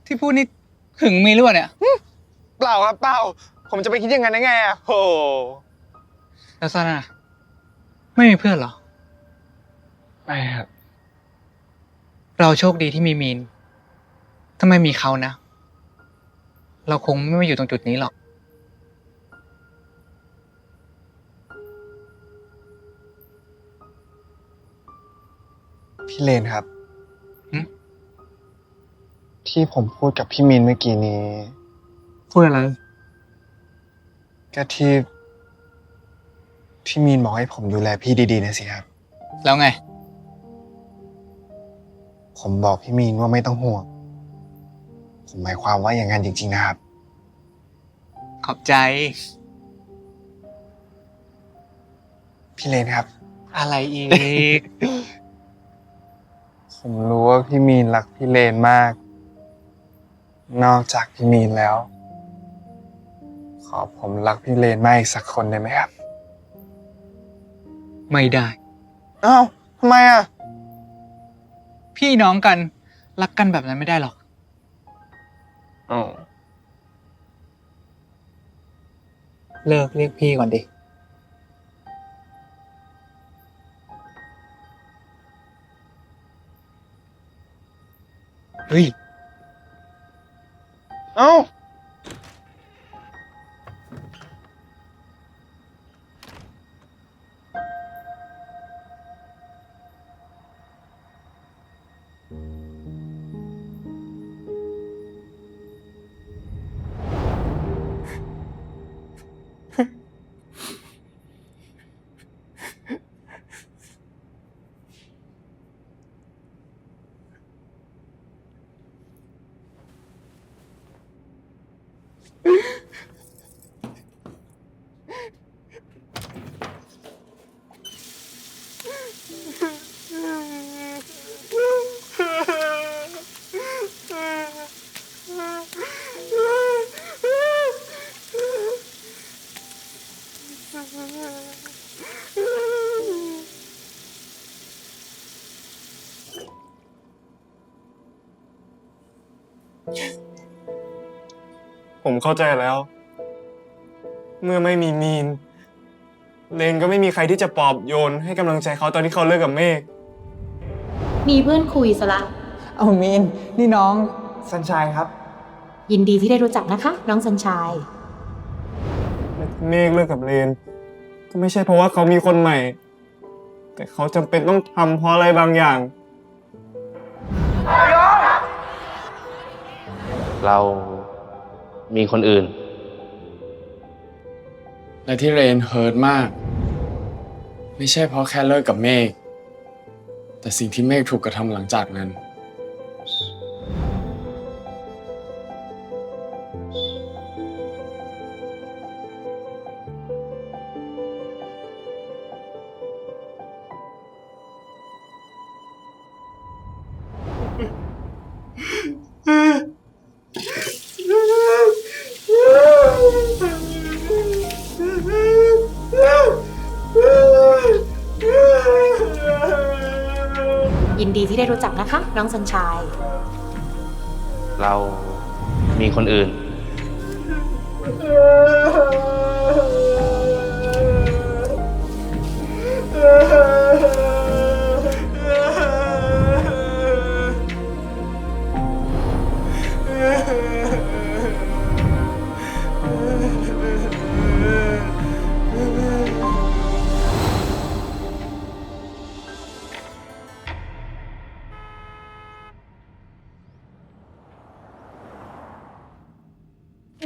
ที่พูดนี่หึงมีหรือเปล่าเนี่ย เปล่าครับเปล่า ผมจะไปคิดอย่างนั้นได้ไงอ่ะโห แล้วซันอ่ะ ไม่มีเพื่อนเหรอ ไม่ครับ เราโชคดีที่มีมีน ถ้าไม่มีเขานะ เราคงไม่มาอยู่ตรงจุดนี้หรอก พี่เลนครับที่ผมพูดกับพี่มีนเมื่อกี้นี้ พูดอะไร ก็ที่พี่มีนบอกให้ผมดูแลพี่ดีๆนะสิครับ แล้วไง ผมบอกพี่มีนว่าไม่ต้องห่วง ผมหมายความว่าอย่างนั้นจริงๆนะครับ ขอบใจ พี่เลนครับ อะไรอีก ผมรู้ว่าพี่มีนรักพี่เลนมาก นอกจากพี่มีนแล้ว ขอผมรักพี่เลนมากอีกสักคนได้ไหมครับ ไม่ได้ อ้าวทำไมอ่ะ พี่น้องกัน รักกันแบบนั้นไม่ได้หรอก อ๋อ เลิกเรียกพี่ก่อนดิ เฮ้ย เอ้า ผมเข้าใจแล้ว เมื่อไม่มีมีน เลนก็ไม่มีใครที่จะปลอบโยนให้กำลังใจเขาตอนที่เขาเลิกกับเมฆ มีเพื่อนคุยซะละ เอามีน นี่น้อง สัญชัยครับ ยินดีที่ได้รู้จักนะคะ น้องสัญชัย เมฆเลิกกับเลน ก็ไม่ใช่เพราะว่าเขามีคนใหม่ แต่เขาจำเป็นต้องทำเพราะอะไรบางอย่าง เรามีคนอื่น และที่เรนเฮิร์ตมาก ไม่ใช่เพราะแค่เลิกกับเมฆแต่สิ่งที่เมฆถูกกระทำหลังจากนั้น ยินดีที่ได้รู้จักนะคะ น้องสัญชัย เรามีคนอื่น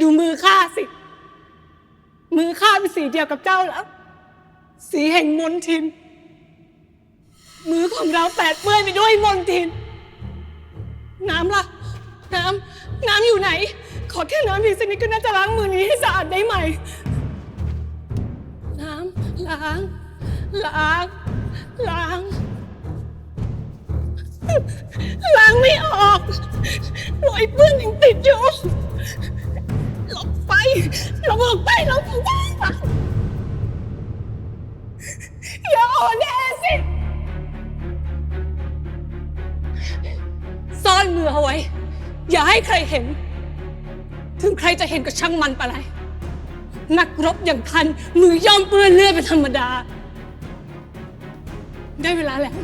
ดูมือข้าสิ มือข้าเป็นสีเดียวกับเจ้าแล้ว สีแห่งมนทิน มือของเราแปดเปื้อนไปด้วยมนทิน น้ำล่ะ น้ำอยู่ไหน ขอแค่น้ำเพียงสักนิดก็น่าจะล้างมือนี้ให้สะอาดได้ไหม น้ำล้าง ล้างไม่ออกรอยเปื้อนยังติดอยู่หลบไปหลบออกไปหลบออกไปอย่าอ่อนแอสิซ่อนมือเอาไว้อย่าให้ใครเห็นถึงใครจะเห็นก็ช่างมันไปเลยนักรบอย่างท่านมือย่อมเปื้อนเลือดเป็นธรรมดาได้เวลาแล้ว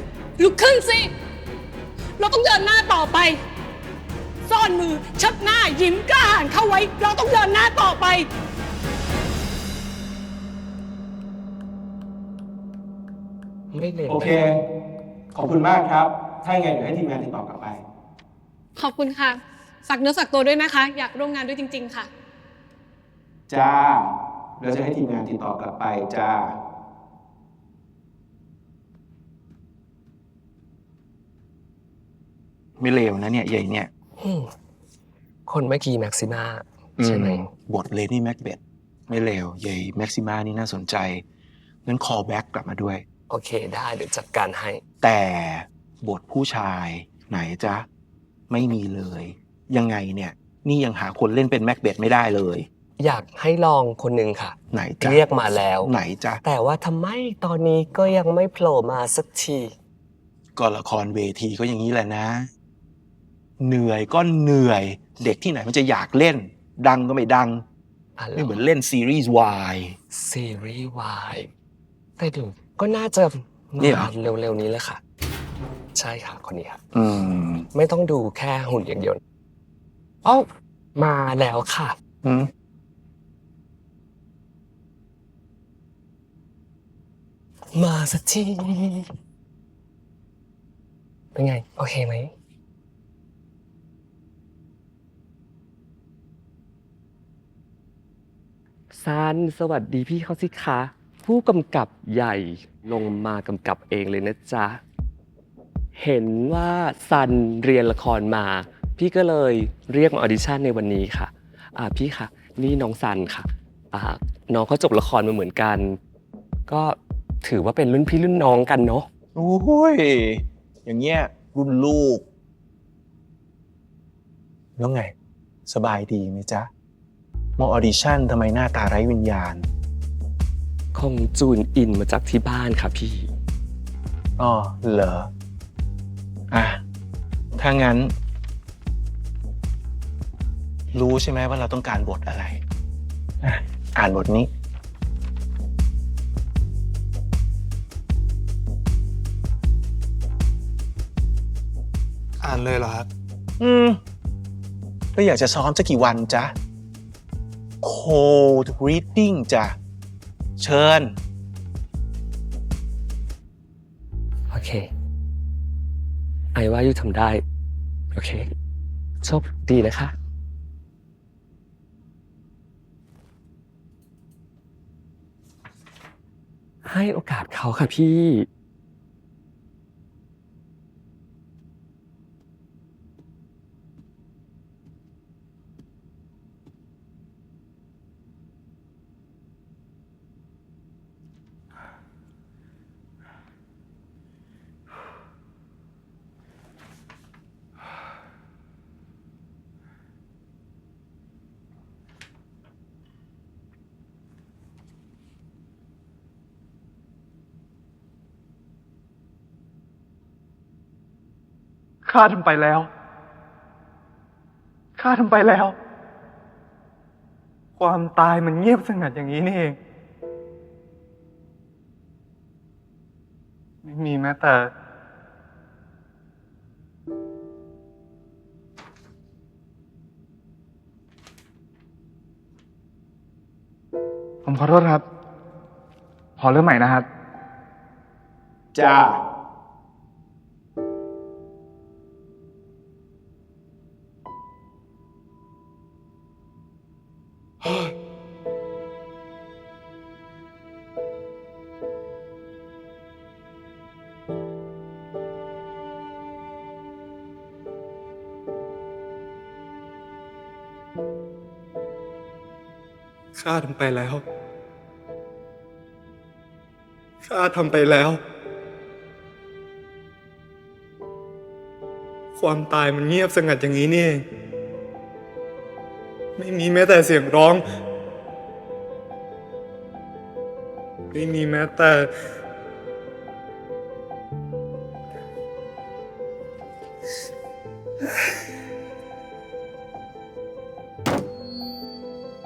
ลุกขึ้นสิเราต้องเดินหน้าต่อไปซ่อนมือชักหน้ายิ้มกล้าหาญเข้าไว้เราต้องเดินหน้าต่อไปไม่เร็ว โอเค ขอบคุณมากครับ ถ้าอย่างไงเดี๋ยวให้ทีมงานติดต่อกลับไป ขอบคุณค่ะสักเนื้อสักตัวด้วยนะคะ อยากร่วมงานด้วยจริงๆค่ะ จ้าเราจะให้ทีมงานติดต่อกลับไปจ้า ไม่เลวนะเนี่ยใหญ่เนี่ย คนเมื่อกี้แม็กซิมาใช่ไหม บทเลดี้แม็กเบธไม่เลวใหญ่แม็กซิมานี่น่าสนใจงั้น call back กลับมาด้วย โอเคได้เดี๋ยวจัดการให้ แต่บทผู้ชายไหนจ๊ะ ไม่มีเลย ยังไงเนี่ย นี่ยังหาคนเล่นเป็นแม็กเบธไม่ได้เลย อยากให้ลองคนหนึ่งค่ะ ไหนจ๊ะ เรียกมาแล้ว ไหนจ๊ะ แต่ว่าทำไมตอนนี้ก็ยังไม่โผล่มาสักที ก็ละครเวทีก็อย่างนี้แหละนะ เหนื่อยก็เหนื่อย เด็กที่ไหนมันจะอยากเล่น ดังก็ไม่ดัง ไม่เหมือนเล่นซีรีส์วาย ซีรีส์วายแต่ดูก็น่าจะ นี่เหรอ มาเร็วๆนี้แหละค่ะ ใช่ค่ะคนนี้ค่ะ อืม ไม่ต้องดูแค่หุ่นอย่างเดียวเอ้ามาแล้วค่ะ มาสักทีเป็นไง โอเคไหมซันสวัสดีพี่เขาสิคะผู้กำกับใหญ่ลงมากำกับเองเลยนะจ๊ะ เห็นว่าซันเรียนละครมา พี่ก็เลยเรียกมาออดิชั่นในวันนี้ค่ะพี่คะนี่น้องซันค่ะน้องเขาจบละครมาเหมือนกัน ก็ถือว่าเป็นรุ่นพี่รุ่นน้องกันเนาะ โอ้ย อย่างเงี้ยรุ่นลูก แล้วไง สบายดีไหมจ๊ะมาออดิชั่นทำไมหน้าตาไร้วิญญาณ คงจูนอินมาจากที่บ้านค่ะพี่ อ๋อเหรอ อ่ะ ถ้างั้น รู้ใช่ไหมว่าเราต้องการบทอะไรอ่ะอ่านบทนี้ อ่านเลยเหรอครับ แล้วอยากจะซ้อมสักกี่วันจ๊ะ Cold reading จ้ะ เชิญ โอเค ไอว่ายูทำได้ โอเค โชคดีนะคะ ให้โอกาสเขาค่ะพี่ ข้าทำไปแล้ว ข้าทำไปแล้ว ความตายมันเงียบสงัดอย่างนี้นี่เอง ไม่มีแม้แต่ ผมขอโทษครับ ขอเริ่มใหม่นะครับ จ้า ข้าทำไปแล้ว ข้าทำไปแล้ว ความตายมันเงียบสงัดอย่างนี้นี่เองไม่มีแม้แต่เสียงร้อง ไม่มีแม้แต่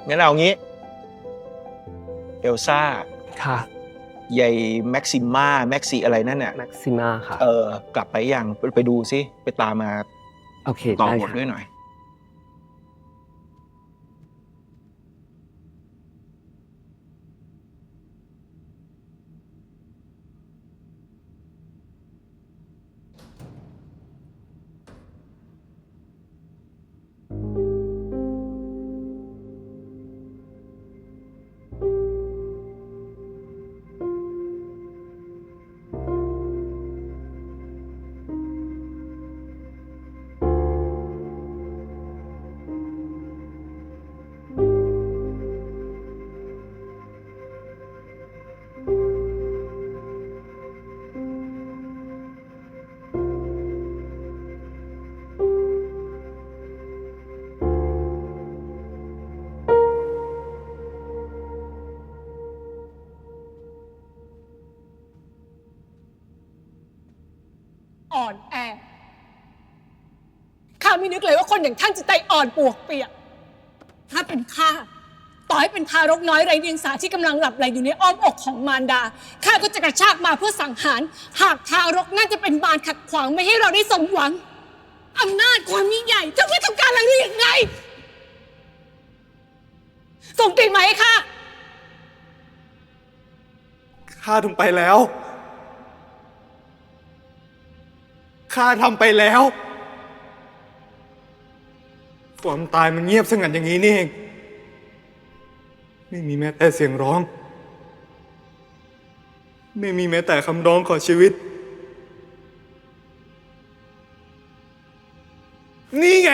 งั้นเอางี้ เอลซ่า ค่ะ ยายแม็กซิม่าแม็กซี่อะไรนั่นน่ะ แม็กซิมาค่ะ กลับไปยังไปดูซิไปตามมา โอเค ต่อ ได้ บท ค่ะ ด้วยหน่อย อ่อนแอข้าไม่นึกเลยว่าคนอย่างท่านจะใจอ่อนปวกเปียกถ้าเป็นข้าต่อให้เป็นทารกน้อยไร้เดียงสาที่กำลังหลับไหลอยู่ในอ้อมอกของมารดาข้าก็จะกระชากมาเพื่อสังหารหากทารกน่าจะเป็นบานขัดขวางไม่ให้เราได้สมหวังอำนาจความยิ่งใหญ่จะไม่ทำการอะไรได้ยังไงส่งกลิ่นมาให้ข้า ข้าทำไปแล้ว ข้าทำไปแล้ว ความตายมันเงียบสงัดอย่างนี้นี่เอง ไม่มีแม้แต่เสียงร้อง ไม่มีแม้แต่คำร้องขอชีวิต นี่ไง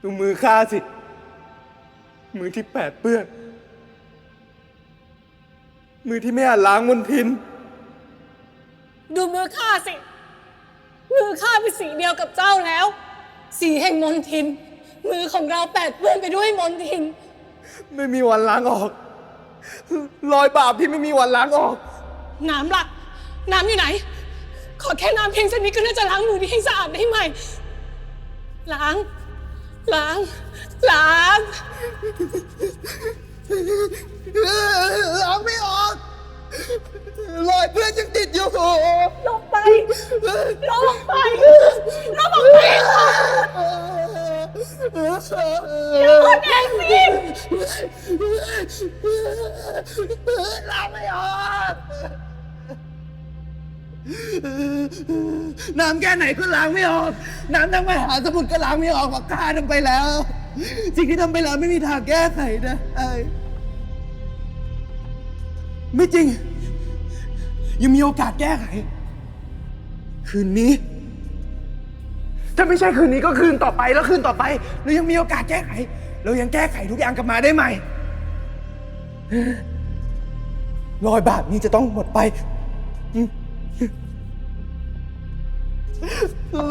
ดูมือข้าสิ มือที่แปดเปื้อน มือที่ไม่อาจล้างมลทิน ดูมือข้าสิ มือข้าเป็นสีเดียวกับเจ้าแล้ว สีแห่งมนทิน มือของเราแปดเปื้อนไปด้วยมนทิน ไม่มีวันล้างออก รอยบาปที่ไม่มีวันล้างออก น้ำล่ะ น้ำอยู่ไหน ขอแค่น้ำเพียงสักนิดก็น่าจะล้างมือนี้ให้สะอาดได้ไหม ล้าง ล้าง ล้าง ล้างไม่ออกรอยเพื่อนยังติดอยู่ลงไปลงไปลงไปอย่าคนเองสิล้างไม่ออกน้ำแค่ไหนก็ล้างไม่ออกน้ำทั้งมหาสมุทรก็ล้างไม่ออกเพราะข้าทำไปแล้วสิ่งที่ทำไปแล้วไม่มีทางแก้ไขนะไม่จริงยังมีโอกาสแก้ไขคืนนี้ถ้าไม่ใช่คืนนี้ก็คืนต่อไปแล้วคืนต่อไปเรายังมีโอกาสแก้ไขเรายังแก้ไขทุกอย่างกลับมาได้ใหม่รอยบาปนี้จะต้องหมดไป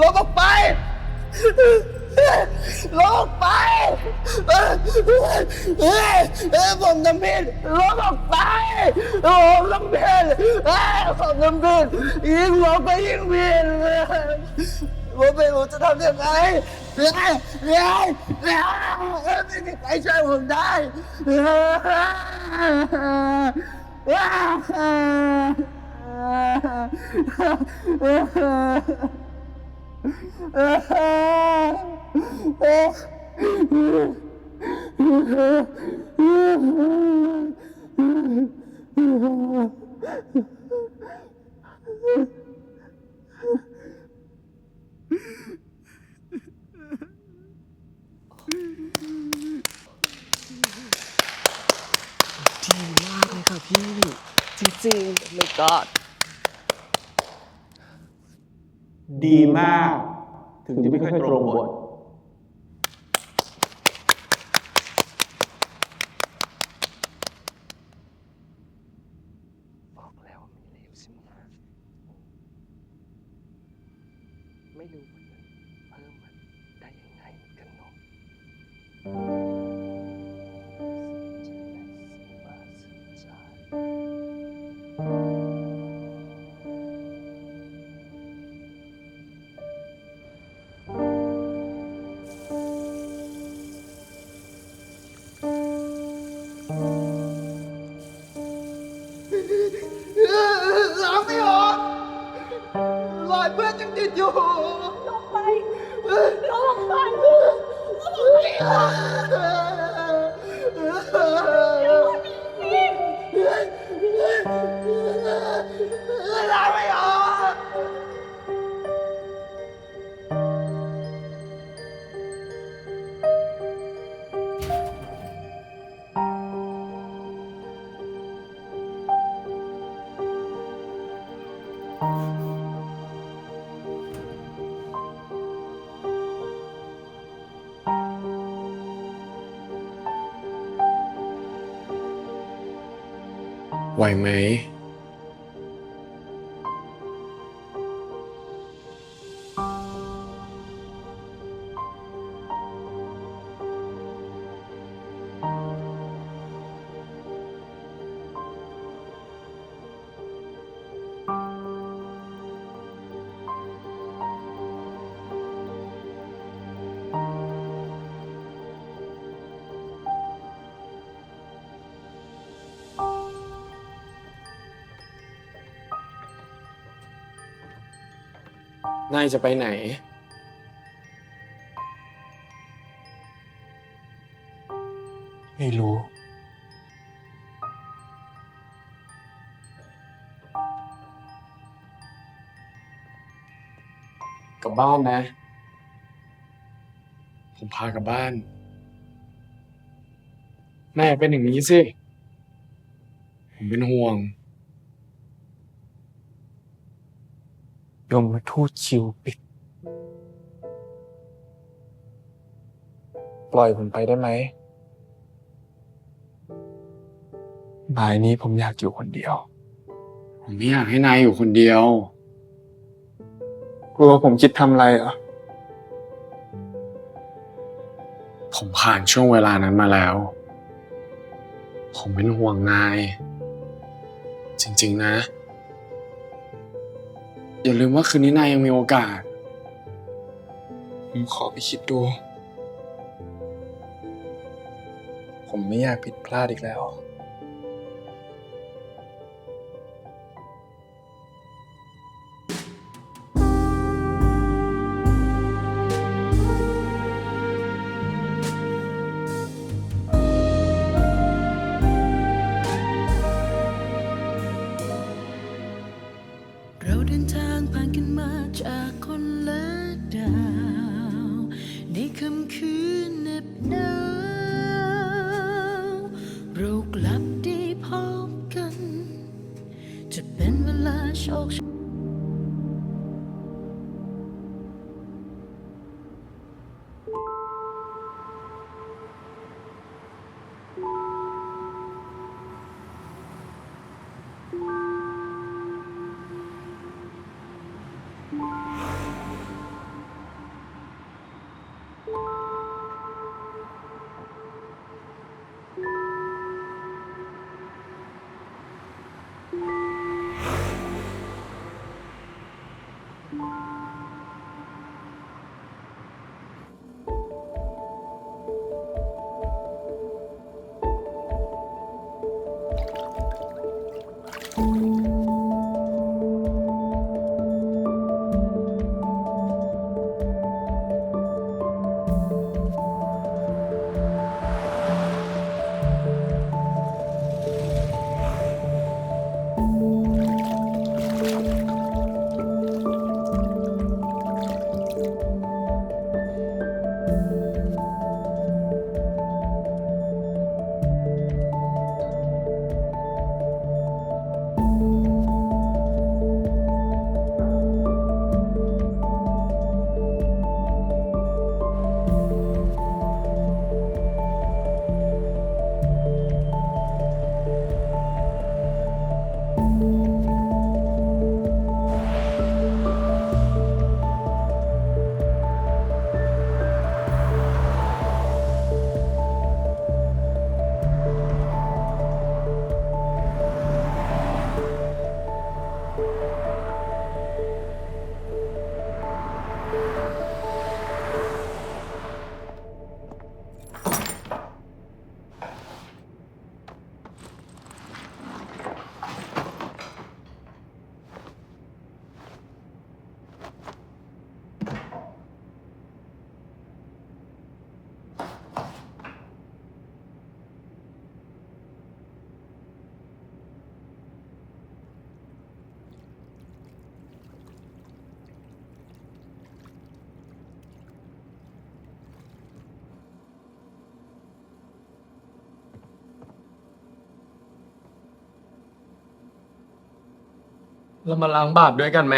ลบออกไปลบออกไปผมทำผิดลบออกไปผมทำผิดผมทำผิดยิ่งลบก็ยิ่งผิดผมไม่รู้จะทำยังไงไม่มีใครช่วยผมได้ดีมากเลยค่ะพี่ จริงๆไม่กอด ดีมาก ถึงจะไม่ค่อยตรงบท บอกแล้วมีเลวสิมา ไม่รู้ว่าจะเพิ่มมันได้ยังไงเหมือนกันเนาะล้างไม่ออกรอยเพื่อนยังติดอยู่ลงไปลงไปล้างไม่ออก ไหวไหม นายจะไปไหน ไม่รู้ กลับบ้านนะ ผมพากลับบ้าน แม่เป็นอย่างนี้สิ ผมเป็นห่วง ยมมาทูตคิวปิด ปล่อยผมไปได้ไหมบ่ายนี้ผมอยากอยู่คนเดียว ผมไม่อยากให้นายอยู่คนเดียว กลัวผมคิดทำอะไรเหรอ ผมผ่านช่วงเวลานั้นมาแล้ว ผมเป็นห่วงนาย จริงๆนะ อย่าลืมว่าคืนนี้นายยังมีโอกาส ผมขอไปคิดดู ผมไม่อยากผิดพลาดอีกแล้ว เราเดินทางผ่านกันมาจากคนละดาว ในค่ำคืนเหน็บหนาวเรากลับได้พบกัน จะเป็นเวลาโชค ผ เรามาล้างบาปด้วยกันไหม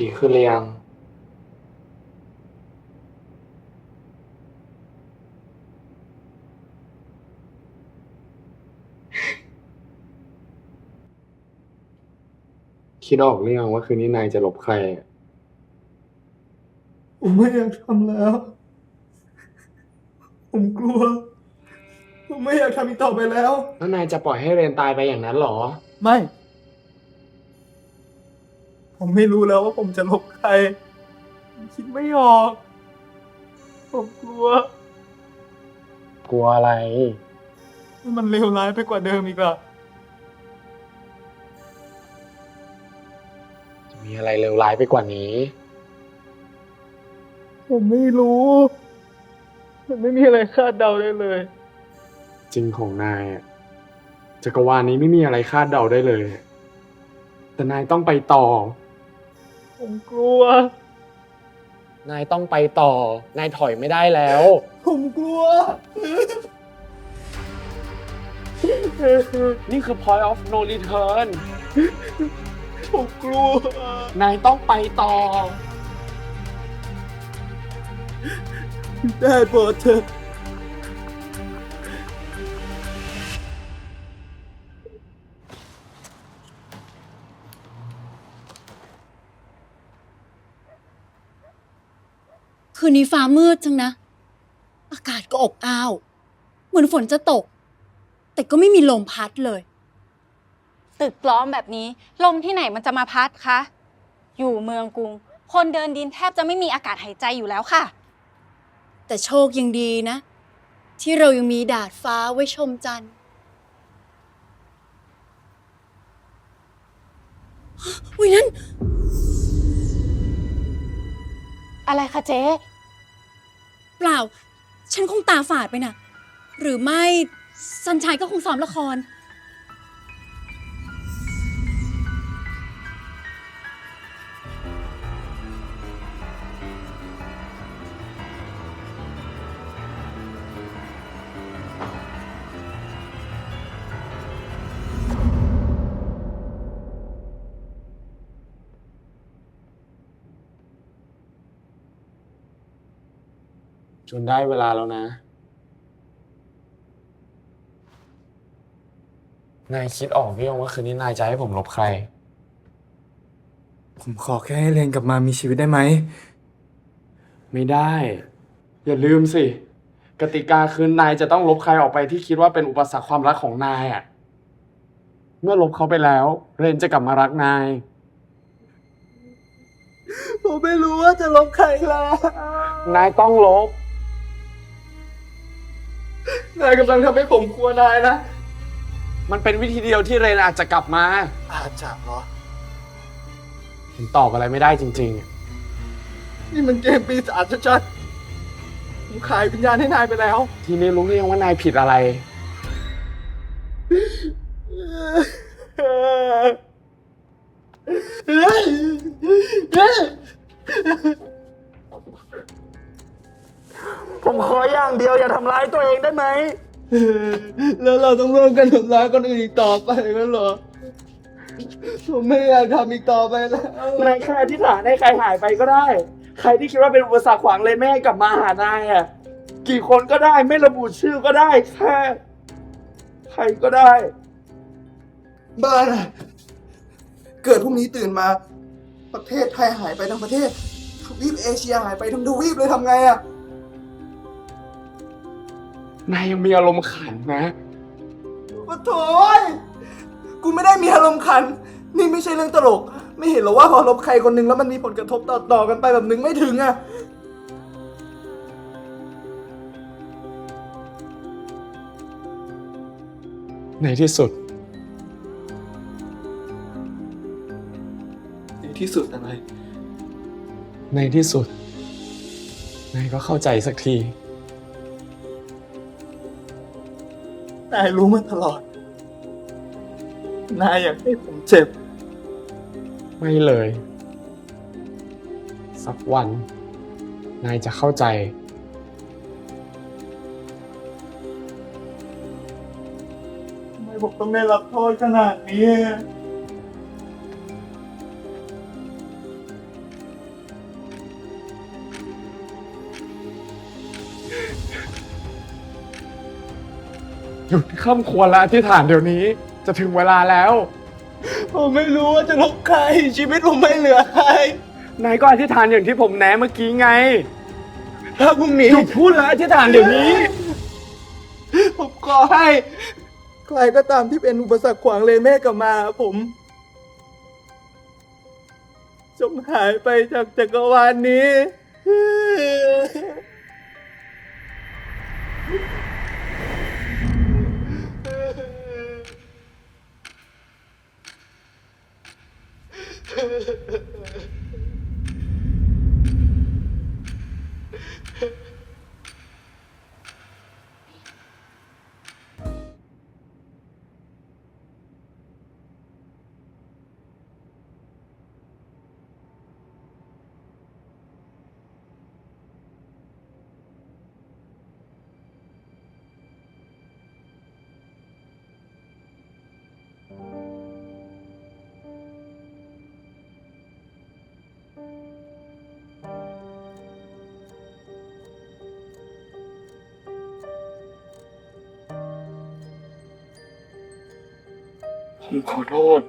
ดีขึ้นหรือยัง คิดออกหรือยังว่าคืนนี้นายจะลบใครอะ ผมไม่อยากทำแล้ว ผมกลัว ผมไม่อยากทำอีกต่อไปแล้ว แล้วนายจะปล่อยให้เรนตายไปอย่างนั้นเหรอ ไม่ ผมไม่รู้แล้วว่าผมจะลบใครผมคิดไม่ออก ผมกลัว กลัวอะไร มันเลวร้ายไปกว่าเดิมอีกอะ จะมีอะไรเลวร้ายไปกว่านี้ ผมไม่รู้ มันไม่มีอะไรคาดเดาได้เลย จริงของนายอะจักรวาลนี้ไม่มีอะไรคาดเดาได้เลย แต่นายต้องไปต่อ ผมกลัว นายต้องไปต่อ นายถอยไม่ได้แล้ว ผมกลัว นี่คือ point of no return ผมกลัว นายต้องไปต่อ ได้โปรดเถอะ คืนนี้ฟ้ามืดจังนะ อากาศก็อบอ้าว เหมือนฝนจะตก แต่ก็ไม่มีลมพัดเลย ตึกล้อมแบบนี้ ลมที่ไหนมันจะมาพัดคะ อยู่เมืองกรุง คนเดินดินแทบจะไม่มีอากาศหายใจอยู่แล้วค่ะ แต่โชคยังดีนะ ที่เรายังมีดาดฟ้าไว้ชมจันทร์อุ๊ยนั่น อะไรคะเจ๊ เปล่า ฉันคงตาฝาดไปน่ะ หรือไม่สันชัยก็คงซ้อมละคร จนได้เวลาแล้วนะ นายคิดออกหรือยังว่าคืนนี้นายจะให้ผมลบใคร ผมขอแค่ให้เรนกลับมามีชีวิตได้ไหม ไม่ได้ อย่าลืมสิ กติกาคือนายจะต้องลบใครออกไปที่คิดว่าเป็นอุปสรรคความรักของนายอ่ะ เมื่อลบเขาไปแล้ว เรนจะกลับมารักนาย ผมไม่รู้ว่าจะลบใครแล้ว นายต้องลบ นายกำลังทำให้ผมกลัวนายนะ มันเป็นวิธีเดียวที่เรนอาจจะกลับมา อาจจะเหรอ ผมตอบอะไรไม่ได้จริง นี่มันเกมปีศาจชัดๆผมขายวิญญาณให้นายไปแล้ว ๆ ทีนี้รู้หรือยังว่านายผิดอะไร น ผมขออย่างเดียวอย่าทำร้ายตัวเองได้ไหม แล้วเราต้องร่วมกันทำร้ายคนอื่นอีกต่อไปกันเหรอ ผมไม่อยากทำอีกต่อไปแล้วนายแค่อธิษฐานให้ใครหายไปก็ได้ ใครที่คิดว่าเป็นอุปสรรคขวางเลยไม่ให้กลับมาหานายอ่ะ กี่คนก็ได้ไม่ระบุชื่อก็ได้แค่ใครก็ได้ บ้านอะเกิดพรุ่งนี้ตื่นมา ประเทศไทยหายไปทั้งประเทศทวีปเอเชียหายไปทั้งทวีปเลยทำไงอะนายยังมีอารมณ์ขันนะโอ้โถยกูไม่ได้มีอารมณ์ขัน นี่ไม่ใช่เรื่องตลก ไม่เห็นหรอว่าพอลบใครคนหนึ่งแล้วมันมีผลกระทบต่อกันไปแบบนึงไม่ถึงอะในที่สุดอะไรในที่สุดนายก็เข้าใจสักทีนายรู้มาตลอดนายอยากให้ผมเจ็บไม่เลยสักวันนายจะเข้าใจทำไมผมต้องได้รับโทษขนาดนี้ หยุดข้ามควรและอธิษฐานเดี๋ยวนี้จะถึงเวลาแล้ว ผมไม่รู้ว่าจะลบใครชีวิตผมไม่เหลือใครนายก็อธิษฐานอย่างที่ผมแนะเมื่อกี้ไงถ้าพรุ่งนี้หยุดพูดและอธิษฐานเดี๋ยวนี้ ผมขอให้ใครก็ตามที่เป็นอุปสรรคขวางเลนแม่กลับมาผมจงหายไปจากจักรวาลนี้ ผมขอโทษ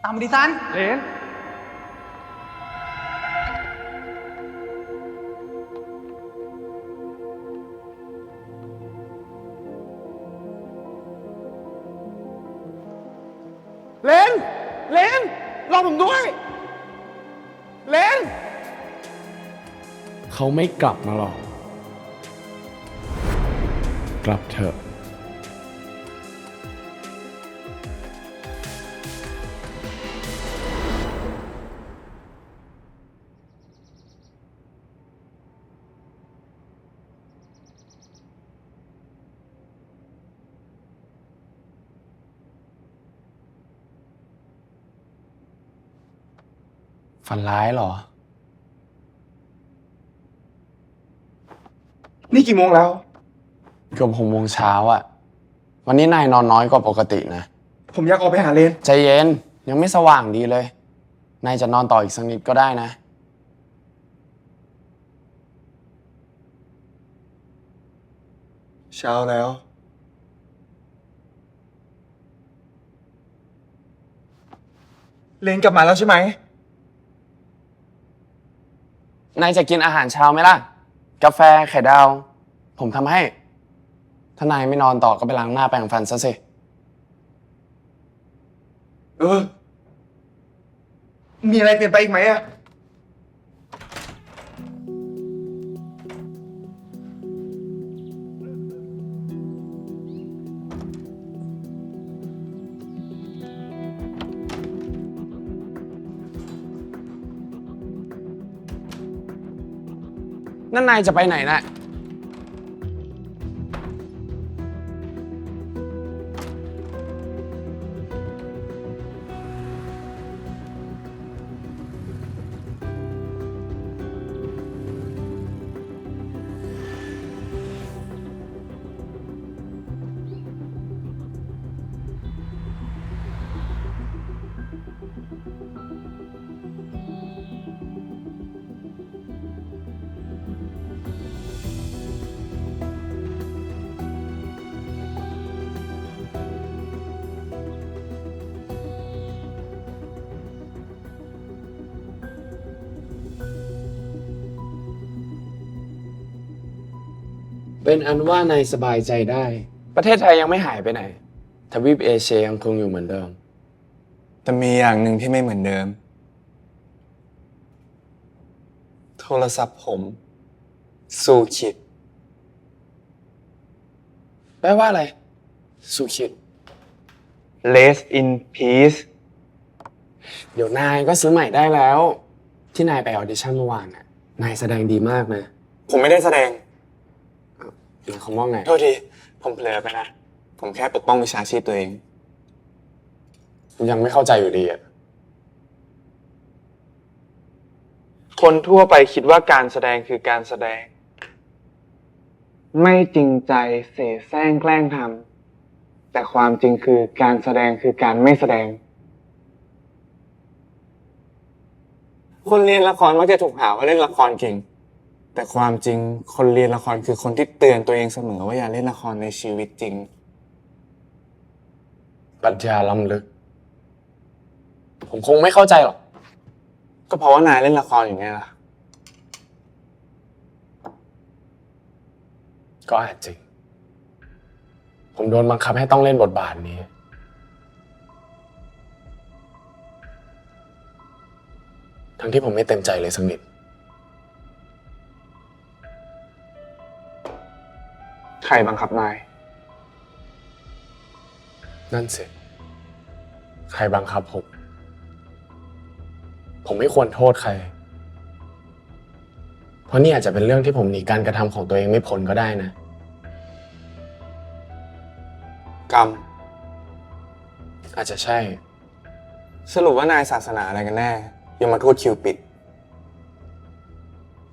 ตามมาดิซันเลนรอผมด้วย เลนเขาไม่กลับมาหรอกกลับเถอะฝันร้ายเหรอ นี่กี่โมงแล้ว เกือบ6 โมงเช้าอะวันนี้นายนอนน้อยกว่าปกตินะ ผมอยากออกไปหาเลน ใจเย็นยังไม่สว่างดีเลย นายจะนอนต่ออีกสักนิดก็ได้นะ เช้าแล้ว เลนกลับมาแล้วใช่ไหม นายจะกินอาหารเช้าไหมล่ะ กาแฟไข่ดาว ผมทำให้ ถ้านายไม่นอนต่อก็ไปล้างหน้าแปรงฟันซะสิ มีอะไรเปลี่ยนไปอีกไหมอะ นั่นนายจะไปไหนนะ เป็นอันว่านายสบายใจได้ ประเทศไทยยังไม่หายไปไหน ทวีปเอเชียยังคงอยู่เหมือนเดิม แต่มีอย่างหนึ่งที่ไม่เหมือนเดิม โทรศัพท์ผมสู่ขิด แปลว่าอะไร สุขิต Rest in peace เดี๋ยวนายก็ซื้อใหม่ได้แล้ว ที่นายไปออดิชั่นเมื่อวานน่ะนายแสดงดีมากนะ ผมไม่ได้แสดง หมายความว่าไง โทษที ผมเผลอไปนะ ผมแค่ปกป้องวิชาชีพตัวเอง ยังไม่เข้าใจอยู่ดีอ่ะ คนทั่วไปคิดว่าการแสดงคือการแสดง ไม่จริงใจเสแสร้งแกล้งทำแต่ความจริงคือการแสดงคือการไม่แสดง คนเรียนละครมักจะถูกหาว่าเล่นละครเก่ง แต่ความจริงคนเรียนละครคือคนที่เตือนตัวเองเสมอว่าอย่าเล่นละครในชีวิตจริง ปรัชญาล้ำลึก ผมคงไม่เข้าใจหรอก ก็เพราะว่านายเล่นละครอย่างนี้ล่ะ ก็อาจจริง ผมโดนบังคับให้ต้องเล่นบทบาทนี้ ทั้งที่ผมไม่เต็มใจเลยสักนิด ใครบังคับนาย นั่นสิ ใครบังคับผม ผมไม่ควรโทษใคร เพราะนี่อาจจะเป็นเรื่องที่ผมหนีการกระทำของตัวเองไม่พ้นก็ได้นะ กรรม อาจจะใช่ สรุปว่านายศาสนาอะไรกันแน่ยมทูตคิวปิด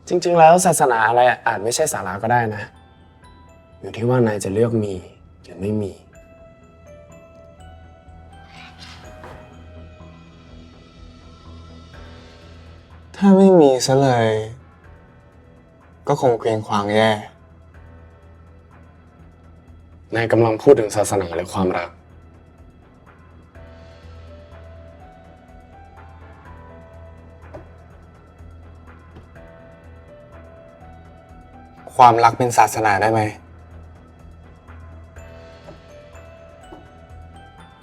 จริงๆแล้วศาสนาอะไรอาจไม่ใช่สาระก็ได้นะ อยู่ที่ว่านายจะเลือกมีหรือไม่มี ถ้าไม่มีซะเลย ก็คงเคว้งคว้างแย่ นายกำลังพูดถึงศาสนาหรือความรัก ความรักเป็นศาสนาได้ไหม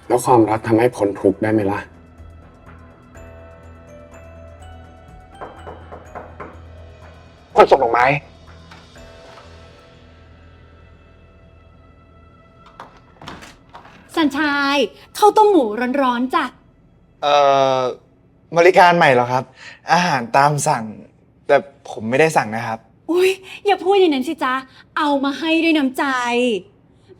แล้วความรักทำให้พ้นทุกข์ได้ไหมล่ะ คนส่งดอกไม้ สัญชายข้าวต้มหมูร้อนๆจ้ะ บริการใหม่เหรอครับ อาหารตามสั่ง แต่ผมไม่ได้สั่งนะครับ อุ้ยอย่าพูดอย่างนั้นสิจ๊ะ เอามาให้ด้วยน้ำใจ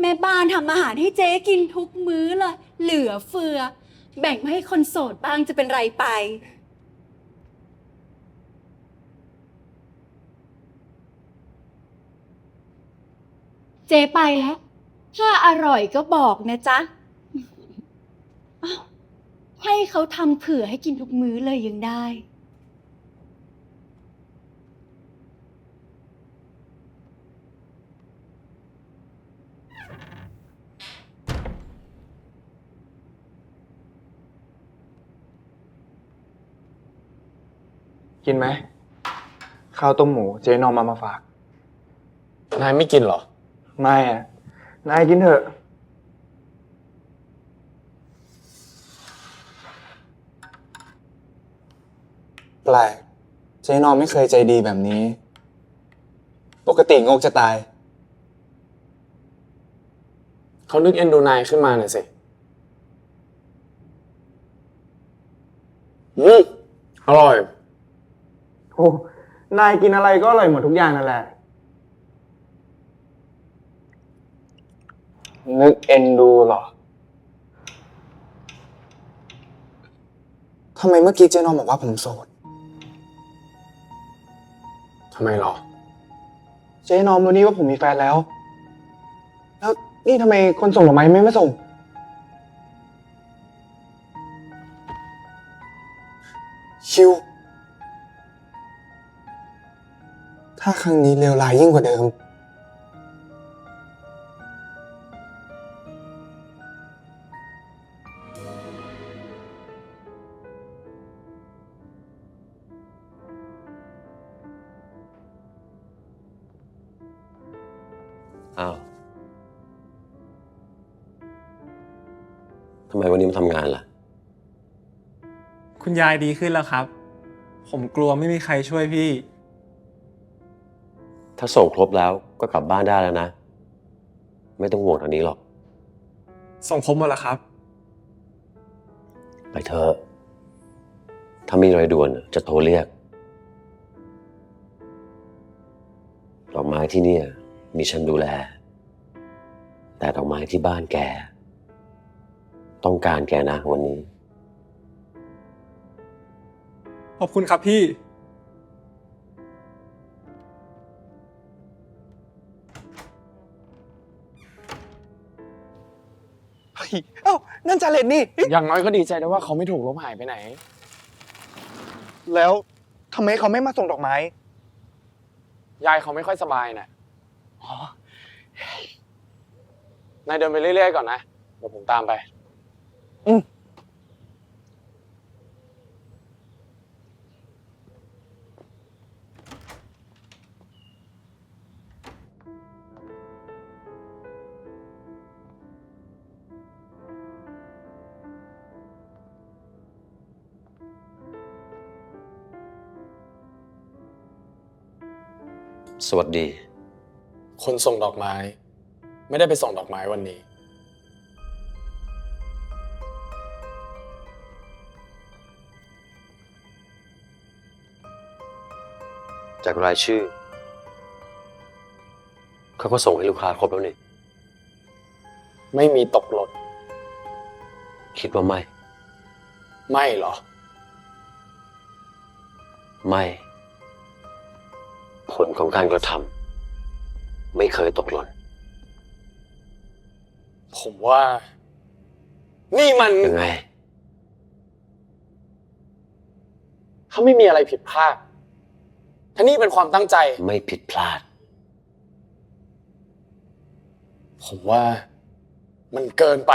แม่บ้านทำอาหารให้เจ๊กินทุกมื้อเลย เหลือเฟือ แบ่งมาให้คนโสดบ้างจะเป็นไรไป เจ๊ไปแล้ว ถ้าอร่อยก็บอกนะจ๊ะอ้าวให้เขาทำเผื่อให้กินทุกมื้อเลยยังได้ กินไหม ข้าวต้มหมูเจ๊นอมมาฝาก นายไม่กินเหรอ ไม่อะ นายกินเถอะ แปลกเจ๊นอมไม่เคยใจดีแบบนี้ ปกติงกจะตาย เขานึกเอ็นดูนายขึ้นมาหน่อยสิอร่อย โอ้นายกินอะไรก็อร่อยหมดทุกอย่างนั่นแหละ นึกเอ็นดูเหรอ ทำไมเมื่อกี้เจ๊นอมบอกว่าผมโสด ทำไมหรอ เจ๊นอมรู้นี่ว่าผมมีแฟนแล้ว แล้วนี่ทำไมคนส่งดอกไม้ไม่มาส่ง ชิว ถ้าครั้งนี้เลวร้ายยิ่งกว่าเดิม อ้าว ทำไมวันนี้มาทำงานล่ะ คุณยายดีขึ้นแล้วครับ ผมกลัวไม่มีใครช่วยพี่ ถ้าส่งครบแล้วก็กลับบ้านได้แล้วนะ ไม่ต้องห่วงทางนี้หรอก ส่งครบหมดแล้วครับ ไปเถอะถ้ามีอะไรด่วนจะโทรเรียก ดอกไม้ที่นี่มีฉันดูแล แต่ดอกไม้ที่บ้านแก ต้องการแกนะวันนี้ ขอบคุณครับพี่ เฮ้ย เอ้า นั่นจาเลตนี่ อย่างน้อยก็ดีใจได้ว่าเขาไม่ถูกลบหายไปไหน แล้วทำไมเขาไม่มาส่งดอกไม้ ยายเขาไม่ค่อยสบายน่ะนายเดินไปเรื่อยๆก่อนนะ เดี๋ยวผมตามไป สวัสดี คนส่งดอกไม้ ไม่ได้ไปส่งดอกไม้วันนี้ จากรายชื่อ เขาก็ส่งให้ลูกค้าครบแล้วนี่ ไม่มีตกหล่น คิดว่าไม่ ไม่เหรอ ไม่ ผลของการกระทำไม่เคยตกหล่น ผมว่า นี่มัน ยังไง เขาไม่มีอะไรผิดพลาดถ้านี่เป็นความตั้งใจ ไม่ผิดพลาด ผมว่ามันเกินไป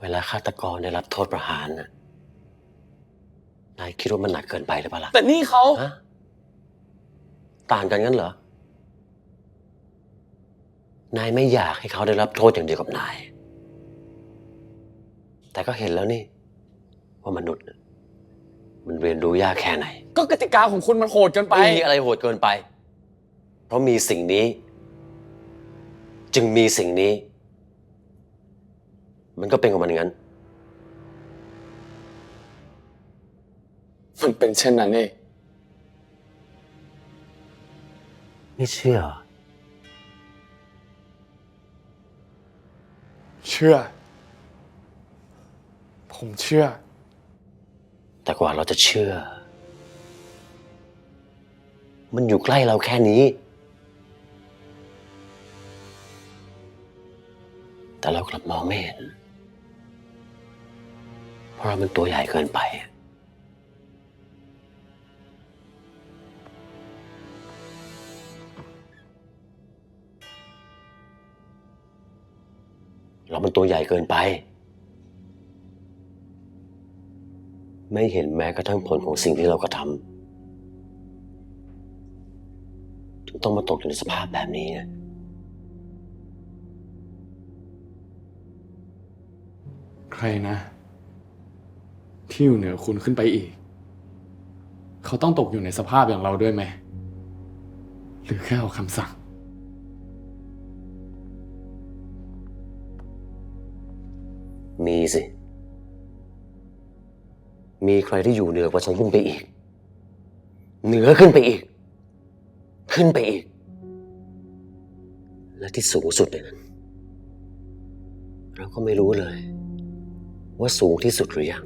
เวลาฆาตกรได้รับโทษประหารน่ะนายคิดว่ามันหนักเกินไปหรือเปล่าล่ะ แต่นี่เขา ฮะต่างกันงั้นเหรอ นายไม่อยากให้เขาได้รับโทษอย่างเดียวกับนาย แต่ก็เห็นแล้วนี่ ว่ามนุษย์น่ะมันเรียนรู้ยากแค่ไหน ก็กติกาของคุณมันโหดเกินไป ไม่มีอะไรโหดเกินไป เพราะมีสิ่งนี้ จึงมีสิ่งนี้ มันก็เป็นของมันอย่างนั้น มันเป็นเช่นนั้นเอง ไม่เชื่อ เชื่อ ผมเชื่อ แต่กว่าเราจะเชื่อ มันอยู่ใกล้เราแค่นี้ แต่เรากลับมองไม่เห็น เพราะเรามันตัวใหญ่เกินไป เรามันตัวใหญ่เกินไป ไม่เห็นแม้กระทั่งผลของสิ่งที่เรากระทำถึงต้องมาตกอยู่ในสภาพแบบนี้นะ ใครนะ ที่อยู่เหนือคุณขึ้นไปอีก เขาต้องตกอยู่ในสภาพอย่างเราด้วยไหม หรือแค่เอาคำสั่ง มีสิ มีใครที่อยู่เหนือกว่าฉันขึ้นไปอีก เหนือขึ้นไปอีก ขึ้นไปอีก และที่สูงสุดเลยนั้น เราก็ไม่รู้เลย ว่าสูงที่สุดหรือยัง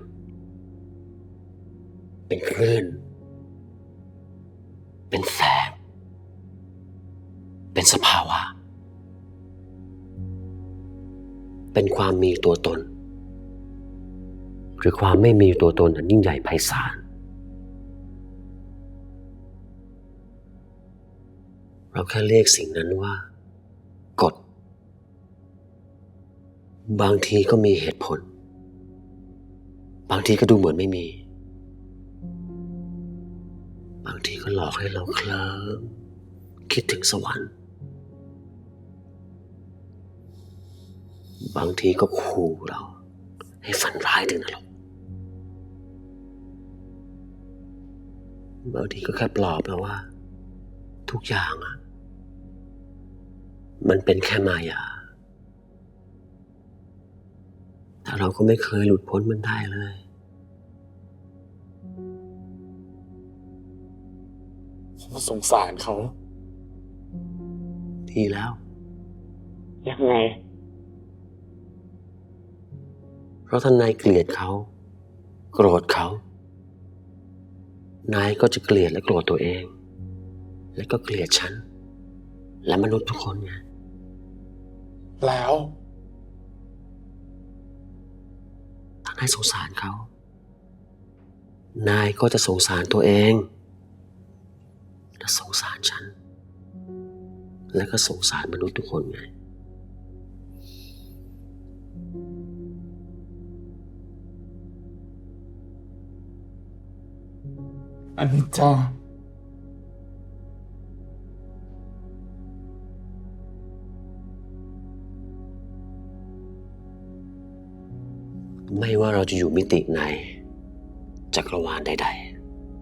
เป็นคลื่น เป็นแสง เป็นสภาวะ เป็นความมีตัวตน หรือความไม่มีตัวตนอันยิ่งใหญ่ไพศาล เราแค่เรียกสิ่งนั้นว่ากฎ บางทีก็มีเหตุผล บางทีก็ดูเหมือนไม่มี บางทีก็หลอกให้เราเคลิ้มคิดถึงสวรรค์ บางทีก็ขู่เราให้ฝันร้ายถึงนรก บางทีก็แค่ปลอบเราว่า ทุกอย่างมันเป็นแค่มายา แต่เราก็ไม่เคยหลุดพ้นมันได้เลย สงสารเขา ทีแล้ว ยังไง เพราะถ้านายเกลียดเขา โกรธเขา นายก็จะเกลียดและโกรธตัวเอง และก็เกลียดฉัน และมนุษย์ทุกคนไง แล้ว ถ้านายสงสารเขา นายก็จะสงสารตัวเอง และสงสารฉัน และก็สงสารมนุษย์ทุกคนไง อันนี้จ้า ไม่ว่าเราจะอยู่มิติไหน จักรวาลใด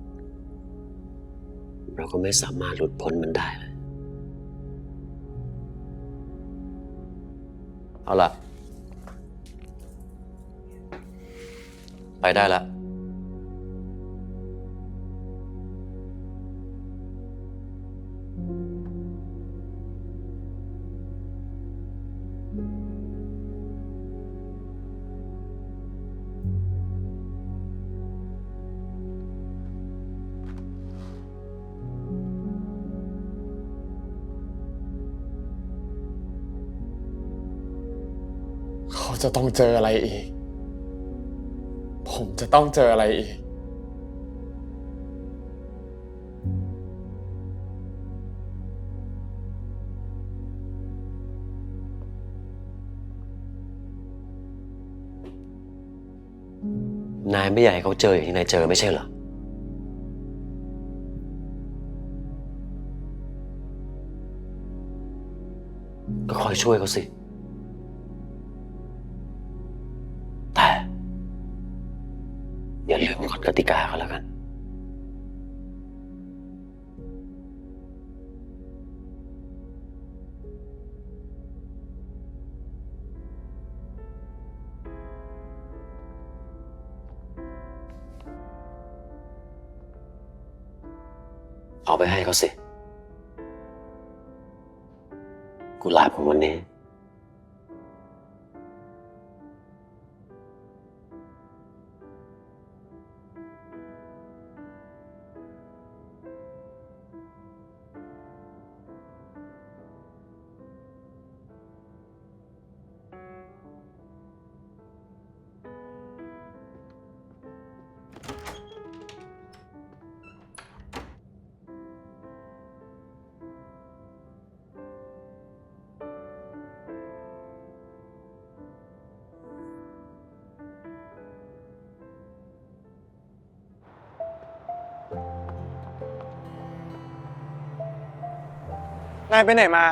ๆ เราก็ไม่สามารถหลุดพ้นมันได้เลย เอาล่ะ ไปได้ละ เขาจะต้องเจออะไรอีก ผมจะต้องเจออะไรอีก นายไม่อยากให้เขาเจออย่างที่นายเจอไม่ใช่เหรอ ก็คอยช่วยเขาสิ แต่อย่าลืมกฎกติกาเขาแล้วกัน เอาไปให้เขาสิ กุหลาบของวันนี้ นายไปไหนมา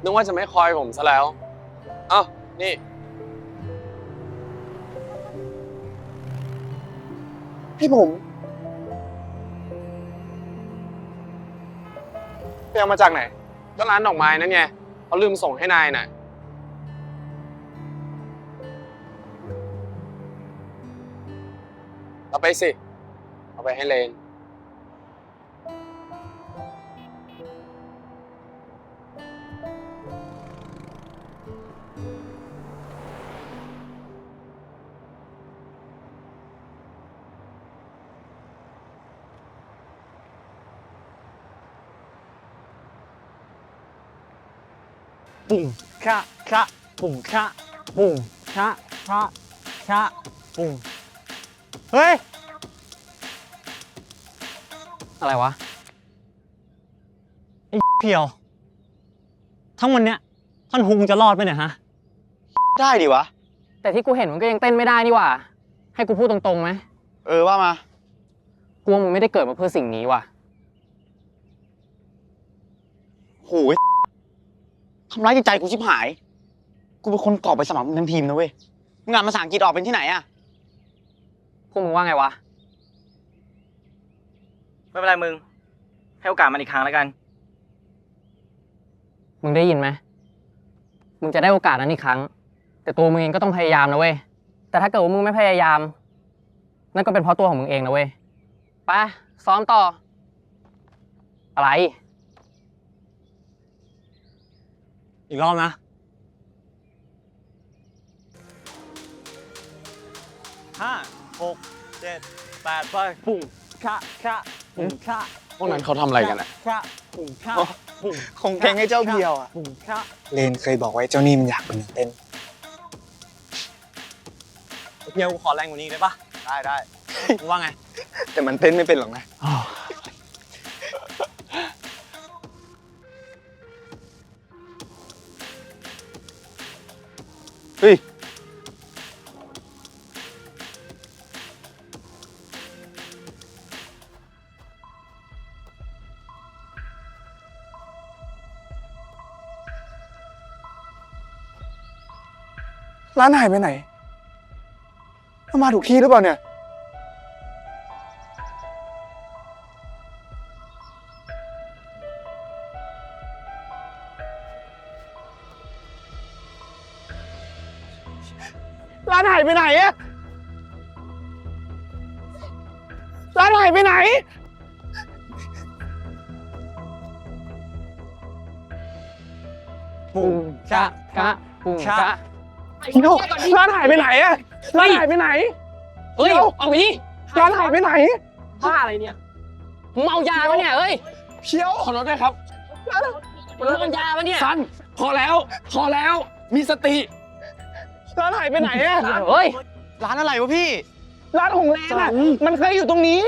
นึกว่าจะไม่คอยผมซะแล้ว เอ้า นี่ ให้ผม ไปเอามาจากไหน ก็ร้านดอกไม้นั่นไงเขาลืมส่งให้นายน่ะ เอาไปสิ เอาไปให้เลน ปุ่งชะชะปุ่งชะปุ่งชะชะชะปุ่งเฮ้ย อะไรวะ ไอ้เพียว ทั้งวันเนี้ยท่อนฮุงจะรอดไหมเนี่ยฮะ ได้ดิวะ แต่ที่กูเห็นมันก็ยังเต้นไม่ได้นี่หว่า ให้กูพูดตรงๆไหม ว่ามา กูว่ามึงไม่ได้เกิดมาเพื่อสิ่งนี้ว่ะ โหยทำร้ายจิตใจกูชิบหาย กูเป็นคนกรอบไปสมัครทั้งทีมนะเว้ยมึงอ่านภาษาอังกฤษออกเป็นที่ไหนอะ พวกมึงว่าไงวะ ไม่เป็นไรมึง ให้โอกาสมันอีกครั้งแล้วกัน มึงได้ยินไหม มึงจะได้โอกาสนั้นอีกครั้ง แต่ตัวมึงเองก็ต้องพยายามนะเว้ย แต่ถ้าเกิดว่ามึงไม่พยายาม นั่นก็เป็นเพราะตัวของมึงเองนะเว้ย ไป ซ้อมต่อ อะไร อีกรอบนะ 5 6 7 8 ไปปุ่งชะชะปุ่งชะ พวกนั้นเขาทำอะไรกันอะ ชะปุ่งชะปุ่ง คงแกงให้เจ้าเพียวอะ ปุ่งชะ เลนเคยบอกไว้เจ้านี่มันอยากเป็นนักเต้น เพียวกูขอแรงกว่านี้ได้ปะ ได้ มึงว่าไง แต่มันเต้นไม่เป็นหรอกนะ เฮ้ย ร้านหายไปไหนเรามาถูกที่หรือเปล่าเนี่ย ร้านหายไปไหนอะร้านหายไปไหน ปุ่งชะชะปุ่งชะ เดี๋ยวร้านหายไปไหนอะร้านหายไปไหน เฮ้ย เดี๋ยว เอาไปดิ ร้านหายไปไหน บ้าอะไรเนี่ยมึงเมายาปะเนี่ยเอ้ย เพียว ขอโทษด้วยครับ มึงเมายาปะเนี่ย ซัน พอแล้ว พอแล้ว มีสติ ร้านหายไปไหนอะ เฮ้ย ร้านอะไรวะพี่ ร้านของเลนอะมันเคยอยู่ตรงนี้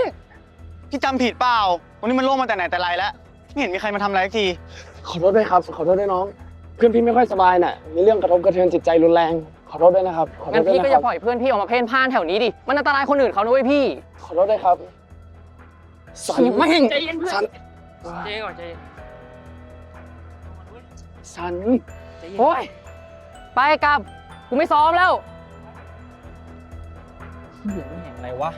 พี่จำผิดเปล่า วันนี้มันโล่งมาแต่ไหนแต่ไรแล้ว ไม่เห็นมีใครมาทำอะไรสักที ขอโทษด้วยครับ ขอโทษด้วยน้อง เพื่อนพี่ไม่ค่อยสบายน่ะ มีเรื่องกระทบกระเทือนจิตใจรุนแรง ขอโทษด้วยนะครับ ขอโท งั้ ษ น ด้วย พี่ นะ ก็ ค อ รั ย่า บ ปล่อยเพื่อนพี่ออกมาเพ่นพ่านแถวนี้ดิ มันอันตรายคนอื่นเขานะเว้ยพี่ ขอโทษด้วยครับสัน ไม่ง ใจเย็นเพื่อน ใจเย็นก่อนใจเย็น สัน โอ้ย ไปกลับ กูไม่ซ้อมแล้ว เหี้ยนี่แห่งอะไรวะ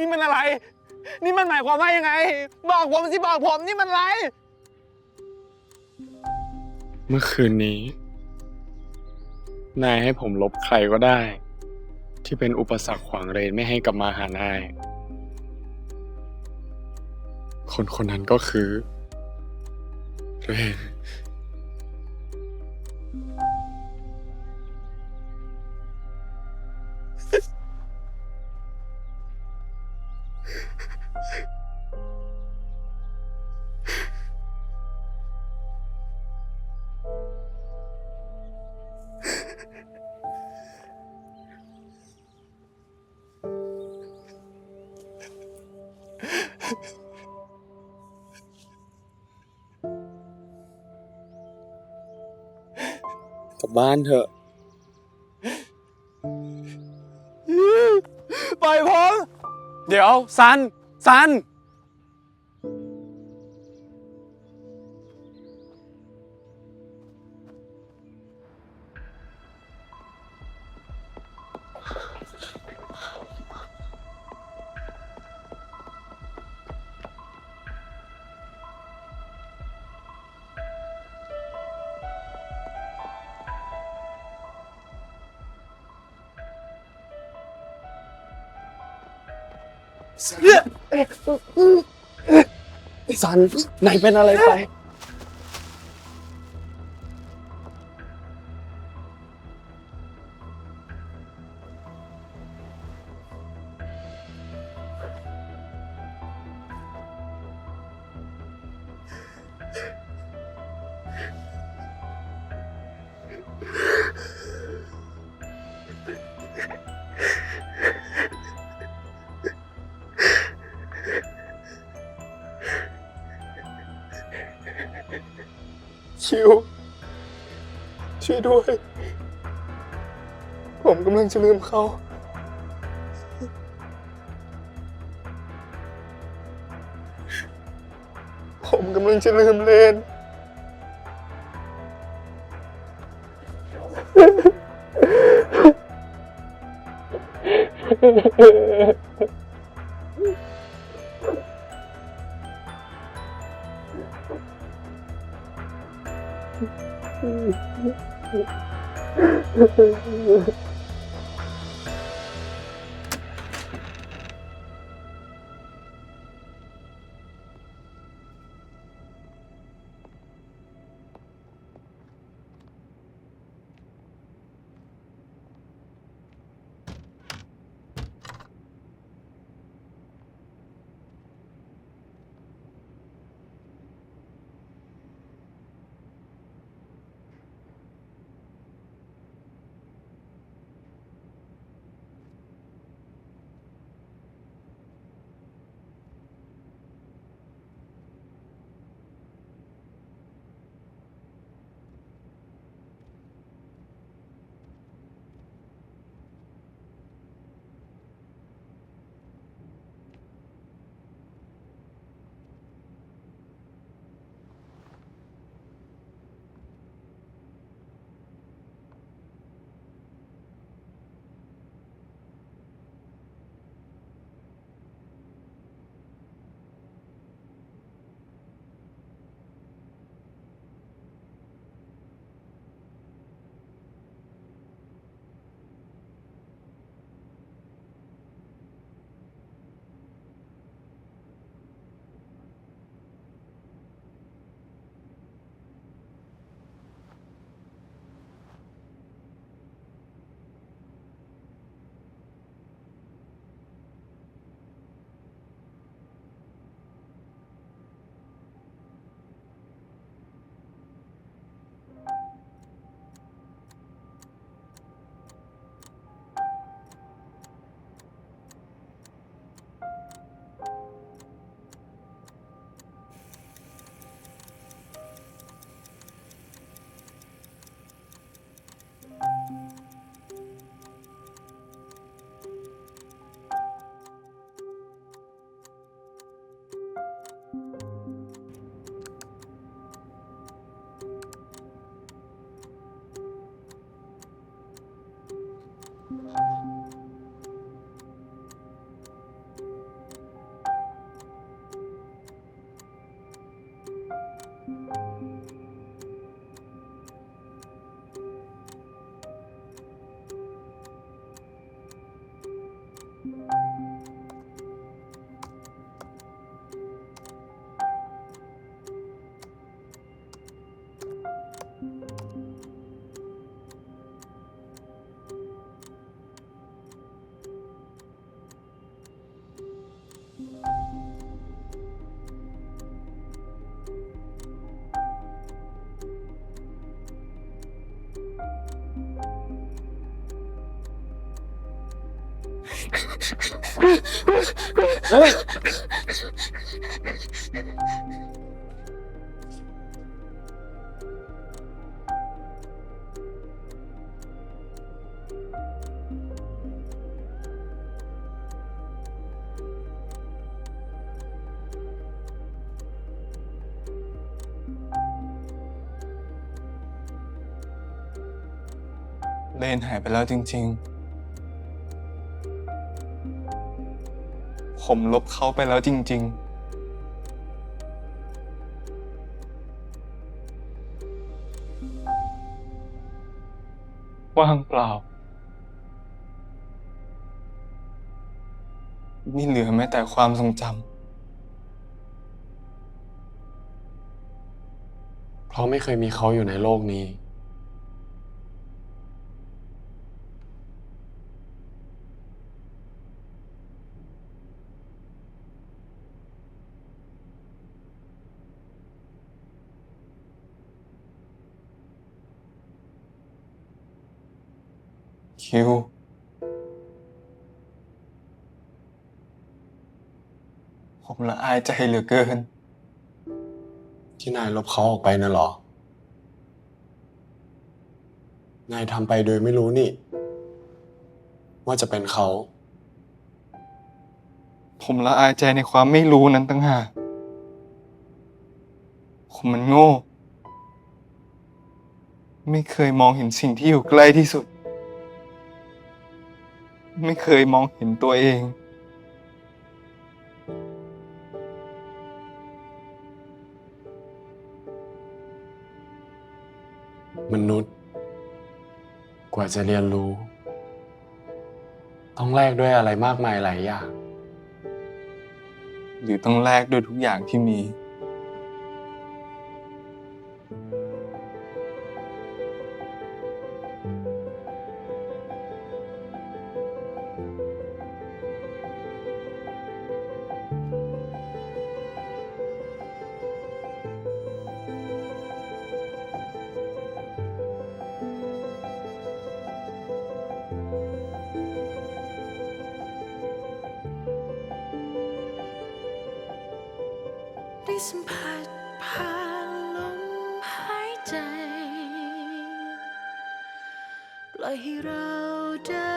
นี่มันอะไร นี่มันหมายความว่ายังไง บอกผมสิบอกผมนี่มันอะไร เมื่อคืนนี้ นายให้ผมลบใครก็ได้ ที่เป็นอุปสรรคขวางเรนไม่ให้กลับมาหานาย คนคนนั้นก็คือเรน กลับบ้านเถอะ ปล่อยผม เดี๋ยวซัน ซันนายเป็นอะไรไป ชิว ช่วยด้วย ผมกำลังจะลืมเขา ผมกำลังจะลืมเลน ผ เฮ้ย เลนหายไปแล้วจริงๆ ผมลบเขาไปแล้วจริงๆ ว่างเปล่า นี่เหลือแม้แต่ความทรงจำ เพราะไม่เคยมีเขาอยู่ในโลกนี้ คิว ผมละอายใจเหลือเกิน ที่นายลบเขาออกไปน่ะเหรอ นายทำไปโดยไม่รู้นี่ ว่าจะเป็นเขา ผมละอายใจในความไม่รู้นั้นตั้งหากผมมันโง่ ไม่เคยมองเห็นสิ่งที่อยู่ใกล้ที่สุด ไม่เคยมองเห็นตัวเอง มนุษย์ กว่าจะเรียนรู้ ต้องแลกด้วยอะไรมากมายหลายอย่าง หรือต้องแลกด้วยทุกอย่างที่มี ได้สัมผัสผ่านลมหายใจ ปล่อยให้เราได้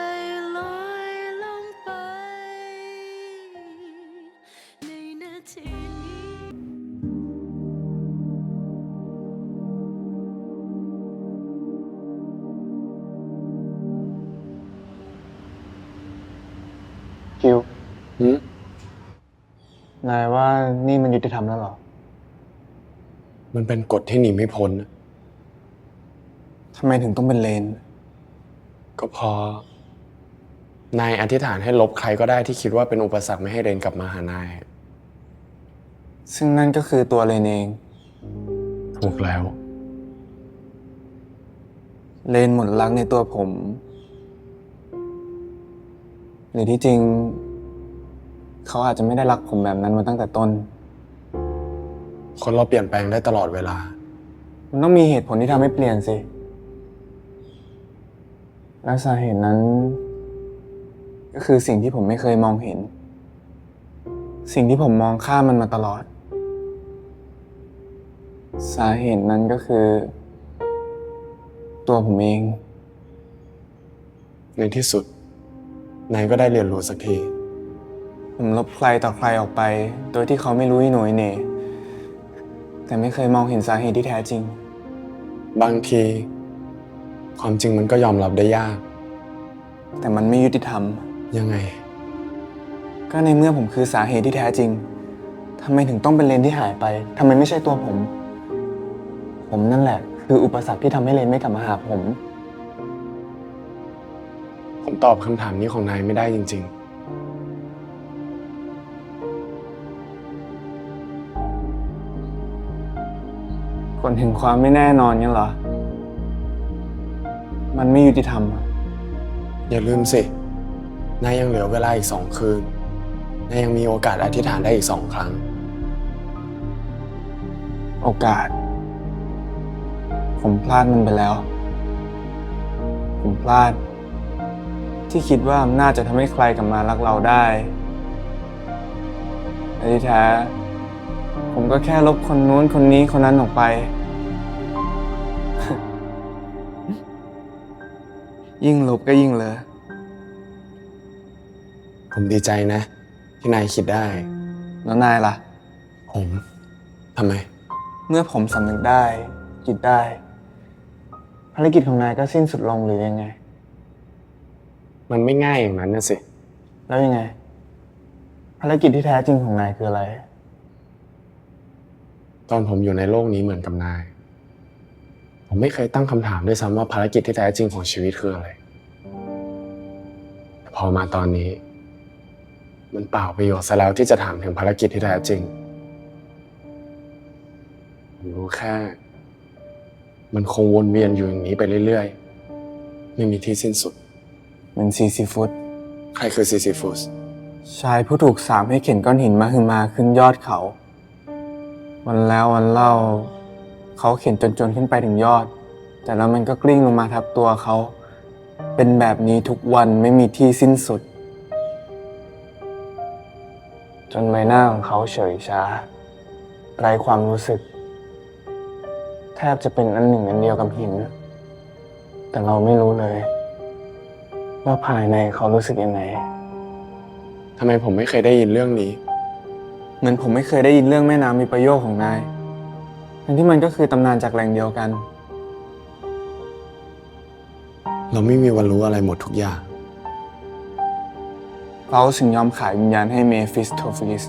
ลอยลงไป ในนาทีนี้ คิว นายว่านี่มันยุติธรรมแล้วเหรอ มันเป็นกฎที่หนีไม่พ้น ทำไมถึงต้องเป็นเลน ก็เพราะนายอธิษฐานให้ลบใครก็ได้ที่คิดว่าเป็นอุปสรรคไม่ให้เรนกลับมาหานาย ซึ่งนั่นก็คือตัวเลนเอง ถูกแล้ว เลนหมดรักในตัวผม หรือที่จริง เขาอาจจะไม่ได้รักผมแบบนั้นมาตั้งแต่ต้น คนเราเปลี่ยนแปลงได้ตลอดเวลา มันต้องมีเหตุผลที่ทำให้เปลี่ยนสิ และสาเหตุนั้น ก็คือสิ่งที่ผมไม่เคยมองเห็น สิ่งที่ผมมองข้ามมันมาตลอด สาเหตุนั้นก็คือ ตัวผมเอง ในที่สุด นายก็ได้เรียนรู้สักที ผมลบใครต่อใครออกไป โดยที่เขาไม่รู้อีโหน่อีเหน่แต่ไม่เคยมองเห็นสาเหตุที่แท้จริง บางที ความจริงมันก็ยอมรับได้ยาก แต่มันไม่ยุติธรรม ยังไง ก็ในเมื่อผมคือสาเหตุที่แท้จริง ทำไมถึงต้องเป็นเลนที่หายไป ทำไมไม่ใช่ตัวผม ผมนั่นแหละ คืออุปสรรคที่ทำให้เลนไม่กลับมาหาผม ผมตอบคำถามนี้ของนายไม่ได้จริง ผลแห่งความไม่แน่นอนงั้นเหรอ มันไม่ยุติธรรม ๆ อย่าลืมสิ นายยังเหลือเวลาอีก2 คืน นายยังมีโอกาสอธิษฐานได้อีก2 ครั้ง โอกาส ผมพลาดมันไปแล้ว ผมพลาด ที่คิดว่าอำนาจจะทำให้ใครกลับมารักเราได้แต่ที่แท้ ผมก็แค่ลบคนนู้นคนนี้คนนั้นออกไป ยิ่งลบก็ยิ่งเลอะ ผมดีใจนะ ที่นายคิดได้ แล้วนายล่ะ ผมทำไม เมื่อผมสำนึกได้คิดได้ ภารกิจของนายก็สิ้นสุดลงหรือยังไง มันไม่ง่ายอย่างนั้นนะสิ แล้วยังไง ภารกิจที่แท้จริงของนายคืออะไร ตอนผมอยู่ในโลกนี้เหมือนกับนาย ผมไม่เคยตั้งคำถามด้วยซ้ำว่าภารกิจที่แท้จริงของชีวิตคืออะไรแต่พอมาตอนนี้ มันเปล่าประโยชน์ซะแล้วที่จะถามถึงภารกิจที่แท้จริง ผมรู้แค่ มันคงวนเวียนอยู่อย่างนี้ไปเรื่อยๆ ไม่มีที่สิ้นสุด เหมือนซีซีฟุต ใครคือซีซีฟุส ชายผู้ถูกสาปให้เข็นก้อนหินมาขึ้นยอดเขา วันแล้ววันเล่า เขาเข็นจนขึ้นไปถึงยอด แต่แล้วมันก็กลิ้งลงมาทับตัวเขา เป็นแบบนี้ทุกวันไม่มีที่สิ้นสุด จนใบหน้าของเขาเฉยชาไร้ความรู้สึก แทบจะเป็นอันหนึ่งอันเดียวกับหิน แต่เราไม่รู้เลย ว่าภายในเขารู้สึกยังไง ทำไมผมไม่เคยได้ยินเรื่องนี้ เหมือนผมไม่เคยได้ยินเรื่องแม่น้ำมีประโยคของนายทั้งที่มันก็คือตำนานจากแหล่งเดียวกัน เราไม่มีวันรู้อะไรหมดทุกอย่าง เขาถึงยอมขายวิญญาณให้เมฟิสโทฟิลิส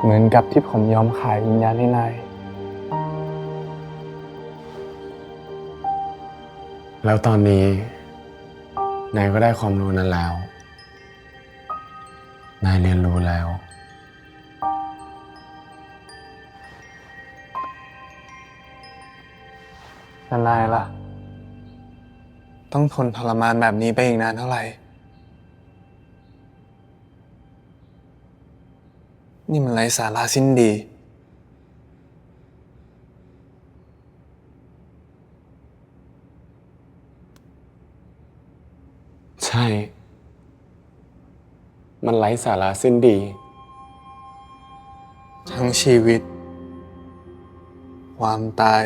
เหมือนกับที่ผมยอมขายวิญญาณให้นาย แล้วตอนนี้นายก็ได้ความรู้นั้นแล้ว นายเรียนรู้แล้ว แต่นายล่ะ ต้องทนทรมานแบบนี้ไปอีกนานเท่าไหร่ นี่มันไร้สาระสิ้นดี ใช่ มันไร้สาระสิ้นดี ทั้งชีวิต ความตาย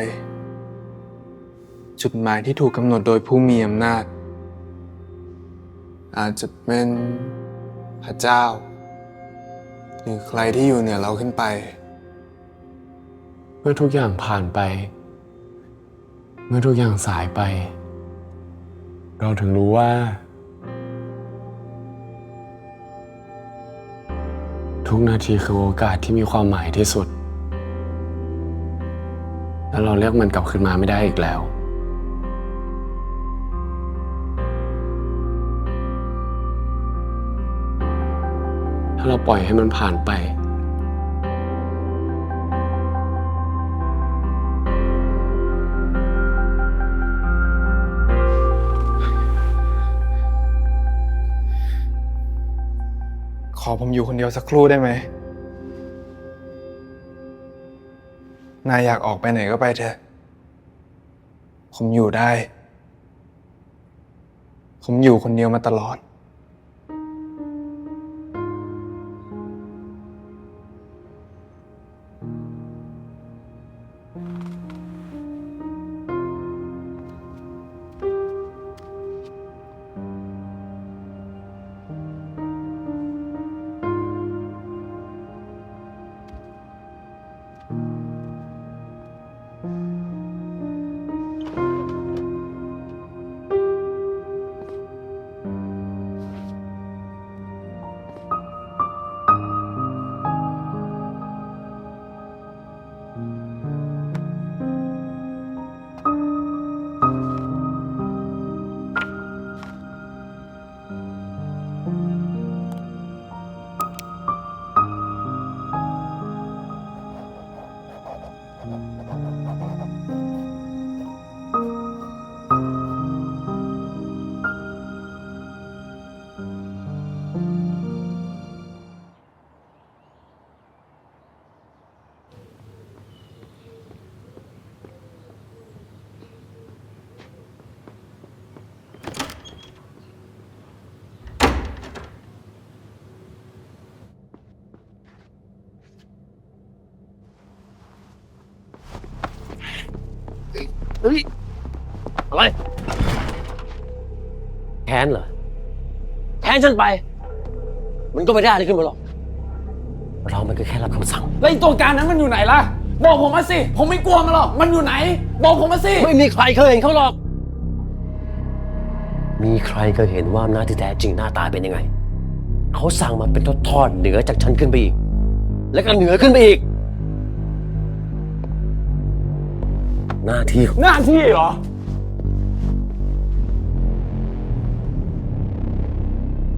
จุดหมายที่ถูกกำหนดโดยผู้มีอำนาจ อาจจะเป็นพระเจ้า หรือใครที่อยู่เหนือเราขึ้นไป เมื่อทุกอย่างผ่านไป เมื่อทุกอย่างสายไป เราถึงรู้ว่า ทุกนาทีคือโอกาสที่มีความหมายที่สุด และเราเรียกมันกลับคืนมาไม่ได้อีกแล้ว ถ้าเราปล่อยให้มันผ่านไป ขอผมอยู่คนเดียวสักครู่ได้ไหม นายอยากออกไปไหนก็ไปเถอะ ผมอยู่ได้ ผมอยู่คนเดียวมาตลอด ผ ฮ้ย อะไร แค้นเหรอ แค้นฉันไป มันก็ไม่ได้อะไรขึ้นมาหรอก เรามันก็แค่รับคำสั่ง แล้วไอ้ตัวการนั้นมันอยู่ไหนล่ะ บอกผมมาสิ ผมไม่กลัวมันหรอก มันอยู่ไหน บอกผมมาสิ ไม่มีใครเคยเห็นเขาหรอก มีใครเคยเห็นว่าอำนาจที่แท้จริงหน้าตาเป็นยังไง เขาสั่งมาเป็นทอดๆเหนือจากฉันขึ้นไปอีก แล้วก็เหนือขึ้นไปอีก หน้าที่ หน้าที่เหรอ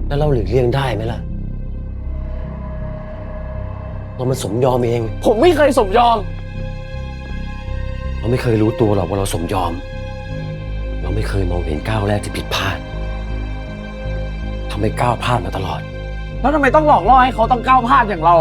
แล้วเราหลีกเลี่ยงได้ไหมล่ะ เรามันสมยอมเอง ผมไม่เคยสมยอม เราไม่เคยรู้ตัวหรอกว่าเราสมยอม เราไม่เคยมองเห็นก้าวแรกที่ผิดพลาดทำให้ก้าวพลาดมาตลอด แล้วทำไมต้องหลอกล่อให้เขาต้องก้าวพลาดอย่างเรา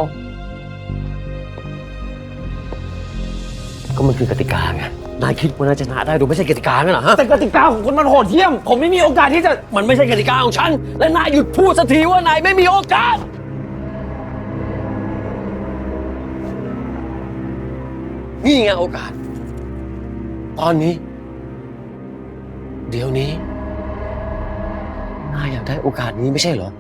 ก็มันคือกติกาไง นายคิดว่านายจะชนะได้โดยไม่ใช่กติกางั้นเหรอฮะ แต่กติกาของคุณมันโหดเหี้ยม ผมไม่มีโอกาสที่จะ มันไม่ใช่กติกาของฉัน และนายหยุดพูดสักทีว่านายไม่มีโอกาส นี่ไงโอกาส ตอนนี้ เดี๋ยวนี้ นายอยากได้โอกาสนี้ไม่ใช่เหรอ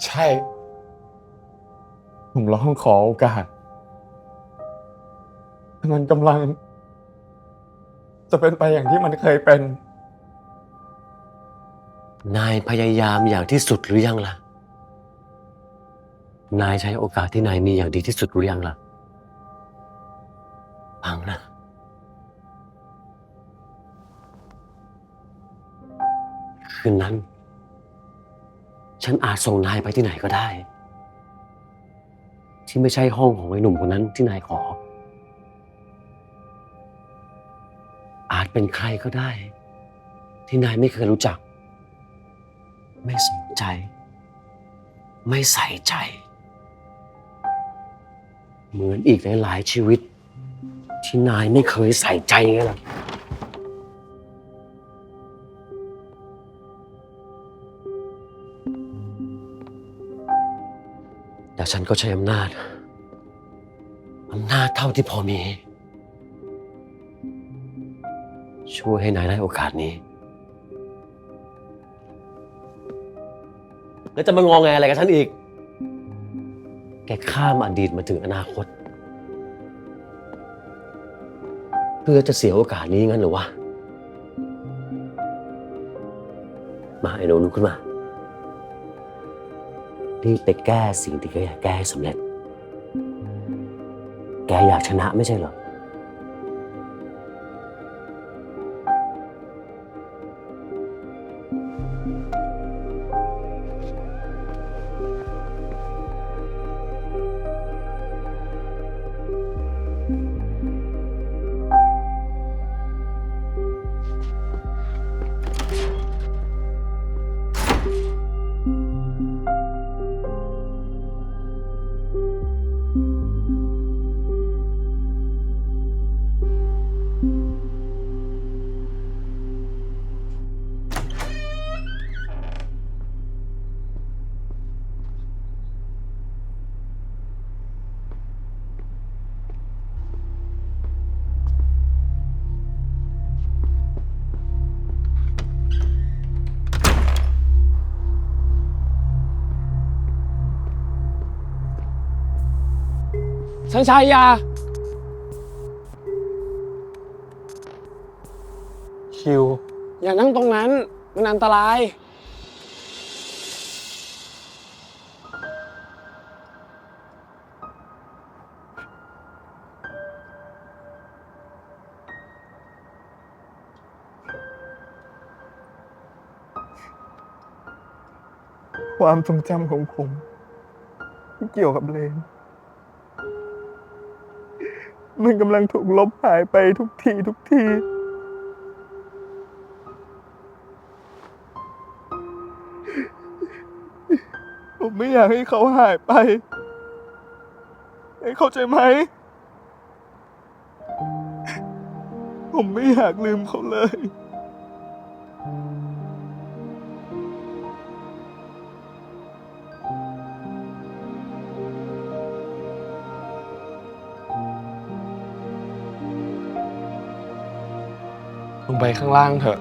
ใช่ ผมร้องขอโอกาสแต่มันกำลัง จะเป็นไปอย่างที่มันเคยเป็น นายพยายามอย่างที่สุดหรือยังล่ะ นายใช้โอกาสที่นายมีอย่างดีที่สุดหรือยังล่ะฟังนะ คืนนั้น ฉันอาจส่งนายไปที่ไหนก็ได้ ที่ไม่ใช่ห้องของไอ้หนุ่มคนนั้นที่นายขอ อาจเป็นใครก็ได้ ที่นายไม่เคยรู้จัก ไม่สนใจ ไม่ใส่ใจ เหมือนอีกหลายๆชีวิต ที่นายไม่เคยใส่ใจไงล่ะ แต่ฉันก็ใช้อำนาจเท่าที่พอมี ช่วยให้นายได้โอกาสนี้ แล้วจะมางอแงอะไรกับฉันอีก แกข้ามอดีตมาถึงอนาคต เพื่อจะเสียโอกาสนี้งั้นหรือวะ มาไอ้หนูลุกขึ้นมา รีบไปแก้สิ่งที่แกอยากแก้ให้สำเร็จ แกอยากชนะไม่ใช่เหรอ ฉันชายยา คิว อย่านั่งตรงนั้น มันอันตราย ความทรงจำของผมที่เกี่ยวกับเลน มันกำลังถูกลบหายไปทุกที ผมไม่อยากให้เขาหายไปเข้าใจไหม ผมไม่อยากลืมเขาเลย ผ ลงไปข้างล่างเถอะ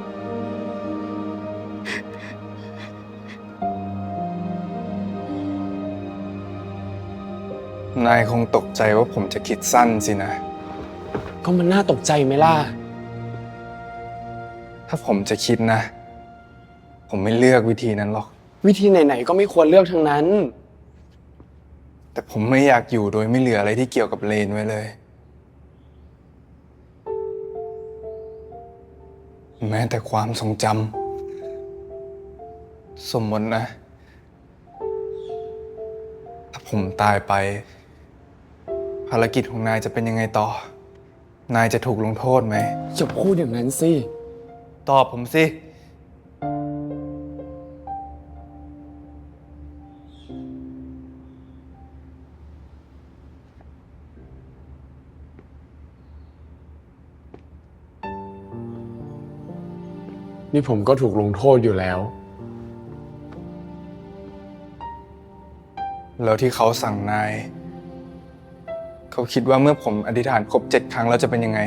นายคงตกใจว่าผมจะคิดสั้นสินะ ก็มันน่าตกใจไหมล่ะ ถ้าผมจะคิดนะ ผมไม่เลือกวิธีนั้นหรอก วิธีไหนๆก็ไม่ควรเลือกทั้งนั้น แต่ผมไม่อยากอยู่โดยไม่เหลืออะไรที่เกี่ยวกับเลนไว้เลย แม้แต่ความทรงจำสมมตินะ ถ้าผมตายไป ภารกิจของนายจะเป็นยังไงต่อ นายจะถูกลงโทษไหม อย่าพูดอย่างนั้นสิ ตอบผมสิ นี่ผมก็ถูกลงโทษอยู่แล้ว แล้วที่เขาสั่งนาย เขาคิดว่าเมื่อผมอธิษฐานครบ 7 ครั้งแล้วจะเป็นยังไง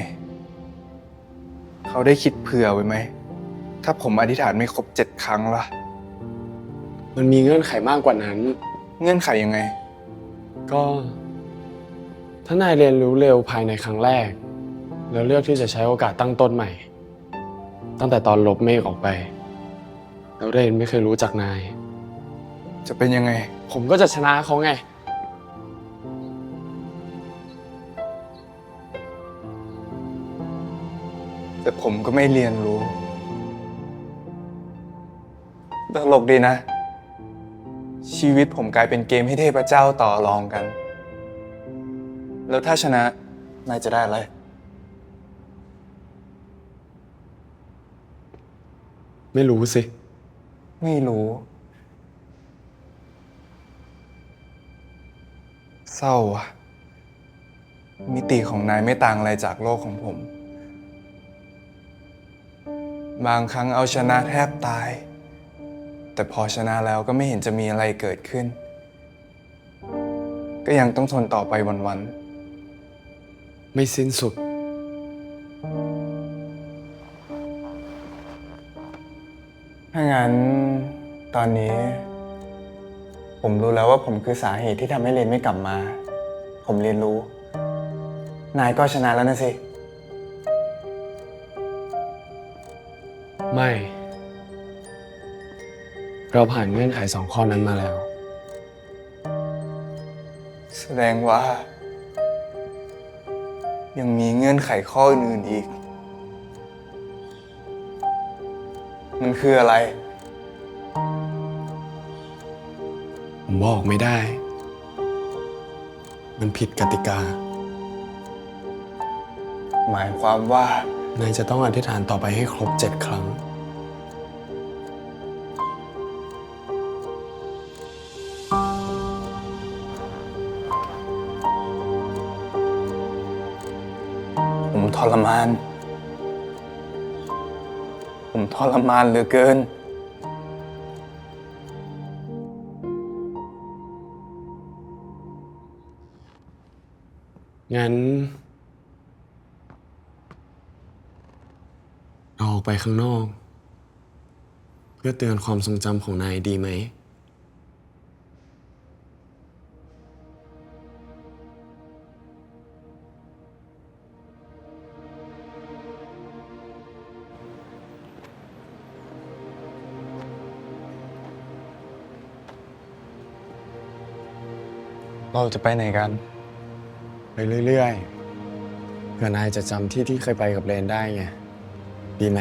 เขาได้คิดเผื่อไว้ไหม ถ้าผมอธิษฐานไม่ครบ 7 ครั้งล่ะ มันมีเงื่อนไขมากกว่านั้น เงื่อนไขยังไง ก็ ถ้านายเรียนรู้เร็วภายในครั้งแรก แล้วเลือกที่จะใช้โอกาสตั้งต้นใหม่ ตั้งแต่ตอนลบเมฆออกไป แล้วเรนไม่เคยรู้จักนาย จะเป็นยังไง ผมก็จะชนะเขาไง แต่ผมก็ไม่เรียนรู้ ตลกดีนะ ชีวิตผมกลายเป็นเกมให้เทพเจ้าต่อรองกัน แล้วถ้าชนะ นายจะได้อะไร ไม่รู้สิ ไม่รู้ เศร้าอะมิติของนายไม่ต่างอะไรจากโลกของผม บางครั้งเอาชนะแทบตาย แต่พอชนะแล้วก็ไม่เห็นจะมีอะไรเกิดขึ้น ก็ยังต้องทนต่อไปวันๆ ไม่สิ้นสุด ถ้างั้นตอนนี้ ผมรู้แล้วว่าผมคือสาเหตุที่ทำให้เรนไม่กลับมา ผมเรียนรู้ นายก็ชนะแล้วนะสิ ไม่ เราผ่านเงื่อนไข2 ข้อนั้นมาแล้ว แสดงว่า ยังมีเงื่อนไขข้ออื่นๆอีก มันคืออะไร ผมบอกไม่ได้ มันผิดกติกา หมายความว่า นายจะต้องอธิษฐานต่อไปให้ครบ 7 ครั้ง ผมทรมาน ผมทรมานเหลือเกิน งั้นเราออกไปข้างนอก เพื่อเตือนความทรงจำของนายดีไหม เราจะไปไหนกัน ไปเรื่อยๆ เพื่อนายจะจำที่เคยไปกับเรนได้ไง ดีไหม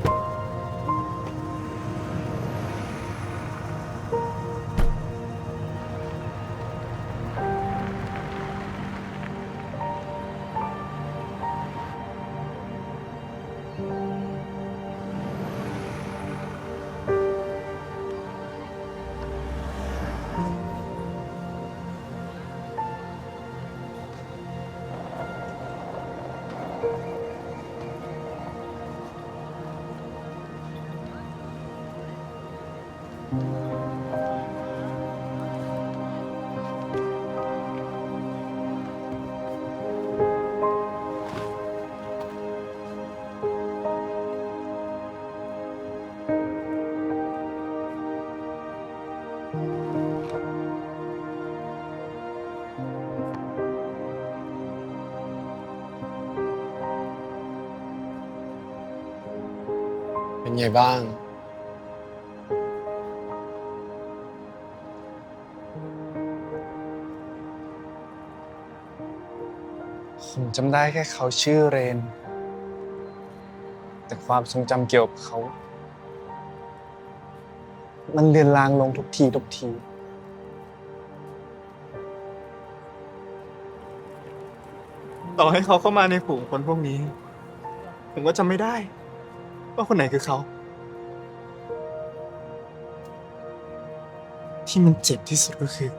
ผ เป็นไงบ้าง ผมจำได้แค่เขาชื่อเรน แต่ความทรงจำเกี่ยวกับเขา มันเลือนลางลงทุกที ต่อให้เขาเข้ามาในฝูงคนพวกนี้ ผมก็จำไม่ได้ ว่าคนไหนคือเขา ที่มันเจ็บที่สุดก็คือ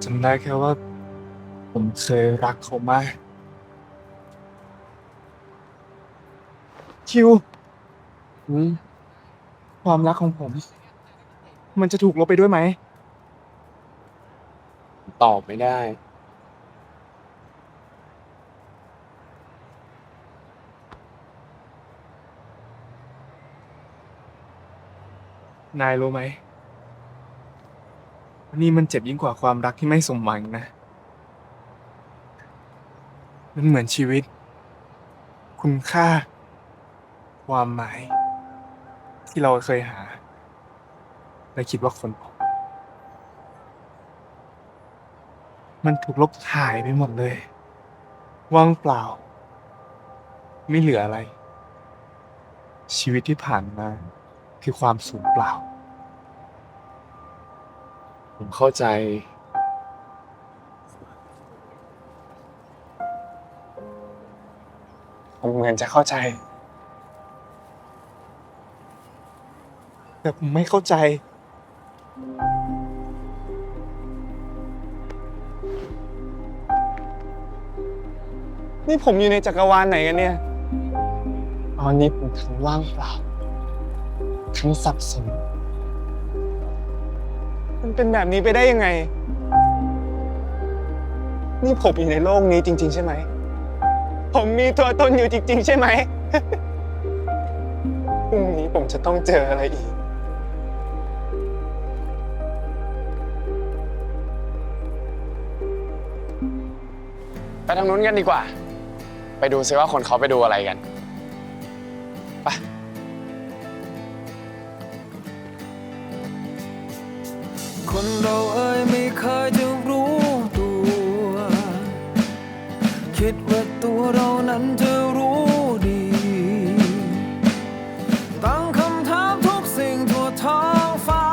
จำได้แค่ว่า ผมเคยรักเขามาก คิวความรักของผม มันจะถูกลบไปด้วยไหม ตอบไม่ได้ นายรู้ไหมนี่มันเจ็บยิ่งกว่าความรักที่ไม่สมหวังนะ มันเหมือนชีวิต คุณค่า ความหมาย ที่เราเคยหา และคิดว่าคนพบมันถูกลบหายไปหมดเลย ว่างเปล่า ไม่เหลืออะไร ชีวิตที่ผ่านมา คือความสูญเปล่า ผมเข้าใจ ผมเหมือนจะเข้าใจ แต่ผมไม่เข้าใจ นี่ผมอยู่ในจักรวาลไหนกันเนี่ย ตอนนี้ผมทั้งว่างเปล่า ทั้งสับสน มันเป็นแบบนี้ไปได้ยังไง นี่ผมอยู่ในโลกนี้จริงๆใช่ไหม ผมมีตัวตนอยู่จริงๆใช่ไหม พรุ่งนี้ผมจะต้องเจออะไรอีก ไปทางนู้นกันดีกว่า ไปดูซิว่าคนเขาไปดูอะไรกัน ไป คนเราไม่เคยจะรู้ตัว คิดว่าตัวเรานั้นจะรู้ดี ตั้งคำถามทุกสิ่งทั่วท้องฟ้า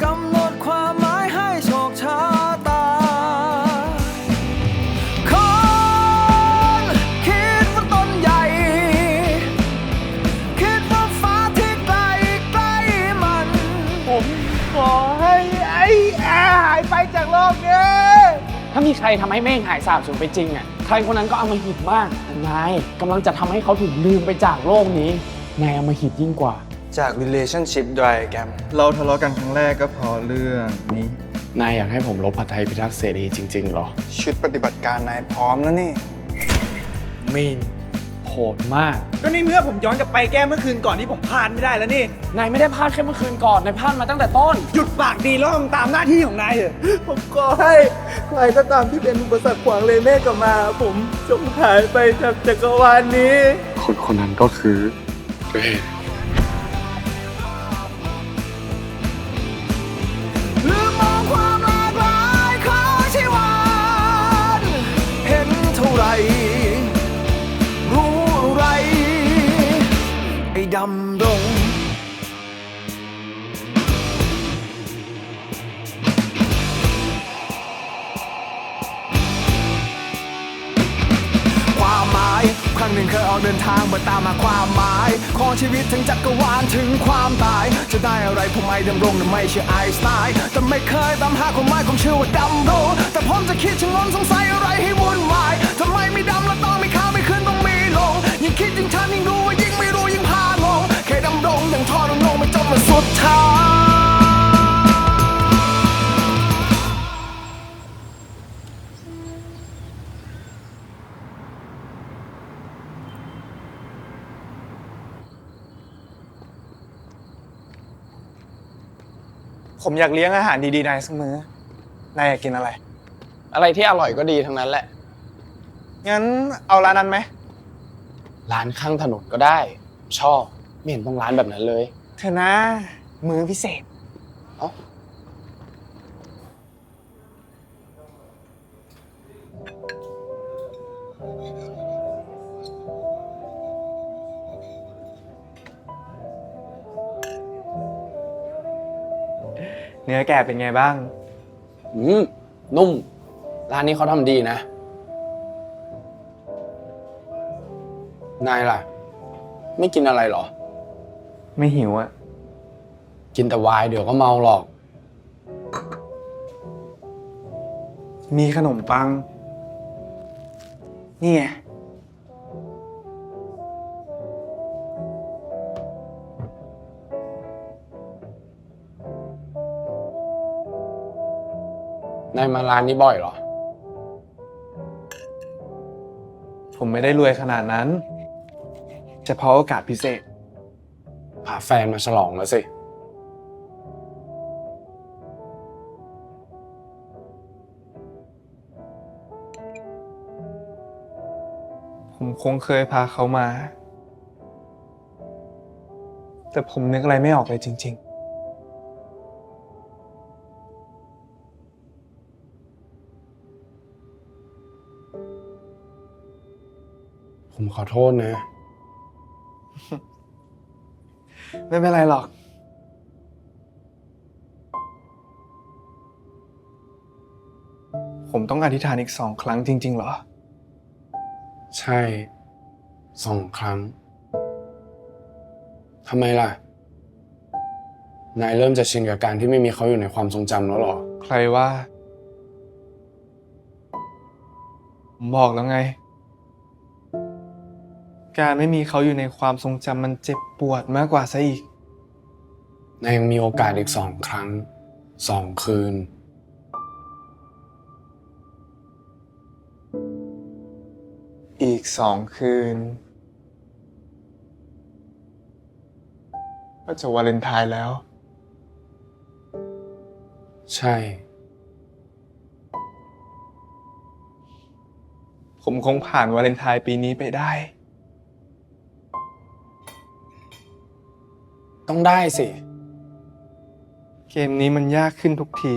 กำหนดความหมายให้โชคชะตา คนคิดว่าต้นใหญ่ คิดว่าฟ้าที่ไกลไกลมัน ผมขอให้ไอ้แอร์หายไปจากโลกนี้ ถ้ามีใครทำให้เมฆหายสาบสูญไปจริงอ่ะ ใครคนนั้นก็อำมหิตมากแต่นายกำลังจะทำให้เขาถูกลืมไปจากโลกนี้ นายอำมหิตยิ่งกว่า จาก relationship diagram เราทะเลาะกันครั้งแรกก็เพราะเรื่องนี้ นายอยากให้ผมลบผัดไทยพิทักษ์เสรีจริงๆเหรอ ชุดปฏิบัติการนายพร้อมแล้วนี่ มีนโหดมาก ก็นี่เมื่อผมย้อนกลับไปแก้เมื่อคืนก่อนที่ผมพลาดไม่ได้แล้วนี่ นายไม่ได้พลาดแค่เมื่อคืนก่อน นายพลาดมาตั้งแต่ต้น หยุดปากดีแล้วทำตามหน้าที่ของนายเถอะ ผมขอให้ใครก็ตามที่เป็นอุปสรรคขวางเลเม่กลับมา ผมจงหายไปจากจักรวาลนี้ คนคนนั้นก็คือเรน ลืมมองความหลากหลายของชีวันเห็นเท่าไร รู้อะไร ไอ้ดำดง ความหมายครั้งหนึ่งเคยออกเดินทางเพื่อตามหาความหมายของชีวิตถึงจักรวาลถึงความตาย จะได้อะไรผมไม่ดำรงหรือไม่ใช่ไอน์สไตน์แต่ไม่เคยตามหาความหมายของชื่อว่าดำรงแต่ผมจะคิดชะงนสงสัยอะไรให้วุ่นวายทำไมไม่ดำแล้วต้องไม่ข้าวไม่ขึ้นต้องมีลงยิ่งคิดยิ่งชันยิ่งรู้ว่ายิ่งไม่รู้ยิ่งพลาด ดท้ายผมอยากเลี้ยงอาหารดีๆนายเสมอนายอยากกินอะไร อะไรที่อร่อยก็ดีทั้งนั้นแหละ งั้นเอาร้านนั้นไหม ร้านข้างถนนก็ได้ ชอบ ไม่เห็นต้องร้านแบบนั้นเลย เธอนะมื้อพิเศษ เนื้อแกะเป็นไงบ้าง นุ่ม ร้านนี้เขาทำดีนะ นายล่ะ ไม่กินอะไรเหรอ ไม่หิวอะ กินแต่ไวน์เดี๋ยวก็เมาหรอก มีขนมปัง นี่ไง นายมาร้านนี้บ่อยเหรอ ผมไม่ได้รวยขนาดนั้น เฉพาะโอกาสพิเศษ พาแฟนมาฉลองแล้วสิ ผมคงเคยพาเขามา แต่ผมนึกอะไรไม่ออกเลยจริง ผมขอโทษนะ ๆ ไม่เป็นไรหรอก ผมต้องอธิษฐานอีก2 ครั้งจริง ๆ เหรอ ใช่ 2 ครั้ง ทำไมล่ะ นายเริ่มจะชินกับการที่ไม่มีเขาอยู่ในความทรงจำแล้วเหรอ ใครว่า ผมบอกแล้วไง การไม่มีเขาอยู่ในความทรงจำมันเจ็บปวดมากกว่าซะอีก นายยังมีโอกาสอีก2 ครั้ง 2 คืน อีก2 คืน ก็จะวาเลนไทน์แล้ว ใช่ ผมคงผ่านวาเลนไทน์ปีนี้ไปได้ ต้องได้สิ เกมนี้มันยากขึ้นทุกที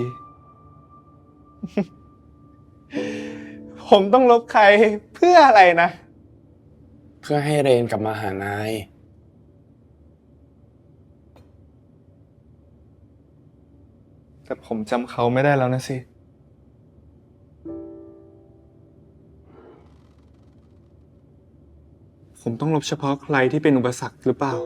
ผมต้องลบใครเพื่ออะไรนะ เพื่อให้เรนกลับมาหานาย แต่ผมจำเขาไม่ได้แล้วนะสิ ผมต้องลบเฉพาะใครที่เป็นอุปสรรคหรือเปล่า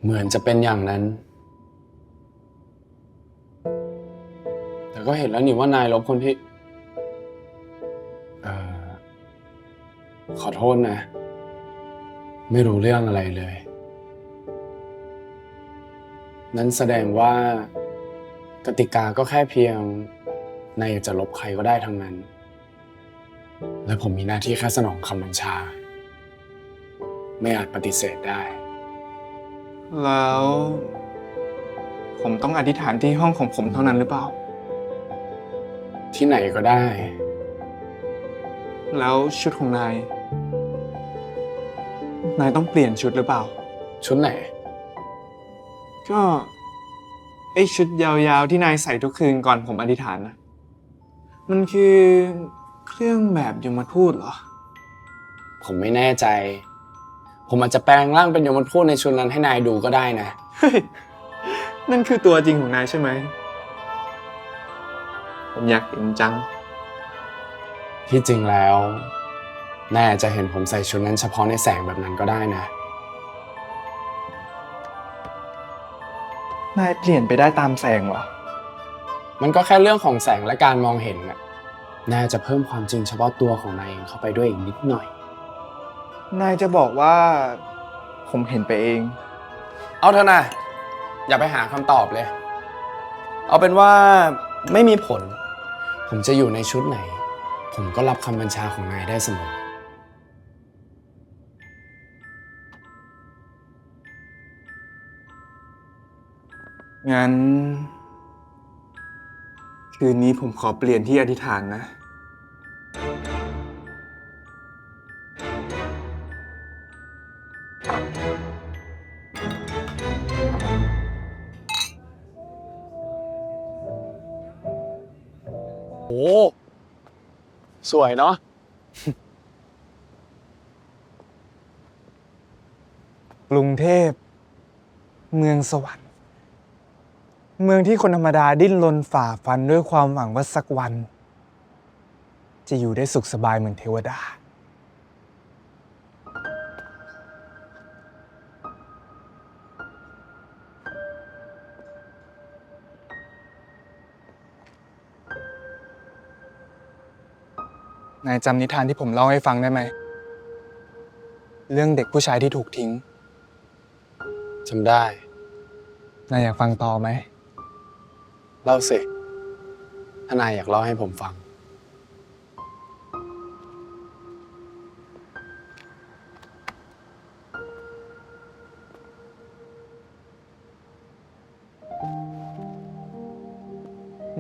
เหมือนจะเป็นอย่างนั้น แต่ก็เห็นแล้วนี่ว่านายลบคนที่ ขอโทษนะ ไม่รู้เรื่องอะไรเลย นั่นแสดงว่ากติกาก็แค่เพียงนายอยากจะลบใครก็ได้ทั้งนั้น และผมมีหน้าที่แค่สนองคำบัญชา ไม่อาจปฏิเสธได้ แล้วผมต้องอธิษฐานที่ห้องของผมเท่านั้นหรือเปล่า ที่ไหนก็ได้ แล้วชุดของนาย นายต้องเปลี่ยนชุดหรือเปล่า ชุดไหน ก็ไอชุดยาวๆที่นายใส่ทุกคืนก่อนผมอธิษฐานนะ มันคือเครื่องแบบยมทูตเหรอ ผมไม่แน่ใจ ผมอาจจะแปลงร่างเป็นยมทูตในชุดนั้นให้นายดูก็ได้นะ เฮ้ย นั่นคือตัวจริงของนายใช่ไหม ผมอยากเห็นจัง ที่จริงแล้วนายอาจจะเห็นผมใส่ชุดนั้นเฉพาะในแสงแบบนั้นก็ได้นะ นายเปลี่ยนไปได้ตามแสงเหรอ มันก็แค่เรื่องของแสงและการมองเห็นน่ะ นายจะเพิ่มความจริงเฉพาะตัวของนายเองเข้าไปด้วยอีกนิดหน่อย นายจะบอกว่าผมเห็นไปเอง เอาเถอะนะอย่าไปหาคำตอบเลย เอาเป็นว่าไม่มีผล ผมจะอยู่ในชุดไหน ผมก็รับคำบัญชาของนายได้เสมอ งั้น คืนนี้ผมขอเปลี่ยนที่อธิษฐานนะ โอ้สวยเนาะ กรุงเทพ เมืองสวรรค์ เมืองที่คนธรรมดาดิ้นรนฝ่าฟันด้วยความหวังว่าสักวัน จะอยู่ได้สุขสบายเหมือนเทวดา นายจำนิทานที่ผมเล่าให้ฟังได้ไหม เรื่องเด็กผู้ชายที่ถูกทิ้ง จำได้ นายอยากฟังต่อไหม เล่าสิ ถ้านายอยากเล่าให้ผมฟัง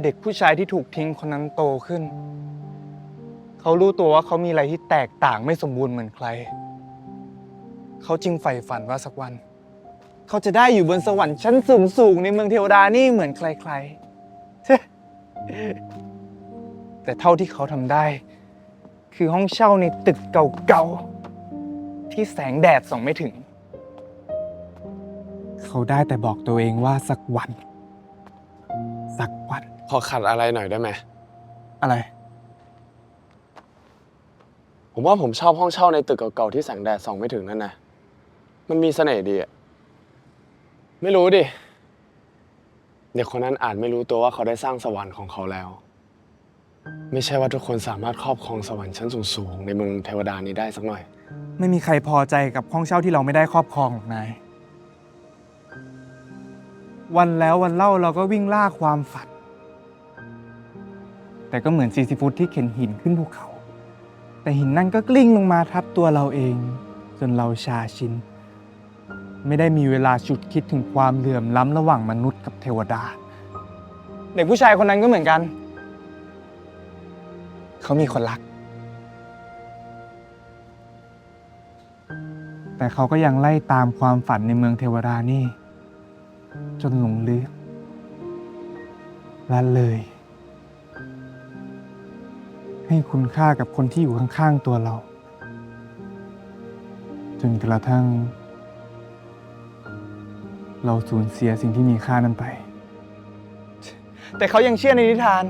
เด็กผู้ชายที่ถูกทิ้งคนนั้นโตขึ้น เขารู้ตัวว่าเขามีอะไรที่แตกต่างไม่สมบูรณ์เหมือนใคร เขาจึงใฝ่ฝันว่าสักวัน เขาจะได้อยู่บนสวรรค์ชั้นสูงในเมืองเทวดานี่เหมือนใครๆ แต่เท่าที่เขาทำได้ คือห้องเช่าในตึกเก่าๆ ที่แสงแดดส่องไม่ถึง เขาได้แต่บอกตัวเองว่าสักวัน พอขัดอะไรหน่อยได้ไหม อะไร ผมว่าผมชอบห้องเช่าในตึกเก่าๆที่แสงแดดส่องไม่ถึงนั่นนะมันมีเสน่ห์ดีอะไม่รู้ดิ เด็กคนนั้นอาจไม่รู้ตัวว่าเขาได้สร้างสวรรค์ของเขาแล้ว ไม่ใช่ว่าทุกคนสามารถครอบครองสวรรค์ชั้นสูงๆในเมืองเทวดานี้ได้สักหน่อย ไม่มีใครพอใจกับห้องเช่าที่เราไม่ได้ครอบครองหรอกนาย วันแล้ววันเล่าเราก็วิ่งล่าความฝัน แต่ก็เหมือนซีซิฟุสที่เข็นหินขึ้นภูเขา แต่หินนั่นก็กลิ้งลงมาทับตัวเราเอง จนเราชาชิน ไม่ได้มีเวลาฉุดคิดถึงความเหลื่อมล้ำระหว่างมนุษย์กับเทวดา เด็กผู้ชายคนนั้นก็เหมือนกัน เขามีคนรัก แต่เขาก็ยังไล่ตามความฝันในเมืองเทวดานี่ จนหลงลืมละเลย ให้คุณค่ากับคนที่อยู่ข้างๆตัวเรา จนกระทั่ง เราสูญเสียสิ่งที่มีค่านั้นไป แต่เขายังเชื่อในนิทาน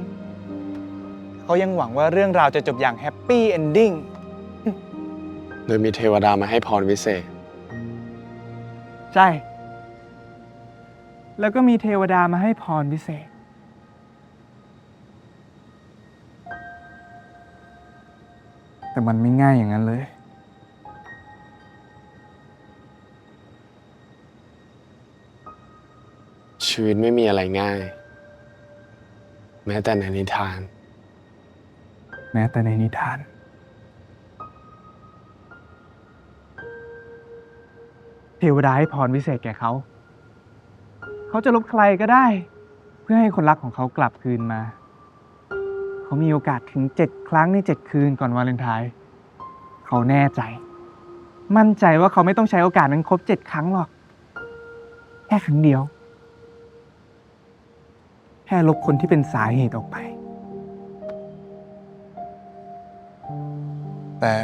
เขายังหวังว่าเรื่องราวจะจบอย่างแฮปปี้เอนดิ้ง โดยมีเทวดามาให้พรวิเศษ ใช่ แล้วก็มีเทวดามาให้พรพิเศษ แต่มันไม่ง่ายอย่างนั้นเลย ชีวิตไม่มีอะไรง่าย แม้แต่ในนิทาน แม้แต่ในนิทาน เทวดาให้พรวิเศษแก่เขา เขาจะลบใครก็ได้ เพื่อให้คนรักของเขากลับคืนมา เขามีโอกาสถึง7 ครั้งใน7 คืนก่อนวาเลนไทน์ เขาแน่ใจ มั่นใจว่าเขาไม่ต้องใช้โอกาสนั้นครบ7 ครั้งหรอก แค่ครั้งเดียว แค่ลบคนที่เป็นสาเหตุออกไป แต่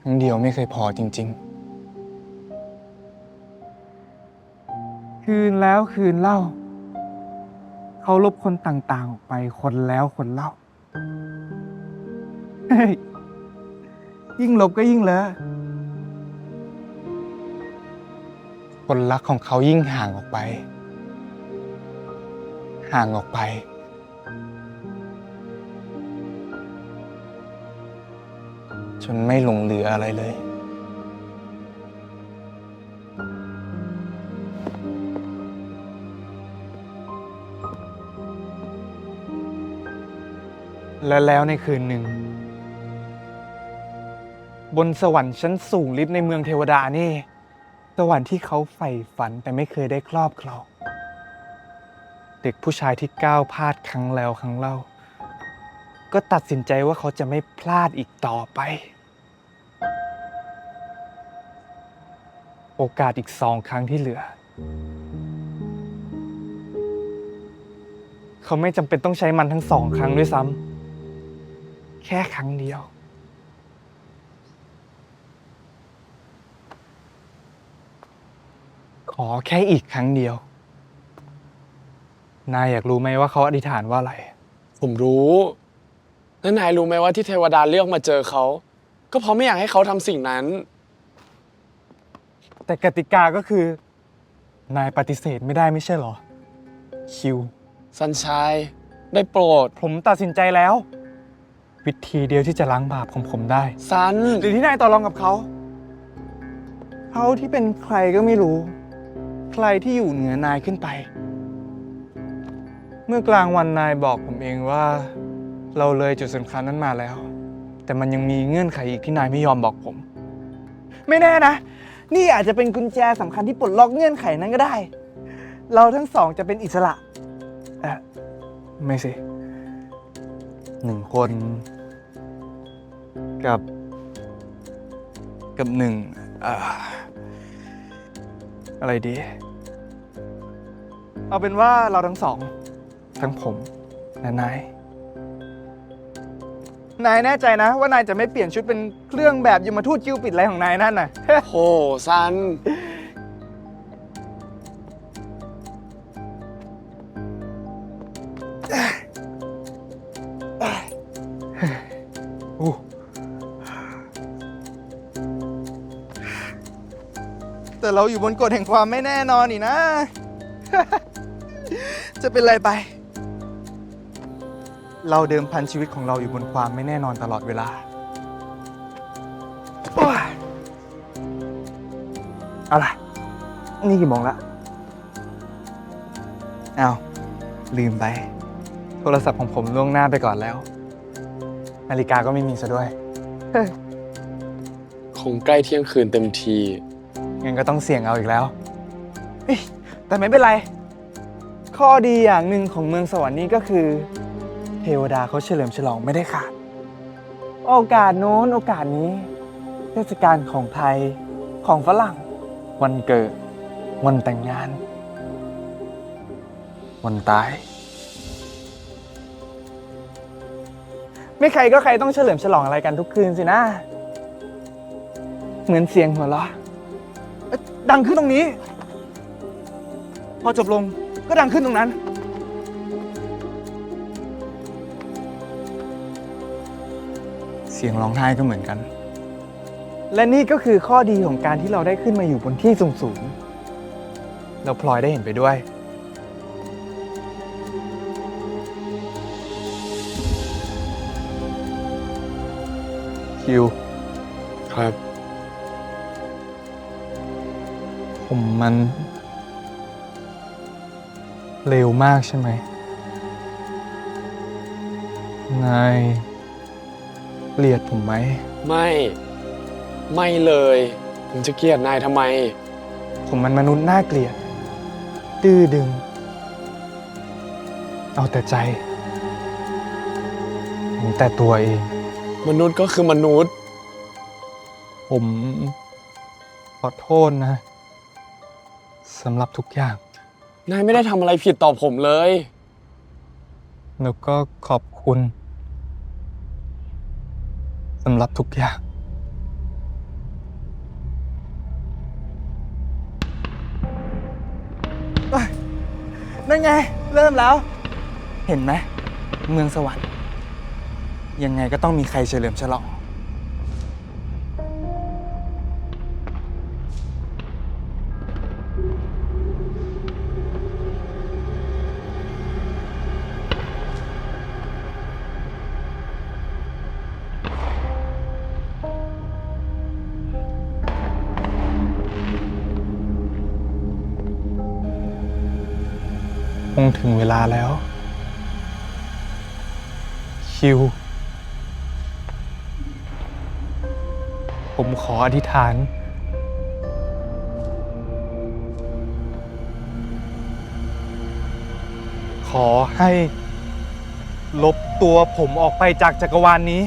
ครั้งเดียวไม่เคยพอจริงๆ คืนแล้วคืนเล่า เขาลบคนต่างๆออกไปคนแล้วคนเล่า เฮ้ย ยิ่งลบก็ยิ่งเลอะคนรักของเขายิ่งห่างออกไป ห่างออกไป จนไม่หลงเหลืออะไรเลย และแล้วในคืนหนึ่ง บนสวรรค์ชั้นสูงลิบในเมืองเทวดานี่ สวรรค์ที่เขาใฝ่ฝันแต่ไม่เคยได้ครอบครอง เด็กผู้ชายที่ก้าวพลาดครั้งแล้วครั้งเล่า ก็ตัดสินใจว่าเขาจะไม่พลาดอีกต่อไป โอกาสอีก2 ครั้งที่เหลือ เขาไม่จำเป็นต้องใช้มันทั้ง2 ครั้งด้วยซ้ำแค่ครั้งเดียว ขอแค่อีกครั้งเดียว นายอยากรู้ไหมว่าเขาอธิษฐานว่าอะไร ผมรู้แล้วนายรู้ไหมว่าที่เทวดาเลือกมาเจอเขา ก็เพราะไม่อยากให้เขาทำสิ่งนั้น แต่กติกาก็คือ นายปฏิเสธไม่ได้ไม่ใช่เหรอ คิว สันชายได้โปรด ผมตัดสินใจแล้ว วิธีเดียวที่จะล้างบาปของผมได้ ซัน หรือที่นายต่อรองกับเขา เขาที่เป็นใครก็ไม่รู้ ใครที่อยู่เหนือนายขึ้นไป เมื่อกลางวันนายบอกผมเองว่า เราเลยจุดสำคัญนั้นมาแล้ว แต่มันยังมีเงื่อนไขอีกที่นายไม่ยอมบอกผม ไม่แน่นะ นี่อาจจะเป็นกุญแจสำคัญที่ปลดล็อกเงื่อนไขนั้นก็ได้ เราทั้งสองจะเป็นอิสระไม่สิ 1 คนกับ1อะไรดี เอาเป็นว่าเราทั้งสอง ทั้งผมและนาย นายแน่ใจนะว่านายจะไม่เปลี่ยนชุดเป็นเครื่องแบบยมทูตคิวปิดอะไรของนายนั่นน่ะ โหซัน แต่เราอยู่บนกฎแห่งความไม่แน่นอนนี่นะ จะเป็นไรไป เราเดิมพันชีวิตของเราอยู่บนความไม่แน่นอนตลอดเวลา เอาล่ะ นี่กี่โมงละเอาลืมไป โทรศัพท์ของผมล่วงหน้าไปก่อนแล้ว นาฬิกาก็ไม่มีซะด้วย คงใกล้เที่ยงคืนเต็มที งั้นก็ต้องเสี่ยงเอาอีกแล้ว แต่ไม่เป็นไร ข้อดีอย่างหนึ่งของเมืองสวรรค์นี้ก็คือ เทวดาเขาเฉลิมฉลองไม่ได้ขาด โอกาสโน้นโอกาสนี้ เทศกาลของไทยของฝรั่ง วันเกิด วันแต่งงาน วันตาย ไม่ใครก็ใครต้องเฉลิมฉลองอะไรกันทุกคืนสินะ เหมือนเสียงหัวเราะดังขึ้นตรงนี้ พอจบลงก็ดังขึ้นตรงนั้น เสียงร้องไห้ก็เหมือนกัน และนี่ก็คือข้อดีของการที่เราได้ขึ้นมาอยู่บนที่สูงๆแล้วพลอยได้เห็นไปด้วย คิว ครับ ผมมันเร็วมากใช่ไหม นายเกลียดผมไหม ไม่เลย ผมจะเกลียดนายทำไม ผมมันมนุษย์น่าเกลียด ดื้อดึง เอาแต่ใจเห็นแต่ตัวเอง มนุษย์ก็คือมนุษย์ ผมขอโทษนะสำหรับทุกอย่าง นายไม่ได้ทำอะไรผิดต่อผมเลย แล้วก็ขอบคุณสำหรับทุกอย่างนั่นไง เริ่มแล้ว เห็นไหมเมืองสวรรค์ยังไงก็ต้องมีใครเฉลิมฉลอง งถึงเวลาแล้ว คิว ผมขออธิษฐาน ขอให้ลบตัวผมออกไปจากจักรวาลนี้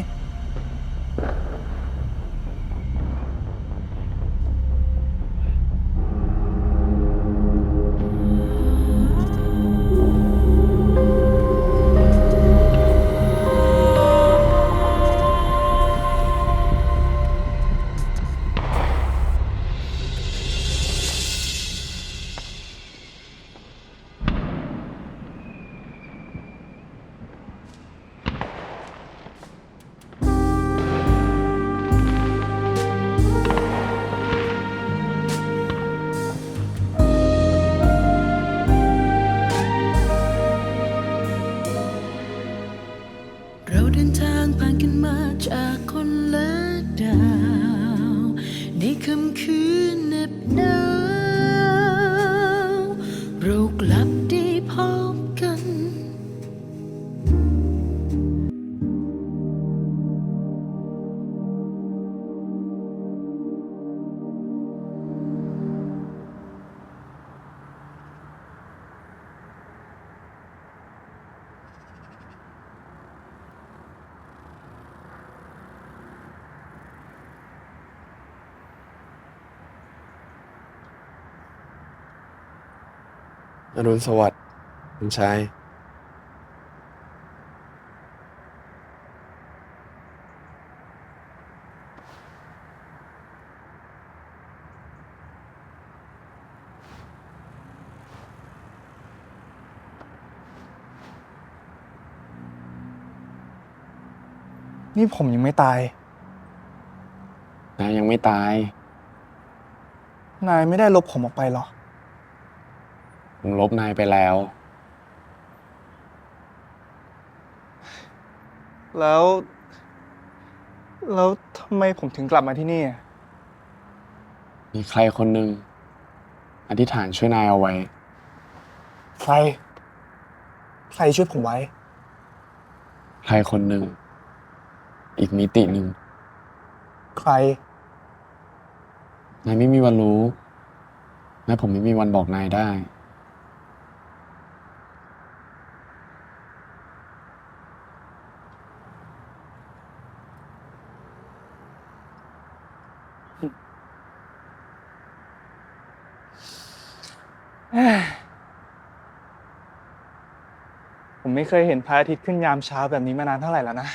เราเดินทางผ่านกันมาจากคนละดาวในค่ำคืนเหน็บหนาวเรากลับได้พบกัน อรุณสวัสดิ์คุณชาย นี่ผมยังไม่ตาย นายยังไม่ตาย นายไม่ได้ลบผมออกไปหรอ ผมลบนายไปแล้ว แล้วทำไมผมถึงกลับมาที่นี่อะ มีใครคนหนึ่งอธิษฐานช่วยนายเอาไว้ ใครช่วยผมไว้ ใครคนหนึ่ง อีกมิติหนึ่ง ใคร นายไม่มีวันรู้ และผมไม่มีวันบอกนายได้ ผมไม่เคยเห็นพระอาทิตย์ขึ้นยามเช้าแบบนี้มานานเท่าไหร่แล้วนะ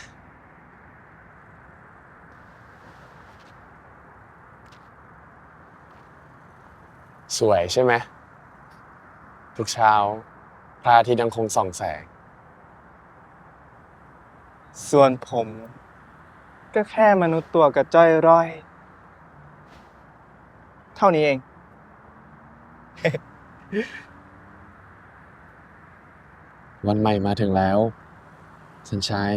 สวยใช่ไหม ทุกเช้าพระอาทิตย์ยังคงส่องแสง ส่วนผมก็แค่มนุษย์ตัวกระจ้อยร่อย เท่านี้เอง วันใหม่มาถึงแล้วสัญชัย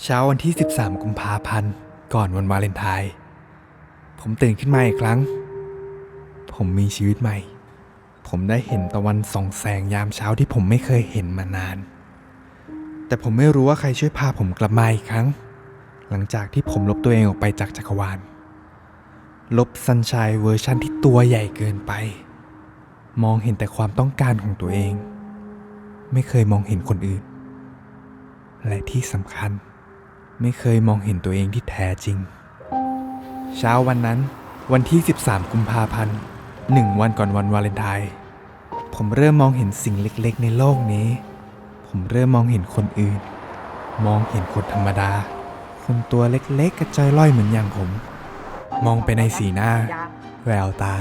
เช้าวันที่ 13 กุมภาพันธ์ ก่อนวันวาเลนไทน์ ผมตื่นขึ้นมาอีกครั้ง ผมมีชีวิตใหม่ ผมได้เห็นตะวันส่องแสงยามเช้าที่ผมไม่เคยเห็นมานาน แต่ผมไม่รู้ว่าใครช่วยพาผมกลับมาอีกครั้ง หลังจากที่ผมลบตัวเองออกไปจากจักรวาล ลบซันชัยเวอร์ชั่นที่ตัวใหญ่เกินไป มองเห็นแต่ความต้องการของตัวเอง ไม่เคยมองเห็นคนอื่น และที่สำคัญไม่เคยมองเห็นตัวเองที่แท้จริง เช้าวันนั้นวันที่ 13 กุมภาพันธ์ 1 วันก่อนวันวาเลนไทน์ ผมเริ่มมองเห็นสิ่งเล็กๆในโลกนี้ ผมเริ่มมองเห็นคนอื่น มองเห็นคนธรรมดา คนตัวเล็กๆกระจอยล่อยเหมือนอย่างผม มองไปในสีหน้า แววตา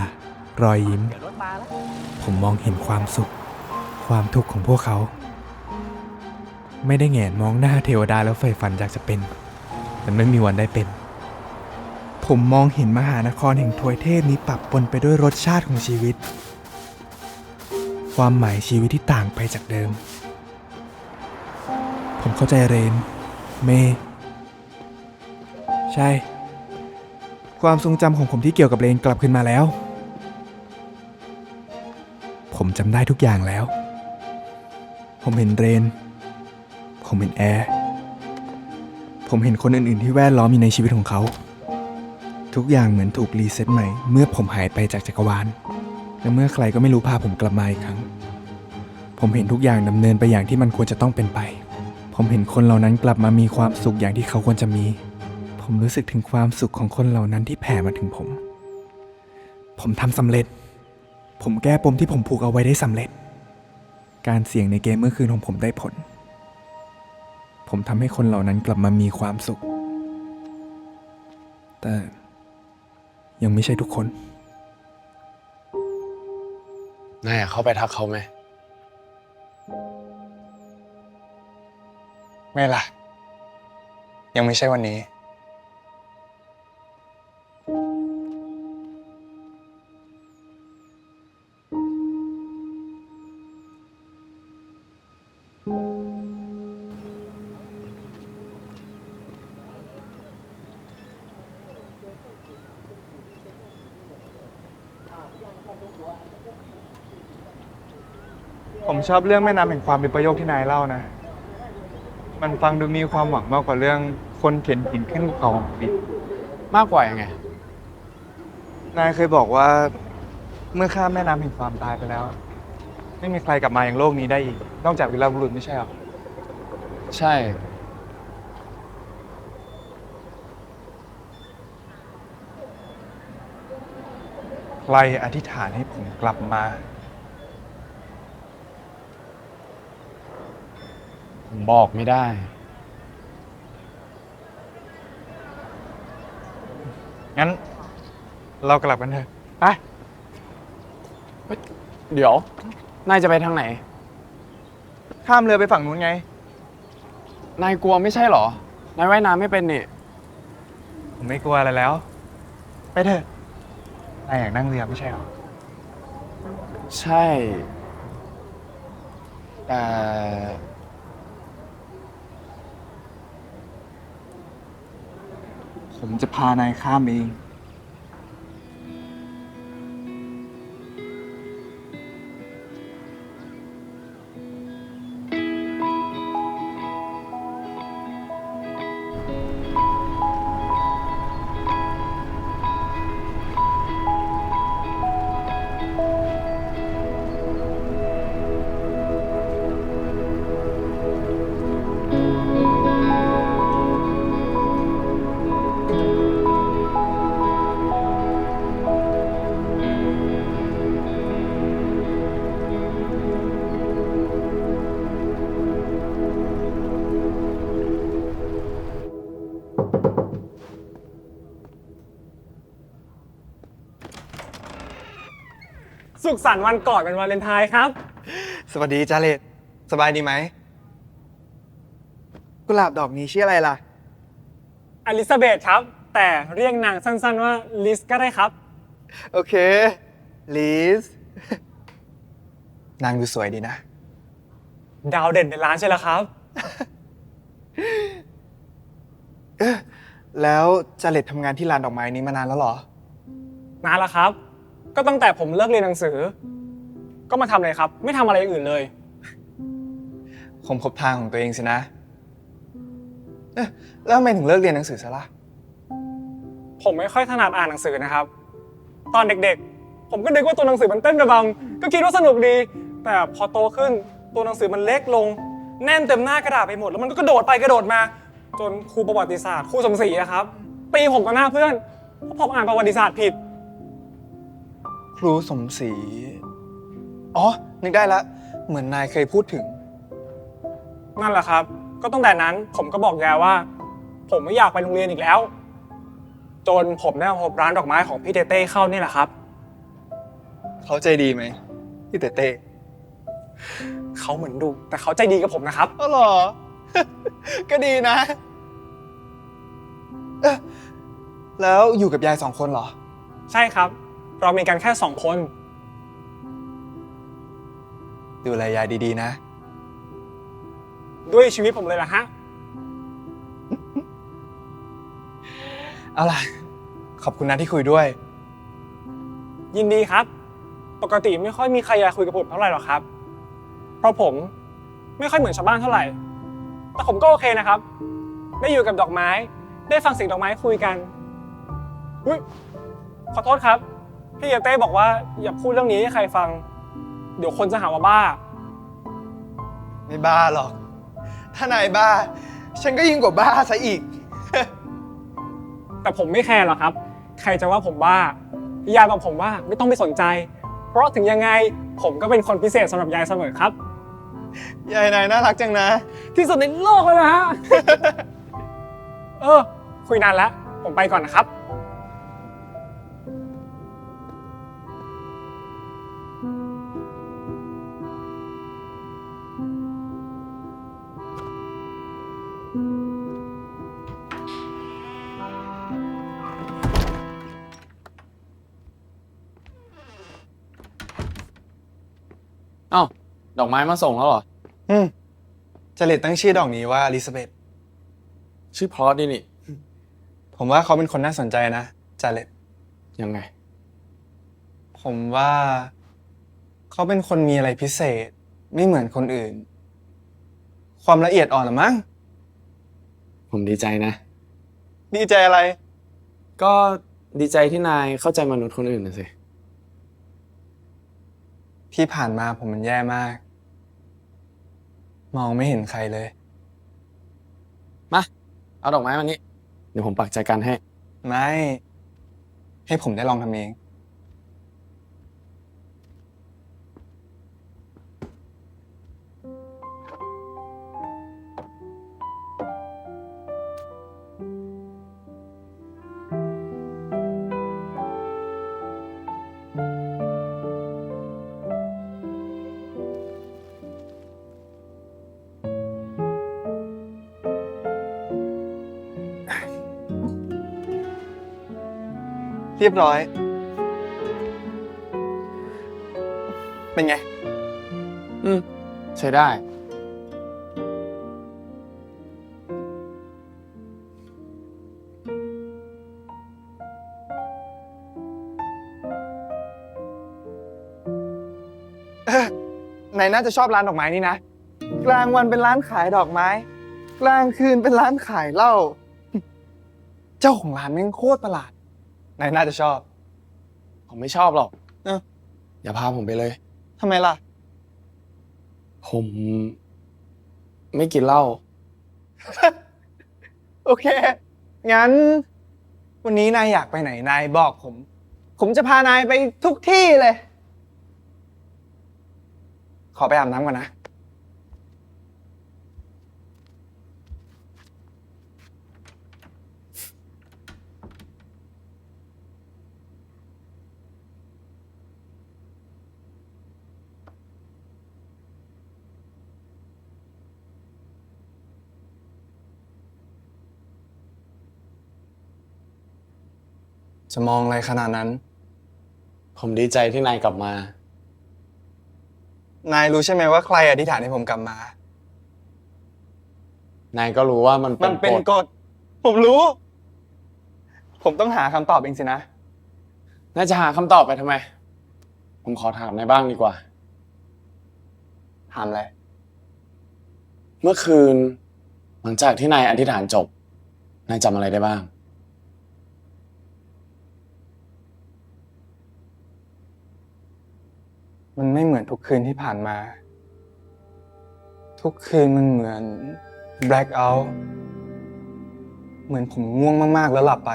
รอยยิ้ม ผมมองเห็นความสุข ความทุกข์ของพวกเขา ไม่ได้แงนมองหน้าเทวดาแล้วใฝ่ฝันอยากจะเป็นมันไม่มีวันได้เป็น ผมมองเห็นมหานครแห่งทวยเทพนี้ปะปนไปด้วยรสชาติของชีวิต ความหมายชีวิตที่ต่างไปจากเดิม ผมเข้าใจเรน เมย์ใช่ ความทรงจำของผมที่เกี่ยวกับเรนกลับคืนมาแล้ว ผมจำได้ทุกอย่างแล้ว ผมเห็นเรน ผมเห็นแอร์ผมเห็นคนอื่นๆที่แวดล้อมอยู่ในชีวิตของเขา ทุกอย่างเหมือนถูกรีเซ็ตใหม่เมื่อผมหายไปจากจักรวาลและเมื่อใครก็ไม่รู้พาผมกลับมาอีกครั้ง ผมเห็นทุกอย่างดำเนินไปอย่างที่มันควรจะต้องเป็นไป ผมเห็นคนเหล่านั้นกลับมามีความสุขอย่างที่เขาควรจะมี ผมรู้สึกถึงความสุขของคนเหล่านั้นที่แผ่มาถึงผม ผมทำสำเร็จ ผมแก้ปมที่ผมผูกเอาไว้ได้สำเร็จ การเสี่ยงในเกมเมื่อคืนของผมได้ผล ผมทำให้คนเหล่านั้นกลับมามีความสุข แต่ยังไม่ใช่ทุกคน นายอยากเข้าไปทักเขาไหม ไม่ล่ะ ยังไม่ใช่วันนี้ ผมชอบเรื่องแม่น้ำแห่งความเป็นประโยคที่นายเล่านะ มันฟังดูมีความหวังมากกว่าเรื่องคนเข็นหินขึ้นภูเขาของปิด มากกว่ายังไง นายเคยบอกว่าเมื่อข้ามแม่น้ำแห่งความตายไปแล้ว ไม่มีใครกลับมาอย่างโลกนี้ได้อีก นอกจากวีรบุรุษไม่ใช่หรอ ใช่ ใครอธิษฐานให้ผมกลับมา ผมบอกไม่ได้ งั้น เรากลับกันเถอะ ไป เดี๋ยว นายจะไปทางไหน ข้ามเรือไปฝั่งนู้นไง นายกลัวไม่ใช่เหรอ นายว่ายน้ำไม่เป็นนี่ ผมไม่กลัวอะไรแล้ว ไปเถอะ นายอยากนั่งเรือไม่ใช่หรอ ใช่ แต่ ผมจะพานายข้ามเอง สุขสันต์วันก่อนเป็นวาเลนไทน์ครับ สวัสดีจ้าเลดสบายดีไหม กุหลาบดอกนี้ชื่ออะไรล่ะ อลิซาเบธครับ แต่เรียกนางสั้นๆว่าลิสก็ได้ครับ โอเค ลิส นางดูสวยดีนะ ดาวเด่นในร้านใช่แล้วครับ แล้วจาเลดทำงานที่ร้านดอกไม้นี้มานานแล้วเหรอ นานแล้วครับ ก็ตั้งแต่ผมเลิกเรียนหนังสือ ก็มาทำเลยครับ ไม่ทำอะไรอย่างอื่นเลย คงพบทางของตัวเองสินะ แล้วทำไมถึงเลิกเรียนหนังสือซะล่ะ ผมไม่ค่อยถนัดอ่านหนังสือนะครับ ตอนเด็กๆ ผมก็นึกว่าตัวหนังสือมันเต้นระบำก็คิดว่าสนุกดี แต่พอโตขึ้นตัวหนังสือมันเล็กลง แน่นเต็มหน้ากระดาษไปหมด แล้วมันก็กระโดดไปกระโดดมา จนครูประวัติศาสตร์ครูสมศรีอะครับตีผมกับหน้าเพื่อนเพราะผมอ่านประวัติศาสตร์ผิด ครูสมศรี อ๋อ นึกได้ละ เหมือนนายเคยพูดถึง นั่นแหละครับ ก็ตั้งแต่นั้นผมก็บอกยายว่า ผมไม่อยากไปโรงเรียนอีกแล้ว จนผมได้มาพบร้านดอกไม้ของพี่เต้เข้านี่แหละครับ เขาใจดีไหมพี่เต้ เขาเหมือนดุแต่เขาใจดีกับผมนะครับ อ๋อเหรอ ก็ดีนะแล้วอยู่กับยาย2 คนเหรอ ใช่ครับ เรามีกันแค่2 คน ดูแลยายดีๆนะ ด้วยชีวิตผมเลยล่ะฮะ เอาล่ะ ขอบคุณนะที่คุยด้วย ยินดีครับ ปกติไม่ค่อยมีใครอยากคุยกับผมเท่าไหร่หรอกครับ เพราะผมไม่ค่อยเหมือนชาวบ้านเท่าไหร่ แต่ผมก็โอเคนะครับ ได้อยู่กับดอกไม้ ได้ฟังเสียงดอกไม้คุยกันอุ๊ยขอโทษครับ พี่เต้บอกว่าอย่าพูดเรื่องนี้ให้ใครฟัง เดี๋ยวคนจะหาว่าบ้า ไม่บ้าหรอก ถ้านายบ้า ฉันก็ยิ่งกว่าบ้าซะอีก แต่ผมไม่แคร์หรอกครับ ใครจะว่าผมบ้ายายบอกผมว่าไม่ต้องไปสนใจ เพราะถึงยังไงผมก็เป็นคนพิเศษสำหรับยายเสมอครับ ยายนายน่ารักจังนะ ที่สุดในโลกเลยนะฮะ คุยนานแล้ว ผมไปก่อนนะครับ เอ้า ดอกไม้มาส่งแล้วเหรอ จริตตั้งชื่อดอกนี้ว่าอลิซาเบธ ชื่อพอดีนี่ ผมว่าเขาเป็นคนน่าสนใจนะจริต ยังไง ผมว่าเขาเป็นคนมีอะไรพิเศษ ไม่เหมือนคนอื่น ความละเอียดอ่อนหรือมั้ง ผมดีใจนะ ดีใจอะไร ก็ดีใจที่นายเข้าใจมนุษย์คนอื่นนะสิ ที่ผ่านมาผมมันแย่มาก มองไม่เห็นใครเลย มา เอาดอกไม้มานี่ เดี๋ยวผมปักใจกันให้ ไม่ ให้ผมได้ลองทำเอง เรียบร้อย เป็นไง ใช้ได้ นายน่าจะชอบร้านดอกไม้นี่นะ กลางวันเป็นร้านขายดอกไม้ กลางคืนเป็นร้านขายเหล้า เจ้าของร้านแม่งโคตรประหลาด นายน่าจะชอบ ผมไม่ชอบหรอก อย่าพาผมไปเลย ทำไมล่ะ ผมไม่กินเหล้า โอเค งั้น วันนี้นายอยากไปไหนนายบอกผม ผมจะพานายไปทุกที่เลย ขอไปอาบน้ำก่อนนะ จะมองอะไรขนาดนั้น ผมดีใจที่นายกลับมา นายรู้ใช่ไหมว่าใครอธิษฐานให้ผมกลับมา นายก็รู้ว่ามัน มันเป็นกฎ ผมรู้ ผมต้องหาคำตอบเองสินะ น่าจะหาคำตอบไปทำไม ผมขอถามนายบ้างดีกว่า ถามอะไร เมื่อคืน หลังจากที่นายอธิษฐานจบ นายจำอะไรได้บ้าง มันไม่เหมือนทุกคืนที่ผ่านมา ทุกคืนมันเหมือน black out เหมือนผมง่วงมากๆแล้วหลับไป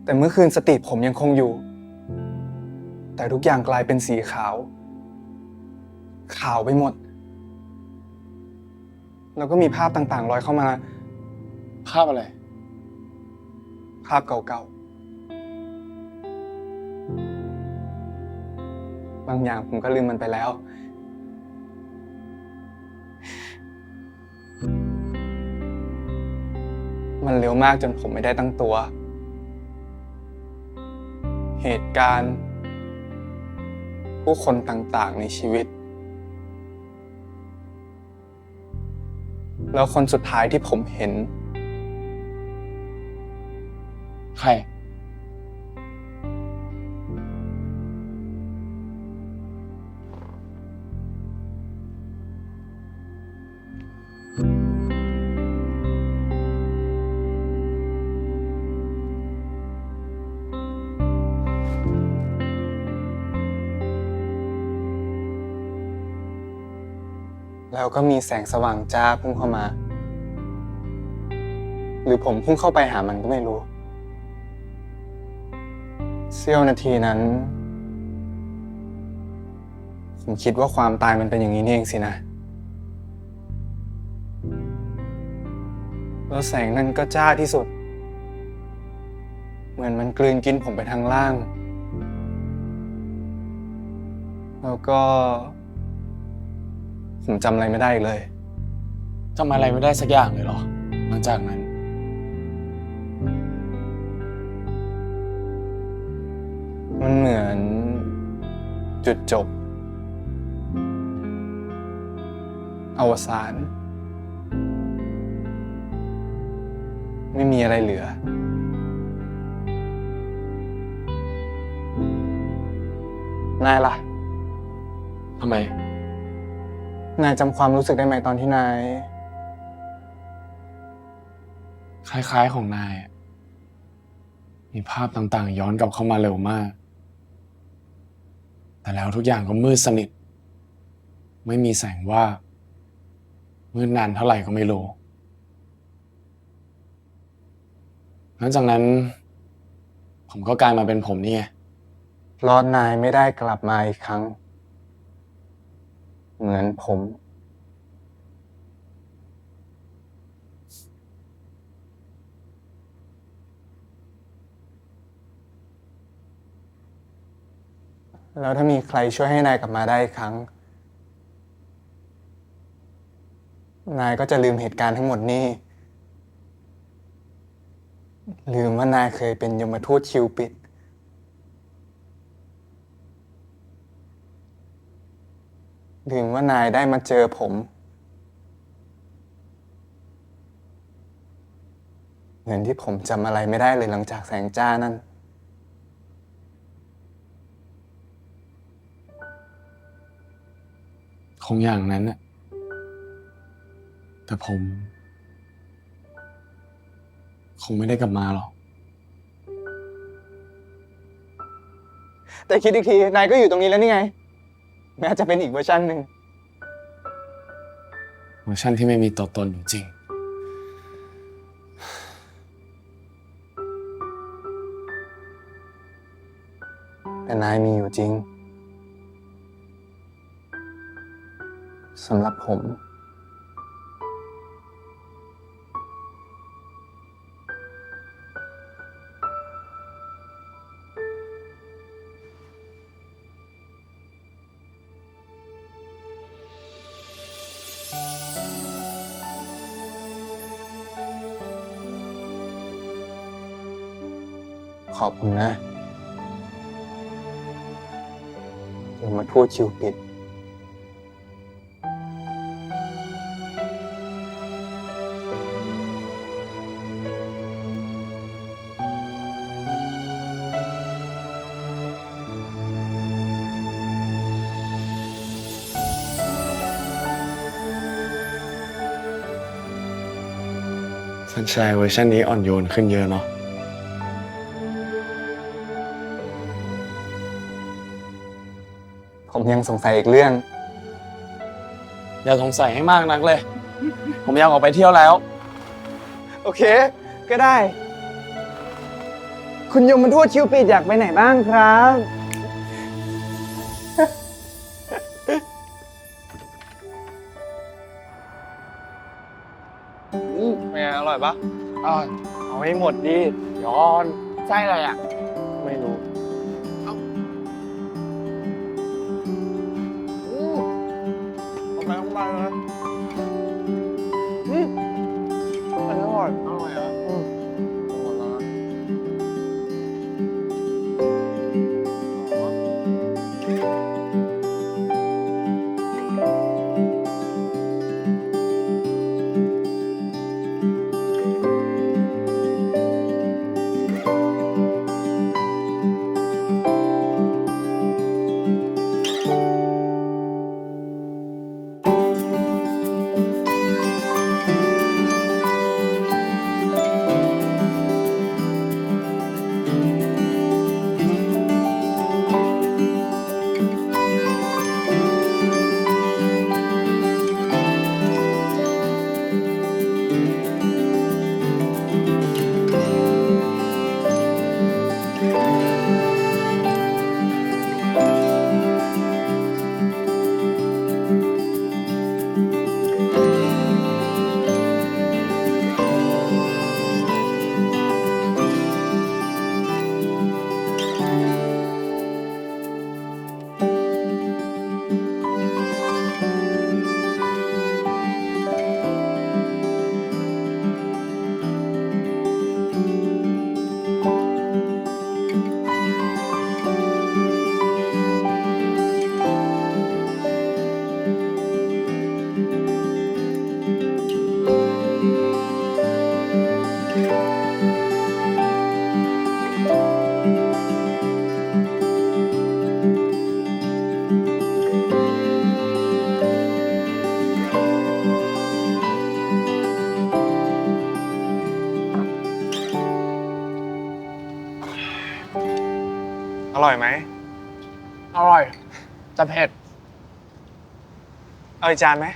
แต่เมื่อคืนสติผมยังคงอยู่ แต่ทุกอย่างกลายเป็นสีขาว ขาวไปหมด แล้วก็มีภาพต่างๆลอยเข้ามา ภาพอะไร ภาพเก่าๆ บางอย่างผมก็ลืมมันไปแล้ว มันเร็วมากจนผมไม่ได้ตั้งตัว เหตุการณ์ ผู้คนต่างๆในชีวิต แล้วคนสุดท้ายที่ผมเห็น ใคร แล้วก็มีแสงสว่างจ้าพุ่งเข้ามา หรือผมพุ่งเข้าไปหามันก็ไม่รู้ เสี้ยวนาทีนั้น ผมคิดว่าความตายมันเป็นอย่างนี้นี่เองสินะ แล้วแสงนั้นก็จ้าที่สุด เหมือนมันกลืนกินผมไปทางล่าง แล้วก็ ผมจำอะไรไม่ได้อีกเลย จำอะไรไม่ได้สักอย่างเลยเหรอ หลังจากนั้น มันเหมือนจุดจบ อวสาน ไม่มีอะไรเหลือ นายล่ะ ทำไม นายจำความรู้สึกได้ไหมตอนที่นาย คล้ายๆของนายอะมีภาพต่างๆ ย้อนกลับเข้ามาเร็วมาก แต่แล้วทุกอย่างก็มืดสนิท ไม่มีแสงว่าบมืดนานเท่าไหร่ก็ไม่รู้ หลังจากนั้น ผมก็กลายมาเป็นผมนี่ไง เพราะนายไม่ได้กลับมาอีกครั้ง เหมือนผม แล้วถ้ามีใครช่วยให้นายกลับมาได้อีกครั้ง นายก็จะลืมเหตุการณ์ทั้งหมดนี้ ลืมว่านายเคยเป็นยมทูตคิวปิด ลืมว่านายได้มาเจอผม เหมือนที่ผมจำอะไรไม่ได้เลยหลังจากแสงจ้านั่น คงอย่างนั้นน่ะ แต่ผม คงไม่ได้กลับมาหรอก แต่คิดอีกที นายก็อยู่ตรงนี้แล้วนี่ไง แม้จะเป็นอีกเวอร์ชันหนึ่ง เวอร์ชันที่ไม่มีตัวตนอยู่จริง แต่นายมีอยู่จริง สำหรับผม ขอบคุณนะยังมาทูตคิวปิด สัญชัยเวอร์ชันนี้อ่อนโยนขึ้นเยอะเนาะ ผมยังสงสัยอีกเรื่อง อย่าสงสัยให้มากนักเลย ผมอยากออกไปเที่ยวแล้ว โอเค ก็ได้ คุณยมทูตคิวปิดอยากไปไหนบ้างครับ ผ อร่อยปะ เอาให้หมดดิย้อนไส้อะไรอ่ะ ไม่รู้ เอาไปข้างในนะอันนี้อร่อยอ่ะหมดแล้วนะ อร่อยไหม อร่อยแต่เผ็ด เอาอีกจานไหม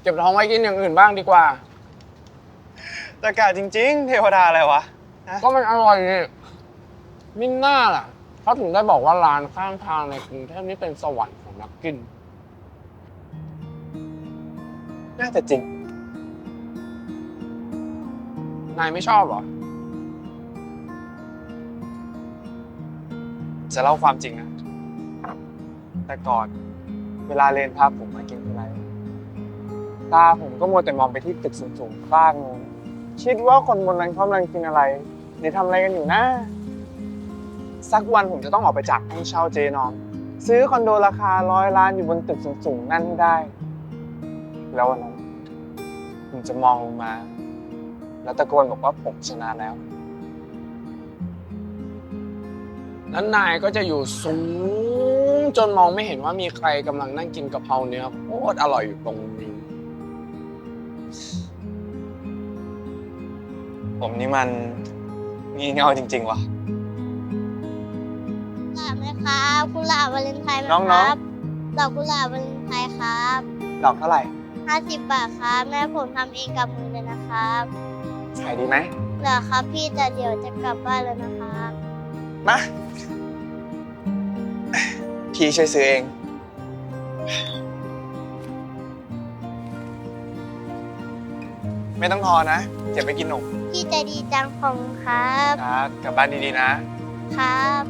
เก็บท้องไว้กินอย่างอื่นบ้างดีกว่า ตะกาจริง ๆ เทวดาอะไรวะ ก็มันอร่อยนี่มิน่าล่ะเขาถึงได้บอกว่าร้านข้างทางในกรุงเทพนี่เป็นสวรรค์ของนักกิน น่าจะจริง นายไม่ชอบเหรอ จะเล่าความจริงนะ แต่ก่อนเวลาเรียนพาผมมากินอะไร ตาผมก็มัวแต่มองไปที่ตึกสูงๆบ้างงคิดว่าคนบนนั้นเขากำลังกินอะไรหรือทำอะไรกันอยู่นะ สักวันผมจะต้องออกไปจากห้องเช่าเจนอมซื้อคอนโดราคา100 ล้านอยู่บนตึกสูงๆนั่นให้ได้ แล้ววันนั้นผมจะมองลงมา แล้วตะโกนบอกว่าผมชนะแล้ว นั้นนายก็จะอยู่สูงจนมองไม่เห็นว่ามีใครกำลังนั่งกินกะเพราเนื้อโคตรอร่อยอยู่ตรงนี้ ผมนี่มันงี่เง่าจริงๆว่ะ กุหลาบไหมครับกุหลาบวาเลนไทน์ไหม น้ ค องๆ รับดอกกุหลาบวาเลนไทน์ครับ ดอกเท่าไหร่ 50 บาทครับแม่ผมทำเองกับมือเลยนะครับ ขายดีไหม เหรอครับพี่แต่เดี๋ยวจะกลับบ้านแล้วนะครับ มา พี่ช่วยซื้อเอง ไม่ต้องทอนะ เก็บไปกินหนม พี่ใจดีจังของครับ ครับกลับบ้านดีๆนะ ครับ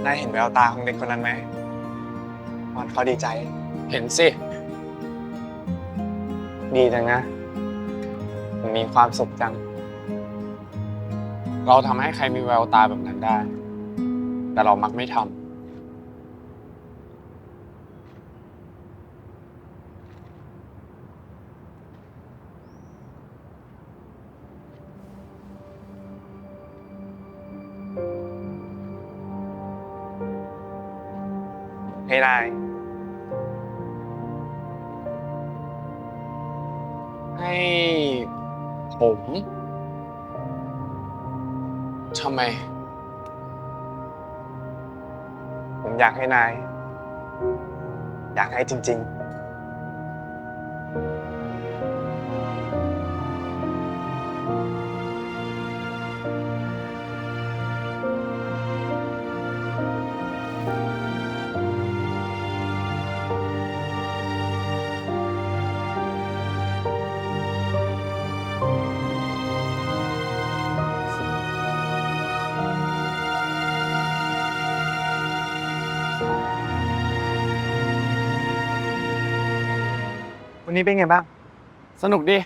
นายเห็นแววตาของเด็กคนนั้นไหมวันเขาดีใจ เห็นสิ ดีจังนะผมมีความสุขจัง เราทำให้ใครมีแววตาแบบนั้นได้ แต่เรามักไม่ทำ ให้นาย ให้ผมทำไม ผมอยากให้นาย อยากให้จริง ๆ วันนี้เป็นไงบ้าง สนุกดี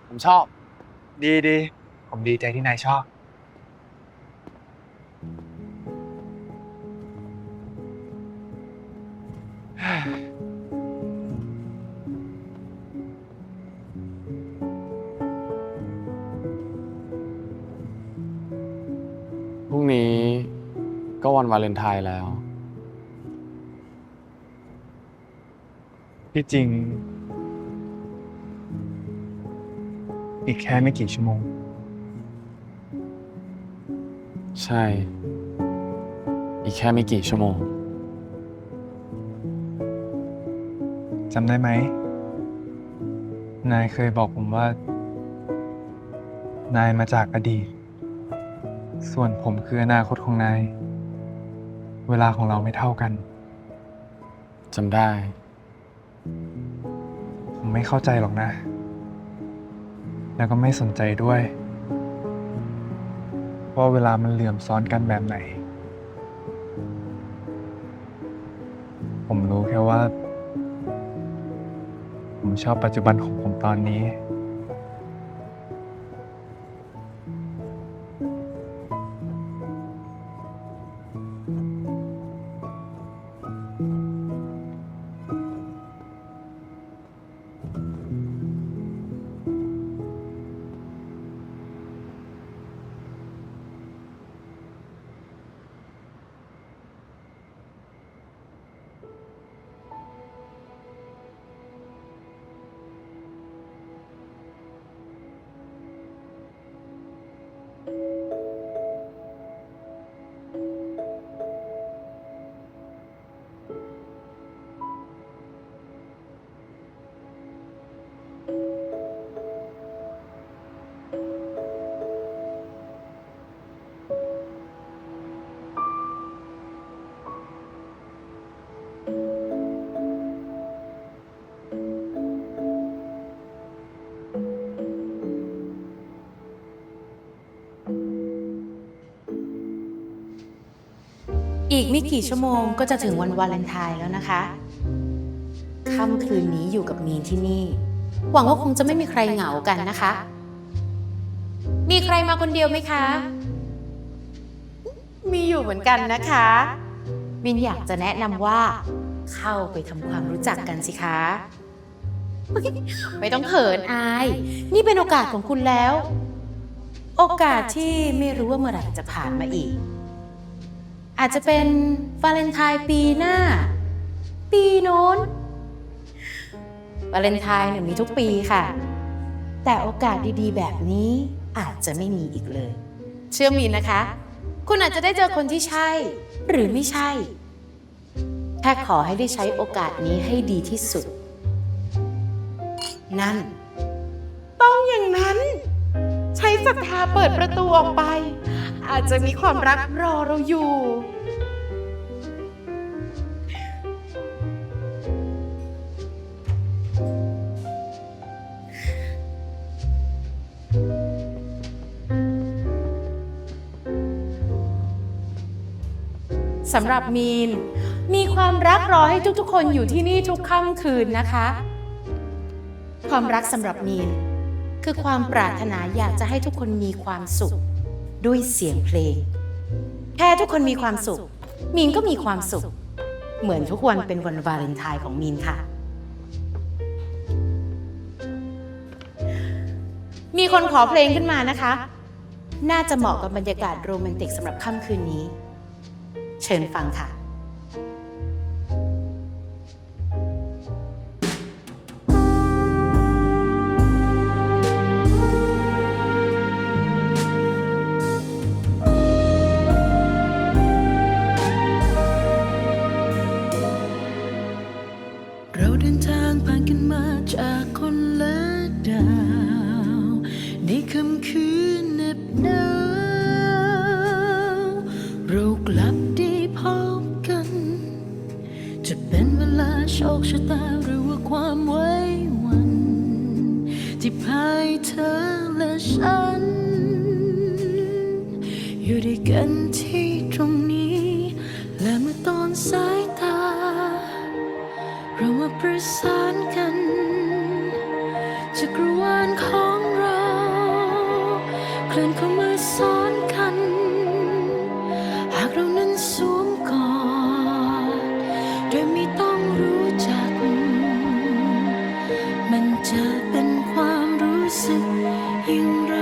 ผมชอบ ดี ผมดีใจที่นายชอบ พรุ่งนี้ก็วันวาเลนไทน์แล้ว ที่จริง อีกแค่ไม่กี่ชั่วโมง ใช่ อีกแค่ไม่กี่ชั่วโมง จำได้ไหม นายเคยบอกผมว่า นายมาจากอดีต ส่วนผมคืออนาคตของนาย เวลาของเราไม่เท่ากัน จำได้ ผมไม่เข้าใจหรอกนะ แล้วก็ไม่สนใจด้วยว่าเวลามันเหลื่อมซ้อนกันแบบไหน ผมรู้แค่ว่า ผมชอบปัจจุบันของผมตอนนี้ อีกไม่กี่ชั่วโมงก็จะถึงวันวาเลนไทน์แล้วนะคะ ค่ำคืนนี้อยู่กับมีนที่นี่ หวังว่าคงจะไม่มีใครเหงากันนะคะ มีใครมาคนเดียวไหมคะ มีอยู่เหมือนกันนะคะมินอยากจะแนะนำว่าเข้าไปทำความรู้จักกันสิคะ ไม่ต้องเขินอาย นี่เป็นโอกาสของคุณแล้ว โอกาสที่ไม่รู้ว่าเมื่อไหร่จะผ่านมาอีก อาจจะเป็นวาเลนไทน์ปีหน้า ปีโน้นวาเลนไทน์เนี่ยมีทุกปีค่ะ แต่โอกาสดีๆแบบนี้อาจจะไม่มีอีกเลย เชื่อมีนนะคะ คุณอาจจะได้เจอคนที่ใช่ หรือไม่ใช่ แค่ขอให้ได้ใช้โอกาสนี้ให้ดีที่สุด นั่น ต้องอย่างนั้น ใช้ศรัทธาเปิดประตูออกไป อาจจะมีความรักรอเราอยู่สำหรับมีนมีความรักรอให้ทุกๆคนอยู่ที่นี่ทุกค่ำคืนนะคะ ความรักสำหรับมีนคือความปรารถนาอยากจะให้ทุกคนมีความสุขด้วยเสียงเพลงแค่ทุกคนมีความสุขมีนก็มีความสุขเหมือนทุกวันเป็นวันวาเลนไทน์ของมีนค่ะ มีคนขอเพลงขึ้นมานะคะ น่าจะเหมาะกับบรรยากาศโรแมนติกสำหรับค่ำคืนนี้เชิญฟังค่ะ เราเดินทางผ่านกันมาจากคนละดาวในค่ำคืนเหน็บหนาวเรากลับได้พบกัน จะเป็นเวลาโชคชะตาหรือว่าความไว้วัน ที่พายเธอและฉัน อยู่ด้วยกันที่ตรงนี้ และเมื่อตอนสายตาเรามาประสานกัน โดยไม่ต้องรู้จัก มันจะเป็นความรู้สึกอย่างไร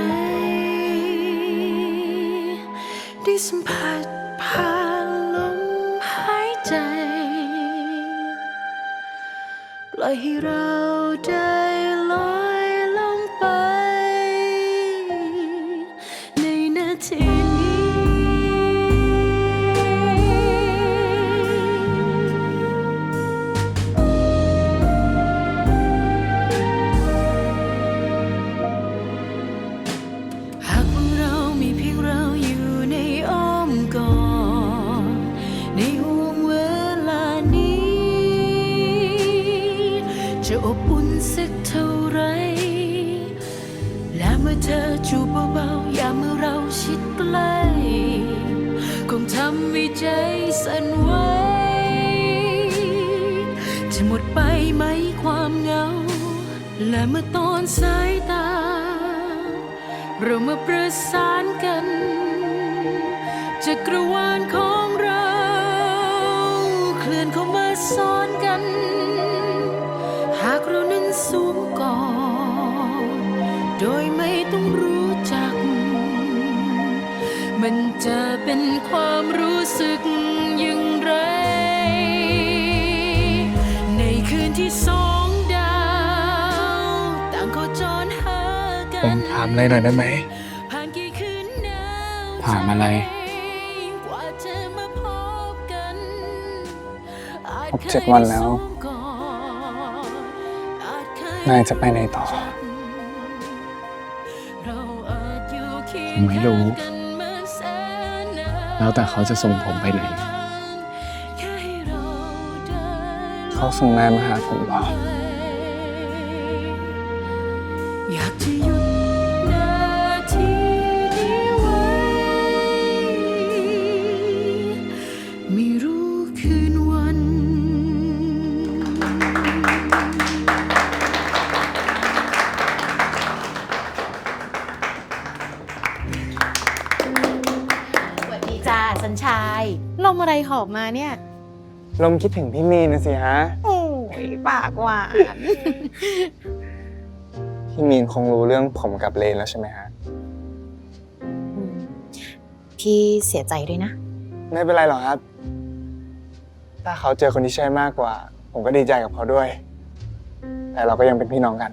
ได้สัมผัสผ่านลมหายใจปล่อยให้เราได้ลอยลงไปในนาทีนี้หากพวกเรามีเพียงเราอยู่ในอ้อมกอดในห่วงเวลานี้จะอบอุ่นสักเท่าไรและเมื่อเธอจูบเบาๆอย่าเมื่อเราชิดใกล้คงทำให้ใจสั่นไหวจะหมดไปไหมความเหงาและเมื่อตอนสายตาเรามาประสานกันจักรวาลของเราเคลื่อนเข้ามาซ้อนกันหากเรานั้นสวมกอดโดยไม่ต้องรู้จักมันจะเป็นความรู้สึกอย่างไรในคืนที่สองดาวต่างโคจรหากั ผม น ถามอะไรหน่อยได้ไหม ผ่านกี่คืนหนาว ถามอะไร กว่าจะมาพบกันอาจ ครบ7 วันแล้ว นายจะไปไหนต่อ ผมไม่รู้ แล้วแต่เขาจะส่งผมไปไหน เขาส่งนายมาหาผมเหรอ อยากจะหยุดนาทีนี้ไว้ไม่รู้คืนวัน สวัสดีจ้าสัญชัย ลมอะไรหอบมาเนี่ย ลมคิดถึงพี่มีนนะสิฮะ โอ้ยปากหวาน พี่มีนคงรู้เรื่องผมกับเลนแล้วใช่ไหมฮะ พี่เสียใจด้วยนะ ไม่เป็นไรหรอกครับ ถ้าเขาเจอคนที่ใช่มากกว่า ผมก็ดีใจกับเขาด้วย แต่เราก็ยังเป็นพี่น้องกัน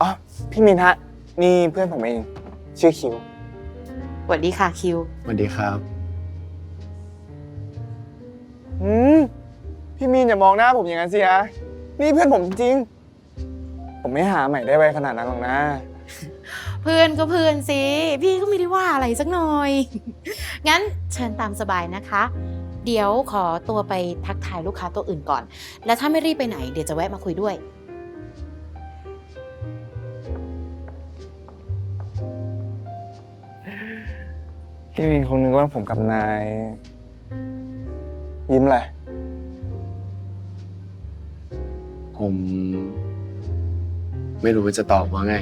อ๋อ พี่มินฮะ นี่เพื่อนผมเอง ชื่อคิว สวัสดีค่ะคิว สวัสดีครับ พี่มีนอย่ามองหน้าผมอย่างนั้นสิฮะ นี่เพื่อนผมจริง ผมไม่หาใหม่ได้ไวขนาดนั้นหรอกนะ เพื่อนก็เพื่อนสิ พี่ก็ไม่ได้ว่าอะไรสักหน่อย งั้นเชิญตามสบายนะคะ เดี๋ยวขอตัวไปทักทายลูกค้าตัวอื่นก่อน แล้วถ้าไม่รีบไปไหนเดี๋ยวจะแวะมาคุยด้วย พี่มีนคงนึกว่าผมกับนาย ยิ้มอะไร ผมไม่รู้จะตอบว่าไง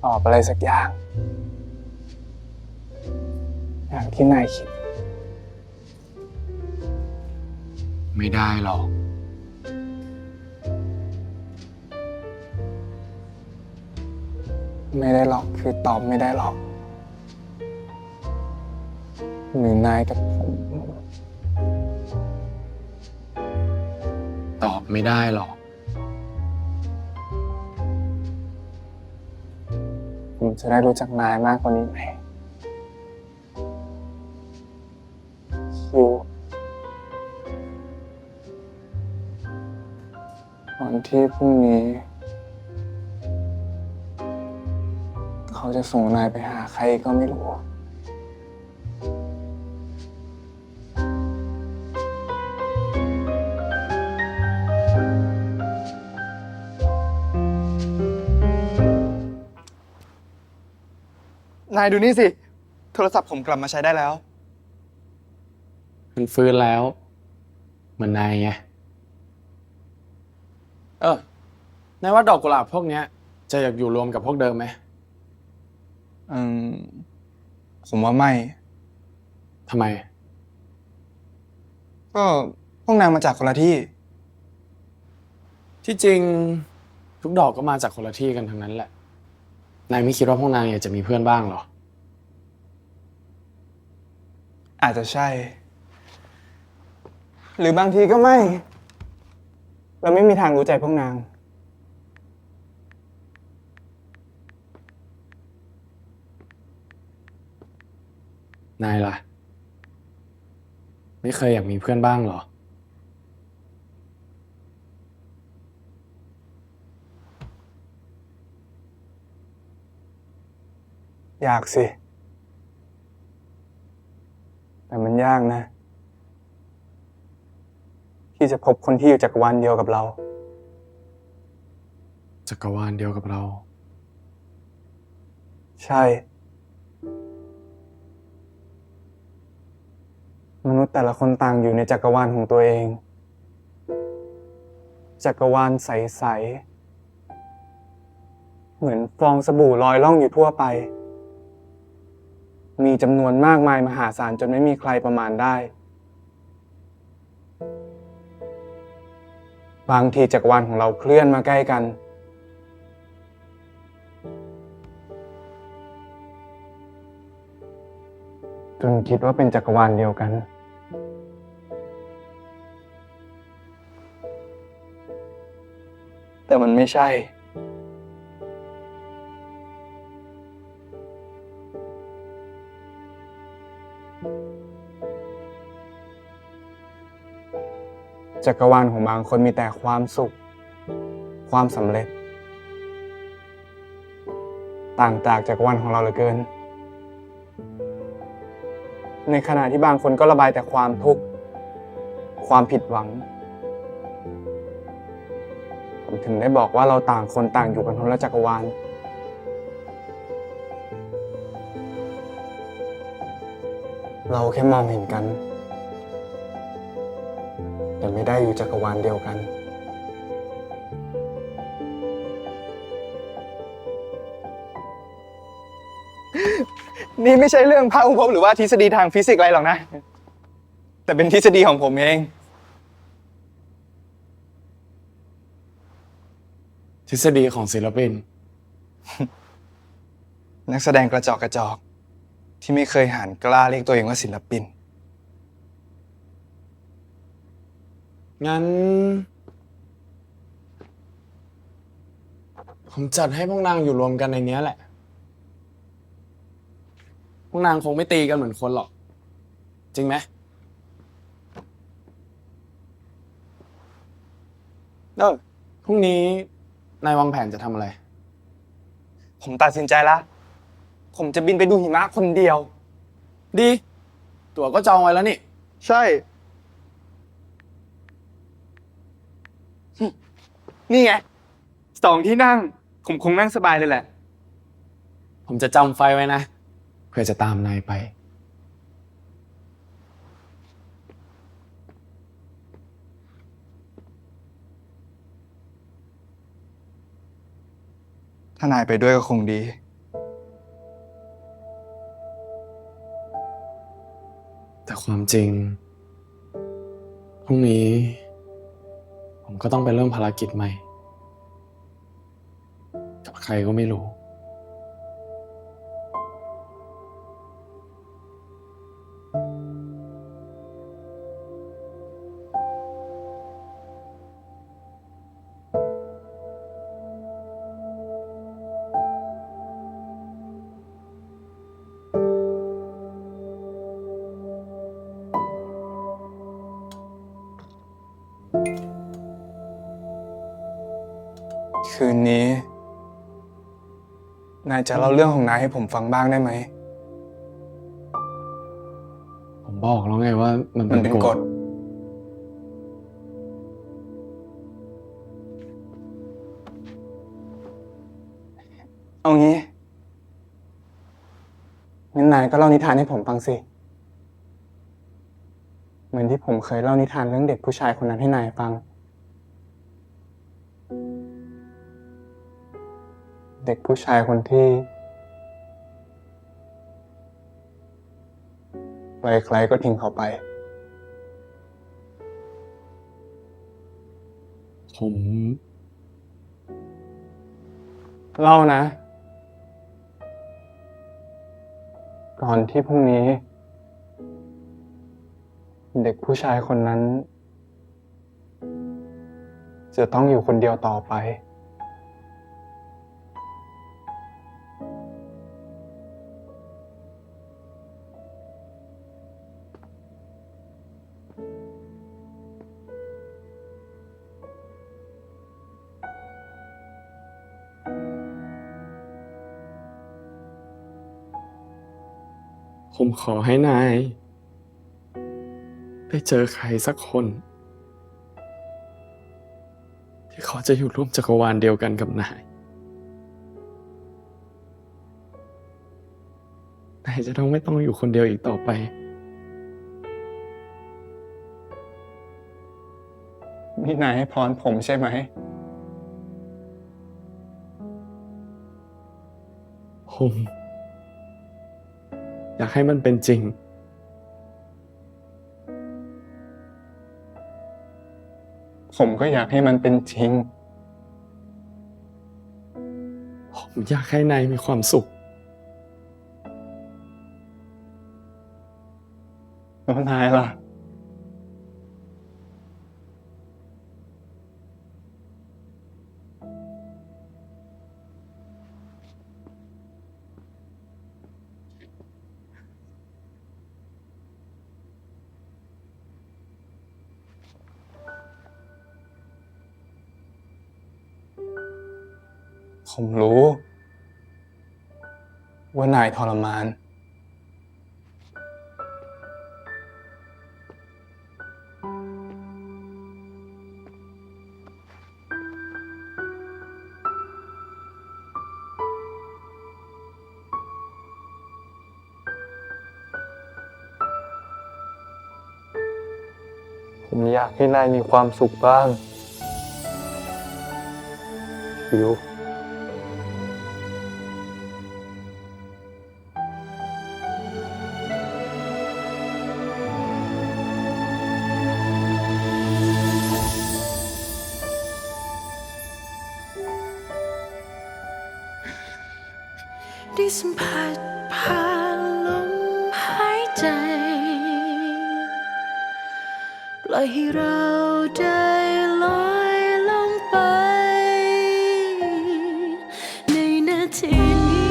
ตอบอะไรสักอย่าง อย่างที่นายคิด ไม่ได้หรอก ไม่ได้หรอกคือตอบไม่ได้หรอกหรือนายกับผม ตอบไม่ได้หรอก ผมจะได้รู้จักนายมากกว่านี้ไหมคิวก่อนที่พรุ่งนี้ เขาจะส่งนายไปหาใครก็ไม่รู้ นายดูนี่สิ โทรศัพท์ผมกลับมาใช้ได้แล้ว มันฟื้นแล้ว เหมือนนายไง นายว่าดอกกุหลาบพวกเนี้ย จะอยากอยู่รวมกับพวกเดิมไหม ผมว่าไม่ ทำไม ก็พวกนางมาจากคนละที่ ที่จริงทุกดอกก็มาจากคนละที่กันทั้งนั้นแหละ นายไม่คิดว่าพวกนางอยากจะมีเพื่อนบ้างเหรอ อาจจะใช่ หรือบางทีก็ไม่ เราไม่มีทางรู้ใจพวกนาง นายล่ะ ไม่เคยอยากมีเพื่อนบ้างเหรอ อยากสิ แต่มันยากนะ ที่จะพบคนที่อยู่จักรวาลเดียวกับเรา จักรวาลเดียวกับเรา ใช่ มนุษย์แต่ละคนต่างอยู่ในจักรวาลของตัวเอง จักรวาลใสๆ เหมือนฟองสบู่ลอยล่องอยู่ทั่วไป มีจำนวนมากมายมหาศาลจนไม่มีใครประมาณได้ บางทีจักรวาลของเราเคลื่อนมาใกล้กันจนคิดว่าเป็นจักรวาลเดียวกัน แต่มันไม่ใช่ จักรวาลของบางคนมีแต่ความสุข ความสำเร็จ ต่างจากจักรวาลของเราเหลือเกิน ในขณะที่บางคนก็ระบายแต่ความทุกข์ ความผิดหวัง ผมถึงได้บอกว่าเราต่างคนต่างอยู่กันคนละจักรวาล เราแค่มองเห็นกัน แต่ไม่ได้อยู่จักรวาลเดียวกัน นี่ไม่ใช่เรื่องพระอุภพหรือว่าทฤษฎีทางฟิสิกส์อะไรหรอกนะ แต่เป็นทฤษฎีของผมเอง ทฤษฎีของศิลปิน นักแสดงกระจอกที่ไม่เคยหันกล้าเรียกตัวเองว่าศิลปิน งั้น ผมจัดให้พวกนางอยู่รวมกันในเนี้ยแหละ พวกนางคงไม่ตีกันเหมือนคนหรอก จริงไหมพรุ่งนี้นายวางแผนจะทำอะไร ผมตัดสินใจแล้ว ผมจะบินไปดูหิมะคนเดียว ดี ตั๋วก็จองไว้แล้วนี่ ใช่ นี่ไง 2 ที่นั่ง ผมคงนั่งสบายเลยแหละ ผมจะจำไฟไว้นะ เพื่อจะตามนายไป ถ้านายไปด้วยก็คงดี แต่ความจริง พรุ่งนี้ ผมก็ต้องไปเริ่มภารกิจใหม่ กับใครก็ไม่รู้ คืนนี้ นายจะเล่าเรื่องของนายให้ผมฟังบ้างได้ไหม ผมบอกแล้วไงว่ามัน มันเป็นกฎ เอางี้ งั้นนายก็เล่านิทานให้ผมฟังสิ เหมือนที่ผมเคยเล่านิทานเรื่องเด็กผู้ชายคนนั้นให้นายฟัง เด็กผู้ชายคนที่ใครๆก็ทิ้งเขาไป ผมเล่านะ ก่อนที่พรุ่งนี้ เด็กผู้ชายคนนั้น จะต้องอยู่คนเดียวต่อไป ผมขอให้นายได้เจอใครสักคน ที่เขาจะอยู่ร่วมจักรวาลเดียวกันกับนาย นายจะไม่ต้องอยู่คนเดียวอีกต่อไป นี่นายให้พรผมใช่ไหม ผมอยากให้มันเป็นจริง ผมก็อยากให้มันเป็นจริง ผมอยากให้นายมีความสุข แล้วนายล่ะ ผมรู้ ว่านายทรมาน ผมอยากให้นายมีความสุขบ้างฟิว ได้สัมผัสผ่านลมหายใจ ปล่อยให้เราได้ลอยลงไป ในนาทีนี้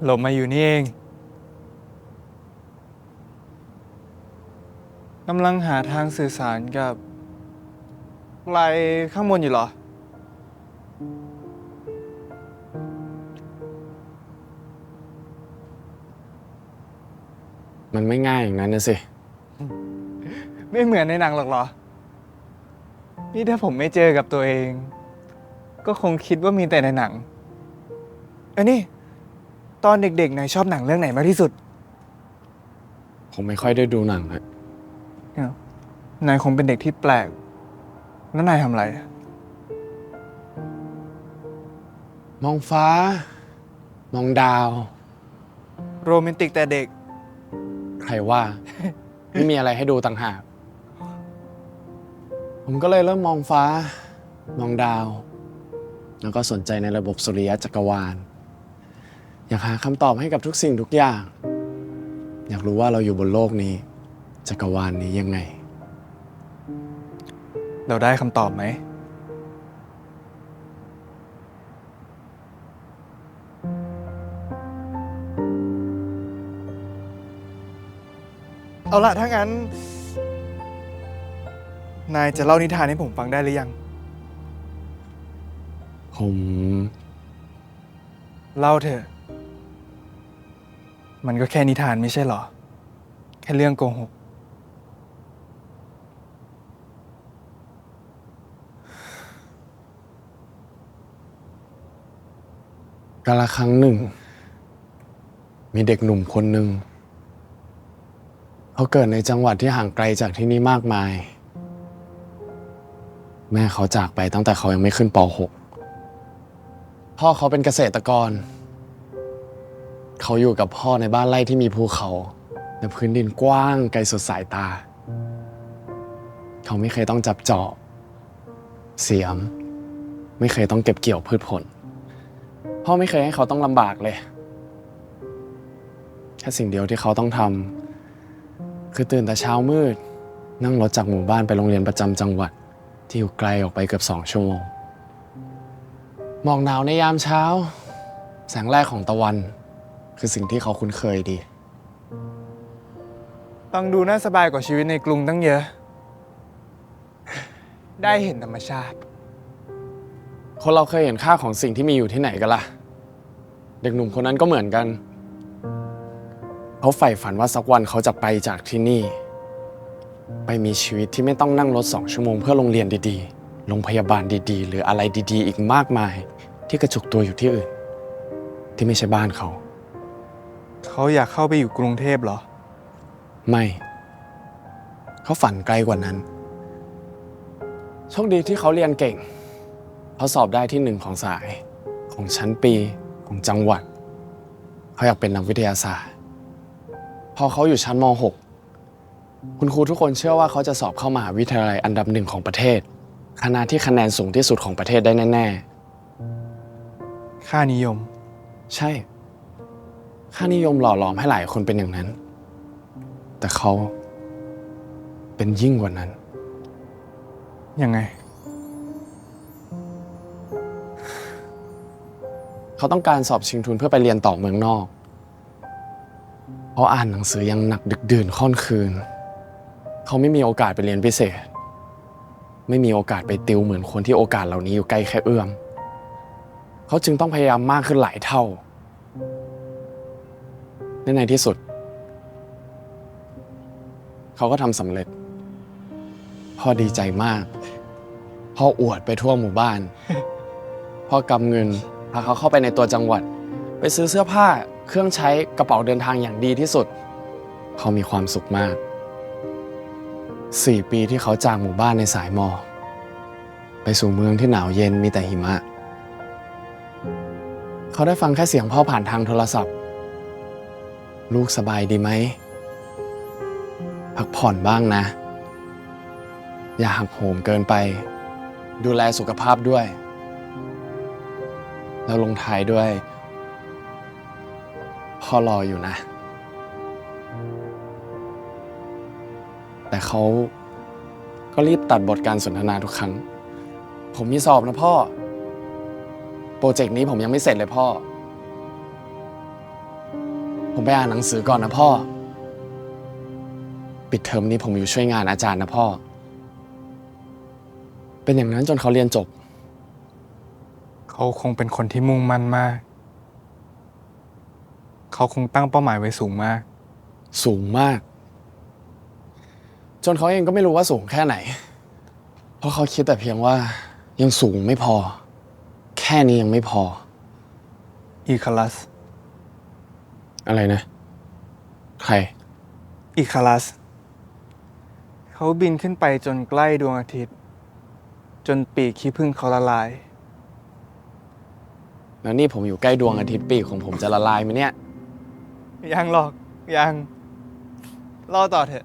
หลบมาอยู่นี่เองกำลังหาทางสื่อสารกับอะไรข้างบนอยู่เหรอ มันไม่ง่ายอย่างนั้นนะสิ ไม่เหมือนในหนังหรอกเหรอ นี่ถ้าผมไม่เจอกับตัวเอง ก็คงคิดว่ามีแต่ในหนังนี่ตอนเด็กๆนายชอบหนังเรื่องไหนมากที่สุด ผมไม่ค่อยได้ดูหนังฮะ นายคงเป็นเด็กที่แปลก แล้วนายทำอะไร มองฟ้า มองดาว โรแมนติกแต่เด็ก ใครว่า ไม่มีอะไรให้ดูต่างหาก ผมก็เลยเริ่มมองฟ้า มองดาว แล้วก็สนใจในระบบสุริยะจักรวาล อยากหาคำตอบให้กับทุกสิ่งทุกอย่าง อยากรู้ว่าเราอยู่บนโลกนี้ จักรวาลนี้ยังไง เราได้คำตอบไหม เอาละถ้างั้น นายจะเล่านิทานให้ผมฟังได้หรือยัง ผม เล่าเถอะ มันก็แค่นิทานไม่ใช่เหรอ แค่เรื่องโกหก กาลครั้งหนึ่ง มีเด็กหนุ่มคนหนึ่งเขาเกิดในจังหวัดที่ห่างไกลจากที่นี่มากมาย แม่เขาจากไปตั้งแต่เขายังไม่ขึ้นป .6 พ่อเขาเป็นเกษตรกร เขาอยู่กับพ่อในบ้านไร่ที่มีภูเขาและพื้นดินกว้างไกลสุดสายตา เขาไม่เคยต้องจับเจาะเสียม ไม่เคยต้องเก็บเกี่ยวพืชผล พ่อไม่เคยให้เขาต้องลำบากเลยแค่สิ่งเดียวที่เขาต้องทำคือตื่นแต่เช้ามืดนั่งรถจากหมู่บ้านไปโรงเรียนประจำจังหวัดที่อยู่ไกลออกไปเกือบ2 ชั่วโมงหมอกหนาวในยามเช้าแสงแรกของตะวันคือสิ่งที่เขาคุ้นเคยดี ต้องดูน่าสบายกว่าชีวิตในกรุงตั้งเยอะ ได้เห็นธรรมชาติ คนเราเคยเห็นค่าของสิ่งที่มีอยู่ที่ไหนกันล่ะ เด็กหนุ่มคนนั้นก็เหมือนกันเขาใฝ่ฝันว่าสักวันเขาจะไปจากที่นี่ ไปมีชีวิตที่ไม่ต้องนั่งรถ2 ชั่วโมงเพื่อโรงเรียนดีๆโรงพยาบาลดีๆหรืออะไรดีๆอีกมากมายที่กระจุกตัวอยู่ที่อื่นที่ไม่ใช่บ้านเขา เขาอยากเข้าไปอยู่กรุงเทพเหรอ ไม่ เขาฝันไกลกว่านั้นโชคดีที่เขาเรียนเก่งเขาสอบได้ที่1ของสายของชั้นปีของจังหวัดเขาอยากเป็นนักวิทยาศาสตร์พอเขาอยู่ชั้นม .6 คุณครูทุกคนเชื่อว่าเขาจะสอบเข้ามหาวิทยาลัยอันดับ1ของประเทศคณะที่คะแนนสูงที่สุดของประเทศได้แน่ๆค่านิยม ใช่ค่านิยมหล่อหลอมให้หลายคนเป็นอย่างนั้นแต่เขาเป็นยิ่งกว่านั้น ยังไง เขาต้องการสอบชิงทุนเพื่อไปเรียนต่อเมืองนอกเพราะอ่านหนังสือยังหนักดึกดื่นค่อนคืนเขาไม่มีโอกาสไปเรียนพิเศษไม่มีโอกาสไปติวเหมือนคนที่โอกาสเหล่านี้อยู่ใกล้แค่เอื้อมเขาจึงต้องพยายามมากขึ้นหลายเท่าในที่สุดเขาก็ทำสำเร็จพ่อดีใจมากพ่ออวดไปทั่วหมู่บ้านพ่อกำเงินพาเขาเข้าไปในตัวจังหวัดไปซื้อเสื้อผ้าเครื่องใช้กระเป๋าเดินทางอย่างดีที่สุดเขามีความสุขมาก4 ปีที่เขาจากหมู่บ้านในสายหมอกไปสู่เมืองที่หนาวเย็นมีแต่หิมะเขาได้ฟังแค่เสียงพ่อผ่านทางโทรศัพท์ลูกสบายดีไหมพักผ่อนบ้างนะอย่าหักโหมเกินไปดูแลสุขภาพด้วยแล้วลงท้ายด้วยพ่อรออยู่นะแต่เขาก็รีบตัดบทการสนทนาทุกครั้งผมมีสอบนะพ่อโปรเจกต์นี้ผมยังไม่เสร็จเลยพ่อผมไปอ่านหนังสือก่อนนะพ่อปิดเทอมนี้ผมอยู่ช่วยงานอาจารย์นะพ่อเป็นอย่างนั้นจนเขาเรียนจบเขาคงเป็นคนที่มุ่งมั่นมากเขาคงตั้งเป้าหมายไว้สูงมากจนเขาเองก็ไม่รู้ว่าสูงแค่ไหนเพราะเขาคิดแต่เพียงว่ายังสูงไม่พอแค่นี้ยังไม่พออีคาลัสอะไรนะใครอีคาลัสเขาบินขึ้นไปจนใกล้ดวงอาทิตย์จนปีกขี้ผึ้งเขาละลายแล้วนี่ผมอยู่ใกล้ดวงอาทิตย์ปีกของผมจะละลายไหมเนี่ยยังหรอกยัง รอต่อเถอะ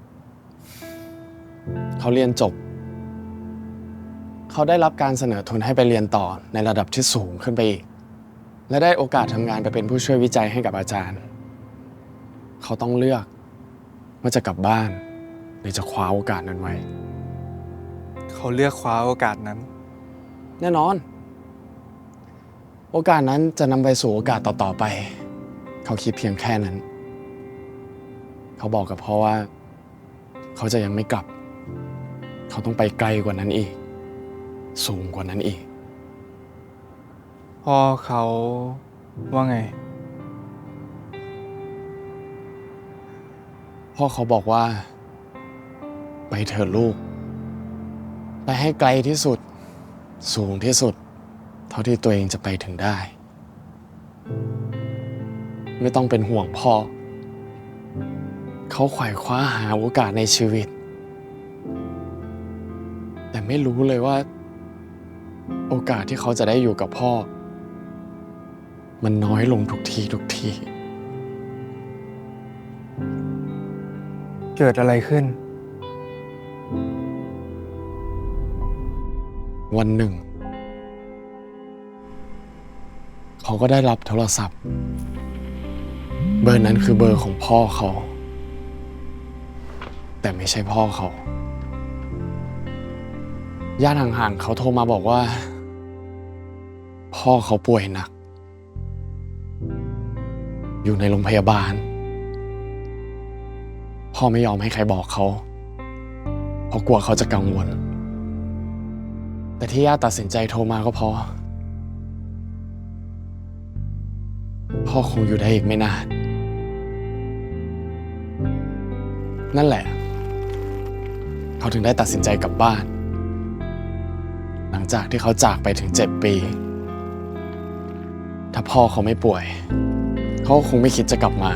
เขาเรียนจบ เขาได้รับการเสนอทุนให้ไปเรียนต่อในระดับที่สูงขึ้นไปอีก และได้โอกาสทำงานไปเป็นผู้ช่วยวิจัยให้กับอาจารย์ เขาต้องเลือกว่าจะกลับบ้านหรือจะคว้าโอกาสนั้นไว้ เขาเลือกคว้าโอกาสนั้น แน่นอน โอกาสนั้นจะนำไปสู่โอกาสต่อๆไป เขาคิดเพียงแค่นั้น เขาบอกกับพ่อว่า เขาจะยังไม่กลับ เขาต้องไปไกลกว่านั้นอีก สูงกว่านั้นอีก พ่อเขาว่าไง พ่อเขาบอกว่า ไปเถอะลูก ไปให้ไกลที่สุด สูงที่สุด เท่าที่ตัวเองจะไปถึงได้ ไม่ต้องเป็นห่วงพ่อ เขาไขว่คว้าหาโอกาสในชีวิต แต่ไม่รู้เลยว่า โอกาสที่เขาจะได้อยู่กับพ่อ มันน้อยลงทุกทีทุกที เกิดอะไรขึ้น วันหนึ่ง เขาก็ได้รับโทรศัพท์ เบอร์นั้นคือเบอร์ของพ่อเขา แต่ไม่ใช่พ่อเขา ญาติห่างๆเขาโทรมาบอกว่า พ่อเขาป่วยหนัก อยู่ในโรงพยาบาล พ่อไม่ยอมให้ใครบอกเขา เพราะกลัวเขาจะกังวล แต่ที่ญาติตัดสินใจโทรมาก็เพราะพ่อคงอยู่ได้อีกไม่นาน นั่นแหละ เขาถึงได้ตัดสินใจกลับบ้าน หลังจากที่เขาจากไปถึง7 ปี ถ้าพ่อเขาไม่ป่วย เขาคงไม่คิดจะกลับมา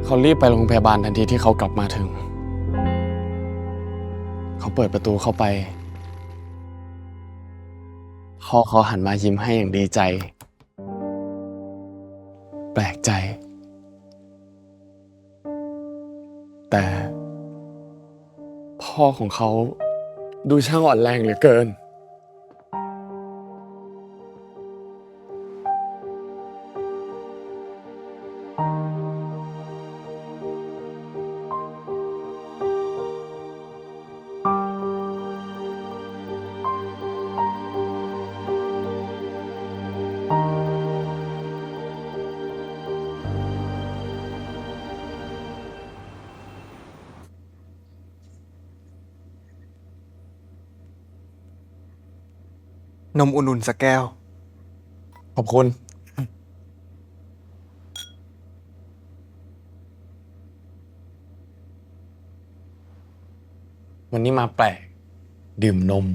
เขารีบไปโรงพยาบาลทันทีที่เขากลับมาถึง เขาเปิดประตูเข้าไป พ่อเขาหันมายิ้มให้อย่างดีใจ แปลกใจ แต่พ่อของเขาดูช่างอ่อนแรงเหลือเกิน นมอุ่นๆสักแก้ว ขอบคุณ วันนี้มาแปลก ดื่มนม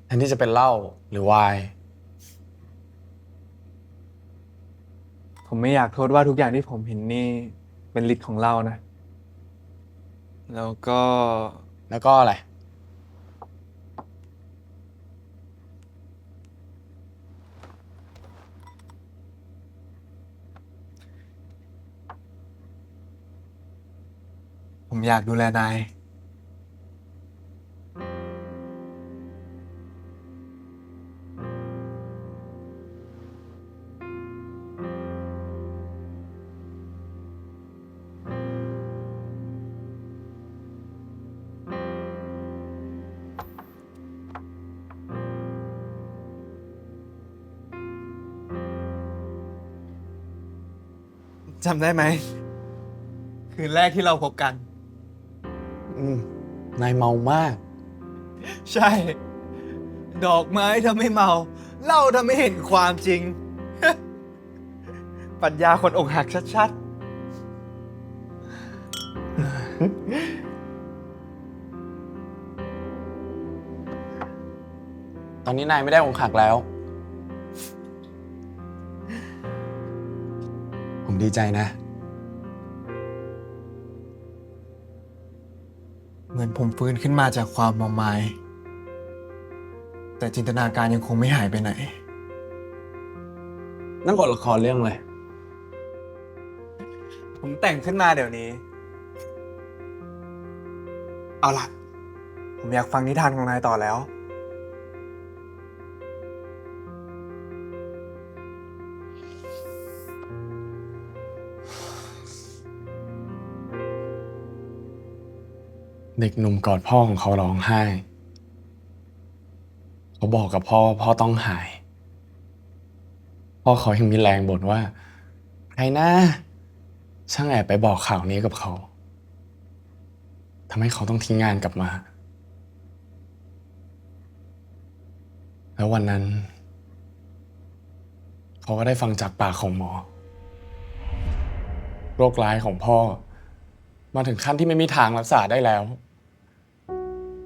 แทนที่จะเป็นเหล้าหรือไวน์ ผมไม่อยากโทษว่าทุกอย่างที่ผมเห็นนี่เป็นฤทธิ์ของเรานะ แล้วก็อะไร ผมอยากดูแลนาย จำได้ไหม คืนแรกที่เราพบกัน นายเมามาก ใช่ ดอกไม้ทำให้เมาเหล้าทำให้เห็นความจริง ปัญญาคนอกหักชัด ตอนนี้นายไม่ได้อกหักแล้ว ผมดีใจนะ ๆ เหมือนผมฟื้นขึ้นมาจากความเมามายแต่จินตนาการยังคงไม่หายไปไหน นั่นบทละครเรื่องอะไร ผมแต่งขึ้นมาเดี๋ยวนี้ เอาล่ะ ผมอยากฟังนิทานของนายต่อแล้ว เด็กหนุ่มกอดพ่อของเขาร้องไห้ เขาบอกกับพ่อว่าพ่อต้องหาย พ่อเขายังมีแรงบ่นว่าใครนะช่างแอบไปบอกข่าวนี้กับเขาทำให้เขาต้องทิ้งงานกลับมา แล้ววันนั้น เขาก็ได้ฟังจากปากของหมอ โรคร้ายของพ่อมาถึงขั้นที่ไม่มีทางรักษาได้แล้ว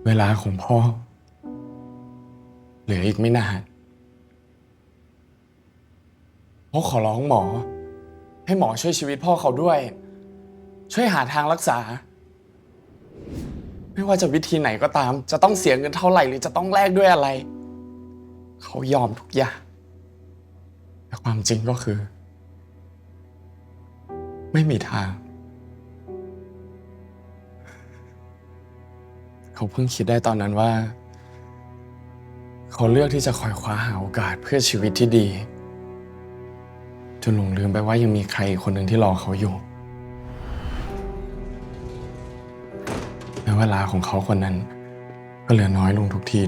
เวลาของพ่อเหลืออีกไม่นานพ่อขอร้องหมอ ให้หมอช่วยชีวิตพ่อเขาด้วย ช่วยหาทางรักษา ไม่ว่าจะวิธีไหนก็ตาม จะต้องเสียเงินเท่าไหร่หรือจะต้องแลกด้วยอะไร เขายอมทุกอย่างแต่ความจริงก็คือ ไม่มีทาง เขาเพิ่งคิดได้ตอนนั้นว่า เขาเลือกที่จะคอยคว้าหาโอกาสเพื่อชีวิตที่ดีจนหลงลืมไปว่ายังมีใครอีกคนหนึ่งที่รอเขาอยู่และเวลาของเขาคนนั้นก็เหลือน้อยลงทุกที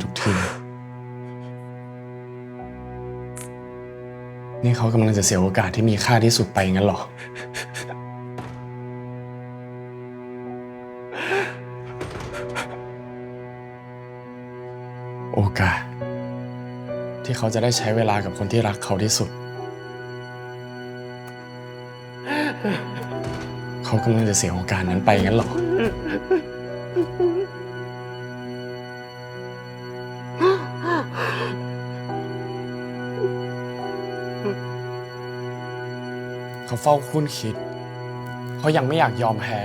นี่เขากำลังจะเสียโอกาสที่มีค่าที่สุดไปงั้นหรอ โอกาสที่เขาจะได้ใช้เวลากับคนที่รักเขาที่สุด เขากำลังจะเสียโอกาสนั้นไปงั้นหรอ เขาเฝ้าครุ่นคิดเขายังไม่อยากยอมแพ้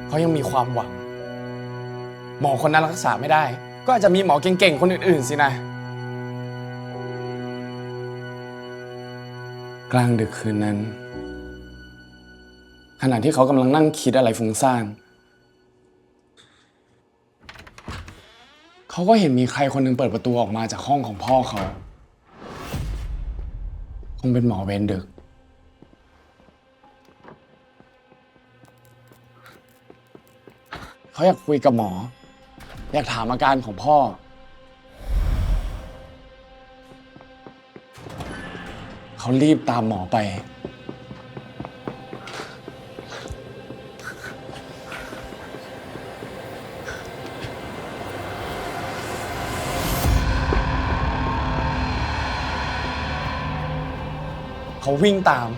เขายังมีความหวัง หมอคนนั้นรักษาไม่ได้ก็อาจจะมีหมอเก่งๆคนอื่นๆสินะ กลางดึกคืนนั้นขณะที่เขากำลังนั่งคิดอะไรฟุ้งซ่านเขาก็เห็นมีใครคนหนึ่งเปิดประตูออกมาจากห้องของพ่อเขาคงเป็นหมอเวรดึกเขาอยากคุยกับหมออยากถามอาการของพ่อเขารีบตามหมอไปเขาวิ่งตาม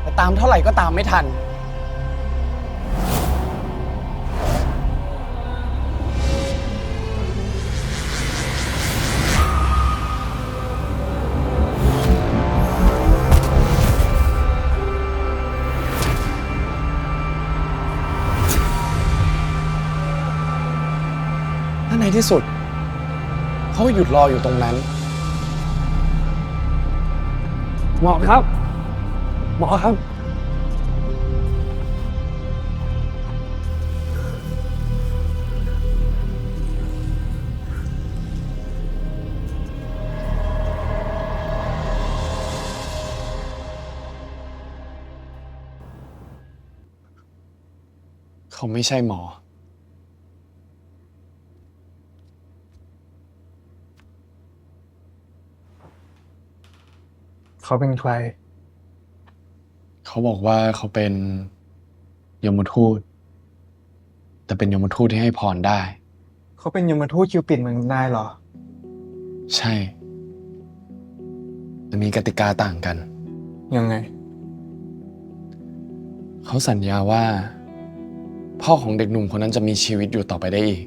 แต่ตามเท่าไหร่ก็ตามไม่ทันและในที่สุดเขาหยุดรออยู่ตรงนั้นหมอครับหมอครับเขาไม่ใช่หมอเขาเป็นใคร เขาบอกว่าเขาเป็นยมทูตแต่เป็นยมทูตที่ให้พรได้ เขาเป็นยมทูตคิวปิดเหมือนนายเหรอ ใช่แต่มีกติกาต่างกัน ยังไง เขาสัญญาว่าพ่อของเด็กหนุ่มคนนั้นจะมีชีวิตอยู่ต่อไปได้อีก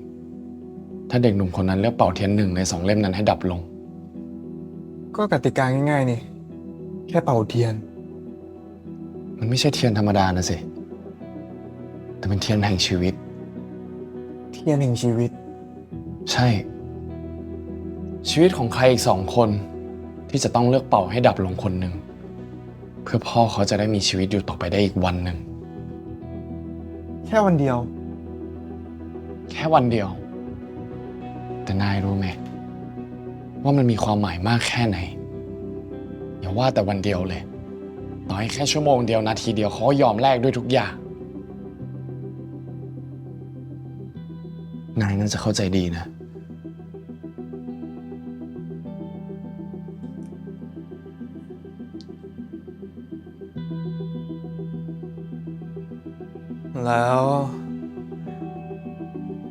ถ้าเด็กหนุ่มคนนั้นเลือกเป่าเทียน1 ใน 2 เล่มนั้นให้ดับลง ก็กติกาง่ายๆนี่แค่เป่าเทียน มันไม่ใช่เทียนธรรมดานะสิแต่เป็นเทียนแห่งชีวิต เทียนแห่งชีวิต ใช่ ชีวิตของใครอีก2 คนที่จะต้องเลือกเป่าให้ดับลงคนหนึ่งเพื่อพ่อเขาจะได้มีชีวิตอยู่ต่อไปได้อีกวันหนึ่ง แค่วันเดียว แค่วันเดียว แต่นายรู้ไหมว่ามันมีความหมายมากแค่ไหนอย่าว่าแต่วันเดียวเลยต่อให้แค่ชั่วโมงเดียวนาทีเดียวเขาก็ยอมแลกด้วยทุกอย่างนายน่าจะเข้าใจดีนะ แล้ว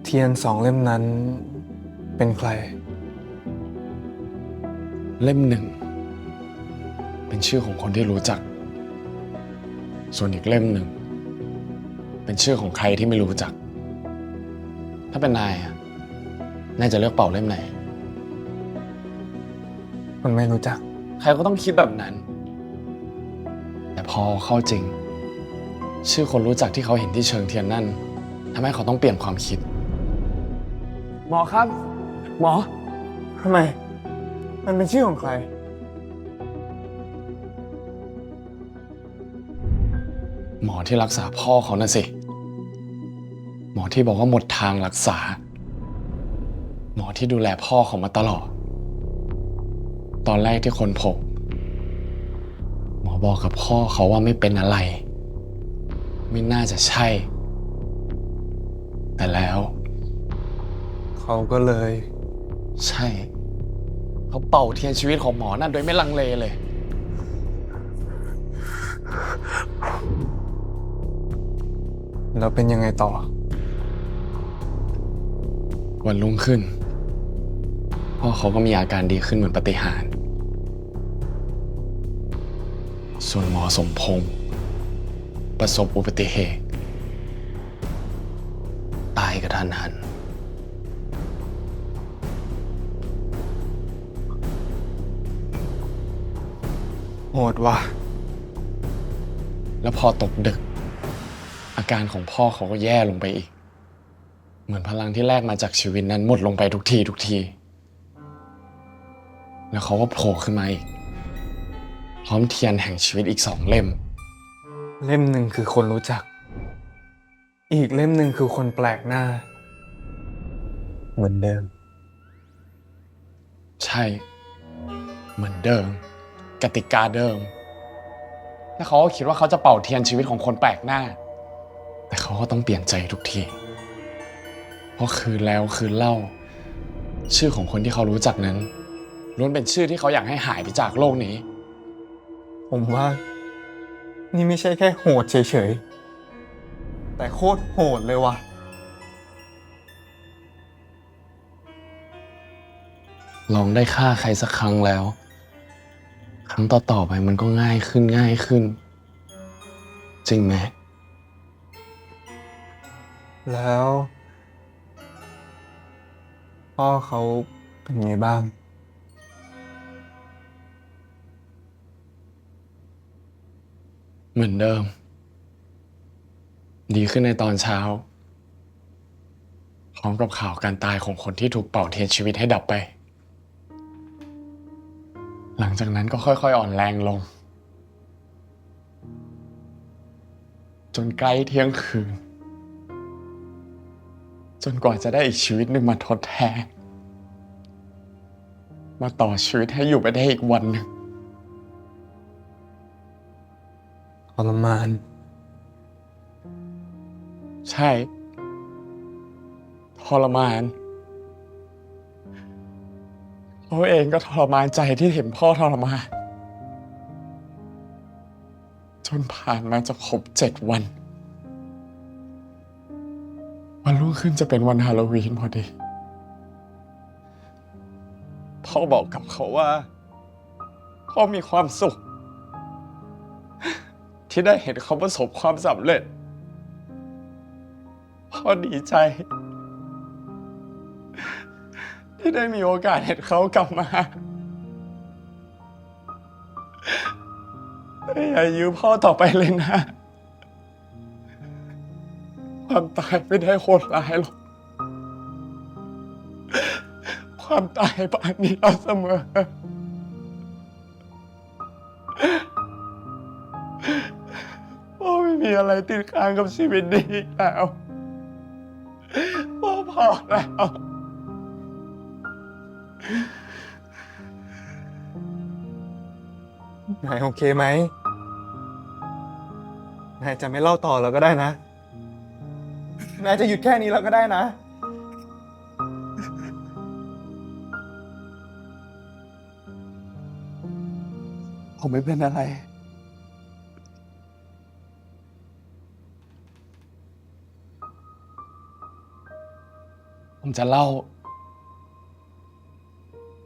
เทียน2 เล่มนั้นเป็นใคร เล่ม 1เป็นชื่อของคนที่รู้จักส่วนอีกเล่ม 1เป็นชื่อของใครที่ไม่รู้จักถ้าเป็นนายอ่ะนายจะเลือกเป่าเล่มไหน มันไม่รู้จัก ใครก็ต้องคิดแบบนั้น แต่พอเข้าจริงชื่อคนรู้จักที่เขาเห็นที่เชิงเทียนนั่นทำให้เขาต้องเปลี่ยนความคิด หมอครับ หมอทำไม มันเป็นชื่อของใคร หมอที่รักษาพ่อเขาน่ะสิหมอที่บอกว่าหมดทางรักษาหมอที่ดูแลพ่อเขามาตลอดตอนแรกที่คนพบหมอบอกกับพ่อเขาว่าไม่เป็นอะไรไม่น่าจะใช่ แต่แล้วเขาก็เลย ใช่เขาเป่าเทียนชีวิตของหมอนั่นโดยไม่ลังเลเลย แล้วเป็นยังไงต่อ วันรุ่งขึ้นพ่อเขาก็มีอาการดีขึ้นเหมือนปาฏิหาริย์ส่วนหมอสมพงษ์ประสบอุบัติเหตุตายกระทันหัน โหดว่ะ แล้วพอตกดึกอาการของพ่อเขาก็แย่ลงไปอีกเหมือนพลังที่แลกมาจากชีวิตนั้นหมดลงไปทุกทีแล้วเขาก็โผล่ขึ้นมาอีกพร้อมเทียนแห่งชีวิตอีก2 เล่ม เล่ม 1คือคนรู้จัก อีกเล่ม 1คือคนแปลกหน้า เหมือนเดิม ใช่เหมือนเดิมกติกาเดิมแล้วเขาก็คิดว่าเขาจะเป่าเทียนชีวิตของคนแปลกหน้าแต่เขาก็ต้องเปลี่ยนใจทุกทีเพราะคืนแล้วคืนเล่าชื่อของคนที่เขารู้จักนั้นล้วนเป็นชื่อที่เขาอยากให้หายไปจากโลกนี้ ผมว่า นี่ไม่ใช่แค่โหดเฉยๆ แต่โคตรโหดเลยว่ะ ลองได้ฆ่าใครสักครั้งแล้วครั้งต่อๆไปมันก็ง่ายขึ้นจริงไหม แล้วพ่อเขาเป็นไงบ้าง เหมือนเดิมดีขึ้นในตอนเช้าพร้อมกับข่าวการตายของคนที่ถูกเป่าเทียนชีวิตให้ดับไปหลังจากนั้นก็ค่อยๆอ่อนแรงลงจนใกล้เที่ยงคืนจนกว่าจะได้อีกชีวิตหนึ่งมาทดแทนมาต่อชีวิตให้อยู่ไปได้อีกวันหนึ่ง ทรมาน ใช่ทรมานเขาเองก็ทรมานใจที่เห็นพ่อทรมานจนผ่านมาจะครบ7 วันวันรุ่งขึ้นจะเป็นวันฮาโลวีนพอดีพ่อบอกกับเขาว่าพ่อมีความสุขที่ได้เห็นเขาประสบความสำเร็จพ่อดีใจที่ได้มีโอกาสเห็นเขากลับมาอย่ายื้อพ่อต่อไปเลยนะความตายไม่ได้โหดร้ายหรอกค ความตายป่านนี้เราเสมอพ่อไม่มีอะไรติดค้างกับชีวิตนี้อีกแล้วพ่อพอแล้ว นายโอเคไหม นายจะไม่เล่าต่อแล้วก็ได้นะ นายจะหยุดแค่นี้แล้วก็ได้นะ ผมไม่เป็นอะไร ผมจะเล่า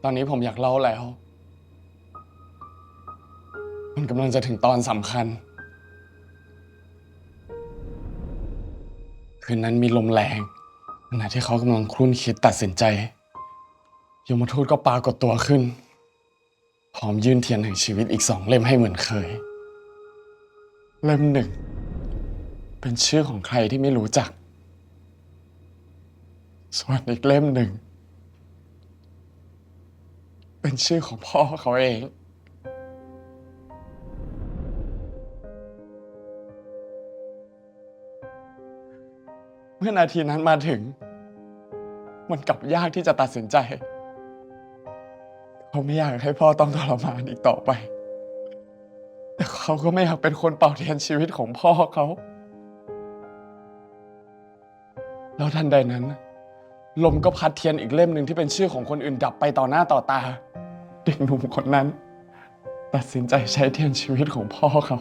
ตอนนี้ผมอยากเล่าแล้ว มันกำลังจะถึงตอนสำคัญ คืนนั้นมีลมแรงขณะที่เขากำลังครุ่นคิดตัดสินใจยมทูตก็ปรากฏตัวขึ้น พร้อมยื่นเทียนแห่งชีวิตอีก2 เล่มให้เหมือนเคย เล่ม 1เป็นชื่อของใครที่ไม่รู้จัก ส่วนอีกเล่ม 1เป็นชื่อของพ่อเขาเอง เมื่อนาทีนั้นมาถึง มันกลับยากที่จะตัดสินใจเขาไม่อยากให้พ่อต้องทรมานอีกต่อไป แต่เขาก็ไม่อยากเป็นคนเป่าเทียนชีวิตของพ่อเขา แล้วทันใดนั้น ลมก็พัดเทียนอีกเล่มหนึ่งที่เป็นชื่อของคนอื่นดับไปต่อหน้าต่อตา เด็กหนุ่มคนนั้น ตัดสินใจใช้เทียนชีวิตของพ่อเขา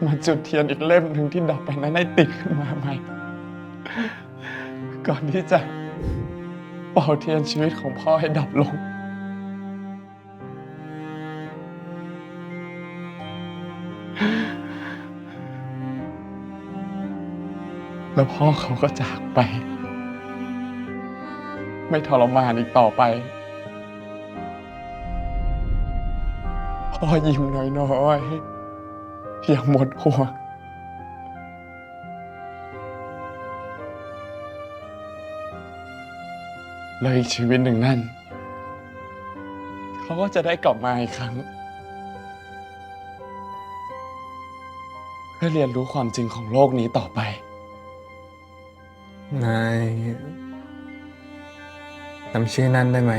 มาจุดเทียนอีกเล่มหนึ่งที่ดับไปนั้นให้ติดขึ้นมาใหม่ ก่อนที่จะเป่าเทียนชีวิตของพ่อให้ดับลง แล้วพ่อเขาก็จากไป ไม่ทรมานอีกต่อไปพ่อยิ้มน้อยๆอย่างหมดห่วงแล้วอีกชีวิตหนึ่งนั่นเขาก็จะได้กลับมาอีกครั้งเพื่อเรียนรู้ความจริงของโลกนี้ต่อไป นายจำชื่อนั้นได้ไหม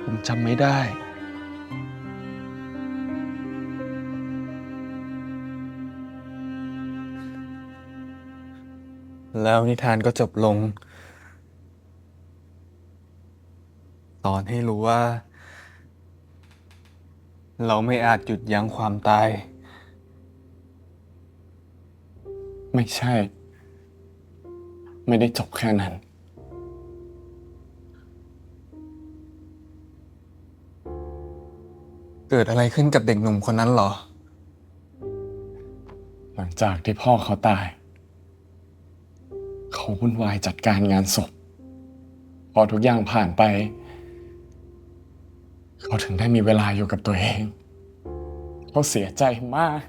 ผมจำไม่ได้ แล้วนิทานก็จบลง ตอนให้รู้ว่า เราไม่อาจหยุดยั้งความตาย ไม่ใช่ ไม่ได้จบแค่นั้น เกิดอะไรขึ้นกับเด็กหนุ่มคนนั้นเหรอ หลังจากที่พ่อเขาตาย เขาวุ่นวายจัดการงานศพ พอทุกอย่างผ่านไป เขาถึงได้มีเวลาอยู่กับตัวเอง เขาเสียใจมาก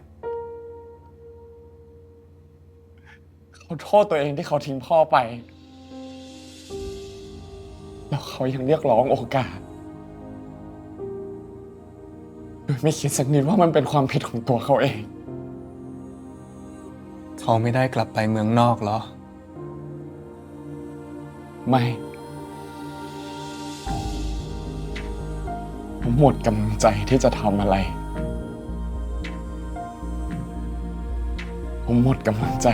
เขาโทษตัวเองที่เขาทิ้งพ่อไป แล้วเขายังเรียกร้องโอกาส โดยไม่คิดสักนิดว่ามันเป็นความผิดของตัวเขาเอง เขาไม่ได้กลับไปเมืองนอกเหรอ ไม่ ผมหมดกำลังใจที่จะทำอะไร ผมหมดกำลังใจ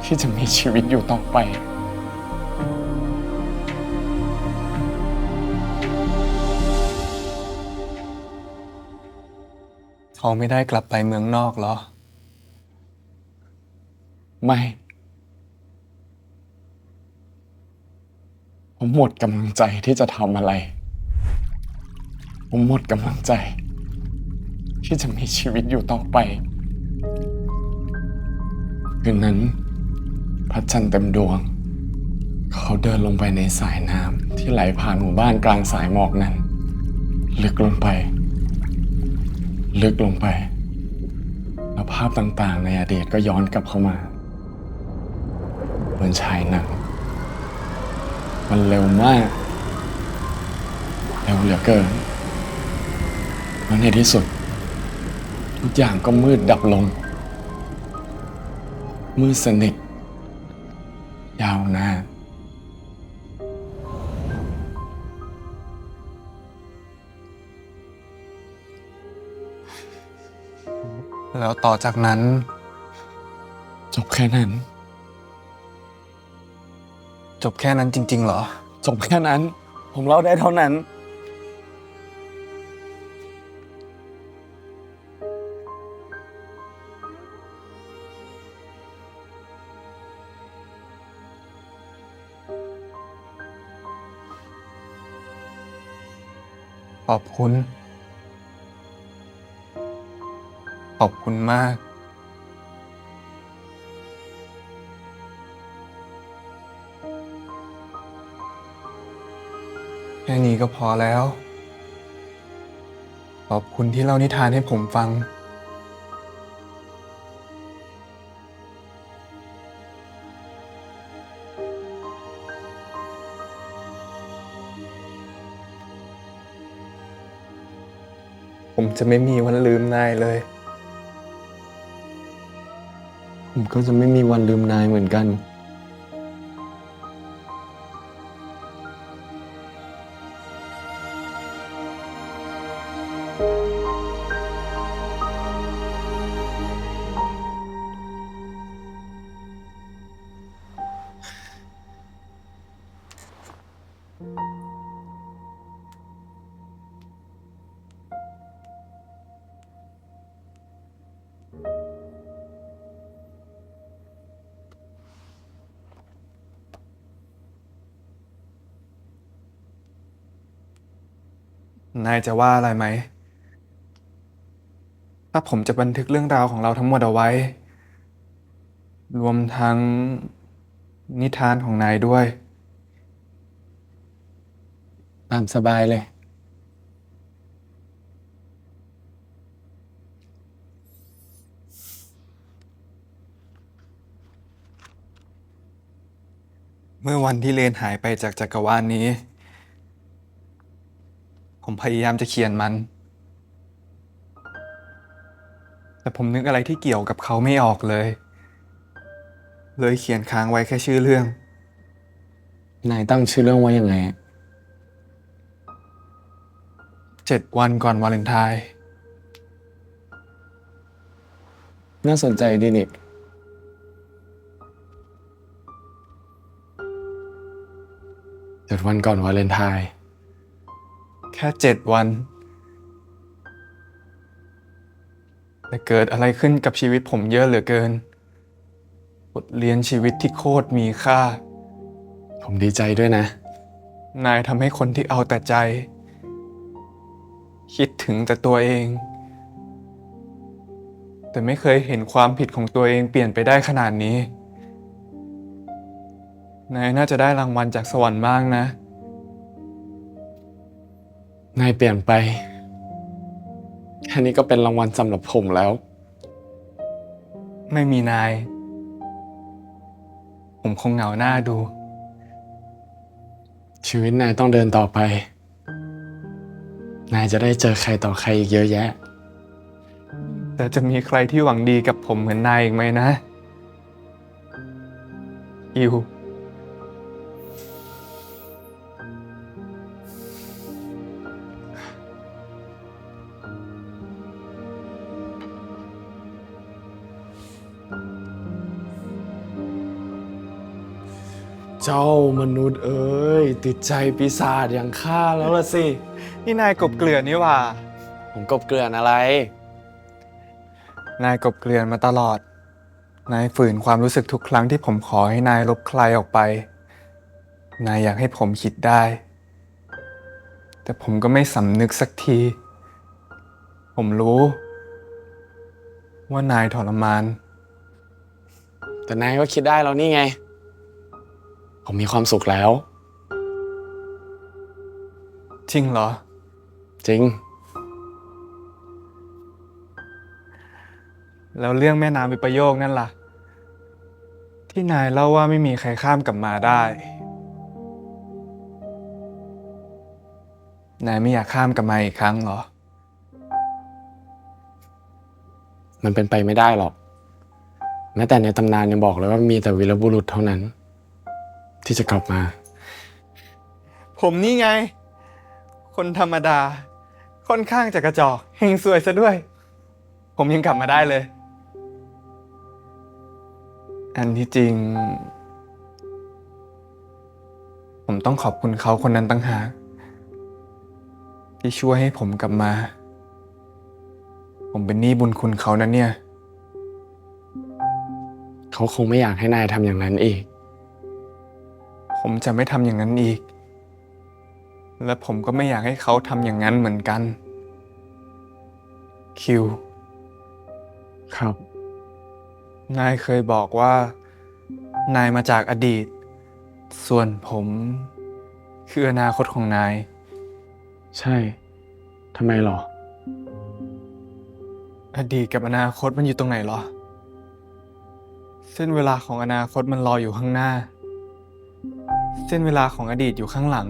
ที่จะมีชีวิตอยู่ต่อไป เขาไม่ได้กลับไปเมืองนอกเหรอ ไม่ ผมหมดกำลังใจที่จะทำอะไร ผมหมดกำลังใจที่จะมีชีวิตอยู่ต่อไปคืนนั้นพระจันทร์เต็มดวง เขาเดินลงไปในสายน้ำที่ไหลผ่านหมู่บ้านกลางสายหมอกนั้นลึกลงไป ลึกลงไป แล้วภาพต่างๆในอดีตก็ย้อนกลับเข้ามาเหมือนฉายหนังมันเร็วมากเร็วเหลือเกินแล้วในที่สุดทุกอย่างก็มืดดับลงมืดสนิทยาวนานแล้วต่อจากนั้น จบแค่นั้น จบแค่นั้นจริงๆเหรอ จบแค่นั้น ผมเล่าได้เท่านั้น ขอบคุณ ขอบคุณมาก แค่นี้ก็พอแล้ว ขอบคุณที่เล่านิทานให้ผมฟัง ผมจะไม่มีวันลืมนายเลย ผมก็จะไม่มีวันลืมนายเหมือนกัน นายจะว่าอะไรไหม ถ้าผมจะบันทึกเรื่องราวของเราทั้งหมดเอาไว้ รวมทั้งนิทานของนายด้วย ตามสบายเลย เมื่อวันที่เลนหายไปจากจักรวาลนี้ ผมพยายามจะเขียนมัน แต่ผมนึกอะไรที่เกี่ยวกับเขาไม่ออกเลย เลยเขียนค้างไว้แค่ชื่อเรื่อง นายตั้งชื่อเรื่องไว้ยังไง 7 วันก่อนวาเลนไทน์ น่าสนใจดีนี่ 7 วันก่อนวาเลนไทน์ แค่ 7 วัน แต่เกิดอะไรขึ้นกับชีวิตผมเยอะเหลือเกิน บทเรียนชีวิตที่โคตรมีค่า ผมดีใจด้วยนะ นายทำให้คนที่เอาแต่ใจ คิดถึงแต่ตัวเอง แต่ไม่เคยเห็นความผิดของตัวเองเปลี่ยนไปได้ขนาดนี้ นายน่าจะได้รางวัลจากสวรรค์มากนะ นายเปลี่ยนไป แค่นี้ก็เป็นรางวัลสำหรับผมแล้ว ไม่มีนาย ผมคงเหงาหน้าดู ชีวิตนายต้องเดินต่อไป นายจะได้เจอใครต่อใครอีกเยอะแยะ แต่จะมีใครที่หวังดีกับผมเหมือนนายอีกไหมนะ อิว เจ้ามนุษย์เอ้ยติดใจปีศาจอย่างข้าแล้วล่ะสิ นี่นายกบเกลื่อนนี่หว่า ผมกบเกลื่อนอะไร นายกบเกลื่อนมาตลอด นายฝืนความรู้สึกทุกครั้งที่ผมขอให้นายลบใครออกไป นายอยากให้ผมคิดได้ แต่ผมก็ไม่สำนึกสักที ผมรู้ ว่านายทรมาน แต่นายก็คิดได้แล้วนี่ไง ผมมีความสุขแล้ว จริงเหรอ จริง แล้วเรื่องแม่น้ำวิปโยคนั่นล่ะ ที่นายเล่าว่าไม่มีใครข้ามกลับมาได้ นายไม่อยากข้ามกลับมาอีกครั้งเหรอ มันเป็นไปไม่ได้หรอก แม้แต่ในตำนานยังบอกเลยว่ามีแต่วีรบุรุษเท่านั้น ที่จะกลับมา ผมนี่ไง คนธรรมดา ค่อนข้างจะกระจอกเฮงซวยซะด้วย ผมยังกลับมาได้เลย อันที่จริง ผมต้องขอบคุณเขาคนนั้นตั้งหากที่ช่วยให้ผมกลับมา ผมเป็นหนี้บุญคุณเขานะเนี่ย เขาคงไม่อยากให้นายทำอย่างนั้นอีก ผมจะไม่ทำอย่างนั้นอีก และผมก็ไม่อยากให้เขาทำอย่างนั้นเหมือนกัน คิว ครับ นายเคยบอกว่า นายมาจากอดีต ส่วนผมคืออนาคตของนาย ใช่ทำไมหรอ อดีตกับอนาคตมันอยู่ตรงไหนหรอ เส้นเวลาของอนาคตมันรออยู่ข้างหน้า เส้นเวลาของอดีตอยู่ข้างหลัง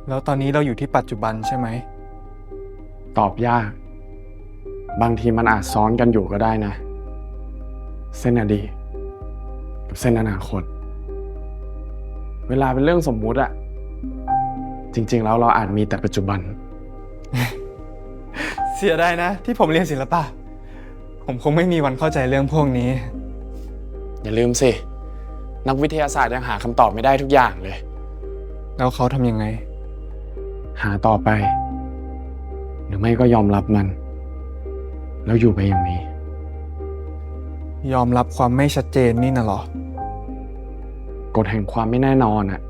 แล้วตอนนี้เราอยู่ที่ปัจจุบันใช่ไหม ตอบยาก บางทีมันอาจซ้อนกันอยู่ก็ได้นะ เส้นอดีตกับเส้นอนาคต เวลาเป็นเรื่องสมมุติอะจริงๆแล้วเราอาจมีแต่ปัจจุบัน เสียดายนะ ที่ผมเรียนศิลปะ ผมคงไม่มีวันเข้าใจเรื่องพวกนี้ อย่าลืมสิ นักวิทยาศาสตร์ยังหาคำตอบไม่ได้ทุกอย่างเลย แล้วเขาทำยังไง หาต่อไป หรือไม่ก็ยอมรับมัน แล้วอยู่ไปอย่างนี้ ยอมรับความไม่ชัดเจนนี่น่ะเหรอ กฎแห่งความไม่แน่นอนอะ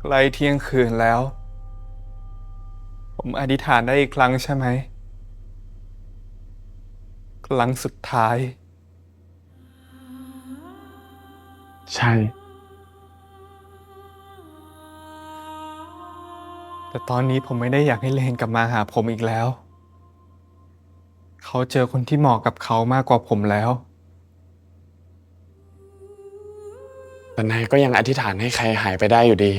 ใกล้เที่ยงคืนแล้ว ผมอธิษฐานได้อีกครั้งใช่ไหม ครั้งสุดท้าย ใช่ แต่ตอนนี้ผมไม่ได้อยากให้เลนกลับมาหาผมอีกแล้ว เขาเจอคนที่เหมาะกับเขามากกว่าผมแล้ว แต่นายก็ยังอธิษฐานให้ใครหายไปได้อยู่ดี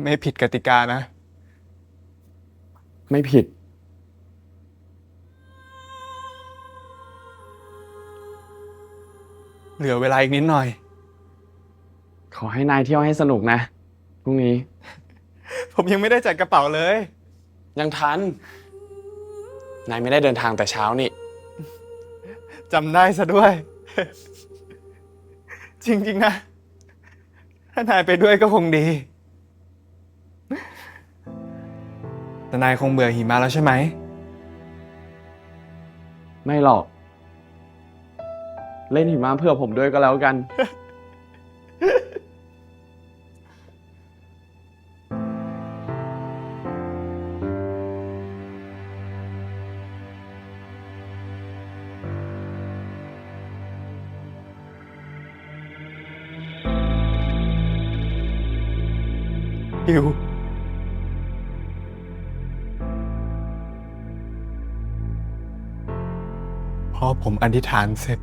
ไม่ผิดกติกานะ ไม่ผิด เหลือเวลาอีกนิดหน่อย ขอให้นายเที่ยวให้สนุกนะพรุ่งนี้ ผมยังไม่ได้จัดกระเป๋าเลย ยังทัน นายไม่ได้เดินทางแต่เช้านี่ จำได้ซะด้วย จริงๆนะ ถ้านายไปด้วยก็คงดี แต่นายคงเบื่อหิมะแล้วใช่ไหม ไม่หรอก เล่นหิมะเพื่อผมด้วยก็แล้วกัน คิว พอผมอธิษฐานเสร็จ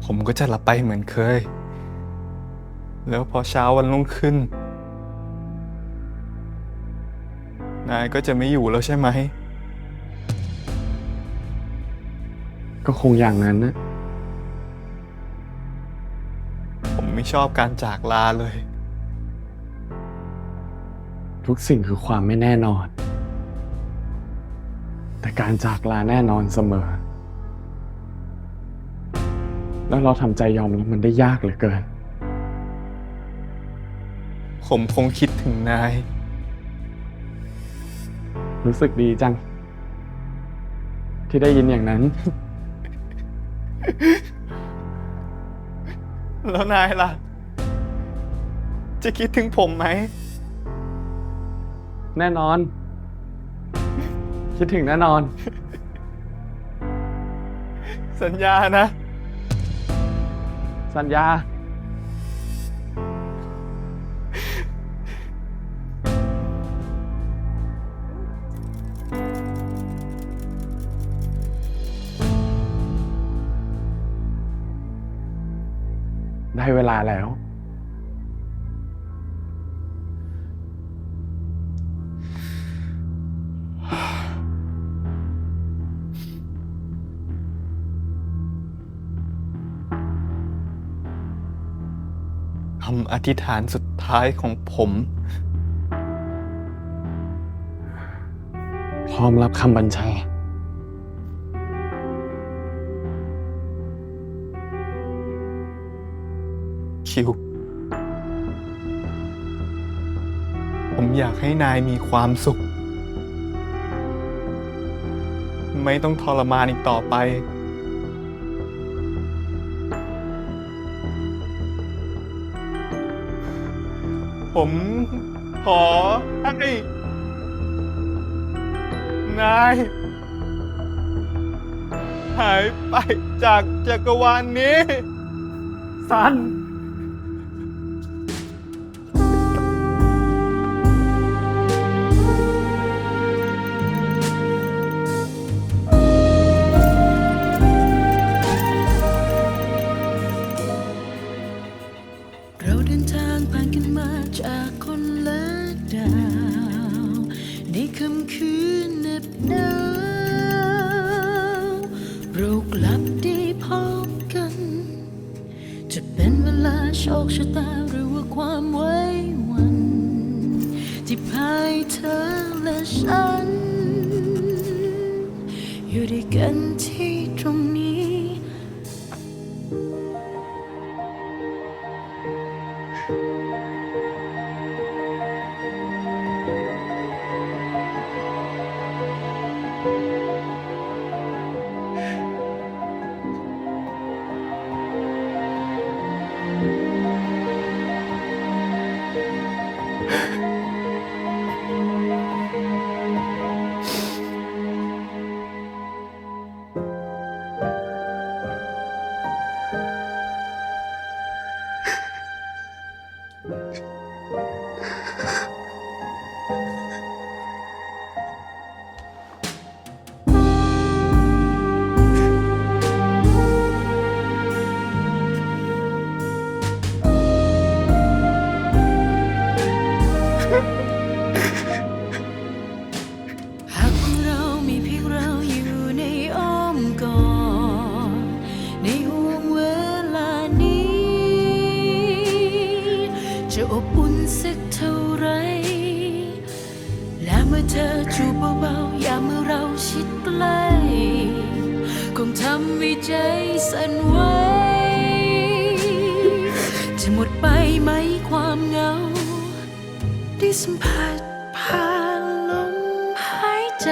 ผมก็จะหลับไปเหมือนเคย แล้วพอเช้าวันรุ่งขึ้น นายก็จะไม่อยู่แล้วใช่ไหม ก็คงอย่างนั้นนะ ผมไม่ชอบการจากลาเลย ทุกสิ่งคือความไม่แน่นอน แต่การจากลาแน่นอนเสมอ แล้วเราทำใจยอมรับมันได้ยากเหลือเกิน ผมคงคิดถึงนาย รู้สึกดีจัง ที่ได้ยินอย่างนั้น แล้วนายล่ะ จะคิดถึงผมไหม แน่นอน คิดถึงแน่นอน สัญญานะ สัญญา ได้เวลาแล้ว คำอธิษฐานสุดท้ายของผม พร้อมรับคำบัญชา คิว ผมอยากให้นายมีความสุข ไม่ต้องทรมานอีกต่อไป ผมขอให้นายหายไปจากจักรวาลนี้ สัน เราเดินทางผ่านกันมาจากคนละดาวในค่ำคืนเหน็บหนาวเรากลับได้พบกัน จะเป็นเวลาโชคชะตาหรือว่าความไว้วัน ที่พายเธอและฉัน อยู่ด้วยกันที่ตรงนี้ หากว่าเรามีเพียงเราอยู่ในอ้อมกอดในห่วงเวลานี้ จะอบอุ่นสักเท่าไร และเมื่อเธอจูบเบาๆอย่าเมื่อเราชิดใกล้คงทำให้ใจสั่นไหวจะหมดไปไหมความเหงาได้สัมผัสผ่านลมหายใจ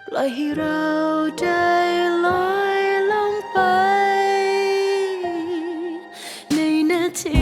ปล่อยให้เราได้ลอยลงไปในนาที ผ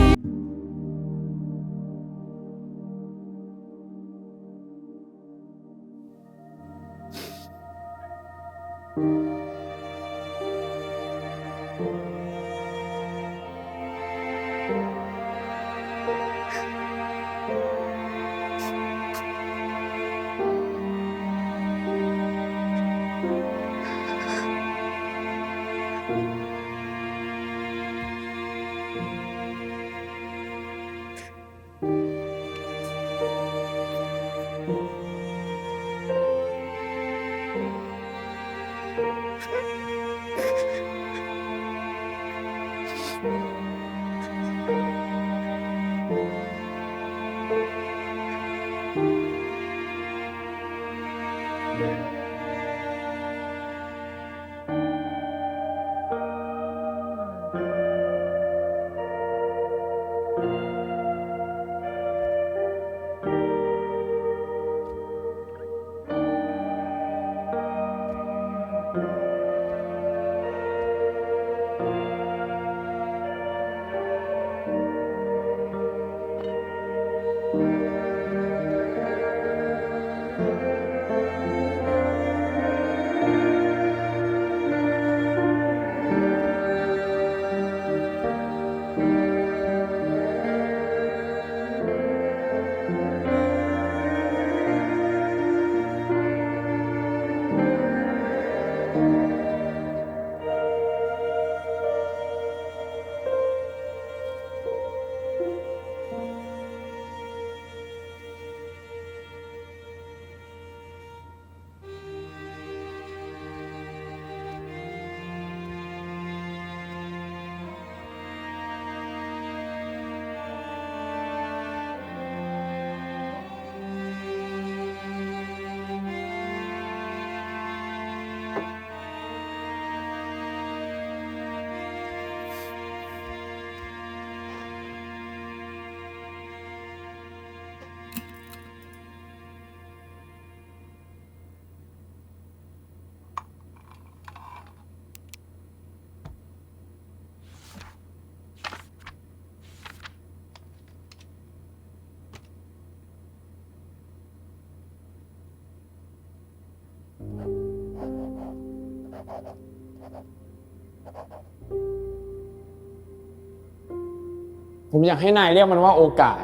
ผมอยากให้นายเรียกมันว่าโอกาส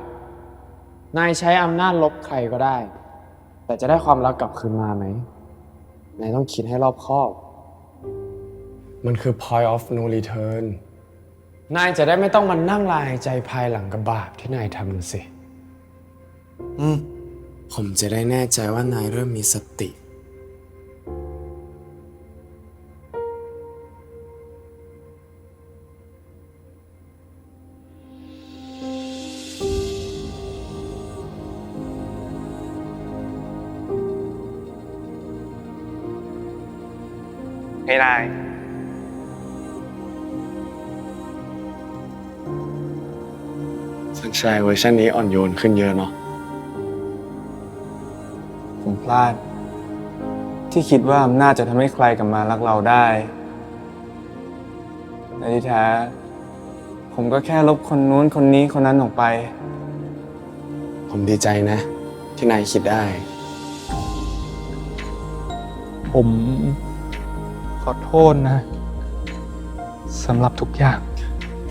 นายใช้อำนาจลบใครก็ได้ แต่จะได้ความรักกลับคืนมาไหม นายต้องคิดให้รอบคอบ มันคือ point of no return นายจะได้ไม่ต้องมานั่งลายใจภายหลังกับบาปที่นายทำนั่นสิ ผมจะได้แน่ใจว่านายเริ่มมีสติ ให้ได้ สัญชัยเวอร์ชันนี้อ่อนโยนขึ้นเยอะเนาะ ผมพลาด ที่คิดว่าอำนาจจะทำให้ใครกลับมารักเราได้แต่ที่แท้ ผมก็แค่ลบคนนู้นคนนี้คนนั้นออกไป ผมดีใจนะ ที่นายคิดได้ ผมขอโทษนะสำหรับทุกอย่าง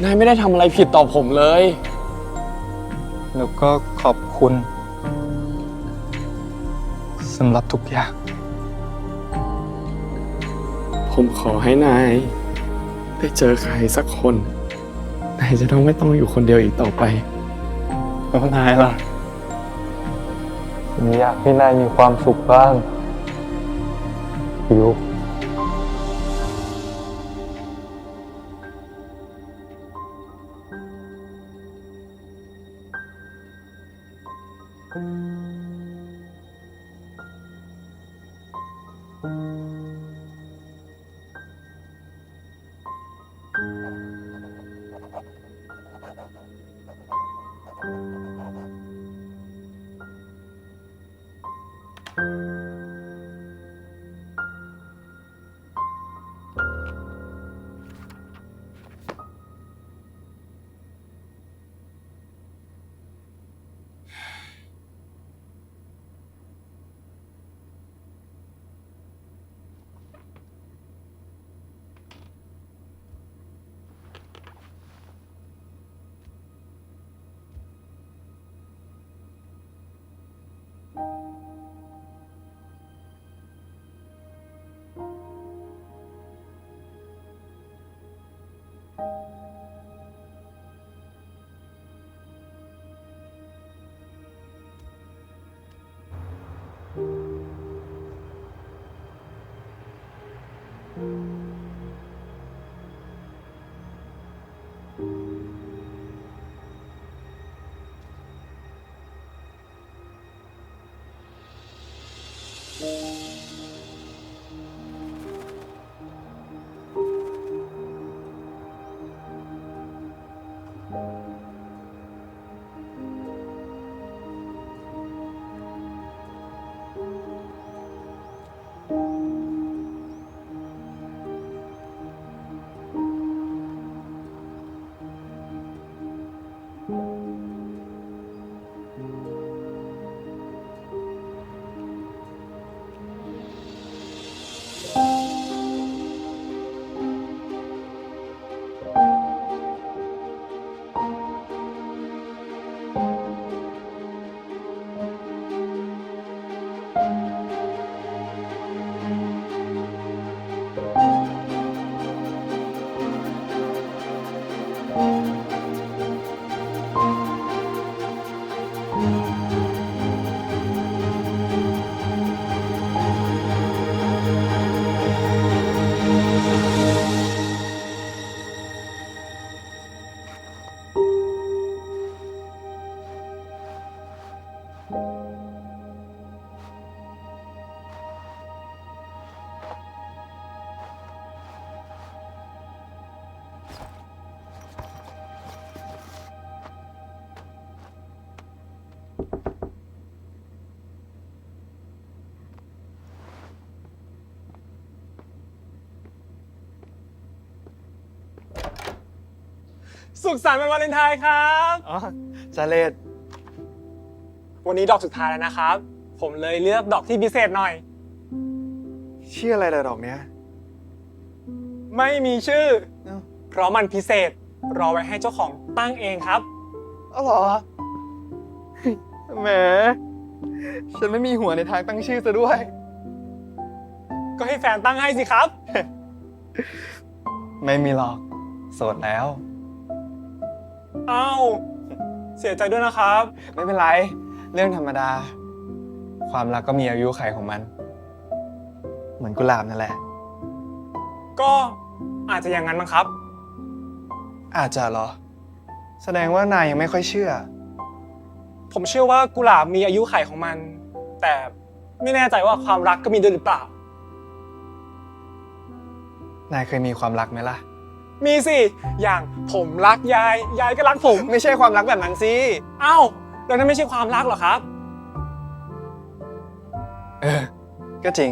นายไม่ได้ทำอะไรผิดต่อผมเลย แล้วก็ขอบคุณสำหรับทุกอย่าง ผมขอให้นายได้เจอใครสักคน นายจะไม่ต้องอยู่คนเดียวอีกต่อไปแล้วนายล่ะ ผมอยากให้นายมีความสุขบ้างพิว สุขสันต์วันวาเลนไทน์ครับ อ๋อจาเลด วันนี้ดอกสุดท้ายแล้วนะครับ ผมเลยเลือกดอกที่พิเศษหน่อย ชื่ออะไรล่ะดอกเนี้ย ไม่มีชื่อ เพราะมันพิเศษ รอไว้ให้เจ้าของตั้งเองครับ อ๋อเหรอ แหม ฉันไม่มีหัวในทางตั้งชื่อซะด้วย ก็ให้แฟนตั้งให้สิครับ ไม่มีหรอก โสดแล้ว อ้าวเสียใจด้วยนะครับ ไม่เป็นไร เรื่องธรรมดา ความรักก็มีอายุขัยของมัน เหมือนกุหลาบนั่นแหละ ก็อาจจะอย่างนั้นมั้งครับ อาจจะเหรอ แสดงว่านายยังไม่ค่อยเชื่อ ผมเชื่อว่ากุหลาบมีอายุขัยของมัน แต่ไม่แน่ใจว่าความรักก็มีด้วยหรือเปล่า นายเคยมีความรักไหมล่ะ มีสิ อย่างผมรักยาย ยายก็รักผม ไม่ใช่ความรักแบบนั้นสิ อ้าวแล้วนั่นไม่ใช่ความรักเหรอครับ ก็จริง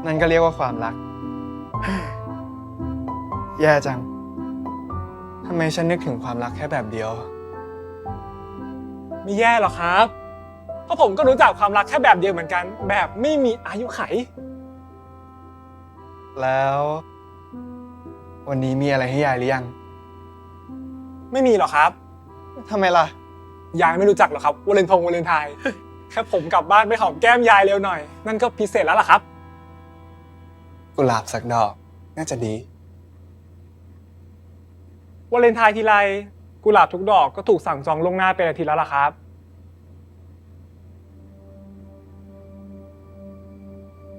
นั่นก็เรียกว่าความรัก แย่จัง ทำไมฉันนึกถึงความรักแค่แบบเดียว ไม่แย่หรอกครับ เพราะผมก็รู้จักความรักแค่แบบเดียวเหมือนกัน แบบไม่มีอายุไข แล้ว วันนี้มีอะไรให้ยายหรือยัง ไม่มีหรอกครับ ทำไมล่ะ ยายไม่รู้จักหรอกครับวาเลนไทน์ แค่ผมกลับบ้านไปหอมแก้มยายเร็วหน่อย นั่นก็พิเศษแล้วล่ะครับ กุหลาบสักดอก น่าจะดี วาเลนไทน์ทีไรกุหลาบทุกดอกก็ถูกสั่งจองล่วงหน้าเป็นอาทิตย์แล้วล่ะครับ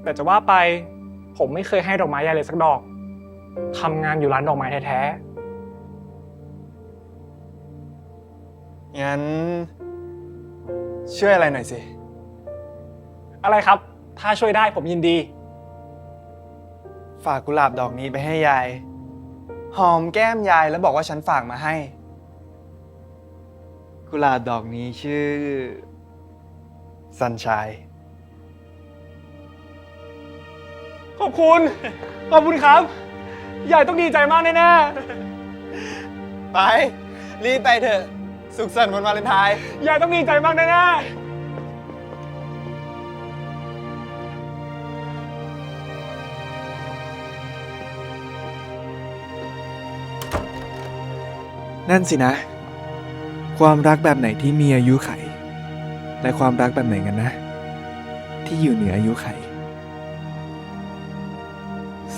แต่จะว่าไปผมไม่เคยให้ดอกไม้ยายเลยสักดอกทำงานอยู่ร้านดอกไม้แท้ๆ งั้น ช่วยอะไรหน่อยสิ อะไรครับ ถ้าช่วยได้ผมยินดี ฝากกุหลาบดอกนี้ไปให้ยาย หอมแก้มยายแล้วบอกว่าฉันฝากมาให้ กุหลาบดอกนี้ชื่อ สันชาย ขอบคุณครับ ยายต้องดีใจมากแน่ๆ ไป รีบไปเถอะ สุขสันต์วันวาเลนไทน์ ยายต้องดีใจมากแน่ๆ นั่นสินะ ความรักแบบไหนที่มีอายุไข และความรักแบบไหนกันนะ ที่อยู่เหนืออายุไข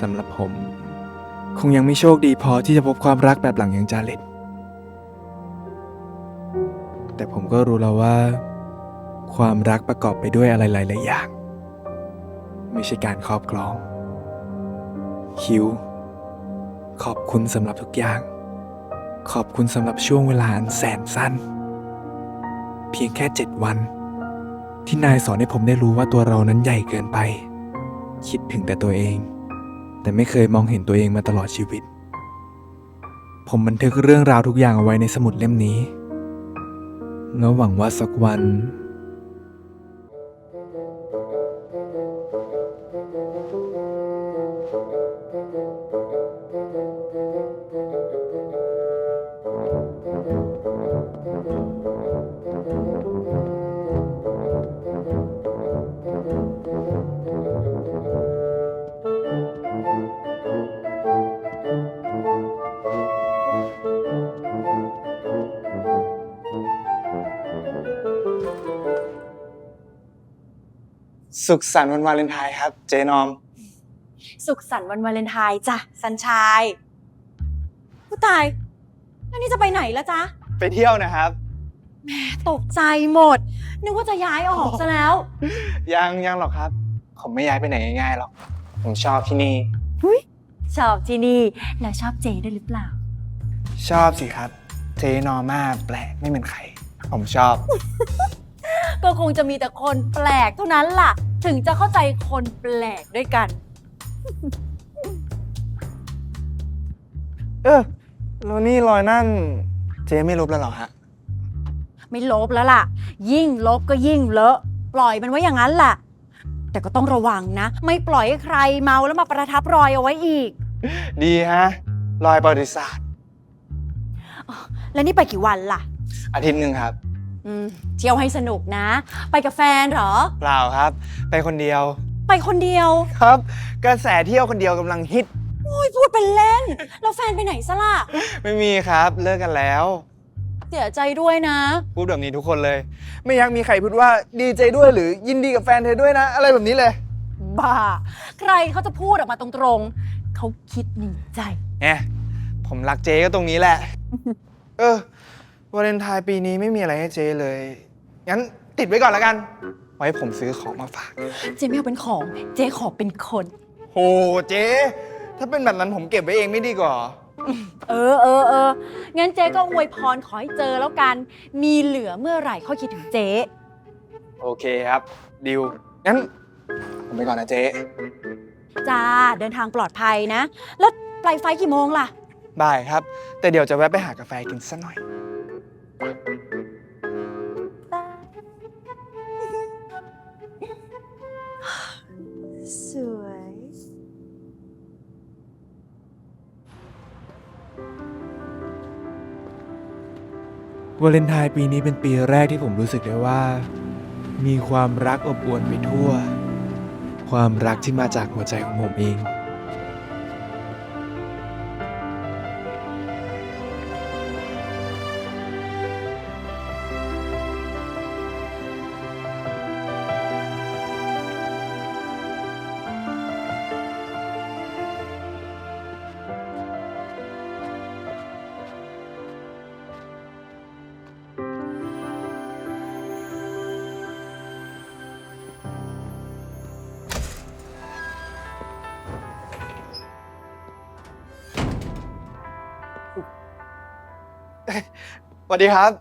สำหรับผม คงยังไม่โชคดีพอที่จะพบความรักแบบหลังอย่างจาเล็ตแต่ผมก็รู้แล้วว่า ความรักประกอบไปด้วยอะไรหลายๆอย่าง ไม่ใช่การครอบครอง คิว ขอบคุณสำหรับทุกอย่าง ขอบคุณสำหรับช่วงเวลาอันแสนสั้น เพียงแค่7 วัน ที่นายสอนให้ผมได้รู้ว่าตัวเรานั้นใหญ่เกินไป คิดถึงแต่ตัวเอง แต่ไม่เคยมองเห็นตัวเองมาตลอดชีวิต ผมบันทึกเรื่องราวทุกอย่างเอาไว้ในสมุดเล่มนี้แล้วหวังว่าสักวัน สุขสันต์วันวาเลนไทน์ครับ เจนอม สุขสันต์วันวาเลนไทน์จ้ะสันชายผู้ตายแล้วนี่จะไปไหนละจ๊ะ ไปเที่ยวนะครับ แหมตกใจหมด นึกว่าจะย้ายออกซะแล้ว ยังหรอกครับ ผมไม่ย้ายไปไหนง่ายๆหรอก ผมชอบที่นี่ ชอบที่นี่ แล้วชอบเจด้วยหรือเปล่า ชอบสิครับ เจนอม่าแปลกไม่เหมือนใคร ผมชอบ ก็คงจะมีแต่คนแปลกเท่านั้นล่ะ ถึงจะเข้าใจคนแปลกด้วยกัน แล้วนี่รอยนั่น เจไม่ลบแล้วเหรอฮะ ไม่ลบแล้วล่ะ ยิ่งลบก็ยิ่งเลอะปล่อยมันไว้อย่างนั้นแหละแต่ก็ต้องระวังนะ ไม่ปล่อยให้ใครเมาแล้วมาประทับรอยเอาไว้อีก ดีฮะ รอยประวัติศาสตร์ แล้วนี่ไปกี่วันล่ะ อาทิตย์หนึ่งครับ เที่ยวให้สนุกนะ ไปกับแฟนเหรอ เปล่าครับ ไปคนเดียว ไปคนเดียว ครับ กระแสเที่ยวคนเดียวกำลังฮิต โอ้ยพูดเป็นเล่น แล้วแฟนไปไหนซะล่ะ ไม่มีครับ เลิกกันแล้ว จ เสียใจด้วยนะ พูดแบบนี้ทุกคนเลย ไม่อยักมีใครพูดว่าดีใจด้วยหรือยินดีกับแฟนเธอด้วยนะ อะไรแบบนี้เลย บ้า ใครเขาจะพูดออกมาตรงๆ เขาคิดในใจ ผมรักเจ๊ก็ตรงนี้แหละ วาเลนไทน์ปีนี้ไม่มีอะไรให้เจ๊เลย งั้นติดไว้ก่อนแล้วกัน ไว้ผมซื้อของมาฝาก เจ๊ไม่เอาเป็นของ เจ๊ขอเป็นคน โหเจ๊ ถ้าเป็นแบบนั้นผมเก็บไว้เองไม่ดีกว่า เออ งั้นเจ๊ก็อวยพรขอให้เจอแล้วกัน มีเหลือเมื่อไหร่ค่อยคิดถึงเจ๊ โอเคครับ ดิว งั้น ผมไปก่อนนะเจ๊ จ้า เดินทางปลอดภัยนะ แล้วปลายไฟกี่โมงล่ะ บ่ายครับ แต่เดี๋ยวจะแวะไปหากาแฟกินสักหน่อย สวย วาเลนไทน์ปีนี้เป็นปีแรกที่ผมรู้สึกได้ว่า มีความรักอบอวลไปทั่ว ความรักที่มาจากหัวใจของผมเอง สวัสดีครับ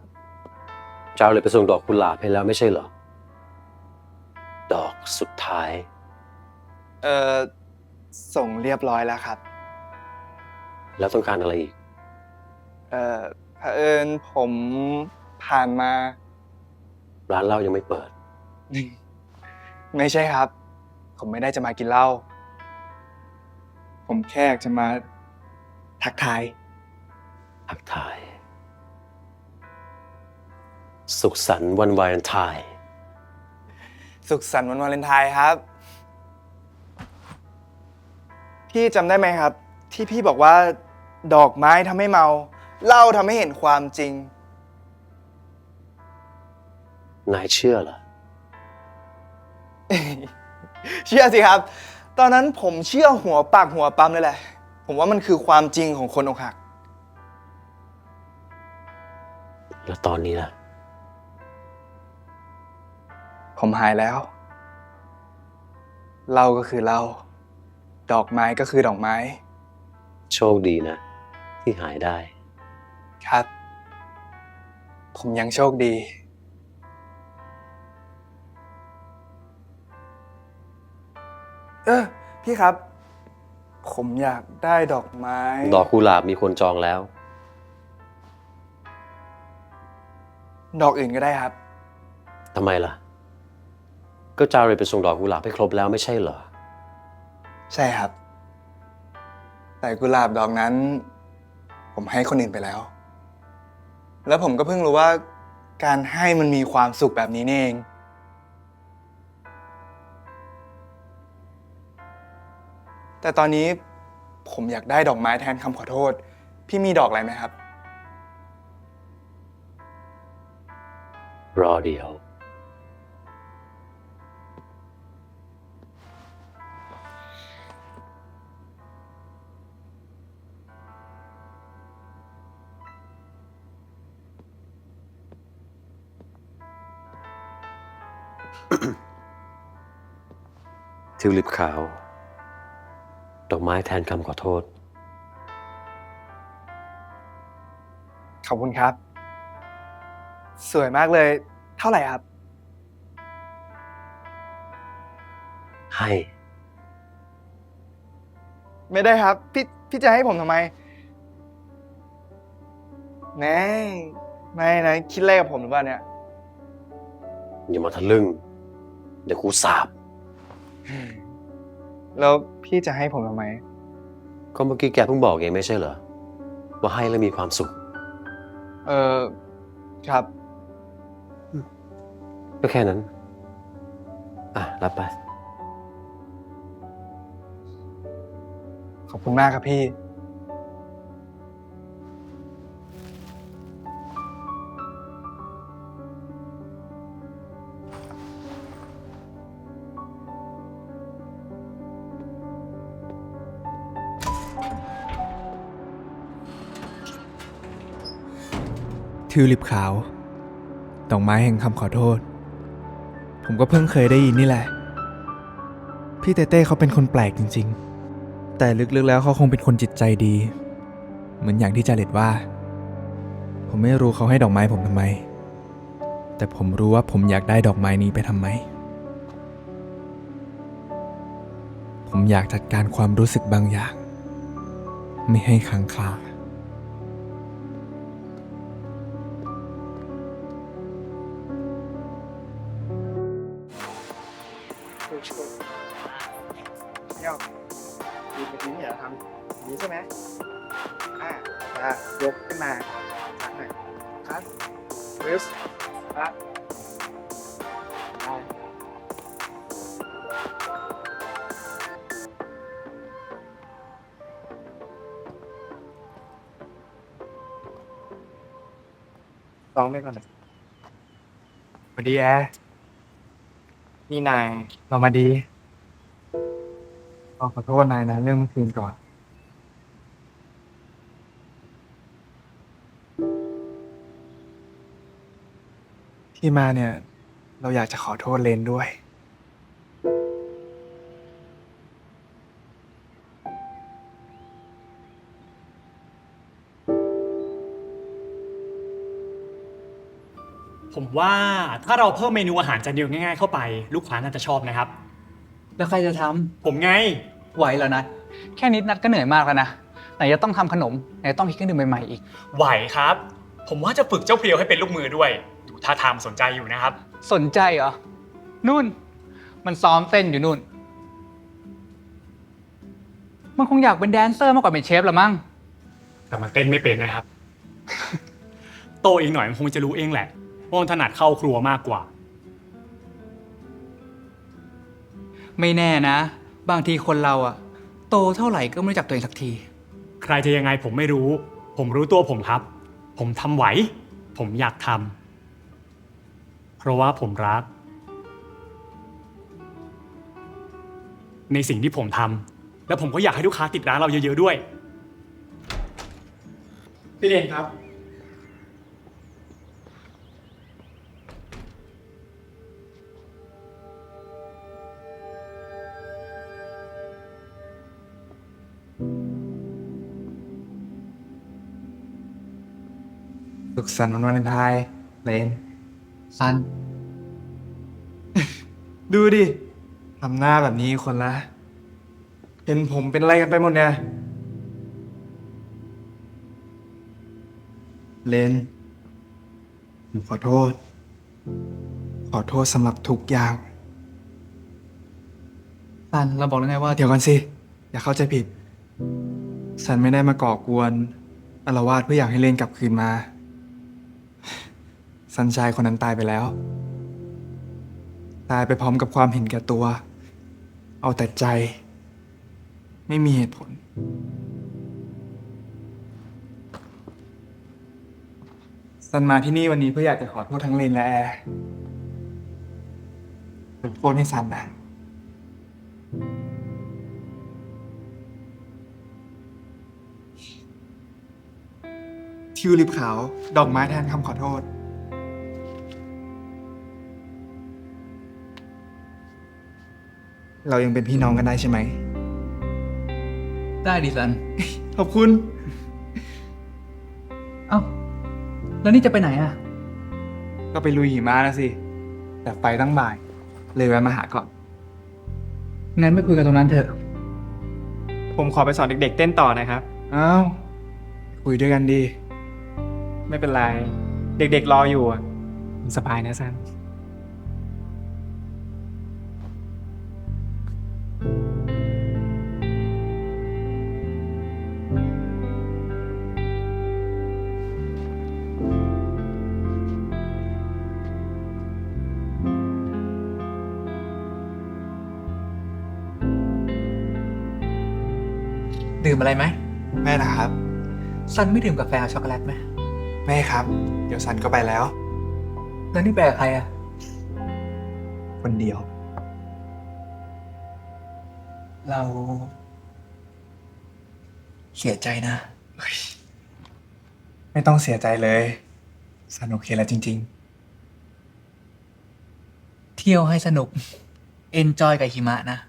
เจ้าเลยไปส่งดอกกุหลาบให้แล้วไม่ใช่เหรอ ดอกสุดท้าย ส่งเรียบร้อยแล้วครับ แล้วต้องการอะไรอีก เผอิญผมผ่านมา ร้านเหล้ายังไม่เปิด ไม่ใช่ครับ ผมไม่ได้จะมากินเหล้า ผมแค่อยากจะมาทักทาย ทักทาย สุขสันต์วันวาเลนไทน์ สุขสันต์วันวาเลนไทน์ครับ พี่จำได้ไหมครับ ที่พี่บอกว่าดอกไม้ทำให้เมาเหล้าทำให้เห็นความจริง นายเชื่อเหรอ เชื่อสิครับ ตอนนั้นผมเชื่อหัวปากหัวปั๊มเลยแหละ ผมว่ามันคือความจริงของคนอกหัก แล้วตอนนี้ล่ะ ผมหายแล้วเหล้าก็คือเหล้าดอกไม้ก็คือดอกไม้ โชคดีนะ ที่หายได้ ครับ ผมยังโชคดี พี่ครับ ผมอยากได้ดอกไม้ ดอกกุหลาบมีคนจองแล้ว ดอกอื่นก็ได้ครับ ทำไมล่ะ ก็เจ้าเลยไปส่งดอกกุหลาบให้ครบแล้วไม่ใช่เหรอ ใช่ครับ แต่กุหลาบดอกนั้น ผมให้คนอื่นไปแล้ว แล้วผมก็เพิ่งรู้ว่าการให้มันมีความสุขแบบนี้นี่เอง แต่ตอนนี้ผมอยากได้ดอกไม้แทนคำขอโทษ พี่มีดอกอะไรไหมครับ รอเดียว ทิวลิปขาว ดอกไม้แทนคำขอโทษ ขอบคุณครับ สวยมากเลย เท่าไหร่ครับ ให้ ไม่ได้ครับ พี่จะให้ผมทำไมแน่ไม่นะคิดอะไรกับผมหรือเปล่าเนี่ย อย่ามาทะลึ่ง เดี๋ยวกูสาบ แล้วพี่จะให้ผมทำไม ก็เมื่อกี้แกเพิ่งบอกเองไม่ใช่เหรอ ว่าให้แล้วมีความสุข ครับ ก็แค่นั้น รับไป ขอบคุณมากครับพี่ ทิวลิปขาว ดอกไม้แห่งคำขอโทษ ผมก็เพิ่งเคยได้ยินนี่แหละ พี่เต้เต้เขาเป็นคนแปลกจริงๆ แต่ลึกๆแล้วเขาคงเป็นคนจิตใจดี เหมือนอย่างที่จาเล็ตว่า ผมไม่รู้เขาให้ดอกไม้ผมทำไม แต่ผมรู้ว่าผมอยากได้ดอกไม้นี้ไปทำไม ผมอยากจัดการความรู้สึกบางอย่าง ไม่ให้ค้างคา เที่ยวยืนไปนี้อย่าทำอย่างนี้ใช่ไหมจะยกขึ้นมาชักหน่อยครับริสครับร้องไปก่อนเลยสวัสดีแอร์นี่นายเรามาดีขอโทษนายนะเรื่องเมื่อคืนก่อนที่มาเนี่ย เราอยากจะขอโทษเลนด้วย ผมว่าถ้าเราเพิ่มเมนูอาหารจานเดียวง่ายๆเข้าไป ลูกค้าน่าจะชอบนะครับ แล้วใครจะทำ ผมไง ไหวแล้วนัดแค่นิดนัดก็เหนื่อยมากแล้วนะไหนจะต้องทำขนมไหนต้องคิดเครื่องดื่มใหม่ๆอีก ไหวครับ ผมว่าจะฝึกเจ้าเพรียวให้เป็นลูกมือด้วย ดูท่าทางสนใจอยู่นะครับ สนใจเหรอ นู่น มันซ้อมเต้นอยู่นู่น มันคงอยากเป็นแดนเซอร์มากกว่าเป็นเชฟละมั้ง แต่มันเต้นไม่เป็นนะครับ โตอีกหน่อยมันคงจะรู้เองแหละว่ามันถนัดเข้าครัวมากกว่า ไม่แน่นะ บางทีคนเราอะโตเท่าไหร่ก็ไม่รู้จักตัวเองสักที ใครจะยังไงผมไม่รู้ ผมรู้ตัวผมครับ ผมทำไหว ผมอยากทำเพราะว่าผมรัก ในสิ่งที่ผมทำแล้วผมก็อยากให้ลูกค้าติดร้านเราเยอะๆด้วย พี่เลนครับ สุขสันต์วันวาเลนไทน์เลน ซัน ดูดิทำหน้าแบบนี้คนละ เห็นผมเป็นอะไรกันไปหมดเนี่ย เลนผมขอโทษ ขอโทษสำหรับทุกอย่าง ซันเราบอกแล้วไงว่า เดี๋ยวก่อนสิ อย่าเข้าใจผิด ฉันไม่ได้มาก่อกวนอาละวาดเพื่ออยากให้เลนกลับคืนมา สันชายคนนั้นตายไปแล้ว ตายไปพร้อมกับความเห็นแก่ตัว เอาแต่ใจ ไม่มีเหตุผล สันมาที่นี่วันนี้เพื่ออยากจะขอโทษทั้งเลนและแอร์ขอโทษให้สันนะ ทิวลิปขาว ดอกไม้แทนคำขอโทษ เรายังเป็นพี่น้องกันได้ใช่ไหม ได้ดิซัน ขอบคุณ เอ้า แล้วนี่จะไปไหนอะ ก็ไปลุยหิมะนะสิ แต่ไฟตั้งบ่าย เลยแวะมาหาก่อน งั้นไม่คุยกันตรงนั้นเถอะ ผมขอไปสอนเด็กๆเต้นต่อนะครับ อ้าว คุยด้วยกันดี ไม่เป็นไร เด็กๆรออยู่อ่ะสบายนะซัน ดื่มอะไรไหม แม่นะครับ ซันไม่ดื่มกาแฟกับช็อกโกแลตไหม แม่ครับ เดี๋ยวซันก็ไปแล้ว แล้วนี่แบกใครอะ คนเดียว เรา เสียใจนะ ไม่ต้องเสียใจเลย ซันโอเคแล้วจริง เที่ยวให้สนุก เอนจอยกับหิมะนะ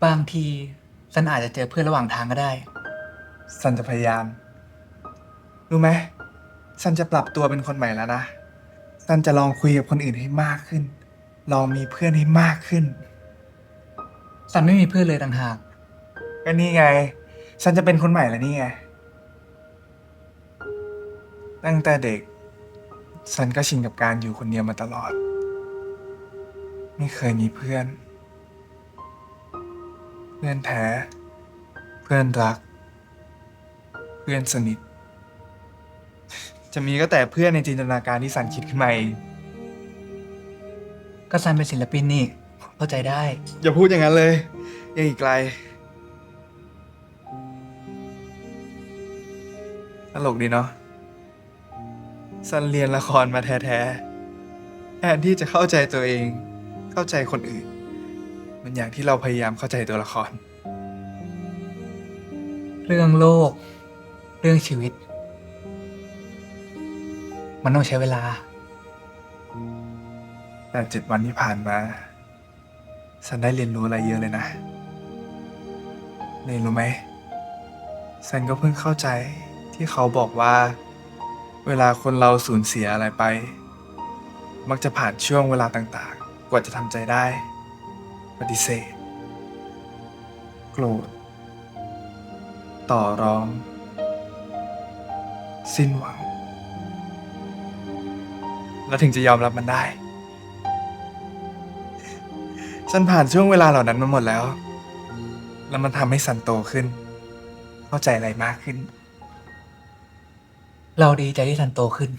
บางทีฉันอาจจะเจอเพื่อนระหว่างทางก็ได้ ๆ ซันจะพยายาม รู้ไหมซันจะปรับตัวเป็นคนใหม่แล้วนะ ซันจะลองคุยกับคนอื่นให้มากขึ้น ลองมีเพื่อนให้มากขึ้น ซันไม่มีเพื่อนเลยต่างหาก ก็นี่ไง ซันจะเป็นคนใหม่แล้วนี่ไง ตั้งแต่เด็ก ซันก็ชินกับการอยู่คนเดียวมาตลอด ไม่เคยมีเพื่อน เพื่อนแท้ เพื่อนรัก เพื่อนสนิท จะมีก็แต่เพื่อนในจินตนาการที่ซันคิดขึ้นมาเอง ก็ซันเป็นศิลปินนี่ เข้าใจได้ อย่าพูดอย่างนั้นเลย ยังอีกไกล ตลกดีเนาะ ซันเรียนละครมาแท้ๆแทนที่จะเข้าใจตัวเอง เข้าใจคนอื่น มันอย่างที่เราพยายามเข้าใจตัวละคร เรื่องโลก เรื่องชีวิต มันต้องใช้เวลา แต่7 วันที่ผ่านมา ซันได้เรียนรู้อะไรเยอะเลยนะ เรียนรู้ไหม ซันก็เพิ่งเข้าใจที่เขาบอกว่า เวลาคนเราสูญเสียอะไรไป มักจะผ่านช่วงเวลาต่างๆ กว่าจะทำใจได้ ปฏิเสธ โกรธ ต่อรอง สิ้นหวัง แล้วถึงจะยอมรับมันได้ ฉันผ่านช่วงเวลาเหล่านั้นมาหมดแล้ว แล้วมันทำให้ซันโตขึ้น เข้าใจอะไรมากขึ้น เราดีใจที่ซันโตขึ้น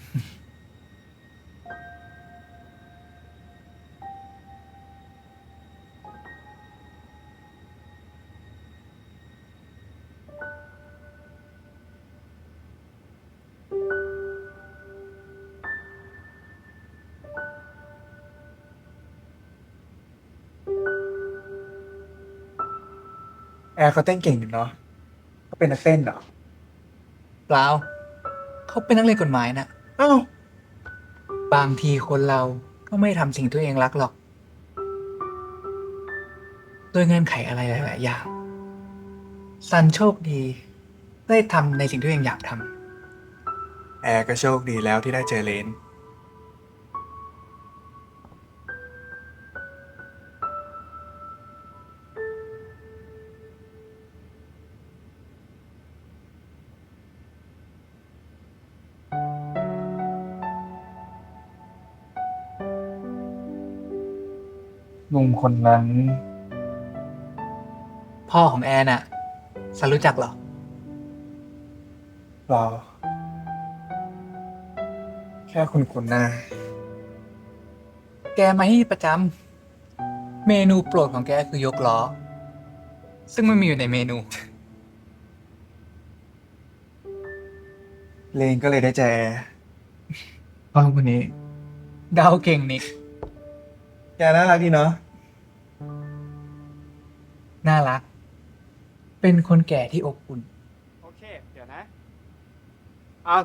แอร์เขาเต้นเก่งอยู่เนาะเขาเป็นนักเต้นเหรอ เปล่า เขาเป็นนักเรียนกฎหมายนะ อ้าว บางทีคนเราก็ไม่ทำสิ่งตัวเองรักหรอก ด้วยเงื่อนไขอะไรหลายๆอย่าง ซันโชคดี ได้ทำในสิ่งที่ตัวเองอยากทำ แอร์ก็โชคดีแล้วที่ได้เจอเลน หนุ่มคนนั้น พ่อของแอนน่ะ ซันรู้จักเหรอ เรา แค่คุณหน้า แกมาที่ประจำ เมนูโปรดของแกคือยกล้อ ซึ่งไม่มีอยู่ในเมนู เลนก็เลยได้เจอแอร์พ่อคนนี้ ดาวเก่งนี่ แกน่ารักดีเนาะ น่ารัก เป็นคนแก่ที่อบอุ่น โอเค เดี๋ยวนะ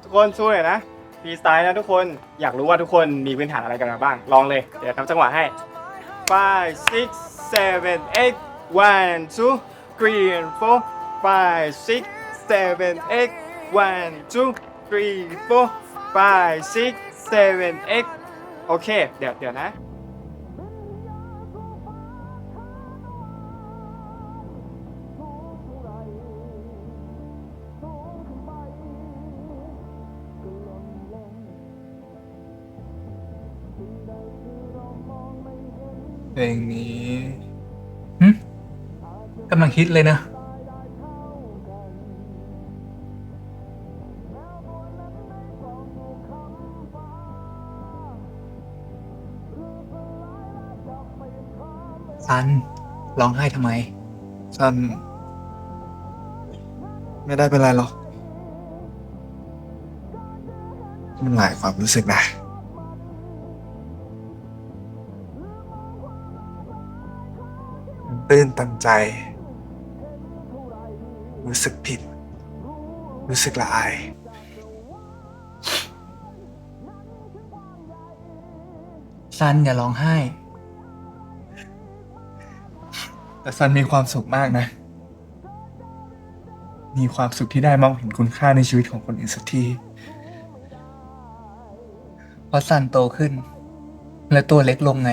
ทุกคนสู้หน่อยนะฟรีสไตล์นะทุกคน อยากรู้ว่าทุกคนมีพื้นฐานอะไรกันมาบ้าง ลองเลย เดี๋ยวทำจังหวะให้ 5 6 7 8 1 2 3 and 4 5 6 7 8 1 2 3 4 5 6 7 8โอเค เดี๋ยวนะ เพลงนี้ กำลังคิดเลยนะ ซัน ร้องไห้ทำไม ซัน ไม่ได้เป็นไรหรอก มันหลายความรู้สึกนะ ตื้นตันใจ รู้สึกผิด รู้สึกละอาย ซันอย่าร้องไห้ แต่ซันมีความสุขมากนะ มีความสุขที่ได้มองเห็นคุณค่าในชีวิตของคนอื่นสักทีเพราะซันโตขึ้น และตัวเล็กลงไง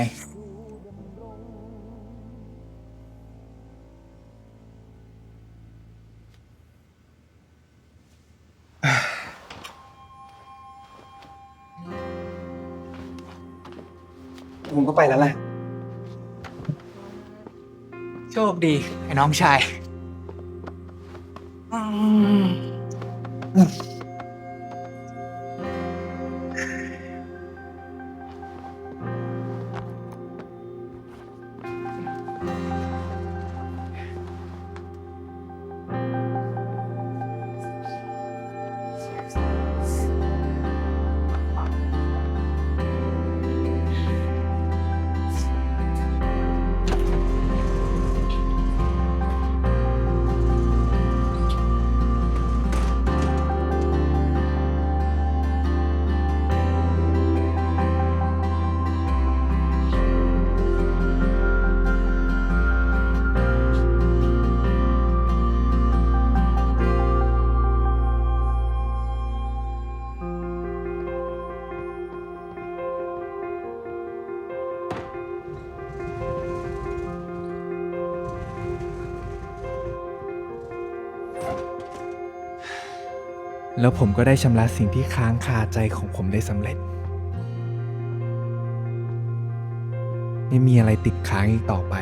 ผมก็ไปแล้วแหละ โชคดี ไอ้น้องชาย แล้วผมก็ได้ชำระสิ่งที่ค้างคาใจของผมได้สำเร็จ ไม่มีอะไรติดค้างอีกต่อไป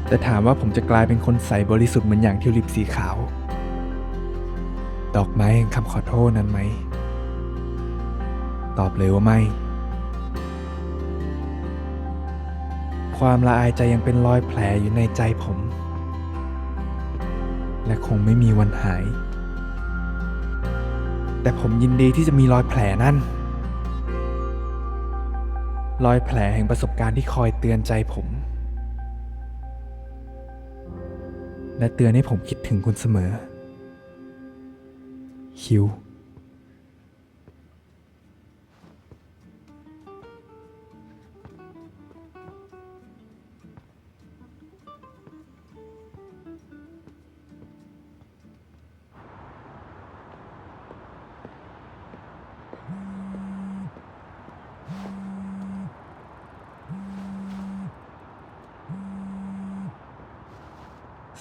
แต่ถามว่าผมจะกลายเป็นคนใสบริสุทธิ์เหมือนอย่างทิวลิปสีขาว ดอกไม้แห่งคำขอโทษนั้นไหม ตอบเลยว่าไม่ ความละอายใจยังเป็นรอยแผลอยู่ในใจผม และคงไม่มีวันหาย แต่ผมยินดีที่จะมีรอยแผลนั่น รอยแผลแห่งประสบการณ์ที่คอยเตือนใจผม และเตือนให้ผมคิดถึงคุณเสมอ ฮิว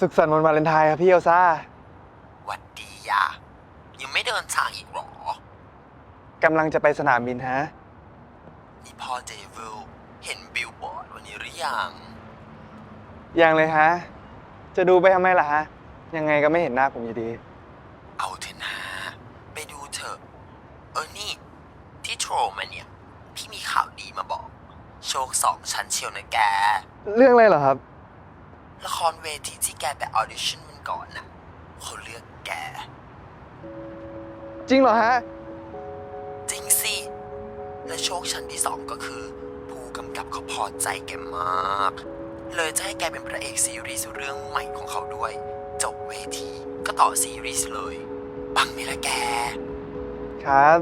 สุขสันต์วันวาเลนไทน์ครับพี่เอลซ่า หวัดดีอ่ะยังไม่เดินทางอีกหรอ กำลังจะไปสนามบินฮะ นี่พ่อเดวิลเห็นบิลบอร์ดวันนี้หรือยัง ยังเลยฮะ จะดูไปทำไมล่ะฮะ ยังไงก็ไม่เห็นหน้าผมอยู่ดี เอาเถอะนะไปดูเถอะนี่ที่โทรมาเนี่ย พี่มีข่าวดีมาบอก โชค2 ชั้นเชียวนะแก เรื่องอะไรเหรอครับ ละครเวทีที่แกไปออดิชั่นมันก่อนน่ะเขาเลือกแก จริงเหรอฮะ จริงสิ และโชคชั้นที่ 2 ก็คือ ผู้กำกับเขาพอใจแกมาก เลยจะให้แกเป็นพระเอกซีรีส์เรื่องใหม่ของเขาด้วย จบเวทีก็ต่อซีรีส์เลยปังไหมล่ะแก ครับ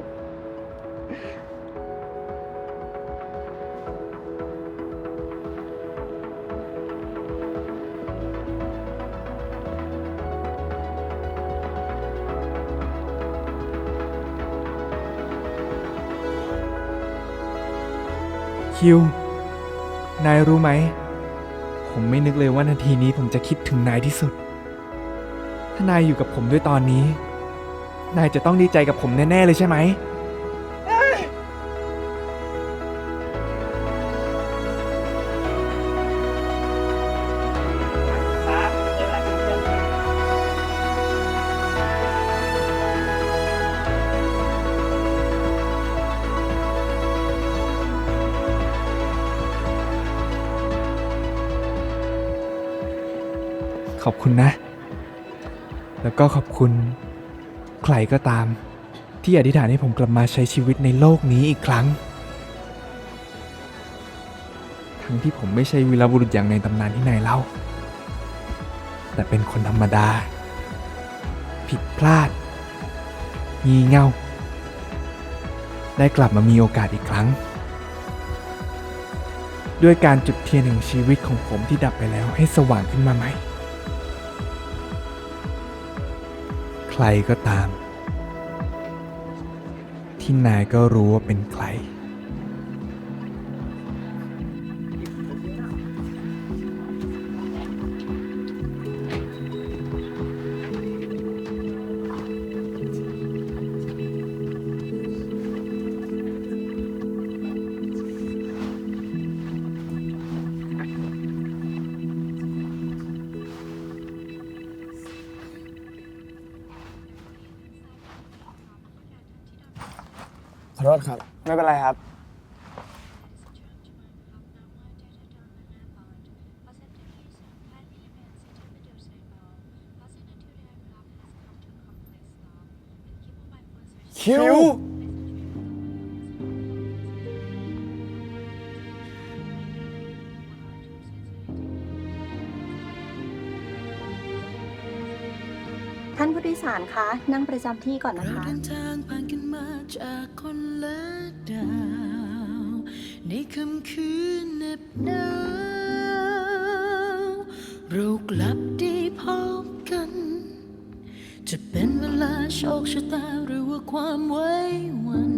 คิว นายรู้ไหม ผมไม่นึกเลยว่านาทีนี้ผมจะคิดถึงนายที่สุด ถ้านายอยู่กับผมด้วยตอนนี้ นายจะต้องดีใจกับผมแน่ๆเลยใช่ไหม ขอบคุณนะ แล้วก็ขอบคุณใครก็ตามที่อธิษฐานให้ผมกลับมาใช้ชีวิตในโลกนี้อีกครั้ง ทั้งที่ผมไม่ใช่วีรบุรุษอย่างในตำนานที่นายเล่า แต่เป็นคนธรรมดา ผิดพลาด งี่เง่า ได้กลับมามีโอกาสอีกครั้ง ด้วยการจุดเทียนแห่งชีวิตของผมที่ดับไปแล้วให้สว่างขึ้นมาใหม่ ใครก็ตาม ที่นายก็รู้ว่าเป็นใคร ขอโทษครับ ไม่เป็นไรครับ คิว ท่านผู้โดยสารคะ นั่งประจำที่ก่อนนะคะ เดินทางผ่านกันมาจากคนละดาว ในค่ำคืนเหน็บหนาวเรากลับได้พบกัน จะเป็นเวลาโชคชะตาหรือว่าความไว้วัน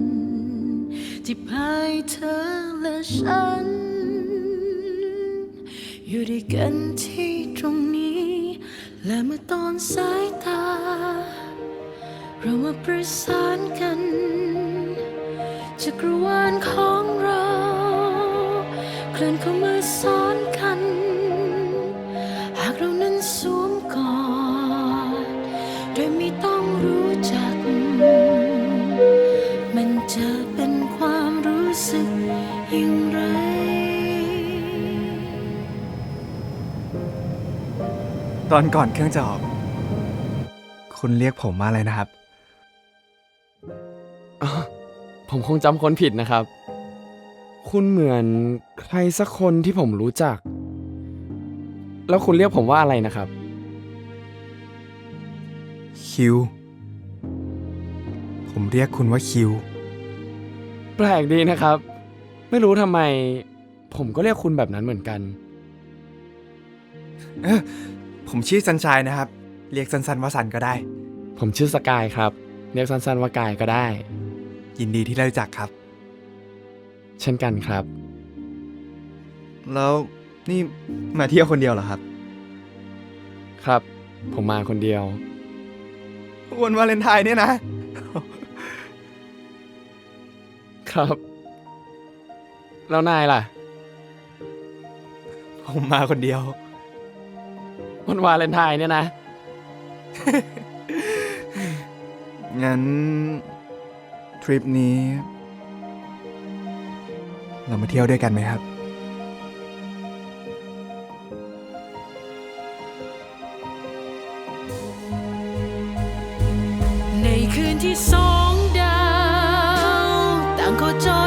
ที่พายเธอและฉัน อยู่ด้วยกันที่ตรงนี้ และเมื่อตอนสายตา เรามาประสานกันจักรวาลของเราเคลื่อนเข้ามาซ้อนกัน หากเรานั้นสวมกอดโดยไม่ต้องรู้จัก มันจะเป็นความรู้สึกอย่างไร ตอนก่อนเครื่องจะออก คุณเรียกผมว่าอะไรนะครับ ผมคงจำคนผิดนะครับ คุณเหมือนใครสักคนที่ผมรู้จัก แล้วคุณเรียกผมว่าอะไรนะครับ คิว ผมเรียกคุณว่าคิว แปลกดีนะครับ ไม่รู้ทำไม ผมก็เรียกคุณแบบนั้นเหมือนกัน ผมชื่อซันชายนะครับ เรียกสั้นๆว่าซันก็ได้ ผมชื่อสกายครับ เรียกสั้นๆว่ากายก็ได้ ยินดีที่ได้รู้จักครับ เช่นกันครับ แล้วนี่มาเที่ยวคนเดียวเหรอครับ ครับ ผมมาคนเดียว วันวาเลนไทน์เนี่ยนะ ครับ แล้วนายล่ะ ผมมาคนเดียว วันวาเลนไทน์เนี่ยนะ งั้น ทริปนี้ เรามาเที่ยวด้วยกันไหมครับ ในคืนที่สองดาวต่างโคจร